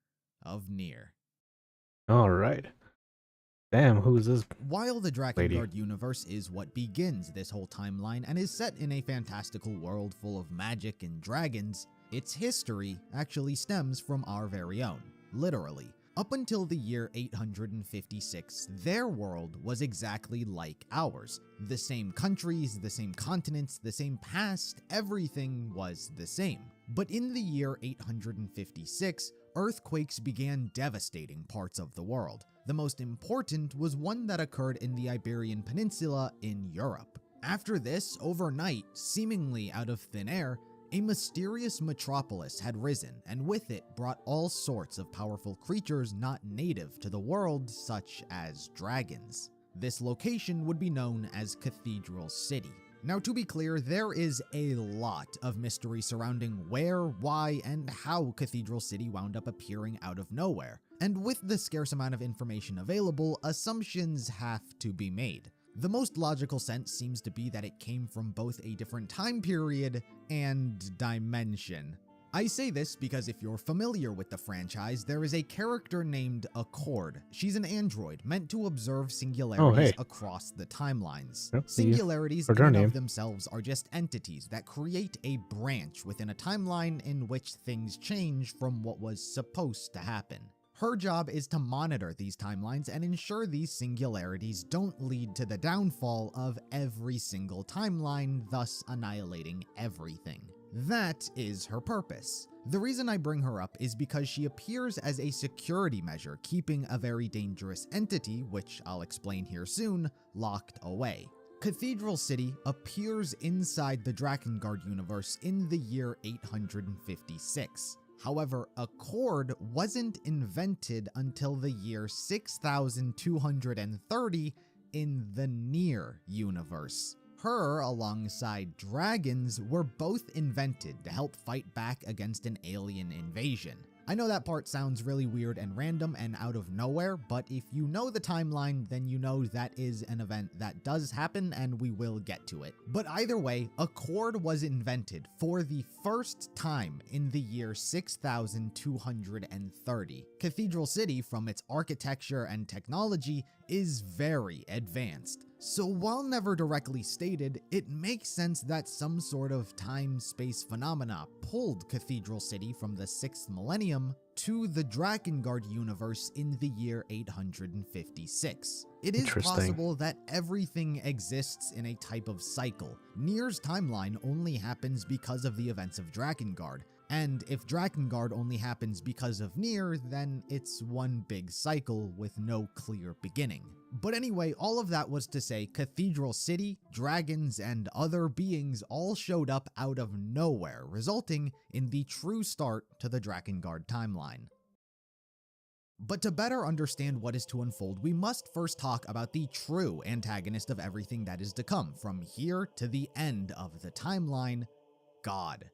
of Nier. Alright. Damn, who is this? While the lady? Drakengard universe is what begins this whole timeline and is set in a fantastical world full of magic and dragons, its history actually stems from our very own. Literally. Up until the year 856, their world was exactly like ours. The same countries, the same continents, the same past, everything was the same. But in the year 856, earthquakes began devastating parts of the world. The most important was one that occurred in the Iberian Peninsula in Europe. After this, overnight, seemingly out of thin air, a mysterious metropolis had risen, and with it brought all sorts of powerful creatures not native to the world, such as dragons. This location would be known as Cathedral City. Now, to be clear, there is a lot of mystery surrounding where, why, and how Cathedral City wound up appearing out of nowhere. And with the scarce amount of information available, assumptions have to be made. The most logical sense seems to be that it came from both a different time period and dimension. I say this because if you're familiar with the franchise, there is a character named Accord. She's an android meant to observe singularities across the timelines. Singularities in and of themselves are just entities that create a branch within a timeline in which things change from what was supposed to happen. Her job is to monitor these timelines and ensure these singularities don't lead to the downfall of every single timeline, thus annihilating everything. That is her purpose. The reason I bring her up is because she appears as a security measure, keeping a very dangerous entity, which I'll explain here soon, locked away. Cathedral City appears inside the Drakengard universe in the year 856. However, Accord wasn't invented until the year 6230 in the Nier universe. Her, alongside dragons, were both invented to help fight back against an alien invasion. I know that part sounds really weird and random and out of nowhere, but if you know the timeline, then you know that is an event that does happen and we will get to it. But either way, Accord was invented for the first time in the year 6230. Cathedral City, from its architecture and technology, is very advanced. So while never directly stated, it makes sense that some sort of time-space phenomena pulled Cathedral City from the 6th millennium to the Drakengard universe in the year 856. It is possible that everything exists in a type of cycle. Nier's timeline only happens because of the events of Drakengard, and if Drakengard only happens because of Nier, then it's one big cycle with no clear beginning. But anyway, all of that was to say Cathedral City, dragons, and other beings all showed up out of nowhere, resulting in the true start to the Drakengard timeline. But to better understand what is to unfold, we must first talk about the true antagonist of everything that is to come, from here to the end of the timeline, God.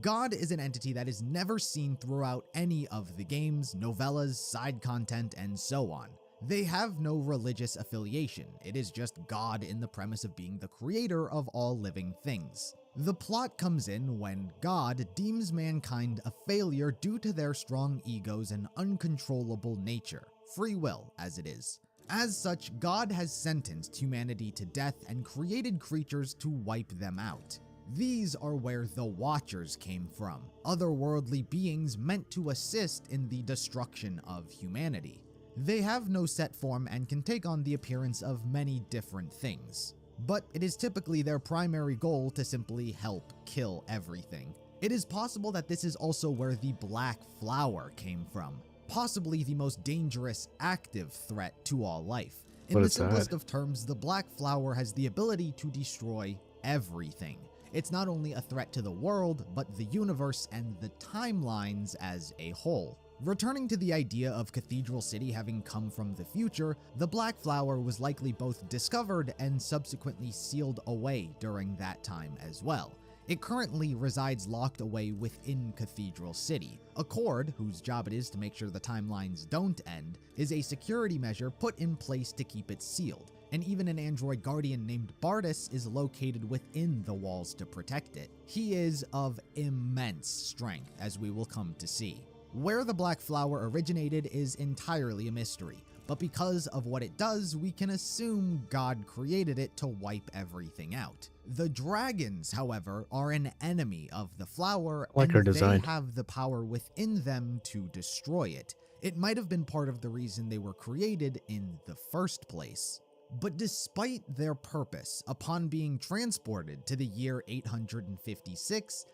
God is an entity that is never seen throughout any of the games, novellas, side content, and so on. They have no religious affiliation, it is just God in the premise of being the creator of all living things. The plot comes in when God deems mankind a failure due to their strong egos and uncontrollable nature, free will as it is. As such, God has sentenced humanity to death and created creatures to wipe them out. These are where the Watchers came from, otherworldly beings meant to assist in the destruction of humanity. They have no set form and can take on the appearance of many different things, but it is typically their primary goal to simply help kill everything. It is possible that this is also where the Black Flower came from, possibly the most dangerous active threat to all life. In the simplest of terms, the Black Flower has the ability to destroy everything. It's not only a threat to the world, but the universe and the timelines as a whole. Returning to the idea of Cathedral City having come from the future, the Black Flower was likely both discovered and subsequently sealed away during that time as well. It currently resides locked away within Cathedral City. Accord, whose job it is to make sure the timelines don't end, is a security measure put in place to keep it sealed, and even an android guardian named Bardus is located within the walls to protect it. He is of immense strength, as we will come to see. Where the Black Flower originated is entirely a mystery, but because of what it does, we can assume God created it to wipe everything out. The dragons, however, are an enemy of the flower, and they have the power within them to destroy it. It might have been part of the reason they were created in the first place. But despite their purpose, upon being transported to the year 856,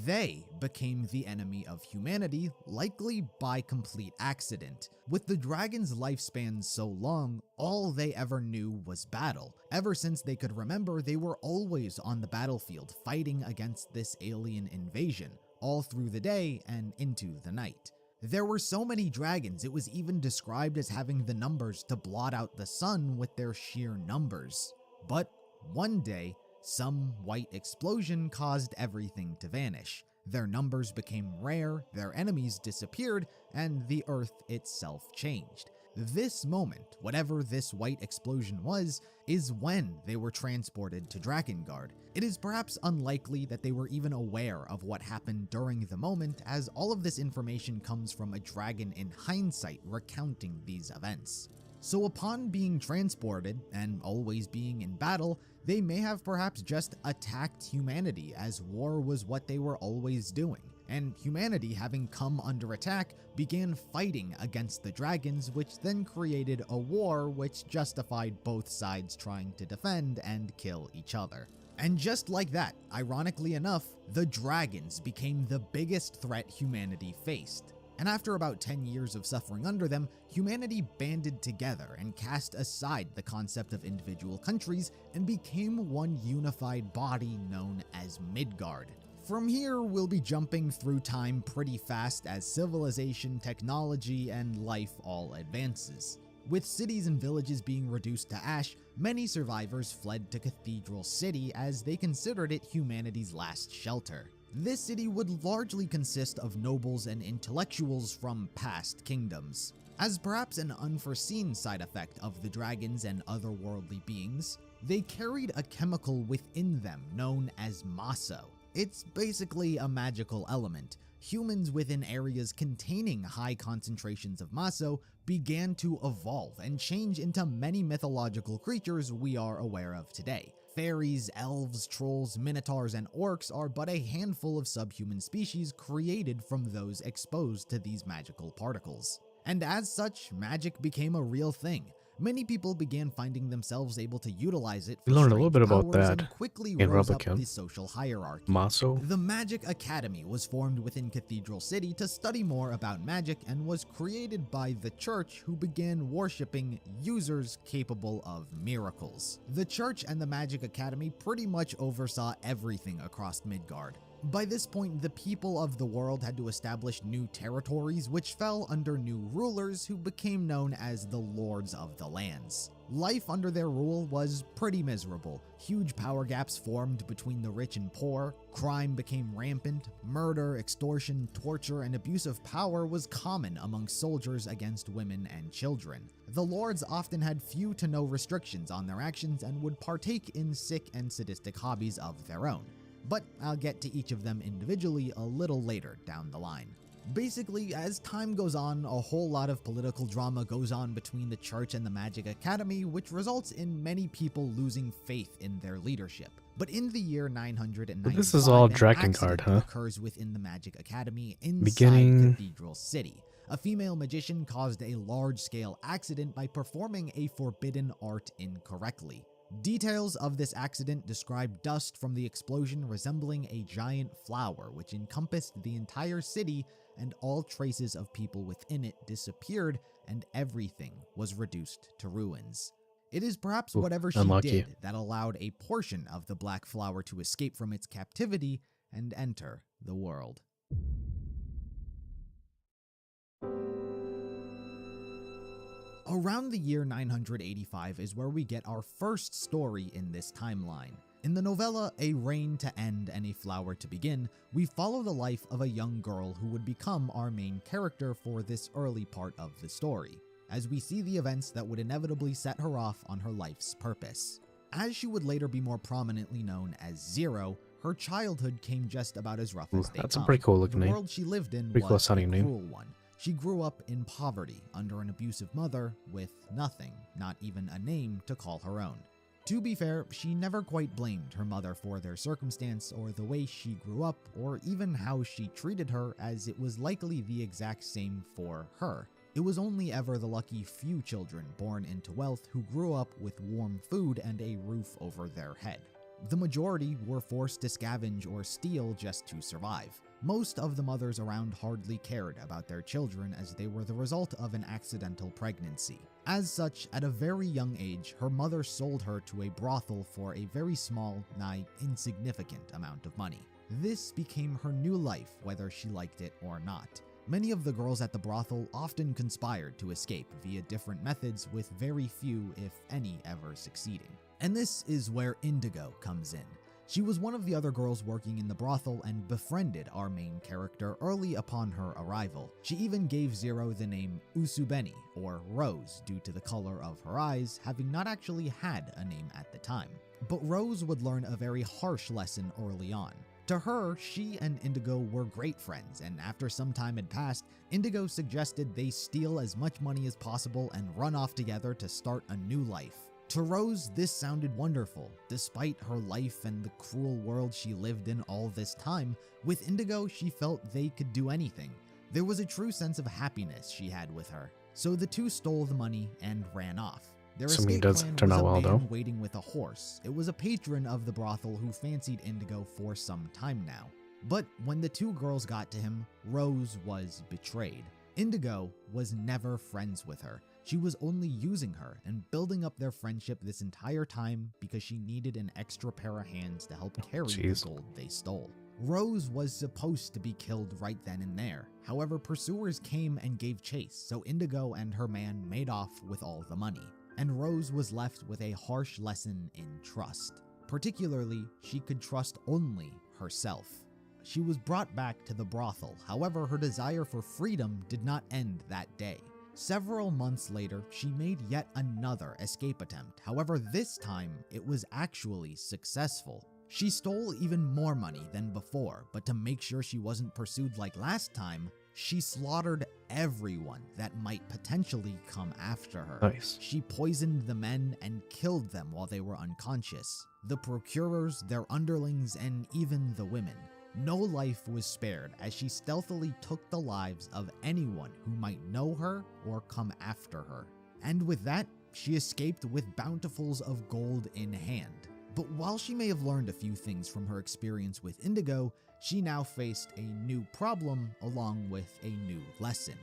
they became the enemy of humanity, likely by complete accident. With the dragon's lifespan so long, all they ever knew was battle. Ever since they could remember, they were always on the battlefield fighting against this alien invasion, all through the day and into the night. There were so many dragons, it was even described as having the numbers to blot out the sun with their sheer numbers. But one day, some white explosion caused everything to vanish. Their numbers became rare, their enemies disappeared, and the Earth itself changed. This moment, whatever this white explosion was, is when they were transported to Drakengard. It is perhaps unlikely that they were even aware of what happened during the moment, as all of this information comes from a dragon in hindsight recounting these events. So upon being transported, and always being in battle, they may have perhaps just attacked humanity, as war was what they were always doing. And humanity, having come under attack, began fighting against the dragons, which then created a war which justified both sides trying to defend and kill each other. And just like that, ironically enough, the dragons became the biggest threat humanity faced. And after about 10 years of suffering under them, humanity banded together and cast aside the concept of individual countries and became one unified body known as Midgard. From here, we'll be jumping through time pretty fast as civilization, technology, and life all advances. With cities and villages being reduced to ash, many survivors fled to Cathedral City as they considered it humanity's last shelter. This city would largely consist of nobles and intellectuals from past kingdoms. As perhaps an unforeseen side effect of the dragons and otherworldly beings, they carried a chemical within them known as maso. It's basically a magical element. Humans within areas containing high concentrations of maso began to evolve and change into many mythological creatures we are aware of today. Fairies, elves, trolls, minotaurs, and orcs are but a handful of subhuman species created from those exposed to these magical particles. And as such, magic became a real thing. Many people began finding themselves able to utilize it for We learned a little bit about powers that and quickly in rose up Replicant. the social hierarchy. Maso. The Magic Academy was formed within Cathedral City to study more about magic and was created by the Church, who began worshipping users capable of miracles. The Church and the Magic Academy pretty much oversaw everything across Midgard. By this point, the people of the world had to establish new territories which fell under new rulers who became known as the Lords of the Lands. Life under their rule was pretty miserable. Huge power gaps formed between the rich and poor, crime became rampant, murder, extortion, torture, and abuse of power was common among soldiers against women and children. The lords often had few to no restrictions on their actions and would partake in sick and sadistic hobbies of their own. But I'll get to each of them individually a little later down the line. Basically, as time goes on, a whole lot of political drama goes on between the Church and the Magic Academy, which results in many people losing faith in their leadership. But in the year 995, But this is all an Drakengard, accident huh? occurs within the Magic Academy inside Beginning- Cathedral City. A female magician caused a large-scale accident by performing a forbidden art incorrectly. Details of this accident describe dust from the explosion resembling a giant flower which encompassed the entire city, and all traces of people within it disappeared and everything was reduced to ruins. It is perhaps Ooh, whatever she unlucky. did that allowed a portion of the black flower to escape from its captivity and enter the world. Around the year 985 is where we get our first story in this timeline. In the novella A Reign to End and a Flower to Begin, we follow the life of a young girl who would become our main character for this early part of the story, as we see the events that would inevitably set her off on her life's purpose. As she would later be more prominently known as Zero, her childhood came just about as rough as they That's a come. pretty cool looking The name. world she lived in Pretty cool was a sounding name. cruel one. She grew up in poverty under an abusive mother with nothing, not even a name to call her own. To be fair, she never quite blamed her mother for their circumstance or the way she grew up or even how she treated her, as it was likely the exact same for her. It was only ever the lucky few children born into wealth who grew up with warm food and a roof over their head. The majority were forced to scavenge or steal just to survive. Most of the mothers around hardly cared about their children as they were the result of an accidental pregnancy. As such, at a very young age, her mother sold her to a brothel for a very small, nigh insignificant amount of money. This became her new life, whether she liked it or not. Many of the girls at the brothel often conspired to escape via different methods, with very few, if any, ever succeeding. And this is where Indigo comes in. She was one of the other girls working in the brothel and befriended our main character early upon her arrival. She even gave Zero the name Usubeni, or Rose, due to the color of her eyes, having not actually had a name at the time. But Rose would learn a very harsh lesson early on. To her, she and Indigo were great friends, and after some time had passed, Indigo suggested they steal as much money as possible and run off together to start a new life. To Rose, this sounded wonderful. Despite her life and the cruel world she lived in all this time, with Indigo she felt they could do anything. There was a true sense of happiness she had with her. So the two stole the money and ran off. Their Assuming it escape does plan turn was out a well, man though. waiting with a horse. It was a patron of the brothel who fancied Indigo for some time now. But when the two girls got to him, Rose was betrayed. Indigo was never friends with her. She was only using her and building up their friendship this entire time because she needed an extra pair of hands to help carry the gold they stole. Rose was supposed to be killed right then and there. However, pursuers came and gave chase, so Indigo and her man made off with all the money. And Rose was left with a harsh lesson in trust. Particularly, she could trust only herself. She was brought back to the brothel, however, her desire for freedom did not end that day. Several months later, she made yet another escape attempt. However, this time, it was actually successful. She stole even more money than before, but to make sure she wasn't pursued like last time, she slaughtered everyone that might potentially come after her. Nice. She poisoned the men and killed them while they were unconscious. The procurers, their underlings, and even the women. No life was spared as she stealthily took the lives of anyone who might know her or come after her. And with that, she escaped with bountifuls of gold in hand. But while she may have learned a few things from her experience with Indigo, she now faced a new problem along with a new lesson: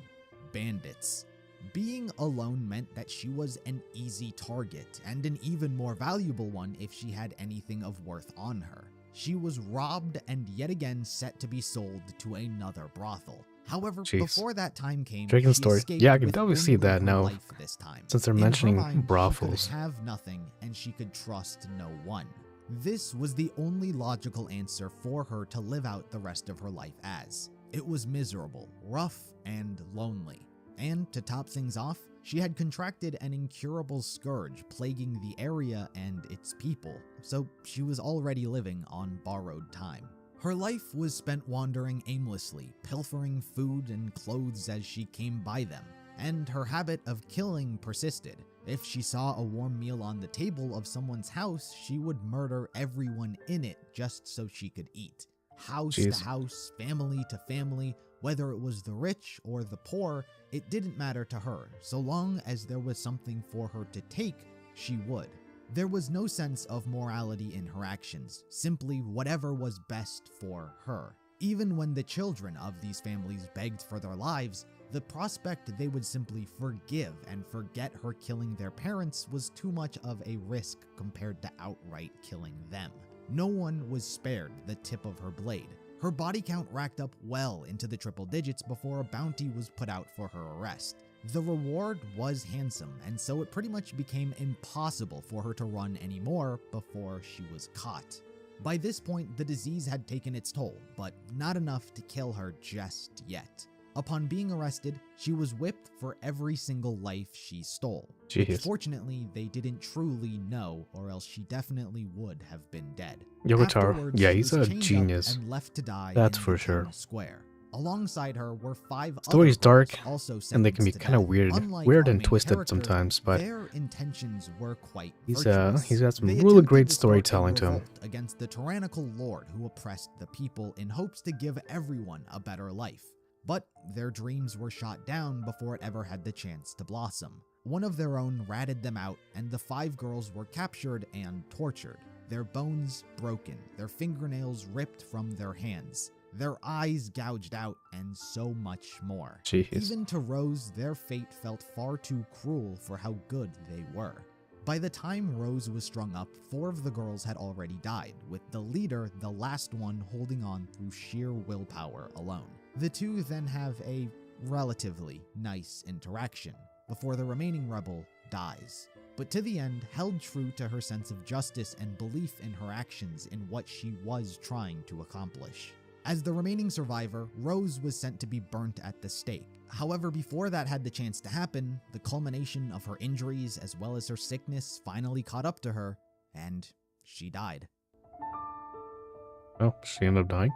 bandits. Being alone meant that she was an easy target, and an even more valuable one if she had anything of worth on her. She was robbed and yet again set to be sold to another brothel. However, before that time came, Dragon she story. escaped Yeah, I can with definitely see only that her now. life this time. Since they're In her mentioning mind, brothels. She could have nothing, and she could trust no one. This was the only logical answer for her to live out the rest of her life as. It was miserable, rough, and lonely. And to top things off, she had contracted an incurable scourge plaguing the area and its people, so she was already living on borrowed time. Her life was spent wandering aimlessly, pilfering food and clothes as she came by them, and her habit of killing persisted. If she saw a warm meal on the table of someone's house, she would murder everyone in it just so she could eat. House to house, family to family, whether it was the rich or the poor, it didn't matter to her. So long as there was something for her to take, she would. There was no sense of morality in her actions, simply whatever was best for her. Even when the children of these families begged for their lives, the prospect they would simply forgive and forget her killing their parents was too much of a risk compared to outright killing them. No one was spared the tip of her blade. Her body count racked up well into the triple digits before a bounty was put out for her arrest. The reward was handsome, and so it pretty much became impossible for her to run anymore before she was caught. By this point, the disease had taken its toll, but not enough to kill her just yet. Upon being arrested, she was whipped for every single life she stole. Jeez. Fortunately, they didn't truly know, or else she definitely would have been dead. Yogotaro, Afterwards, yeah, she he's was a chained up genius. and left to die That's in for the sure. town square. Alongside her were 5 Story's other dark, girls also and they can be sentenced to kind of death. weird, Unlike weird our and main twisted character, sometimes. But their intentions were quite he's virtuous. got some They really attempted great to start a storytelling to him. revolt against the tyrannical lord who oppressed the people in hopes to give everyone a better life. But their dreams were shot down before it ever had the chance to blossom. One of their own ratted them out, and the 5 girls were captured and tortured, their bones broken, their fingernails ripped from their hands, their eyes gouged out, and so much more. Jeez. Even to Rose, their fate felt far too cruel for how good they were. By the time Rose was strung up, 4 of the girls had already died, with the leader, the last one, holding on through sheer willpower alone. The two then have a relatively nice interaction, before the remaining rebel dies. But to the end, held true to her sense of justice and belief in her actions in what she was trying to accomplish. As the remaining survivor, Rose was sent to be burnt at the stake. However, before that had the chance to happen, the culmination of her injuries as well as her sickness finally caught up to her, and she died. Oh, she ended up dying?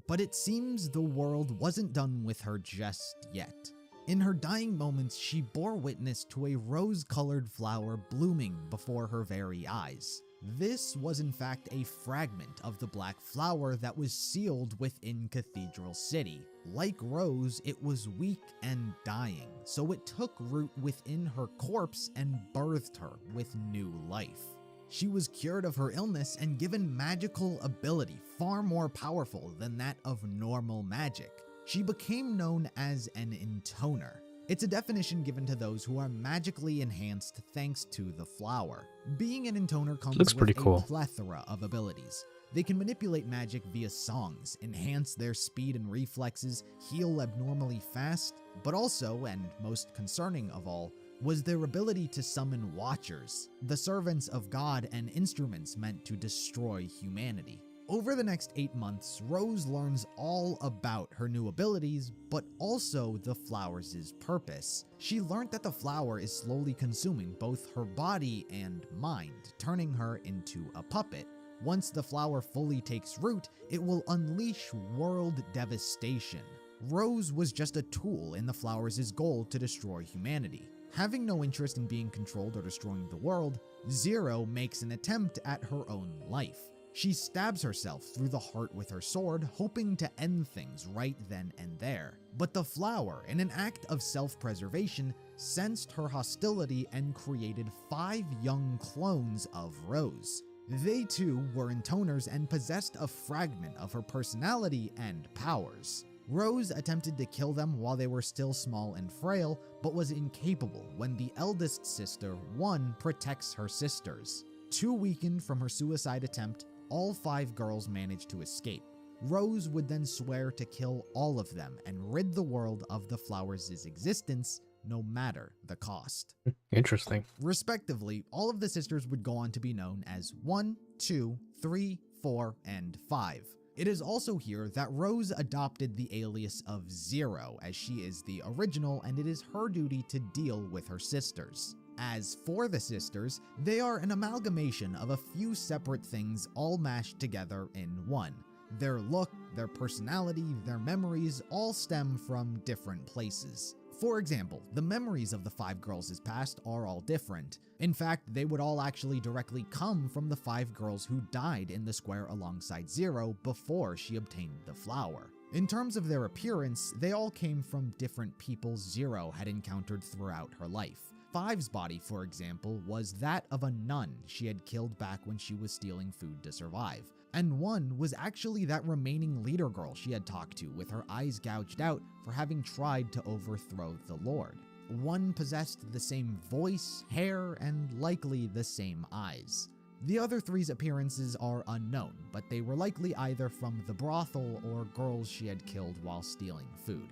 But it seems the world wasn't done with her just yet. In her dying moments, she bore witness to a rose-colored flower blooming before her very eyes. This was in fact a fragment of the black flower that was sealed within Cathedral City. Like Rose, it was weak and dying, so it took root within her corpse and birthed her with new life. She was cured of her illness and given magical ability far more powerful than that of normal magic. She became known as an intoner. It's a definition given to those who are magically enhanced thanks to the flower. Being an intoner comes Looks pretty with a cool. plethora of abilities. They can manipulate magic via songs, enhance their speed and reflexes, heal abnormally fast, but also, and most concerning of all, was their ability to summon Watchers, the servants of God and instruments meant to destroy humanity. Over the next 8 months, Rose learns all about her new abilities, but also the flower's purpose. She learned that the flower is slowly consuming both her body and mind, turning her into a puppet. Once the flower fully takes root, it will unleash world devastation. Rose was just a tool in the flower's goal to destroy humanity. Having no interest in being controlled or destroying the world, Zero makes an attempt at her own life. She stabs herself through the heart with her sword, hoping to end things right then and there. But the flower, in an act of self-preservation, sensed her hostility and created 5 young clones of Rose. They too were intoners and possessed a fragment of her personality and powers. Rose attempted to kill them while they were still small and frail, but was incapable when the eldest sister, One, protects her sisters. Too weakened from her suicide attempt, all 5 girls managed to escape. Rose would then swear to kill all of them and rid the world of the flower's existence, no matter the cost. Interesting. Respectively, all of the sisters would go on to be known as 1, 2, 3, 4, and 5. It is also here that Rose adopted the alias of Zero, as she is the original and it is her duty to deal with her sisters. As for the sisters, they are an amalgamation of a few separate things all mashed together in one. Their look, their personality, their memories all stem from different places. For example, the memories of the 5 girls' past are all different. In fact, they would all actually directly come from the 5 girls who died in the square alongside Zero before she obtained the flower. In terms of their appearance, they all came from different people Zero had encountered throughout her life. 5's body, for example, was that of a nun she had killed back when she was stealing food to survive. And 1 was actually that remaining leader girl she had talked to with her eyes gouged out for having tried to overthrow the Lord. 1 possessed the same voice, hair, and likely the same eyes. The other 3's appearances are unknown, but they were likely either from the brothel or girls she had killed while stealing food.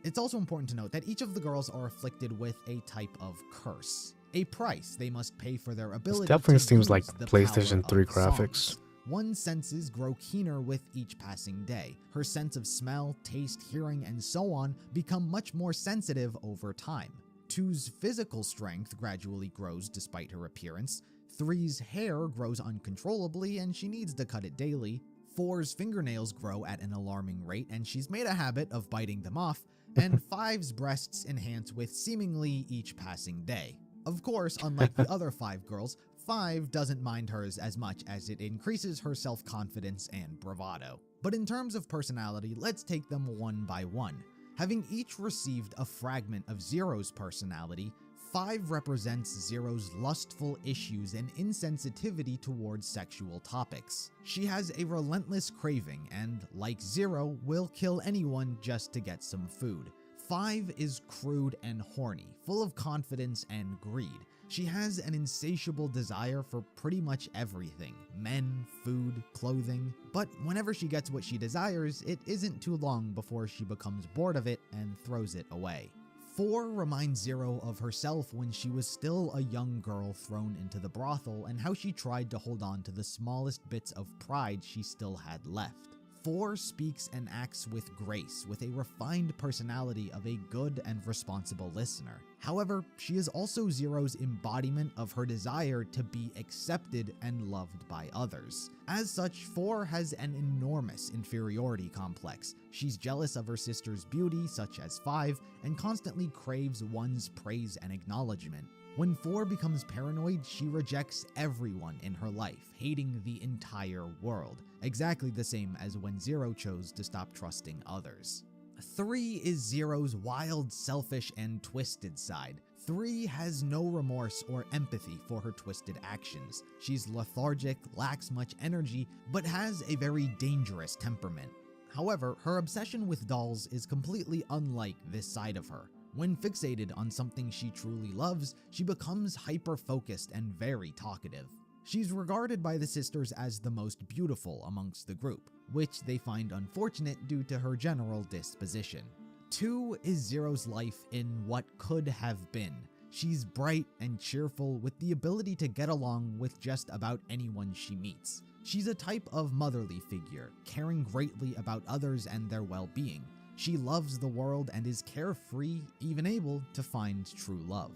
It's also important to note that each of the girls are afflicted with a type of curse, a price they must pay for their ability. This definitely to seems like use the PlayStation power 3 of graphics. songs. 1's senses grow keener with each passing day. Her sense of smell, taste, hearing, and so on become much more sensitive over time. 2's physical strength gradually grows despite her appearance. 3's hair grows uncontrollably and she needs to cut it daily. 4's fingernails grow at an alarming rate and she's made a habit of biting them off. And 5's breasts enhance with seemingly each passing day. Of course, unlike the other 5 girls, 5 doesn't mind hers as much as it increases her self-confidence and bravado. But in terms of personality, let's take them one by one. Having each received a fragment of Zero's personality, 5 represents Zero's lustful issues and insensitivity towards sexual topics. She has a relentless craving and, like Zero, will kill anyone just to get some food. 5 is crude and horny, full of confidence and greed. She has an insatiable desire for pretty much everything: men, food, clothing. But whenever she gets what she desires, it isn't too long before she becomes bored of it and throws it away. 4 reminds Zero of herself when she was still a young girl thrown into the brothel and how she tried to hold on to the smallest bits of pride she still had left. 4 speaks and acts with grace, with a refined personality of a good and responsible listener. However, she is also Zero's embodiment of her desire to be accepted and loved by others. As such, 4 has an enormous inferiority complex. She's jealous of her sister's beauty, such as 5, and constantly craves one's praise and acknowledgement. When 4 becomes paranoid, she rejects everyone in her life, hating the entire world, exactly the same as when Zero chose to stop trusting others. 3 is Zero's wild, selfish, and twisted side. 3 has no remorse or empathy for her twisted actions. She's lethargic, lacks much energy, but has a very dangerous temperament. However, her obsession with dolls is completely unlike this side of her. When fixated on something she truly loves, she becomes hyper-focused and very talkative. She's regarded by the sisters as the most beautiful amongst the group, which they find unfortunate due to her general disposition. 2 is Zero's life in what could have been. She's bright and cheerful with the ability to get along with just about anyone she meets. She's a type of motherly figure, caring greatly about others and their well-being. She loves the world and is carefree, even able to find true love.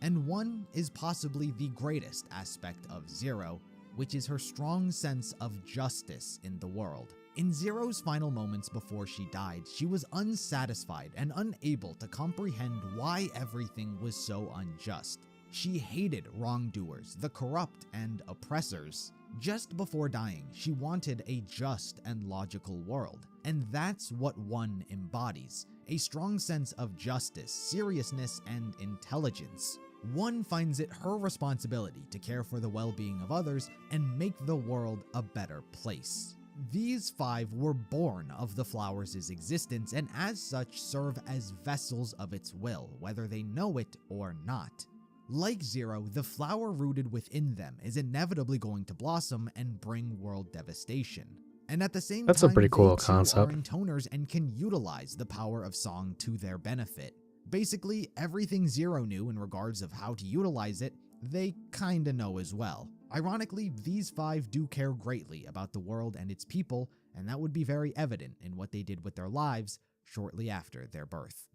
And 1 is possibly the greatest aspect of Zero, which is her strong sense of justice in the world. In Zero's final moments before she died, she was unsatisfied and unable to comprehend why everything was so unjust. She hated wrongdoers, the corrupt, and oppressors. Just before dying, she wanted a just and logical world, and that's what 1 embodies: a strong sense of justice, seriousness, and intelligence. 1 finds it her responsibility to care for the well-being of others and make the world a better place. These 5 were born of the flowers' existence and as such serve as vessels of its will, whether they know it or not. Like Zero, the flower rooted within them is inevitably going to blossom and bring world devastation. And at the same That's time, a pretty cool they too concept. are intoners and can utilize the power of song to their benefit. Basically, everything Zero knew in regards of how to utilize it, they kinda know as well. Ironically, these 5 do care greatly about the world and its people, and that would be very evident in what they did with their lives shortly after their birth.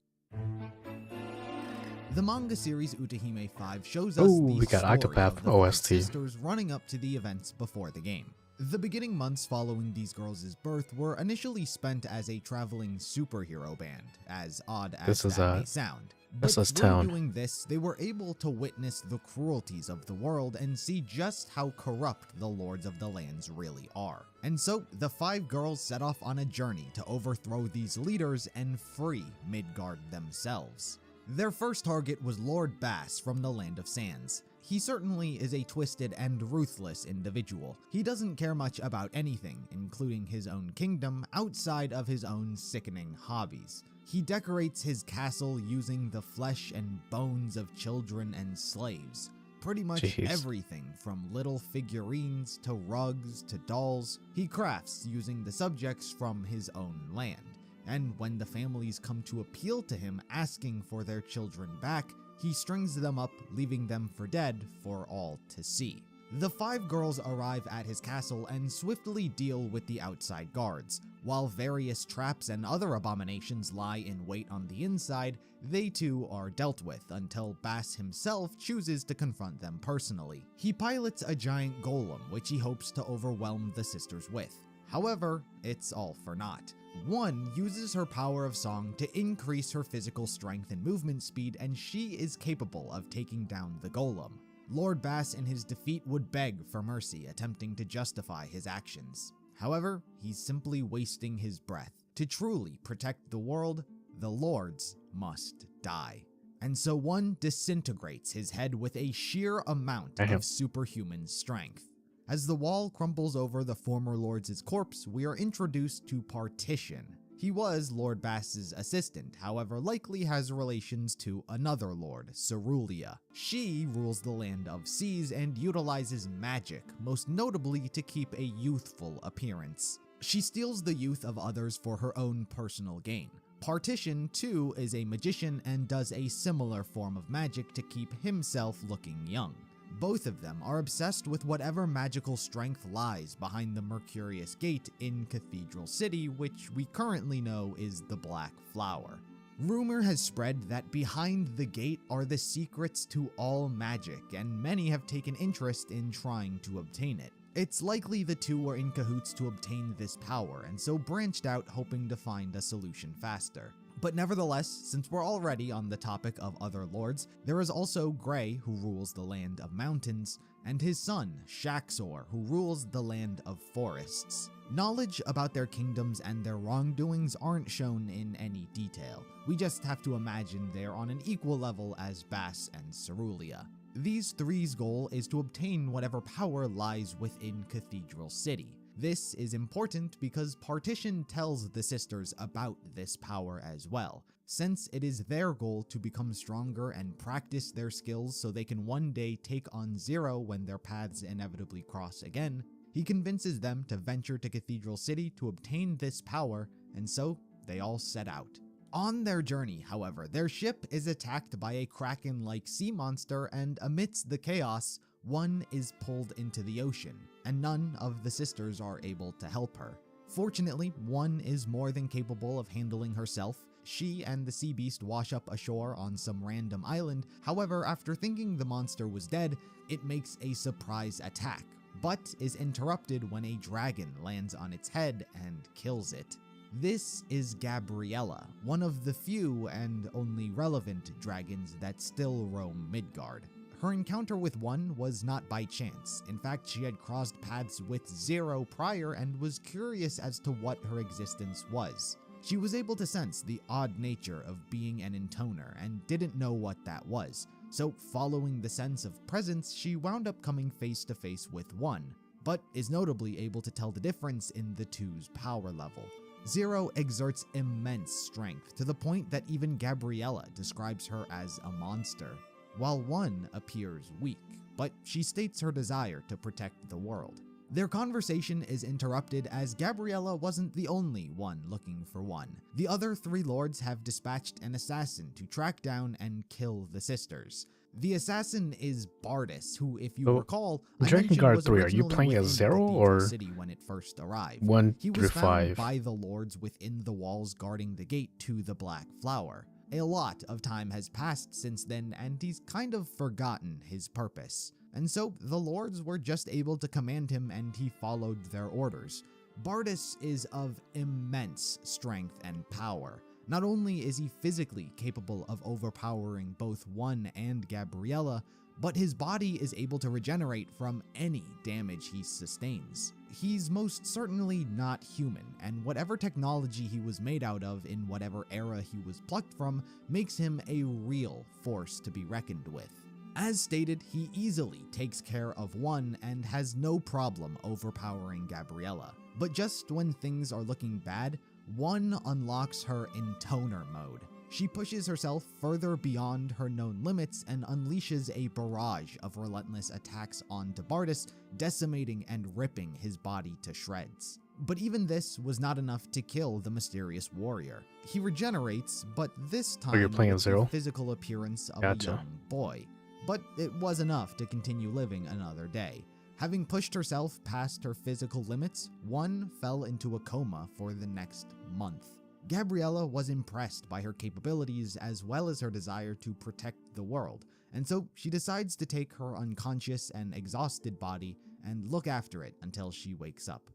The manga series Utahime 5 shows us Ooh, the we got story Octopath of the 5 OST. sisters running up to the events before the game. The beginning months following these girls' birth were initially spent as a traveling superhero band, as odd as that may sound. But this is through Town. doing this, they were able to witness the cruelties of the world and see just how corrupt the Lords of the Lands really are. And so, the 5 girls set off on a journey to overthrow these leaders and free Midgard themselves. Their first target was Lord Bass from the Land of Sands. He certainly is a twisted and ruthless individual. He doesn't care much about anything, including his own kingdom, outside of his own sickening hobbies. He decorates his castle using the flesh and bones of children and slaves. Pretty much everything from little figurines to rugs to dolls, he crafts using the subjects from his own land. And when the families come to appeal to him asking for their children back, he strings them up, leaving them for dead for all to see. The 5 girls arrive at his castle and swiftly deal with the outside guards. While various traps and other abominations lie in wait on the inside, they too are dealt with until Bass himself chooses to confront them personally. He pilots a giant golem which he hopes to overwhelm the sisters with. However, it's all for naught. 1 uses her power of song to increase her physical strength and movement speed, and she is capable of taking down the golem. Lord Bass in his defeat would beg for mercy, attempting to justify his actions. However, he's simply wasting his breath. To truly protect the world, the lords must die. And so one disintegrates his head with a sheer amount of superhuman strength. As the wall crumbles over the former lord's corpse, we are introduced to Partition. He was Lord Bass's assistant, however likely has relations to another lord, Cerulia. She rules the Land of Seas and utilizes magic, most notably to keep a youthful appearance. She steals the youth of others for her own personal gain. Partition, too, is a magician and does a similar form of magic to keep himself looking young. Both of them are obsessed with whatever magical strength lies behind the Mercurius Gate in Cathedral City, which we currently know is the Black Flower. Rumor has spread that behind the gate are the secrets to all magic, and many have taken interest in trying to obtain it. It's likely the two were in cahoots to obtain this power, and so branched out hoping to find a solution faster. But nevertheless, since we're already on the topic of other lords, there is also Gray, who rules the Land of Mountains, and his son, Shaxor, who rules the Land of Forests. Knowledge about their kingdoms and their wrongdoings aren't shown in any detail. We just have to imagine they're on an equal level as Bass and Cerulia. These three's goal is to obtain whatever power lies within Cathedral City. This is important because Partition tells the sisters about this power as well, since it is their goal to become stronger and practice their skills so they can one day take on Zero when their paths inevitably cross again. He convinces them to venture to Cathedral City to obtain this power, and so they all set out. On their journey, however, their ship is attacked by a kraken-like sea monster, and amidst the chaos, one is pulled into the ocean, and none of the sisters are able to help her. Fortunately, one is more than capable of handling herself. She and the sea beast wash up ashore on some random island. However, after thinking the monster was dead, it makes a surprise attack, but is interrupted when a dragon lands on its head and kills it. This is Gabriella, one of the few and only relevant dragons that still roam Midgard. Her encounter with one was not by chance. In fact, she had crossed paths with Zero prior and was curious as to what her existence was. She was able to sense the odd nature of being an intoner and didn't know what that was. So following the sense of presence, she wound up coming face to face with one, but is notably able to tell the difference in the two's power level. Zero exerts immense strength to the point that even Gabriella describes her as a monster, while one appears weak, but she states her desire to protect the world. Their conversation is interrupted as Gabriella wasn't the only one looking for one. The other three lords have dispatched an assassin to track down and kill the sisters. The assassin is Bardis, who, if you recall, Dragon Guard 3, are you playing as Zero or City when it first arrived. 1 He through was found 5? by the lords within the walls guarding the gate to the Black Flower. A lot of time has passed since then, and he's kind of forgotten his purpose. And so the lords were just able to command him, and he followed their orders. Bardis is of immense strength and power. Not only is he physically capable of overpowering both one and Gabriella, but his body is able to regenerate from any damage he sustains. He's most certainly not human, and whatever technology he was made out of in whatever era he was plucked from makes him a real force to be reckoned with. As stated, he easily takes care of one and has no problem overpowering Gabriella. But just when things are looking bad, one unlocks her intoner mode. She pushes herself further beyond her known limits and unleashes a barrage of relentless attacks onto Bardis, decimating and ripping his body to shreds. But even this was not enough to kill the mysterious warrior. He regenerates, but this time you're playing with Zero? the physical appearance of Gotcha. a young boy. But it was enough to continue living another day. Having pushed herself past her physical limits, one fell into a coma for the next month. Gabriella was impressed by her capabilities as well as her desire to protect the world, and so she decides to take her unconscious and exhausted body and look after it until she wakes up.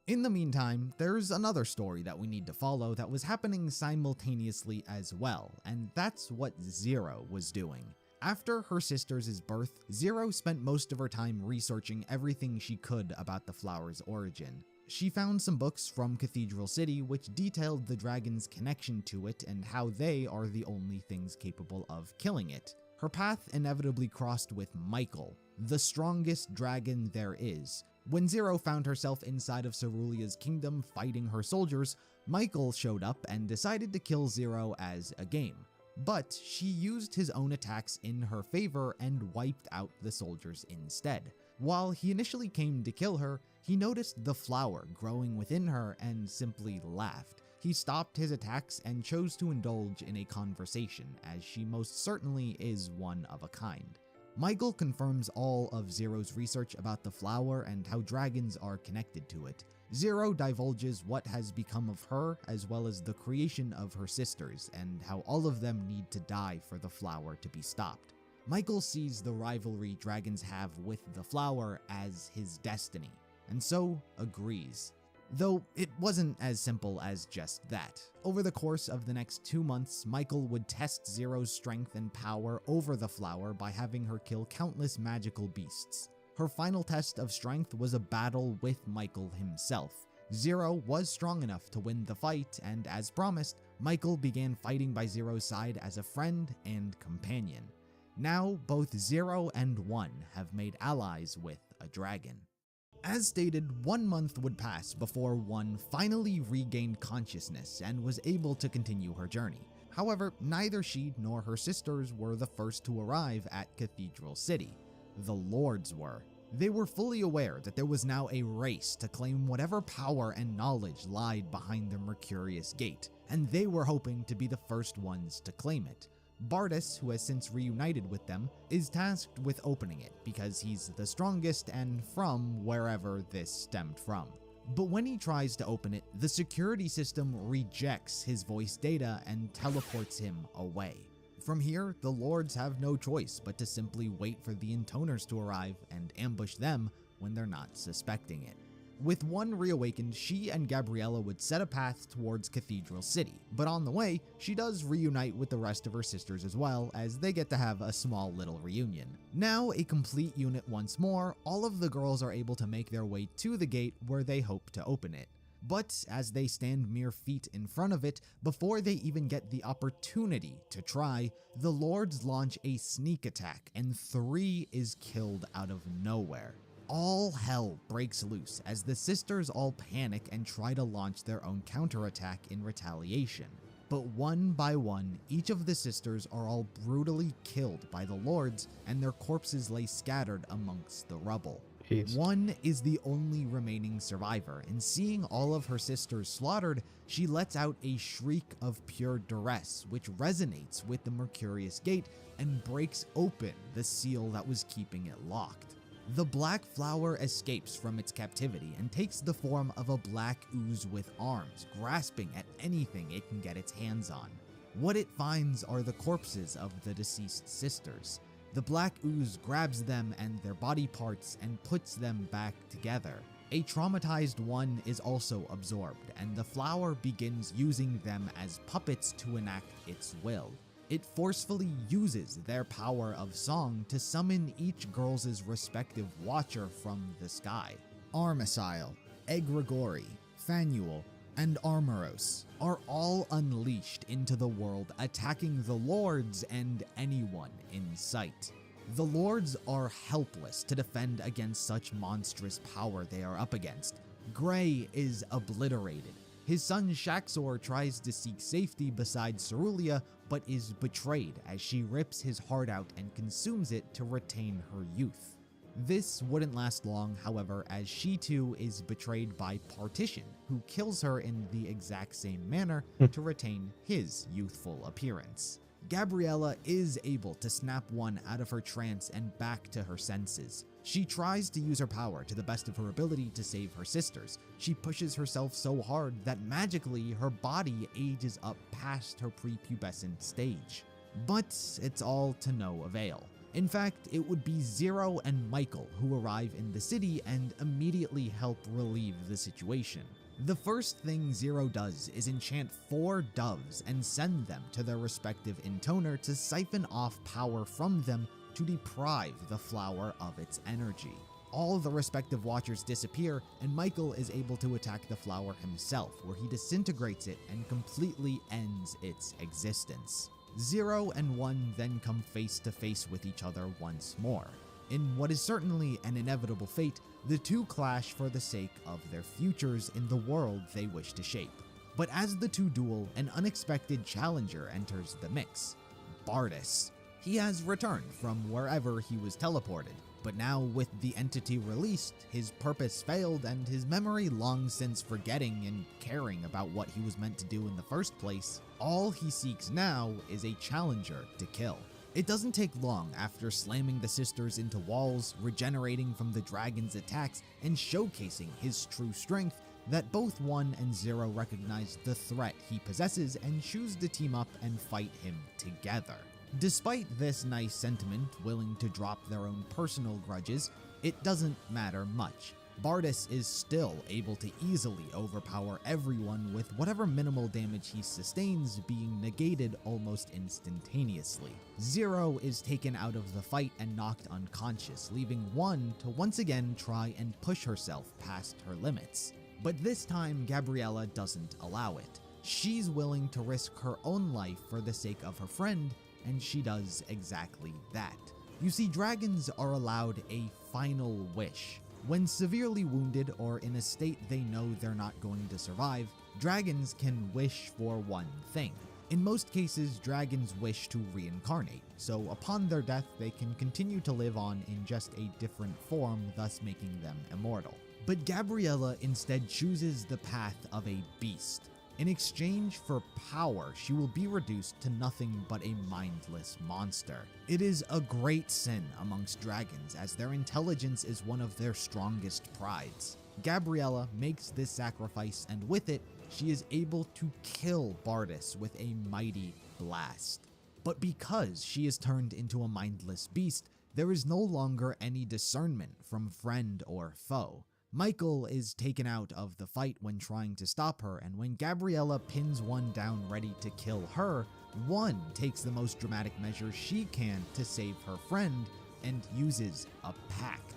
In the meantime, there's another story that we need to follow that was happening simultaneously as well, and that's what Zero was doing. After her sister's birth, Zero spent most of her time researching everything she could about the flower's origin. She found some books from Cathedral City which detailed the dragon's connection to it and how they are the only things capable of killing it. Her path inevitably crossed with Michael, the strongest dragon there is. When Zero found herself inside of Cerulea's kingdom fighting her soldiers, Michael showed up and decided to kill Zero as a game. But she used his own attacks in her favor and wiped out the soldiers instead. While he initially came to kill her, he noticed the flower growing within her and simply laughed. He stopped his attacks and chose to indulge in a conversation, as she most certainly is one of a kind. Michael confirms all of Zero's research about the flower and how dragons are connected to it. Zero divulges what has become of her, as well as the creation of her sisters, and how all of them need to die for the flower to be stopped. Michael sees the rivalry dragons have with the flower as his destiny, and so agrees. Though it wasn't as simple as just that. Over the course of the next 2 months, Michael would test Zero's strength and power over the flower by having her kill countless magical beasts. Her final test of strength was a battle with Michael himself. Zero was strong enough to win the fight, and as promised, Michael began fighting by Zero's side as a friend and companion. Now, both Zero and One have made allies with a dragon. As stated, 1 month would pass before One finally regained consciousness and was able to continue her journey. However, neither she nor her sisters were the first to arrive at Cathedral City. The Lords were. They were fully aware that there was now a race to claim whatever power and knowledge lied behind the Mercurius Gate, and they were hoping to be the first ones to claim it. Bardus, who has since reunited with them, is tasked with opening it because he's the strongest and from wherever this stemmed from. But when he tries to open it, the security system rejects his voice data and teleports him away. From here, the Lords have no choice but to simply wait for the Intoners to arrive and ambush them when they're not suspecting it. With One reawakened, she and Gabriella would set a path towards Cathedral City, but on the way, she does reunite with the rest of her sisters as well, as they get to have a small little reunion. Now a complete unit once more, all of the girls are able to make their way to the gate where they hope to open it. But as they stand mere feet in front of it, before they even get the opportunity to try, the Lords launch a sneak attack and 3 is killed out of nowhere. All hell breaks loose as the sisters all panic and try to launch their own counterattack in retaliation. But one by one, each of the sisters are all brutally killed by the Lords and their corpses lay scattered amongst the rubble. One is the only remaining survivor, and seeing all of her sisters slaughtered, she lets out a shriek of pure duress, which resonates with the Mercurius Gate and breaks open the seal that was keeping it locked. The black flower escapes from its captivity and takes the form of a black ooze with arms, grasping at anything it can get its hands on. What it finds are the corpses of the deceased sisters. The black ooze grabs them and their body parts and puts them back together. A traumatized One is also absorbed, and the flower begins using them as puppets to enact its will. It forcefully uses their power of song to summon each girl's respective watcher from the sky. Armisail, Egregori, Fanuel, and Armoros are all unleashed into the world, attacking the Lords and anyone in sight. The Lords are helpless to defend against such monstrous power they are up against. Gray is obliterated. His son Shaxor tries to seek safety beside Cerulia, but is betrayed as she rips his heart out and consumes it to retain her youth. This wouldn't last long, however, as she too is betrayed by Partition, who kills her in the exact same manner to retain his youthful appearance. Gabriella is able to snap One out of her trance and back to her senses. She tries to use her power to the best of her ability to save her sisters. She pushes herself so hard that magically her body ages up past her prepubescent stage. But it's all to no avail. In fact, it would be Zero and Michael who arrive in the city and immediately help relieve the situation. The first thing Zero does is enchant 4 doves and send them to their respective intoner to siphon off power from them to deprive the flower of its energy. all the respective Watchers disappear, and Michael is able to attack the flower himself, where he disintegrates it and completely ends its existence. 0 and 1 then come face to face with each other once more. In what is certainly an inevitable fate, the two clash for the sake of their futures in the world they wish to shape. But as the two duel, an unexpected challenger enters the mix: Bardus. He has returned from wherever he was teleported, but now with the entity released, his purpose failed and his memory long since forgetting and caring about what he was meant to do in the first place, all he seeks now is a challenger to kill. It doesn't take long after slamming the sisters into walls, regenerating from the dragon's attacks, and showcasing his true strength that both 1 and 0 recognize the threat he possesses and choose to team up and fight him together. Despite this nice sentiment, willing to drop their own personal grudges, it doesn't matter much. Bardus is still able to easily overpower everyone, with whatever minimal damage he sustains being negated almost instantaneously. 0 is taken out of the fight and knocked unconscious, leaving 1 to once again try and push herself past her limits. But this time, Gabriella doesn't allow it. She's willing to risk her own life for the sake of her friend, and she does exactly that. You see, dragons are allowed a final wish. When severely wounded or in a state they know they're not going to survive, dragons can wish for one thing. In most cases, dragons wish to reincarnate, so upon their death they can continue to live on in just a different form, thus making them immortal. But Gabriella instead chooses the path of a beast. In exchange for power, she will be reduced to nothing but a mindless monster. It is a great sin amongst dragons, as their intelligence is one of their strongest prides. Gabriella makes this sacrifice, and with it, she is able to kill Bardus with a mighty blast. But because she is turned into a mindless beast, there is no longer any discernment from friend or foe. Michael is taken out of the fight when trying to stop her, and when Gabriella pins 1 down ready to kill her, 1 takes the most dramatic measure she can to save her friend and uses a pact.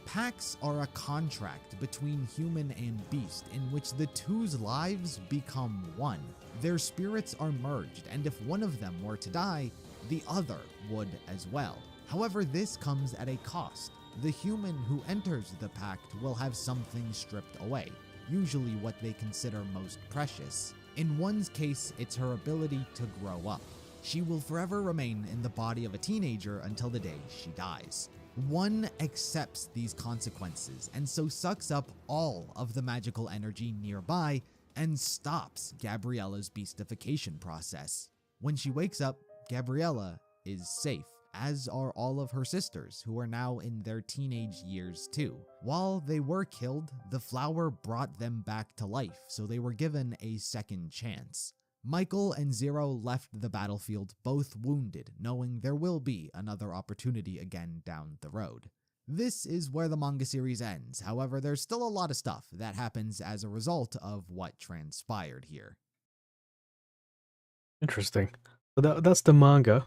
Pacts are a contract between human and beast in which the two's lives become one. Their spirits are merged, and if one of them were to die, the other would as well. However, this comes at a cost. The human who enters the pact will have something stripped away, usually what they consider most precious. In 1's case, it's her ability to grow up. She will forever remain in the body of a teenager until the day she dies. 1 accepts these consequences and so sucks up all of the magical energy nearby and stops Gabriella's beastification process. When she wakes up, Gabriella is safe, as are all of her sisters, who are now in their teenage years too. While they were killed, the flower brought them back to life, so they were given a second chance. Michael and 0 left the battlefield both wounded, knowing there will be another opportunity again down the road. This is where the manga series ends, however there's still a lot of stuff that happens as a result of what transpired here. Interesting. So that's the manga.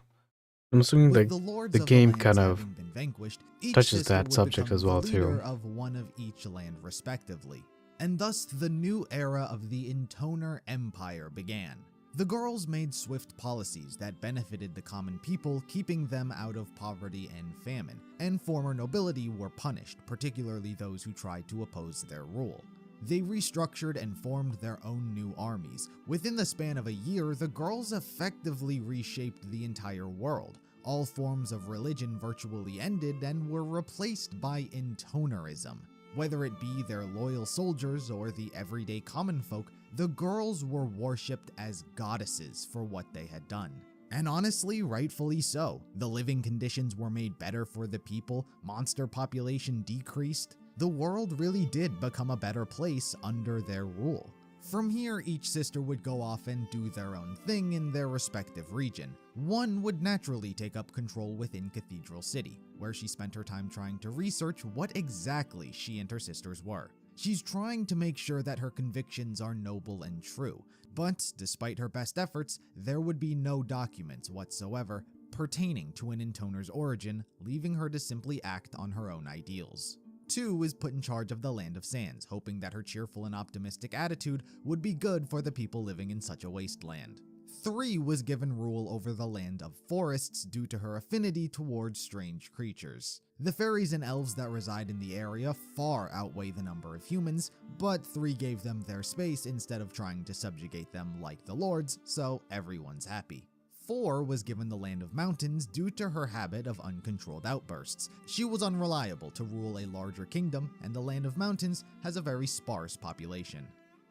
I'm assuming With the game lands kind of having been vanquished, each touches sister that would subject become as well the leader too. of one of each land respectively, and thus the new era of the Intoner Empire began. The girls made swift policies that benefited the common people, keeping them out of poverty and famine, and former nobility were punished, particularly those who tried to oppose their rule. They restructured and formed their own new armies. Within the span of a year, the girls effectively reshaped the entire world. All forms of religion virtually ended and were replaced by Intonerism. Whether it be their loyal soldiers or the everyday common folk, the girls were worshipped as goddesses for what they had done. And honestly, rightfully so. The living conditions were made better for the people, monster population decreased. The world really did become a better place under their rule. From here, each sister would go off and do their own thing in their respective region. One would naturally take up control within Cathedral City, where she spent her time trying to research what exactly she and her sisters were. She's trying to make sure that her convictions are noble and true, but despite her best efforts, there would be no documents whatsoever pertaining to an Intoner's origin, leaving her to simply act on her own ideals. 2 was put in charge of the Land of Sands, hoping that her cheerful and optimistic attitude would be good for the people living in such a wasteland. 3 was given rule over the Land of Forests due to her affinity towards strange creatures. The fairies and elves that reside in the area far outweigh the number of humans, but 3 gave them their space instead of trying to subjugate them like the lords, so everyone's happy. 4 was given the Land of Mountains due to her habit of uncontrolled outbursts. She was unreliable to rule a larger kingdom, and the Land of Mountains has a very sparse population.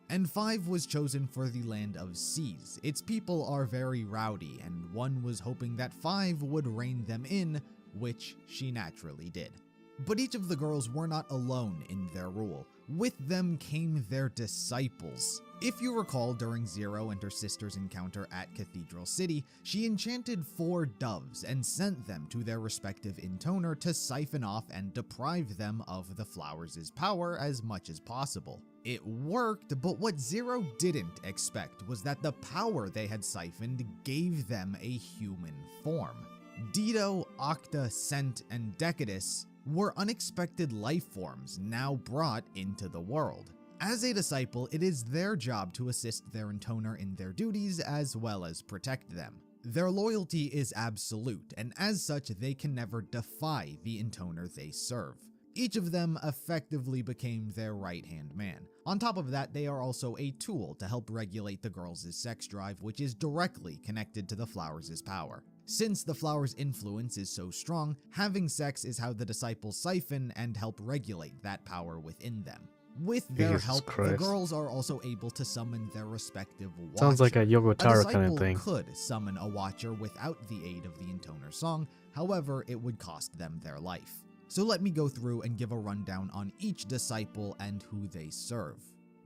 And 5 was chosen for the Land of Seas. Its people are very rowdy, and 1 was hoping that 5 would rein them in, which she naturally did. But each of the girls were not alone in their rule. With them came their disciples. If you recall, during Zero and her sister's encounter at Cathedral City, she enchanted 4 doves and sent them to their respective intoner to siphon off and deprive them of the flowers' power as much as possible. It worked, but what Zero didn't expect was that the power they had siphoned gave them a human form. Dido, Octa, Cent, and Decadus were unexpected life forms now brought into the world. As a disciple, it is their job to assist their intoner in their duties as well as protect them. Their loyalty is absolute, and as such, they can never defy the intoner they serve. Each of them effectively became their right-hand man. On top of that, they are also a tool to help regulate the girls' sex drive, which is directly connected to the flowers' power. Since the flower's influence is so strong, having sex is how the disciples siphon and help regulate that power within them. With their Jesus help, Christ. the girls are also able to summon their respective watcher. Sounds like a Yoko Taro kind of disciple thing. could summon a watcher without the aid of the intoner song, however, it would cost them their life. So let me go through and give a rundown on each disciple and who they serve.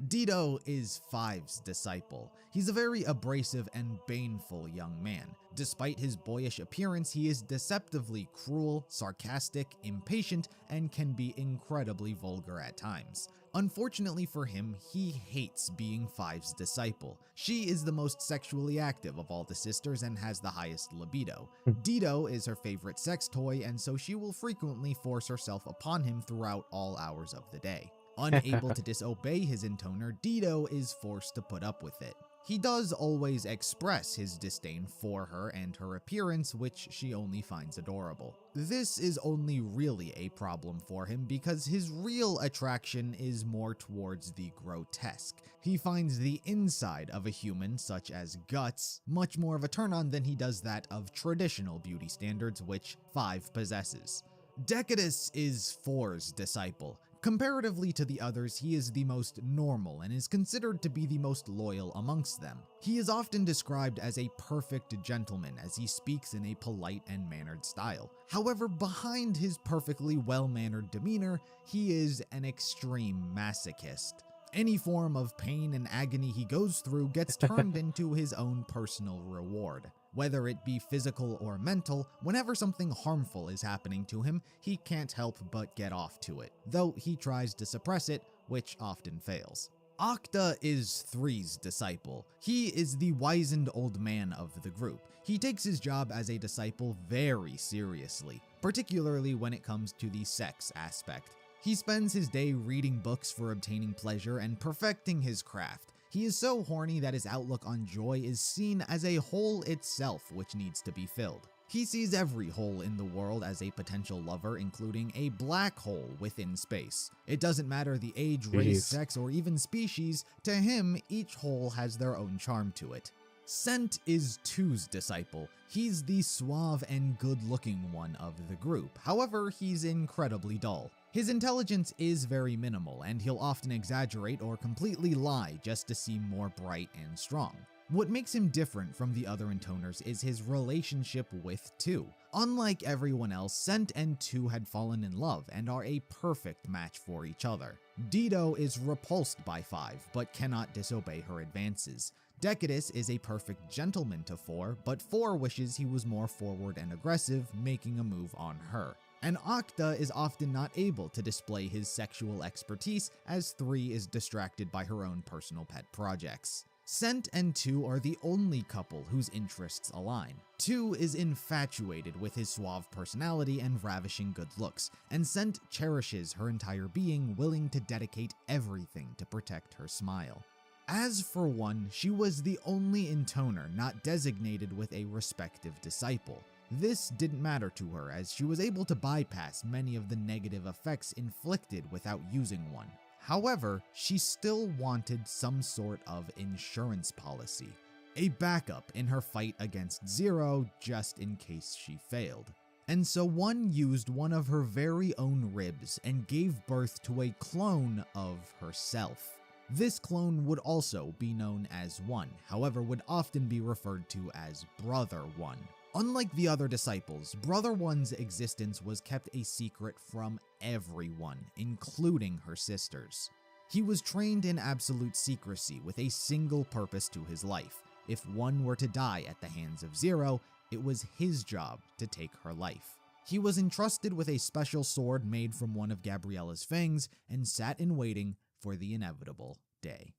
Dido is 5's disciple. He's a very abrasive and baneful young man. Despite his boyish appearance, he is deceptively cruel, sarcastic, impatient, and can be incredibly vulgar at times. Unfortunately for him, he hates being 5's disciple. She is the most sexually active of all the sisters and has the highest libido. Dido is her favorite sex toy, and so she will frequently force herself upon him throughout all hours of the day. Unable to disobey his intoner, Dido is forced to put up with it. He does always express his disdain for her and her appearance, which she only finds adorable. This is only really a problem for him because his real attraction is more towards the grotesque. He finds the inside of a human, such as guts, much more of a turn-on than he does that of traditional beauty standards, which 5 possesses. Decadus is 4's disciple. Comparatively to the others, he is the most normal and is considered to be the most loyal amongst them. He is often described as a perfect gentleman as he speaks in a polite and mannered style. However, behind his perfectly well-mannered demeanor, he is an extreme masochist. Any form of pain and agony he goes through gets turned into his own personal reward. Whether it be physical or mental, whenever something harmful is happening to him, he can't help but get off to it, though he tries to suppress it, which often fails. Octa is 3's disciple. He is the wizened old man of the group. He takes his job as a disciple very seriously, particularly when it comes to the sex aspect. He spends his day reading books for obtaining pleasure and perfecting his craft. He is so horny that his outlook on joy is seen as a hole itself which needs to be filled. He sees every hole in the world as a potential lover, including a black hole within space. It doesn't matter the age, race, sex, or even species, to him, each hole has their own charm to it. Cent is 2's disciple. He's the suave and good-looking one of the group. However, he's incredibly dull. His intelligence is very minimal, and he'll often exaggerate or completely lie just to seem more bright and strong. What makes him different from the other intoners is his relationship with 2. Unlike everyone else, Cent and 2 had fallen in love and are a perfect match for each other. Dido is repulsed by 5, but cannot disobey her advances. Decadus is a perfect gentleman to 4, but 4 wishes he was more forward and aggressive, making a move on her. And Octa is often not able to display his sexual expertise as 3 is distracted by her own personal pet projects. Scent and Tu are the only couple whose interests align. Tu is infatuated with his suave personality and ravishing good looks, and Scent cherishes her entire being, willing to dedicate everything to protect her smile. As for One, she was the only intoner not designated with a respective disciple. This didn't matter to her, as she was able to bypass many of the negative effects inflicted without using one. However, she still wanted some sort of insurance policy, a backup in her fight against Zero just in case she failed. And so One used one of her very own ribs and gave birth to a clone of herself. This clone would also be known as One, however would often be referred to as Brother One. Unlike the other disciples, Brother One's existence was kept a secret from everyone, including her sisters. He was trained in absolute secrecy with a single purpose to his life. If One were to die at the hands of Zero, it was his job to take her life. He was entrusted with a special sword made from one of Gabriella's fangs and sat in waiting for the inevitable day.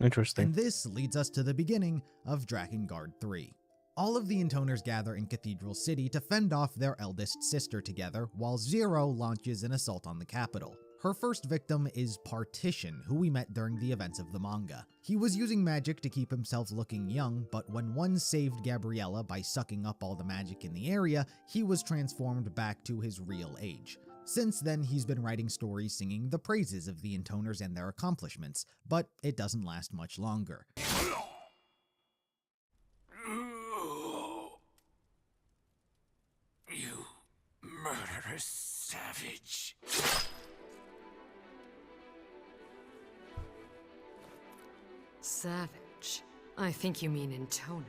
Interesting. And this leads us to the beginning of Drakengard 3. All of the intoners gather in Cathedral City to fend off their eldest sister together, while Zero launches an assault on the capital. Her first victim is Partition, who we met during the events of the manga. He was using magic to keep himself looking young, but when One saved Gabriella by sucking up all the magic in the area, he was transformed back to his real age. Since then, he's been writing stories singing the praises of the intoners and their accomplishments, but it doesn't last much longer. You murderous savage. Savage. I think you mean intoner.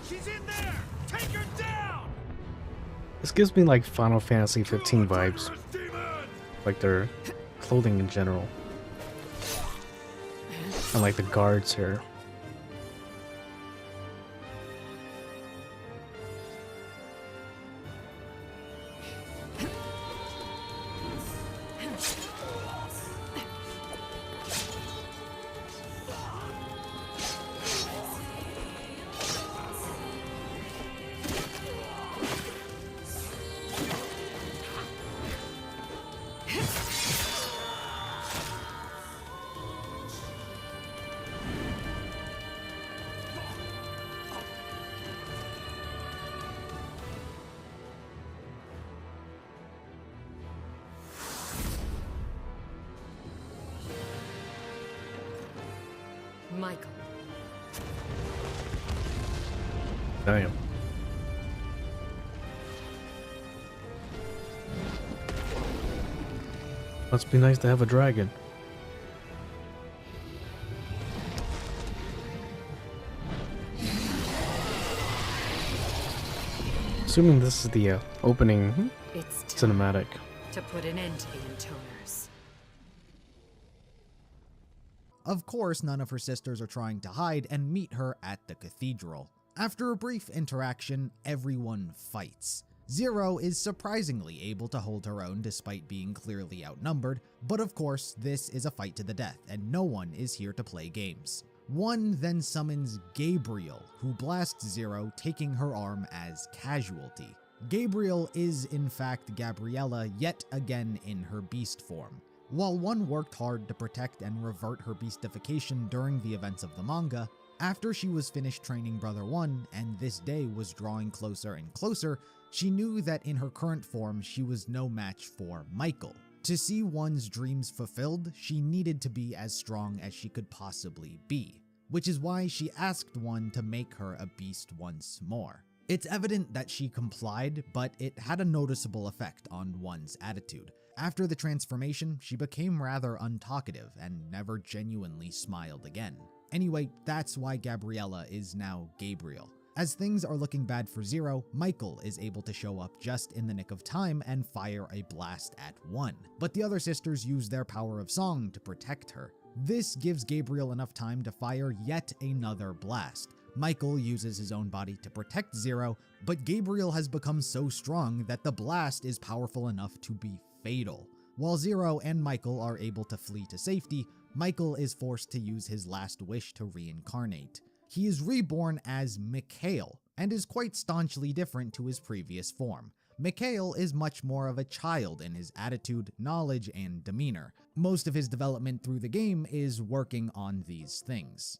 She's in there! Take her down! This gives me like Final Fantasy 15 vibes. Like their clothing in general. And like the guards here. Michael. Damn. Must be nice to have a dragon. Assuming this is the opening It's cinematic. to put an end to the intoners. Of course, none of her sisters are trying to hide and meet her at the cathedral. After a brief interaction, everyone fights. Zero is surprisingly able to hold her own despite being clearly outnumbered, but of course, this is a fight to the death, and no one is here to play games. One then summons Gabriel, who blasts Zero, taking her arm as casualty. Gabriel is in fact Gabriella yet again in her beast form. While One worked hard to protect and revert her beastification during the events of the manga, after she was finished training Brother One and this day was drawing closer and closer, she knew that in her current form she was no match for Michael. To see One's dreams fulfilled, she needed to be as strong as she could possibly be, which is why she asked One to make her a beast once more. It's evident that she complied, but it had a noticeable effect on One's attitude. After the transformation, she became rather untalkative and never genuinely smiled again. Anyway, that's why Gabriella is now Gabriel. As things are looking bad for Zero, Michael is able to show up just in the nick of time and fire a blast at One, but the other sisters use their power of song to protect her. This gives Gabriel enough time to fire yet another blast. Michael uses his own body to protect Zero, but Gabriel has become so strong that the blast is powerful enough to be fatal. While Zero and Michael are able to flee to safety, Michael is forced to use his last wish to reincarnate. He is reborn as Mikhail, and is quite staunchly different to his previous form. Mikhail is much more of a child in his attitude, knowledge, and demeanor. Most of his development through the game is working on these things.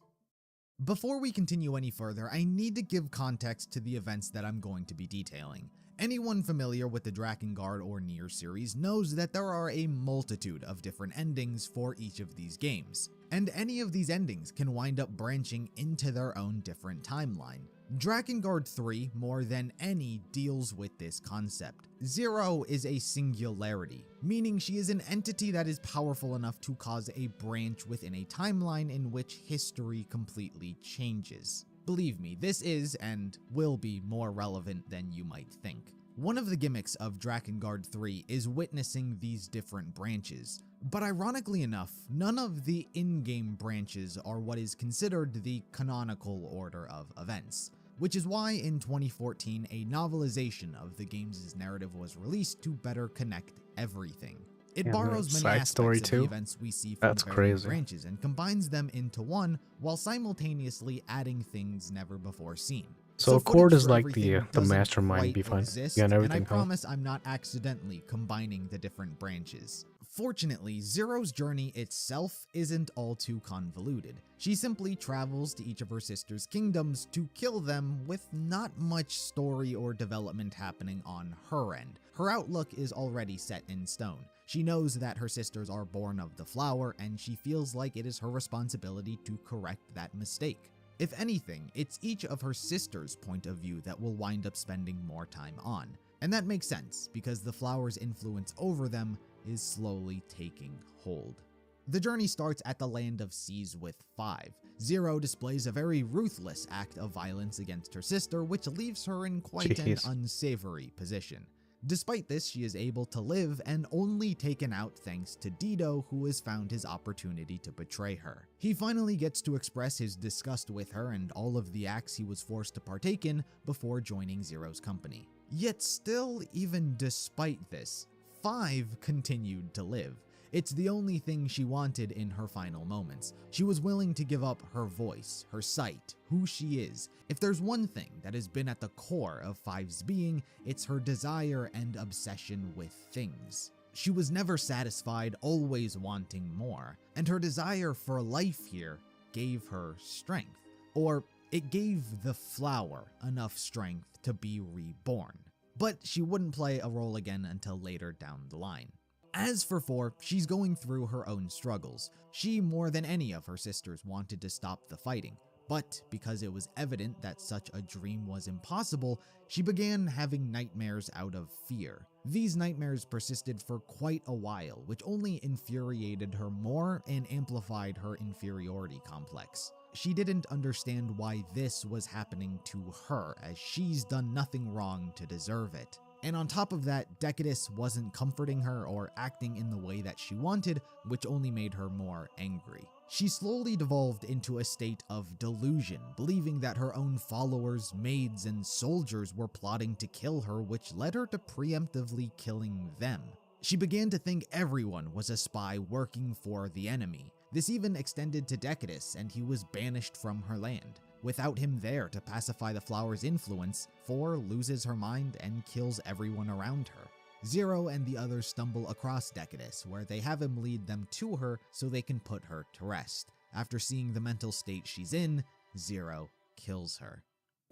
Before we continue any further, I need to give context to the events that I'm going to be detailing. Anyone familiar with the Drakengard or Nier series knows that there are a multitude of different endings for each of these games, and any of these endings can wind up branching into their own different timeline. Drakengard 3, more than any, deals with this concept. Zero is a singularity, meaning she is an entity that is powerful enough to cause a branch within a timeline in which history completely changes. Believe me, this is and will be more relevant than you might think. One of the gimmicks of Drakengard 3 is witnessing these different branches, but ironically enough, none of the in-game branches are what is considered the canonical order of events, which is why in 2014 a novelization of the game's narrative was released to better connect everything. It borrows many aspects of the events we see from the various branches and combines them into one, while simultaneously adding things never before seen. So Accord is like the mastermind behind everything. And I promise I'm not accidentally combining the different branches. Fortunately, Zero's journey itself isn't all too convoluted. She simply travels to each of her sister's kingdoms to kill them, with not much story or development happening on her end. Her outlook is already set in stone. She knows that her sisters are born of the flower, and she feels like it is her responsibility to correct that mistake. If anything, it's each of her sisters' point of view that will wind up spending more time on. And that makes sense, because the flower's influence over them is slowly taking hold. The journey starts at the Land of Seas with 5. Zero displays a very ruthless act of violence against her sister, which leaves her in quite an unsavory position. Despite this, she is able to live and only taken out thanks to Dido, who has found his opportunity to betray her. He finally gets to express his disgust with her and all of the acts he was forced to partake in before joining Zero's company. Yet still, even despite this, 5 continued to live. It's the only thing she wanted in her final moments. She was willing to give up her voice, her sight, who she is. If there's one thing that has been at the core of 5's being, it's her desire and obsession with things. She was never satisfied, always wanting more, and her desire for life here gave her strength. Or it gave the flower enough strength to be reborn. But she wouldn't play a role again until later down the line. As for 4, she's going through her own struggles. She, more than any of her sisters, wanted to stop the fighting, but because it was evident that such a dream was impossible, she began having nightmares out of fear. These nightmares persisted for quite a while, which only infuriated her more and amplified her inferiority complex. She didn't understand why this was happening to her, as she's done nothing wrong to deserve it. And on top of that, Decadus wasn't comforting her or acting in the way that she wanted, which only made her more angry. She slowly devolved into a state of delusion, believing that her own followers, maids, and soldiers were plotting to kill her, which led her to preemptively killing them. She began to think everyone was a spy working for the enemy. This even extended to Decadus, and he was banished from her land. Without him there to pacify the flower's influence, 4 loses her mind and kills everyone around her. Zero and the others stumble across Decadus, where they have him lead them to her so they can put her to rest. After seeing the mental state she's in, Zero kills her.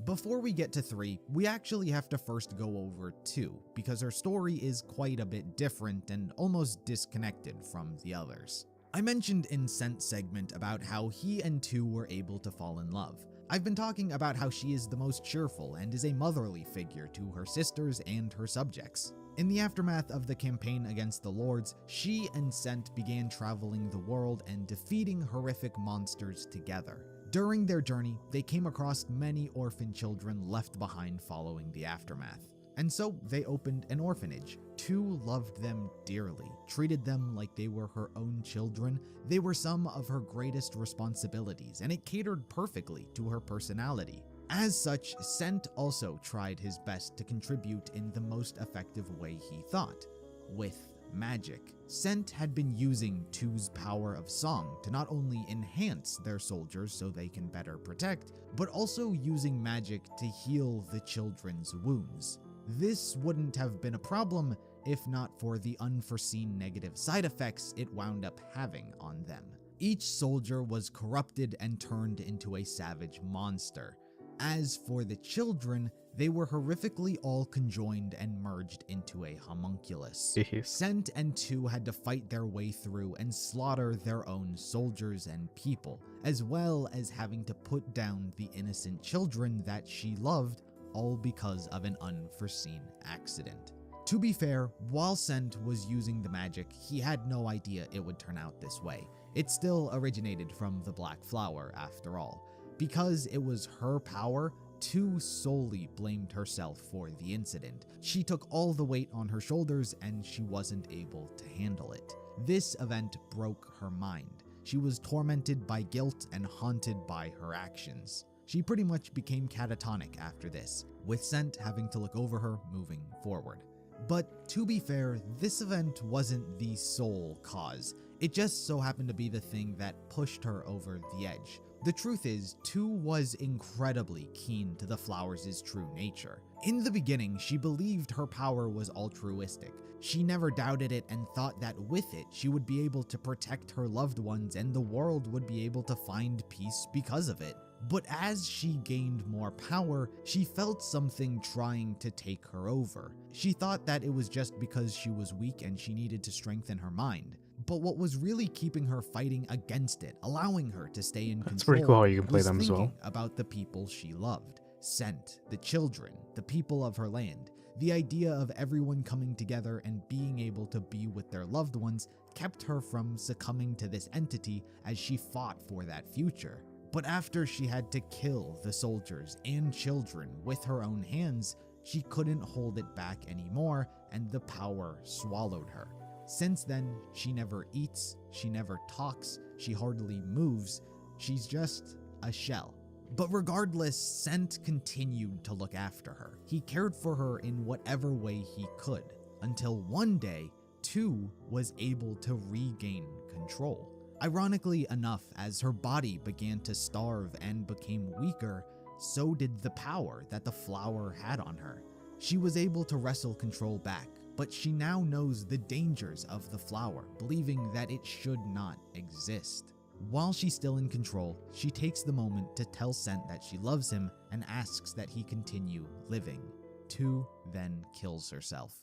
Before we get to 3, we actually have to first go over 2, because her story is quite a bit different and almost disconnected from the others. I mentioned in Scent segment about how he and 2 were able to fall in love. I've been talking about how she is the most cheerful and is a motherly figure to her sisters and her subjects. In the aftermath of the campaign against the Lords, she and Scent began traveling the world and defeating horrific monsters together. During their journey, they came across many orphan children left behind following the aftermath. And so they opened an orphanage. 2 loved them dearly, treated them like they were her own children. They were some of her greatest responsibilities, and it catered perfectly to her personality. As such, Scent also tried his best to contribute in the most effective way he thought, with magic. Sent had been using 2's power of song to not only enhance their soldiers so they can better protect, but also using magic to heal the children's wounds. This wouldn't have been a problem if not for the unforeseen negative side effects it wound up having on them. Each soldier was corrupted and turned into a savage monster. As for the children, they were horrifically all conjoined and merged into a homunculus. Sent and 2 had to fight their way through and slaughter their own soldiers and people, as well as having to put down the innocent children that she loved, all because of an unforeseen accident. To be fair, while Sent was using the magic, he had no idea it would turn out this way. It still originated from the Black Flower, after all. Because it was her power, 2 solely blamed herself for the incident. She took all the weight on her shoulders and she wasn't able to handle it. This event broke her mind. She was tormented by guilt and haunted by her actions. She pretty much became catatonic after this, with Sent having to look over her moving forward. But to be fair, this event wasn't the sole cause. It just so happened to be the thing that pushed her over the edge. The truth is, 2 was incredibly keen to the flowers' true nature. In the beginning, she believed her power was altruistic. She never doubted it and thought that with it, she would be able to protect her loved ones and the world would be able to find peace because of it. But as she gained more power, she felt something trying to take her over. She thought that it was just because she was weak and she needed to strengthen her mind. But what was really keeping her fighting against it, allowing her to stay in control, It's pretty cool how you can play was them as well. thinking about the people she loved. Sent, the children, the people of her land. The idea of everyone coming together and being able to be with their loved ones kept her from succumbing to this entity as she fought for that future. But after she had to kill the soldiers and children with her own hands, she couldn't hold it back anymore and the power swallowed her. Since then, she never eats, she never talks, she hardly moves, she's just a shell. But regardless, Sent continued to look after her. He cared for her in whatever way he could, until one day, 2 was able to regain control. Ironically enough, as her body began to starve and became weaker, so did the power that the flower had on her. She was able to wrestle control back, but she now knows the dangers of the flower, believing that it should not exist. While she's still in control, she takes the moment to tell Sent that she loves him and asks that he continue living. 2 then kills herself.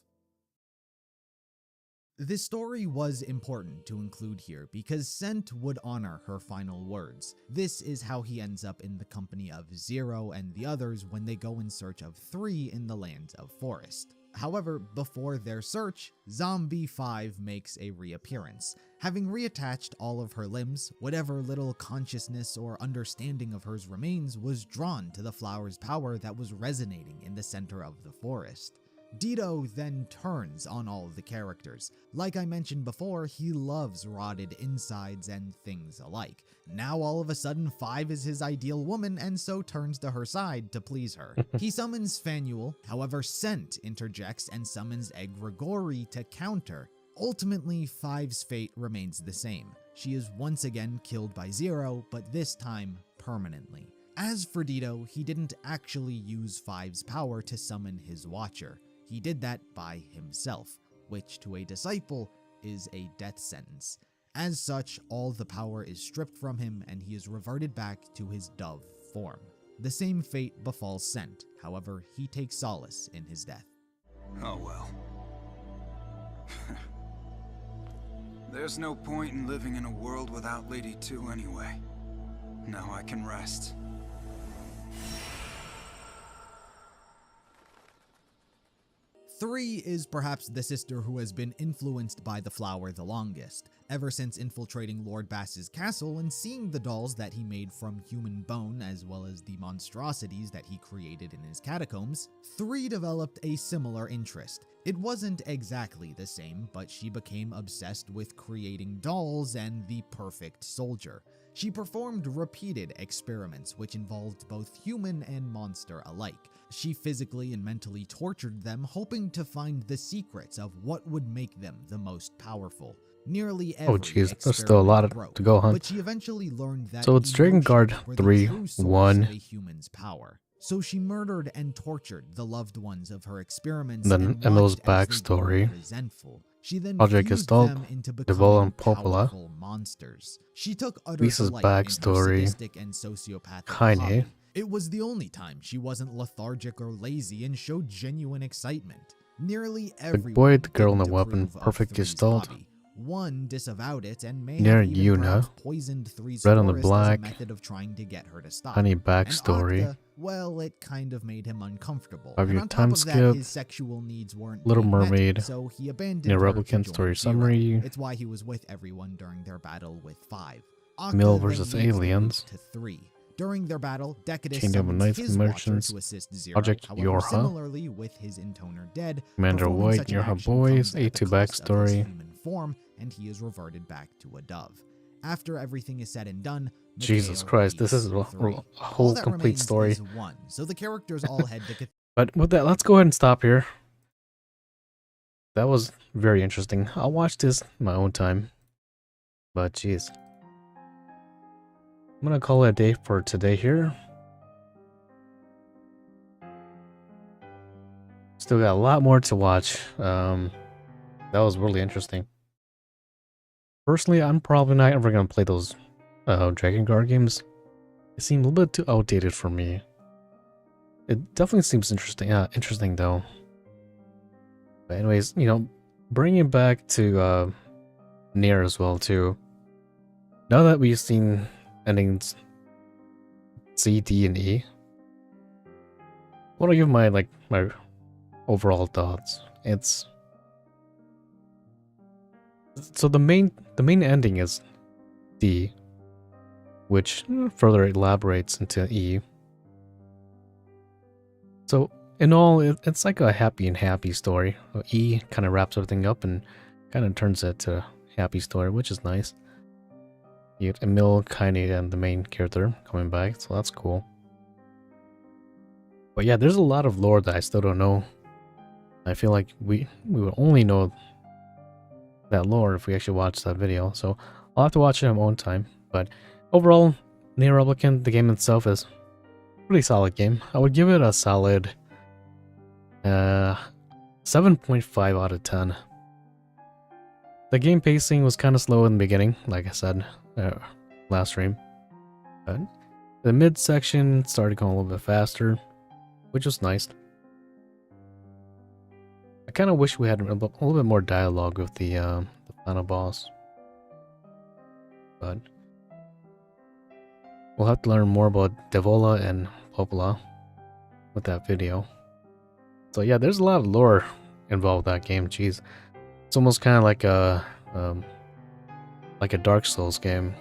This story was important to include here because Sent would honor her final words. This is how he ends up in the company of 0 and the others when they go in search of 3 in the lands of Forest. However, before their search, Zombie 5 makes a reappearance. Having reattached all of her limbs, whatever little consciousness or understanding of hers remains was drawn to the flower's power that was resonating in the center of the forest. Dido then turns on all the characters. Like I mentioned before, he loves rotted insides and things alike. Now all of a sudden 5 is his ideal woman and so turns to her side to please her. He summons Fanuel, however Sent interjects and summons Egregori to counter. Ultimately, 5's fate remains the same. She is once again killed by 0, but this time permanently. As for Dido, he didn't actually use 5's power to summon his Watcher. He did that by himself, which to a disciple is a death sentence. As such, all the power is stripped from him and he is reverted back to his dove form. The same fate befalls Sent, however, he takes solace in his death. Oh well. There's no point in living in a world without Lady 2 anyway. Now I can rest. Three is perhaps the sister who has been influenced by the flower the longest. Ever since infiltrating Lord Bass's castle and seeing the dolls that he made from human bone as well as the monstrosities that he created in his catacombs, 3 developed a similar interest. It wasn't exactly the same, but she became obsessed with creating dolls and the perfect soldier. She performed repeated experiments which involved both human and monster alike. She physically and mentally tortured them, hoping to find the secrets of what would make them the most powerful. Nearly every jeez, there's still a lot broke, to go, huh? but she eventually learned that So it's Dragon Guard emotions were the 3, true source 1. of a human's power. So she murdered and tortured the loved ones of her experiments, Then and Emil's watched as they grew backstory. resentful. She then Project fused Gestalt, them into Devola becoming and Popola. powerful monsters. She took utter Lisa's delight in her backstory. sadistic and sociopathic Kaine. hobby. It was the only time she wasn't lethargic or lazy and showed genuine excitement. Nearly The everyone boy, the girl, and the didn't weapon. approve of Perfect Three's Gestalt. hobby. One disavowed it and may Nier have even perhaps Yuna. poisoned Three's Red on the forest as a Black. method of trying to get her to stop. Honey And backstory. Octa, well, it kind of made him uncomfortable. 5 And year on top time of that, skip. his sexual needs weren't Little being met, Mermaid. so he abandoned Nier her to Replicant join story Zero. summary. It's why he was with everyone during their battle with 5. Emil Octa versus then leads the aliens. group to 3. During their battle, Decadus Kingdom of summons Knights his and Watcher Merchants. to assist Zero. Project However, Yorha. similarly, with his intoner dead, Commander performing White, such an Yorha action Boys, comes at the A2 cost of his backstory. human form, and he is reverted back to a dove. After everything is said and done, Jesus Mikhail Christ, this leaves is the 3. a All whole that complete remains story. is 1, so the characters all head to But with that, let's go ahead and stop here. That was very interesting. I'll watch this in my own time. But jeez. I'm gonna call it a day for today here. Still got a lot more to watch. That was really interesting. Personally, I'm probably not ever gonna play those Dragon Guard games. They seem a little bit too outdated for me. It definitely seems interesting. Interesting though. But anyways, you know, bringing it back to Nier as well too. Now that we've seen endings C, D, and E, I want to give my my overall thoughts. It's so the main ending is D, which further elaborates into E. So in all, it's like a happy story. E kind of wraps everything up and kind of turns it to a happy story, which is nice. You get Emil, Kaine, and the main character coming back, so that's cool. But yeah, there's a lot of lore that I still don't know. I feel like we would only know that lore if we actually watch that video, so I'll have to watch it on my own time. But overall, Nier Replicant, the game itself, is a pretty solid game. I would give it a solid 7.5 out of 10. The game pacing was kind of slow in the beginning, like I said last stream. But the mid-section started going a little bit faster, which was nice. I kind of wish we had a little bit more dialogue with the final boss. But we'll have to learn more about Devola and Popola with that video. So yeah, there's a lot of lore involved with that game. Jeez, it's almost kind of like a Dark Souls game.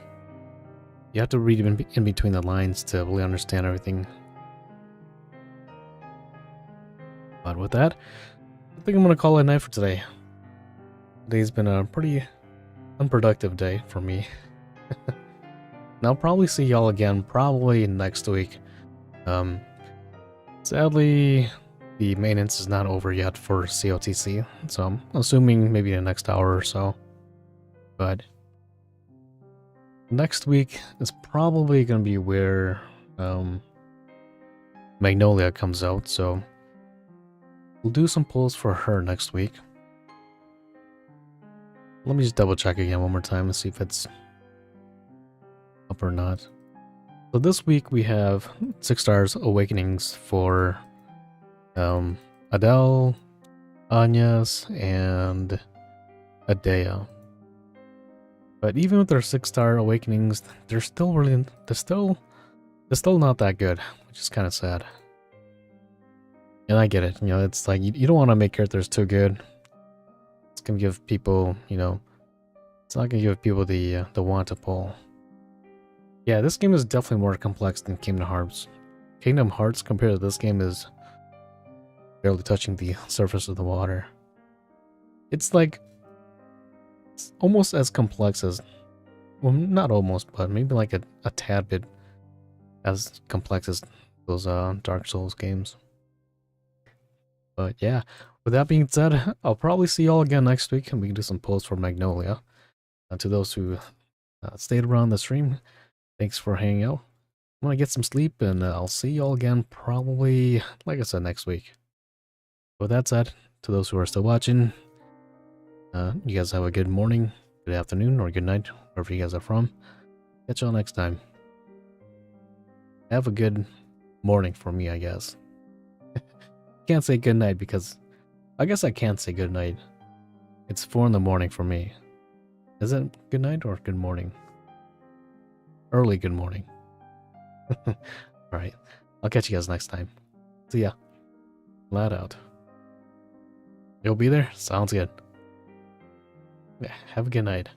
You have to read in between the lines to really understand everything. But with that, I think I'm gonna call it a night for today. Today's been a pretty unproductive day for me. And I'll probably see y'all again probably next week. Sadly, the maintenance is not over yet for COTC, so I'm assuming maybe the next hour or so. But next week is probably going to be where Magnolia comes out, so we'll do some polls for her next week. Let me just double check again one more time and see if it's up or not. So this week we have 6 stars awakenings for Adele, Agnes, and Adea. But even with their 6-star awakenings, they're still not that good, which is kind of sad. And I get it, you know, it's like you don't want to make characters too good. It's gonna give people, you know, it's not gonna give people the want to pull. Yeah, this game is definitely more complex than Kingdom Hearts. Kingdom Hearts compared to this game is barely touching the surface of the water. It's like it's almost as complex as Well, not almost, but maybe like a tad bit as complex as those Dark Souls games. But yeah, with that being said, I'll probably see y'all again next week, and we can do some posts for Magnolia. To those who stayed around the stream, thanks for hanging out. I'm gonna get some sleep, and I'll see y'all again probably, like I said, next week. With that said, to those who are still watching, you guys have a good morning, good afternoon, or good night, wherever you guys are from. Catch y'all next time. Have a good morning for me, I guess. Can't say good night because I guess I can't say good night. It's 4 in the morning for me. Is it good night or good morning? Early good morning. Alright, I'll catch you guys next time. See ya. Loud out. You'll be there? Sounds good. Yeah, have a good night.